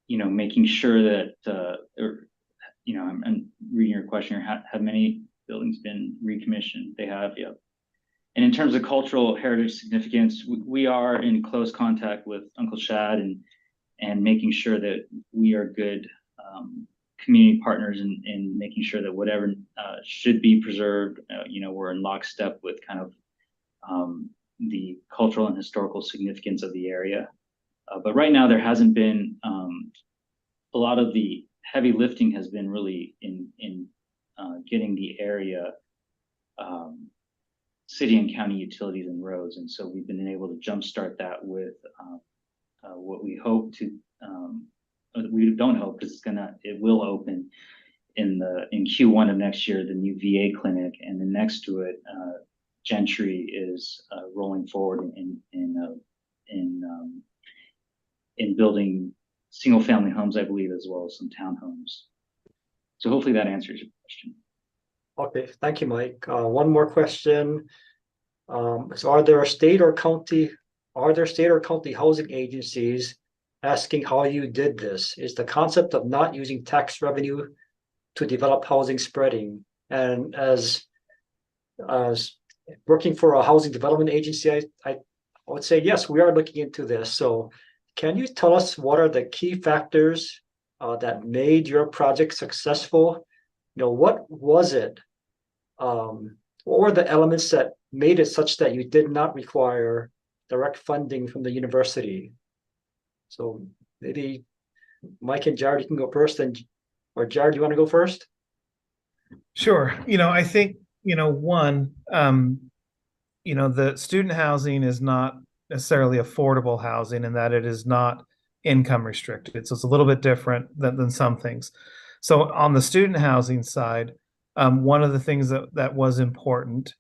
making sure that, I'm reading your question here, have many buildings been recommissioned? They have, yeah. And in terms of cultural heritage significance, we are in close contact with Uncle Shad and making sure that we are good community partners in making sure that whatever should be preserved, we're in lockstep with kind of the cultural and historical significance of the area. But right now there hasn't been a lot of the heavy lifting has been really in getting the area city and county utilities and roads. And so we've been able to jumpstart that with what we hope to, we don't hope because it will open in Q1 of next year, the new VA clinic, and then next to it, Gentry is rolling forward in building single family homes, I believe, as well as some townhomes. So hopefully that answers your question. Okay, thank you, Mike. One more question. So are there state or county housing agencies asking how you did this? Is the concept of not using tax revenue to develop housing spreading? And as working for a housing development agency, I would say, yes, we are looking into this. So can you tell us what are the key factors that made your project successful? What was it? What were the elements that made it such that you did not require direct funding from the university? So maybe Mike and Jared, you can go first, or Jared, you want to go first? Sure. I think, one, the student housing is not necessarily affordable housing in that it is not income restricted. So it's a little bit different than some things. So on the student housing side, one of the things that was important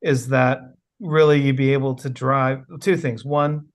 is that really you'd be able to drive two things. One,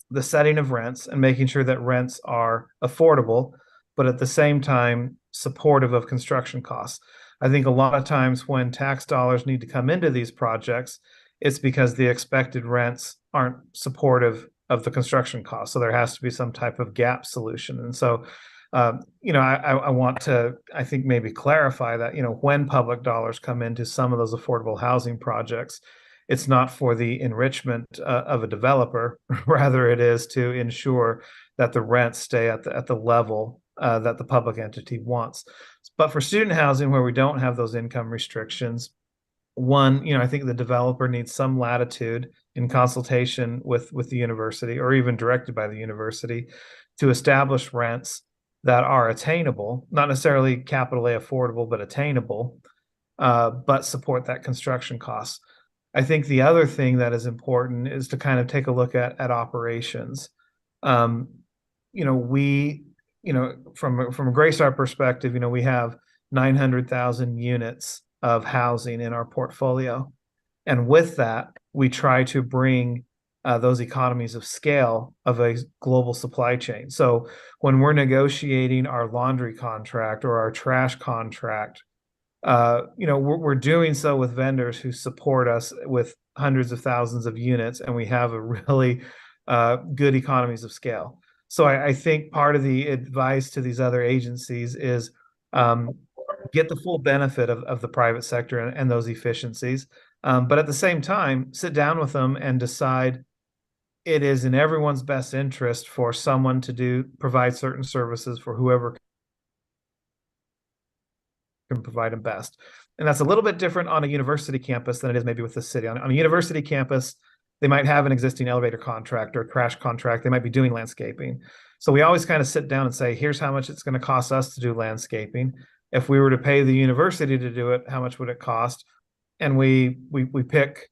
the setting of rents and making sure that rents are affordable, but at the same time, supportive of construction costs. I think a lot of times when tax dollars need to come into these projects, it's because the expected rents aren't supportive of the construction costs. So there has to be some type of gap solution. And so, I want to, I think, maybe clarify that, when public dollars come into some of those affordable housing projects, it's not for the enrichment of a developer. Rather, it is to ensure that the rents stay at the level that the public entity wants. But for student housing, where we don't have those income restrictions, one, I think the developer needs some latitude in consultation with the university, or even directed by the university, to establish rents that are attainable, not necessarily capital A affordable, but attainable, but support that construction costs. I think the other thing that is important is to kind of take a look at operations. From a Graystar perspective, we have 900,000 units of housing in our portfolio. And with that, we try to bring those economies of scale of a global supply chain. So when we're negotiating our laundry contract or our trash contract, we're doing so with vendors who support us with hundreds of thousands of units, and we have a really good economies of scale. So I think part of the advice to these other agencies is get the full benefit of the private sector and those efficiencies. But at the same time, sit down with them and decide it is in everyone's best interest for someone to provide certain services for whoever can provide them best. And that's a little bit different on a university campus than it is maybe with the city. On a university campus, they might have an existing elevator contract or crash contract. They might be doing landscaping. So we always kind of sit down and say, here's how much it's going to cost us to do landscaping. If we were to pay the university to do it, how much would it cost? And we pick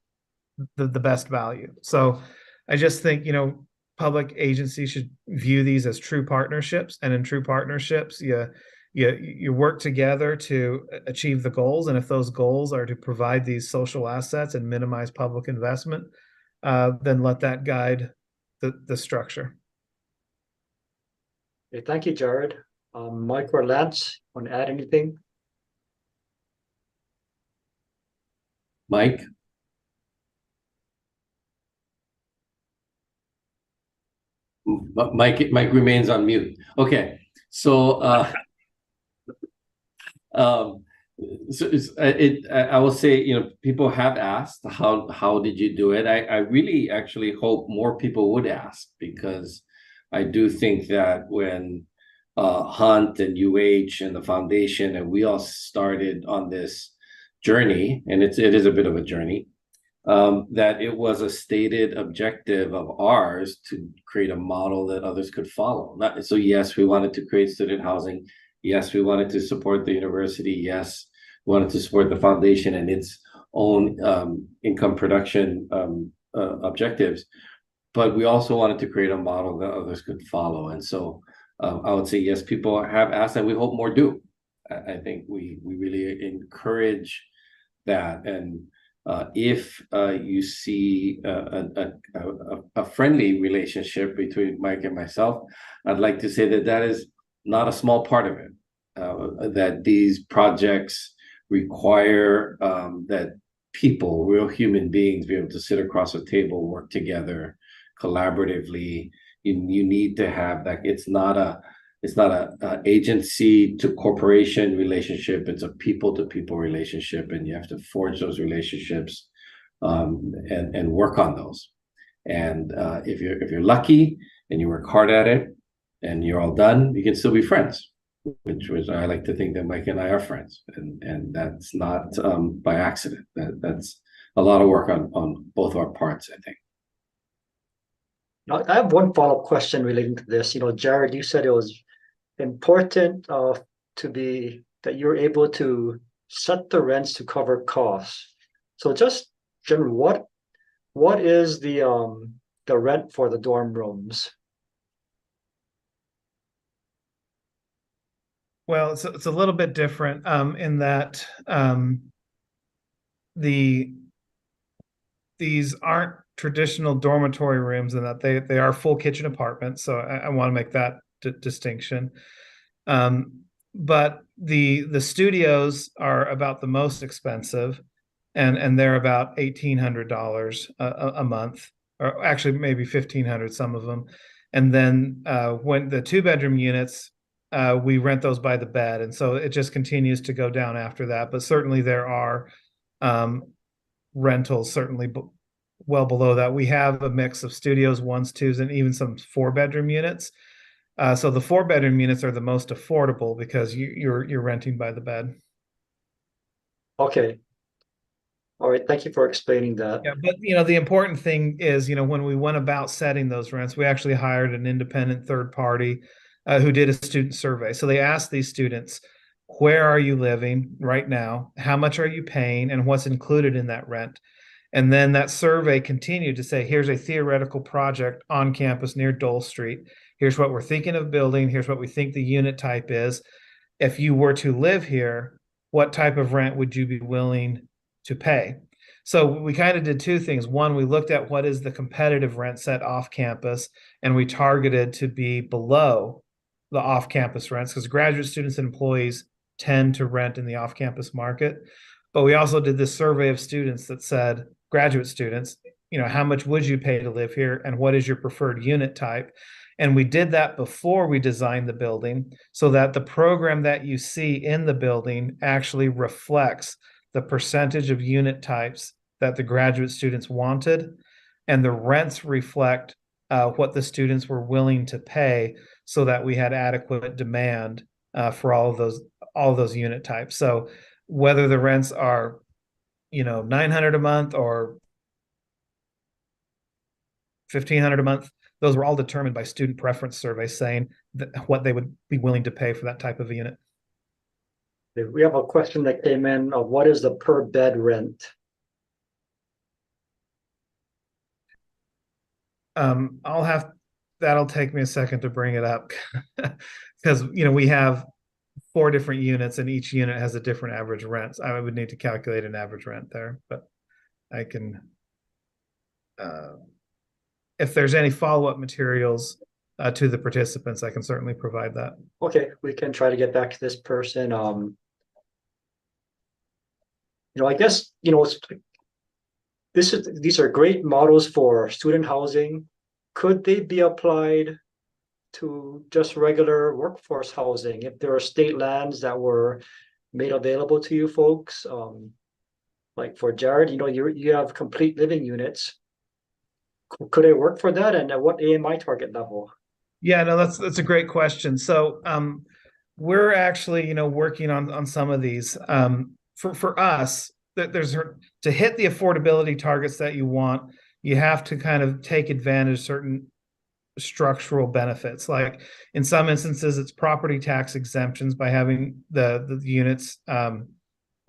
the best value. So I just think, public agencies should view these as true partnerships. And in true partnerships, you work together to achieve the goals. And if those goals are to provide these social assets and minimize public investment, then let that guide the structure. Okay, thank you, Jared. Mike or Lance, want to add anything? Mike? Mike remains on mute. Okay, so I will say, people have asked how did you do it? I really actually hope more people would ask, because I do think that when Hunt and UH and the foundation and we all started on this journey, and it is a bit of a journey, that it was a stated objective of ours to create a model that others could follow. So yes, we wanted to create student housing. Yes, we wanted to support the university. Yes, we wanted to support the foundation and its own income production objectives. But we also wanted to create a model that others could follow. And so I would say, yes, people have asked, and we hope more do. I think we really encourage that. And if you see a friendly relationship between Mike and myself, I'd like to say that is not a small part of it. That these projects require that people, real human beings, be able to sit across a table, work together collaboratively. You need to have that. It's not a agency to corporation relationship. It's a people to people relationship, and you have to forge those relationships and work on those. And if you're lucky and you work hard at it and you're all done, you can still be friends, which I like to think that Mike and I are friends, and that's not by accident. That's a lot of work on both our parts, I think. Now, I have one follow-up question relating to this. Jared, you said it was important that you're able to set the rents to cover costs. So just generally, what is the rent for the dorm rooms? Well, it's a little bit different in that these aren't traditional dormitory rooms, and that they are full kitchen apartments. So I want to make that distinction. But the studios are about the most expensive, and they're about $1,800 a month, or actually maybe $1,500, some of them. And then when the 2-bedroom units, we rent those by the bed, and so it just continues to go down after that. But certainly there are rentals certainly well below that. We have a mix of studios, 1s, 2s, and even some 4-bedroom units. So the 4-bedroom units are the most affordable because you're renting by the bed. Okay. All right. Thank you for explaining that. Yeah, but the important thing is, when we went about setting those rents, we actually hired an independent third party who did a student survey. So they asked these students, where are you living right now? How much are you paying? And what's included in that rent? And then that survey continued to say, here's a theoretical project on campus near Dole Street. Here's what we're thinking of building. Here's what we think the unit type is. If you were to live here, what type of rent would you be willing to pay? So we kind of did two things. One, we looked at what is the competitive rent set off campus, and we targeted to be below the off-campus rents, because graduate students and employees tend to rent in the off-campus market. But we also did this survey of students that said, graduate students, how much would you pay to live here and what is your preferred unit type? And we did that before we designed the building so that the program that you see in the building actually reflects the percentage of unit types that the graduate students wanted, and the rents reflect what the students were willing to pay so that we had adequate demand for all of those unit types. So whether the rents are, $900 a month or $1,500 a month, those were all determined by student preference surveys saying what they would be willing to pay for that type of a unit. We have a question that came in of what is the per bed rent? That'll take me a second to bring it up because we have 4 different units and each unit has a different average rent. I would need to calculate an average rent there, but I can if there's any follow-up materials to the participants, I can certainly provide that. Okay, we can try to get back to this person. I guess these are great models for student housing. Could they be applied to just regular workforce housing if there are state lands that were made available to you folks? Like for Jared, you have complete living units. Could it work for that, and at what AMI target level? Yeah, no, that's a great question. So we're actually working on some of these. For us, there's to hit the affordability targets that you want, you have to kind of take advantage of certain structural benefits. Like in some instances, it's property tax exemptions by having the units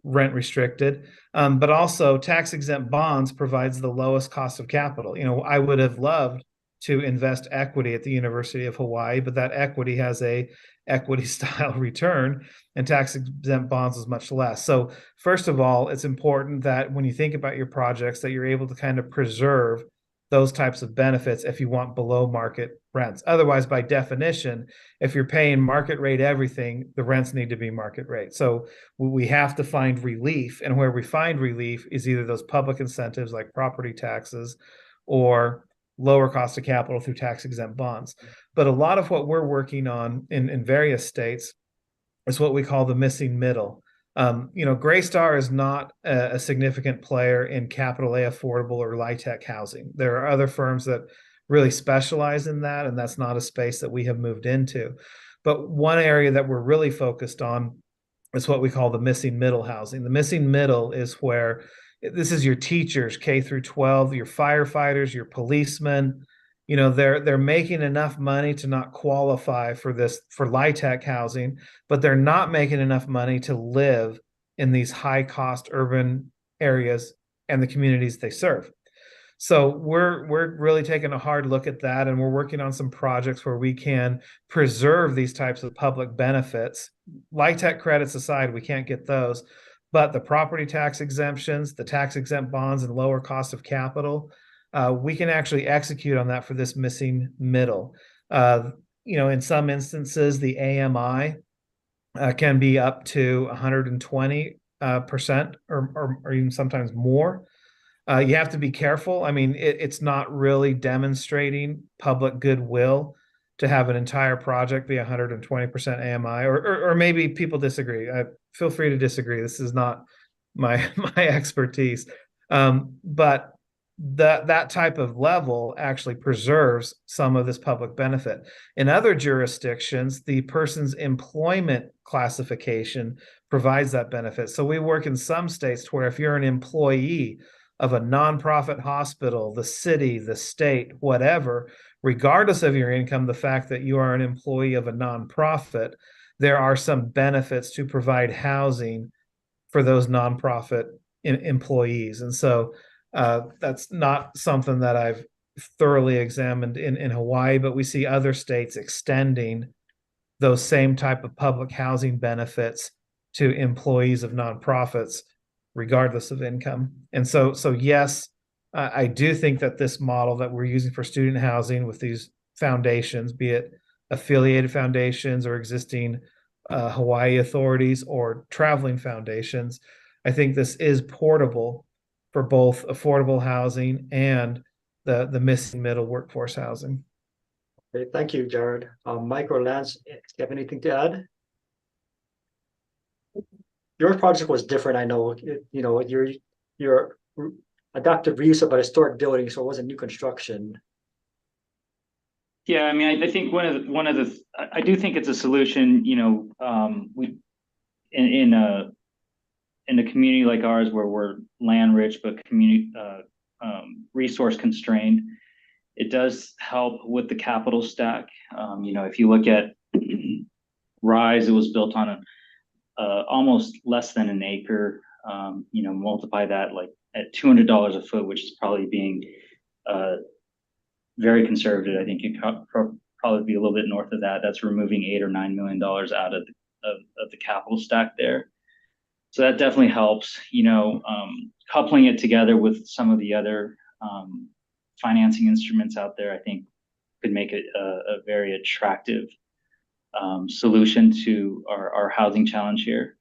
rent restricted, but also tax exempt bonds provides the lowest cost of capital. I would have loved to invest equity at the University of Hawaii, but that equity has a equity style return, and tax exempt bonds is much less. So first of all, it's important that when you think about your projects that you're able to kind of preserve those types of benefits if you want below market rents. Otherwise, by definition, if you're paying market rate everything, the rents need to be market rate. So we have to find relief, and where we find relief is either those public incentives like property taxes or lower cost of capital through tax exempt bonds. But a lot of what we're working on in various states is what we call the missing middle. Greystar is not a significant player in capital A affordable or LIHTC housing. There are other firms that really specialize in that, and that's not a space that we have moved into. But one area that we're really focused on is what we call the missing middle housing. The missing middle is where this is your teachers, K through 12, your firefighters, your policemen. They're making enough money to not qualify for LIHTC housing, but they're not making enough money to live in these high cost urban areas and the communities they serve. So we're really taking a hard look at that, and we're working on some projects where we can preserve these types of public benefits. LIHTC credits aside, we can't get those, but the property tax exemptions, the tax exempt bonds, and lower cost of capital, we can actually execute on that for this missing middle. In some instances, the AMI can be up to 120% or even sometimes more. You have to be careful. I mean, it's not really demonstrating public goodwill to have an entire project be 120% AMI, or maybe people disagree. Feel free to disagree. This is not my expertise. But that type of level actually preserves some of this public benefit. In other jurisdictions, the person's employment classification provides that benefit. So we work in some states where if you're an employee of a nonprofit hospital, the city, the state, whatever, regardless of your income, the fact that you are an employee of a nonprofit, there are some benefits to provide housing for those nonprofit employees. And so that's not something that I've thoroughly examined in Hawaii, but we see other states extending those same type of public housing benefits to employees of nonprofits, regardless of income. And so yes, I do think that this model that we're using for student housing with these foundations, be it affiliated foundations or existing Hawaii authorities or traveling foundations, I think this is portable for both affordable housing and the missing middle workforce housing. Okay, thank you, Jared. Mike or Lance, do you have anything to add? Your project was different, I know. You know, your adaptive reuse of a historic building, so it wasn't new construction. Yeah, I mean, I think I do think it's a solution. You know, we in a community like ours where we're land rich but community resource constrained, it does help with the capital stack. You know, if you look at Rise, it was built on almost less than an acre. You know, multiply that like at $200 a foot, which is probably being very conservative. I think it could probably be a little bit north of that. That's removing $8 or $9 million out of the capital stack there. So that definitely helps. You know, coupling it together with some of the other financing instruments out there, I think could make it a very attractive solution to our housing challenge here.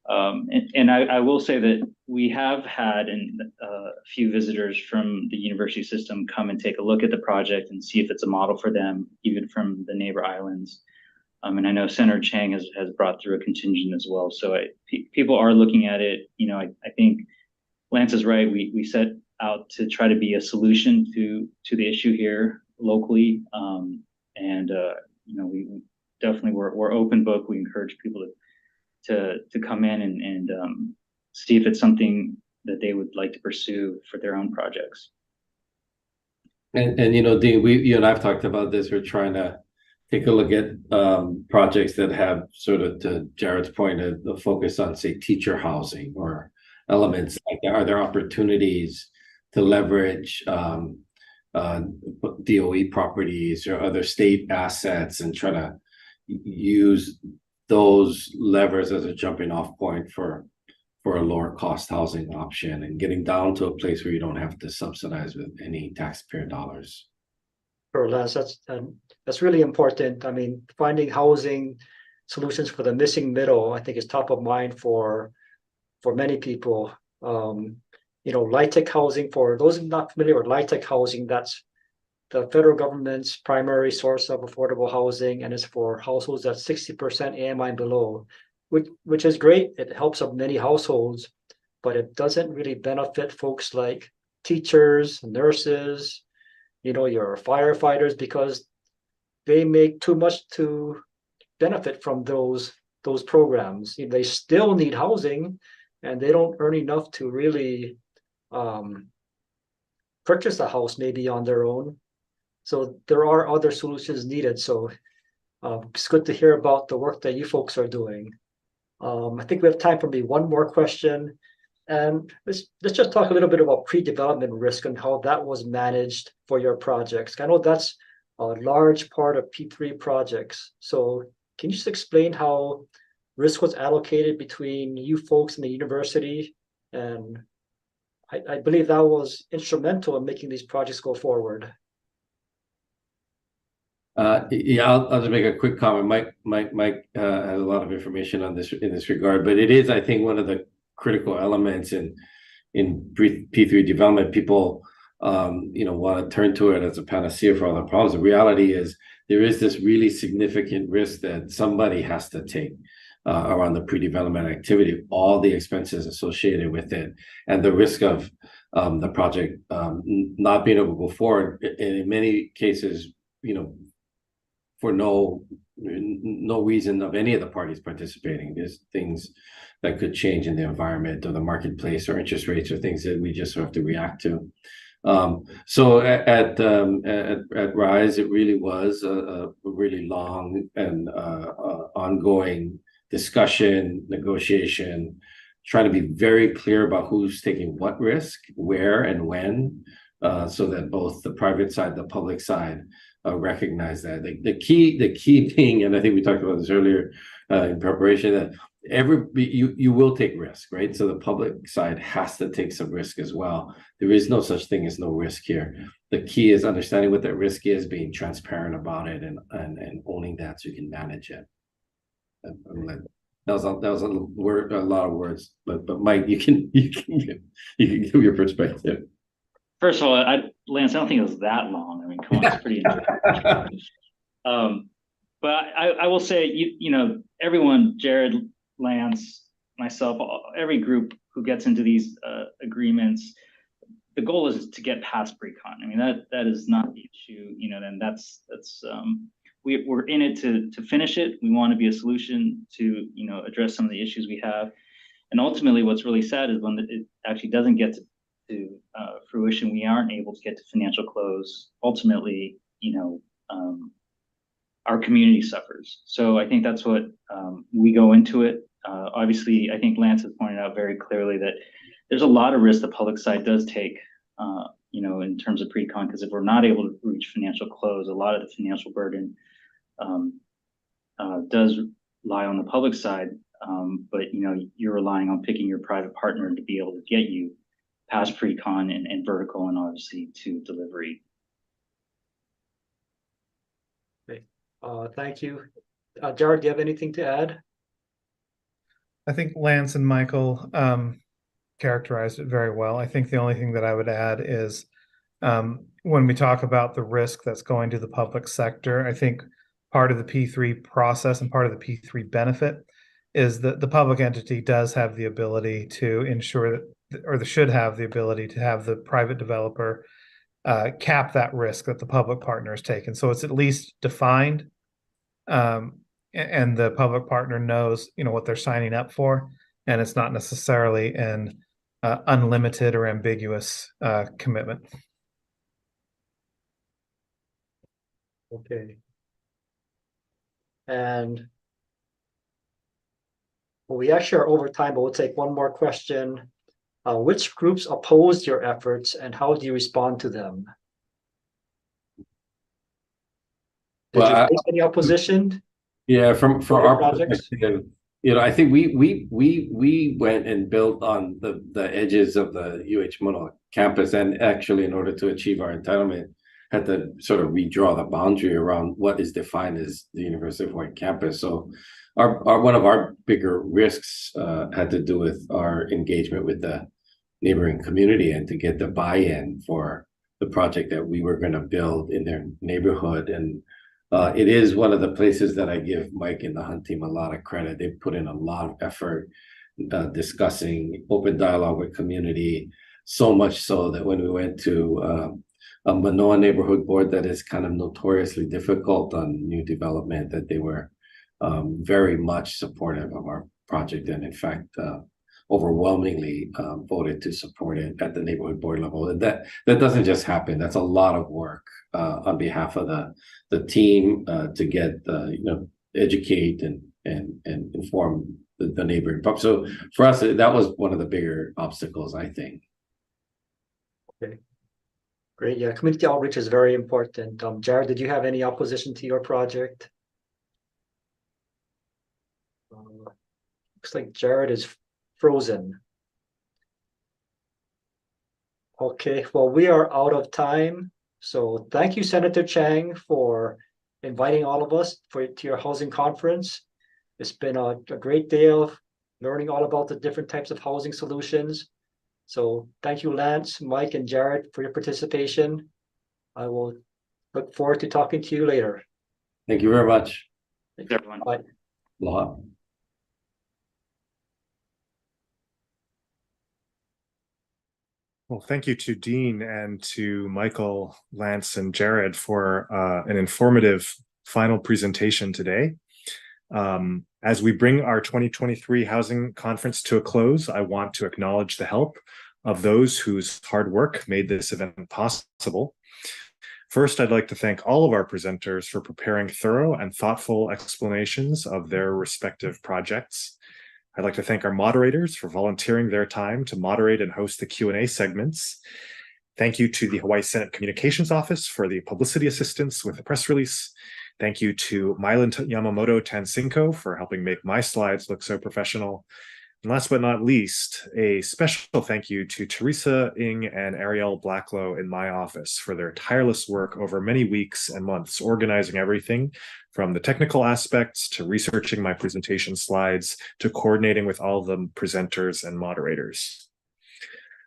And I will say that we have had a few visitors from the university system come and take a look at the project and see if it's a model for them, even from the neighbor islands. And I know Senator Chang has brought through a contingent as well. So people are looking at it. You know, I think Lance is right. We set out to try to be a solution to the issue here locally. You know, we definitely we're open book. We encourage people to come in and see if it's something that they would like to pursue for their own projects. And you know, Dean, you and I've talked about this. We're trying to take a look at projects that have sort of, to Jared's point, a focus on, say, teacher housing or elements like that. Are there opportunities to leverage DOE properties or other state assets and try to use those levers as a jumping off point for a lower cost housing option and getting down to a place where you don't have to subsidize with any taxpayer dollars? Sure, Lance, that's really important. I mean, finding housing solutions for the missing middle, I think, is top of mind for many people. You know, LIHTC housing, for those not familiar with LIHTC housing, that's the federal government's primary source of affordable housing, and it's for households that's 60% AMI and below, which is great. It helps up many households, but it doesn't really benefit folks like teachers, nurses, you know, your firefighters, because they make too much to benefit from those programs. They still need housing, and they don't earn enough to really purchase a house maybe on their own. So there are other solutions needed. So it's good to hear about the work that you folks are doing. I think we have time for maybe one more question. And let's just talk a little bit about pre-development risk and how that was managed for your projects. I know that's a large part of P3 projects. So can you just explain how risk was allocated between you folks and the university? And I believe that was instrumental in making these projects go forward. Yeah, I'll just make a quick comment. Mike has a lot of information on this in this regard, but it is, I think, one of the critical elements in P3 development. People, you know, want to turn to it as a panacea for all the problems. The reality is there is this really significant risk that somebody has to take around the pre-development activity, all the expenses associated with it, and the risk of the project not being able to go forward. And in many cases, you know, for no reason of any of the parties participating. There's things that could change in the environment or the marketplace or interest rates or things that we just have to react to. So at Rise, it really was a really long and ongoing discussion, negotiation, trying to be very clear about who's taking what risk, where and when, so that both the private side, the public side, recognize that. The key thing, and I think we talked about this earlier in preparation, that you will take risk, right? So the public side has to take some risk as well. There is no such thing as no risk here. The key is understanding what that risk is, being transparent about it, and owning that so you can manage it. That was a word, a lot of words. But Mike, you can give your perspective. First of all, Lance, I don't think it was that long. I mean, come on, it's pretty interesting. But I will say, you know, everyone, Jared, Lance, myself, every group who gets into these agreements, the goal is to get past pre-con. I mean, that is not the issue, you know, and that's we're in it to finish it. We want to be a solution to, you know, address some of the issues we have. And ultimately, what's really sad is when it actually doesn't get to fruition, we aren't able to get to financial close. Ultimately, you know, our community suffers. So I think that's what we go into it. Obviously, I think Lance has pointed out very clearly that there's a lot of risk the public side does take, you know, in terms of pre-con, because if we're not able to reach financial close, a lot of the financial burden does lie on the public side. But, you know, you're relying on picking your private partner to be able to get you past pre-con and vertical and obviously to delivery. Thank you. Jared, do you have anything to add? I think Lance and Michael characterized it very well. I think the only thing that I would add is when we talk about the risk that's going to the public sector, I think part of the P3 process and part of the P3 benefit is that the public entity does have the ability to ensure that, or should have the ability to have the private developer cap that risk that the public partner has taken. So it's at least defined, and the public partner knows, you know, what they're signing up for, and it's not necessarily an unlimited or ambiguous commitment. Okay. And well, we actually are over time, but we'll take one more question. Which groups opposed your efforts and how do you respond to them? Did you face any opposition? Yeah, from our projects? perspective, you know, I think we went and built on the edges of the UH Mono campus, and actually, in order to achieve our entitlement, had to sort of redraw the boundary around what is defined as the University of Hawaii campus. So our one of our bigger risks had to do with our engagement with the neighboring community and to get the buy-in for the project that we were going to build in their neighborhood. And it is one of the places that I give Mike and the Hunt team a lot of credit. They put in a lot of effort discussing open dialogue with community, so much so that when we went to a Manoa neighborhood board that is kind of notoriously difficult on new development, that they were very much supportive of our project, and in fact overwhelmingly voted to support it at the neighborhood board level. And that doesn't just happen. That's a lot of work on behalf of the team to get you know, educate and inform the neighboring public. So for us, that was one of the bigger obstacles, I think. Okay, great. Yeah, community outreach is very important. Jared, did you have any opposition to your project? Looks like Jared is frozen. Okay, well, we are out of time. So thank you, Senator Chang, for inviting all of us to your housing conference. It's been a great day of learning all about the different types of housing solutions. So thank you, Lance, Mike, and Jared, for your participation. I will look forward to talking to you later. Thank you very much. Thanks, everyone. Bye. Aloha. Well, thank you to Dean and to Michael, Lance, and Jared for an informative final presentation today. As we bring our 2023 housing conference to a close, I want to acknowledge the help of those whose hard work made this event possible. First, I'd like to thank all of our presenters for preparing thorough and thoughtful explanations of their respective projects. I'd like to thank our moderators for volunteering their time to moderate and host the Q&A segments. Thank you to the Hawaii Senate Communications Office for the publicity assistance with the press release. Thank you to Mylan Yamamoto Tansinko for helping make my slides look so professional. And last but not least, a special thank you to Teresa Ng and Ariel Blacklow in my office for their tireless work over many weeks and months, organizing everything from the technical aspects to researching my presentation slides to coordinating with all the presenters and moderators.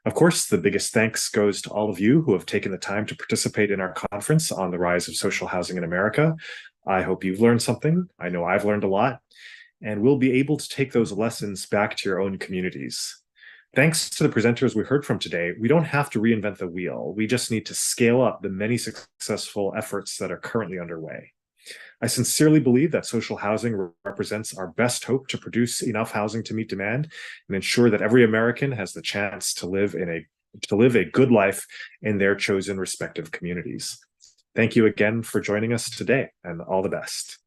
Of course, the biggest thanks goes to all of you who have taken the time to participate in our conference on the rise of social housing in America. I hope you've learned something. I know I've learned a lot, and we'll be able to take those lessons back to your own communities. Thanks to the presenters we heard from today, we don't have to reinvent the wheel. We just need to scale up the many successful efforts that are currently underway. I sincerely believe that social housing represents our best hope to produce enough housing to meet demand and ensure that every American has the chance to live a good life in their chosen respective communities. Thank you again for joining us today, and all the best.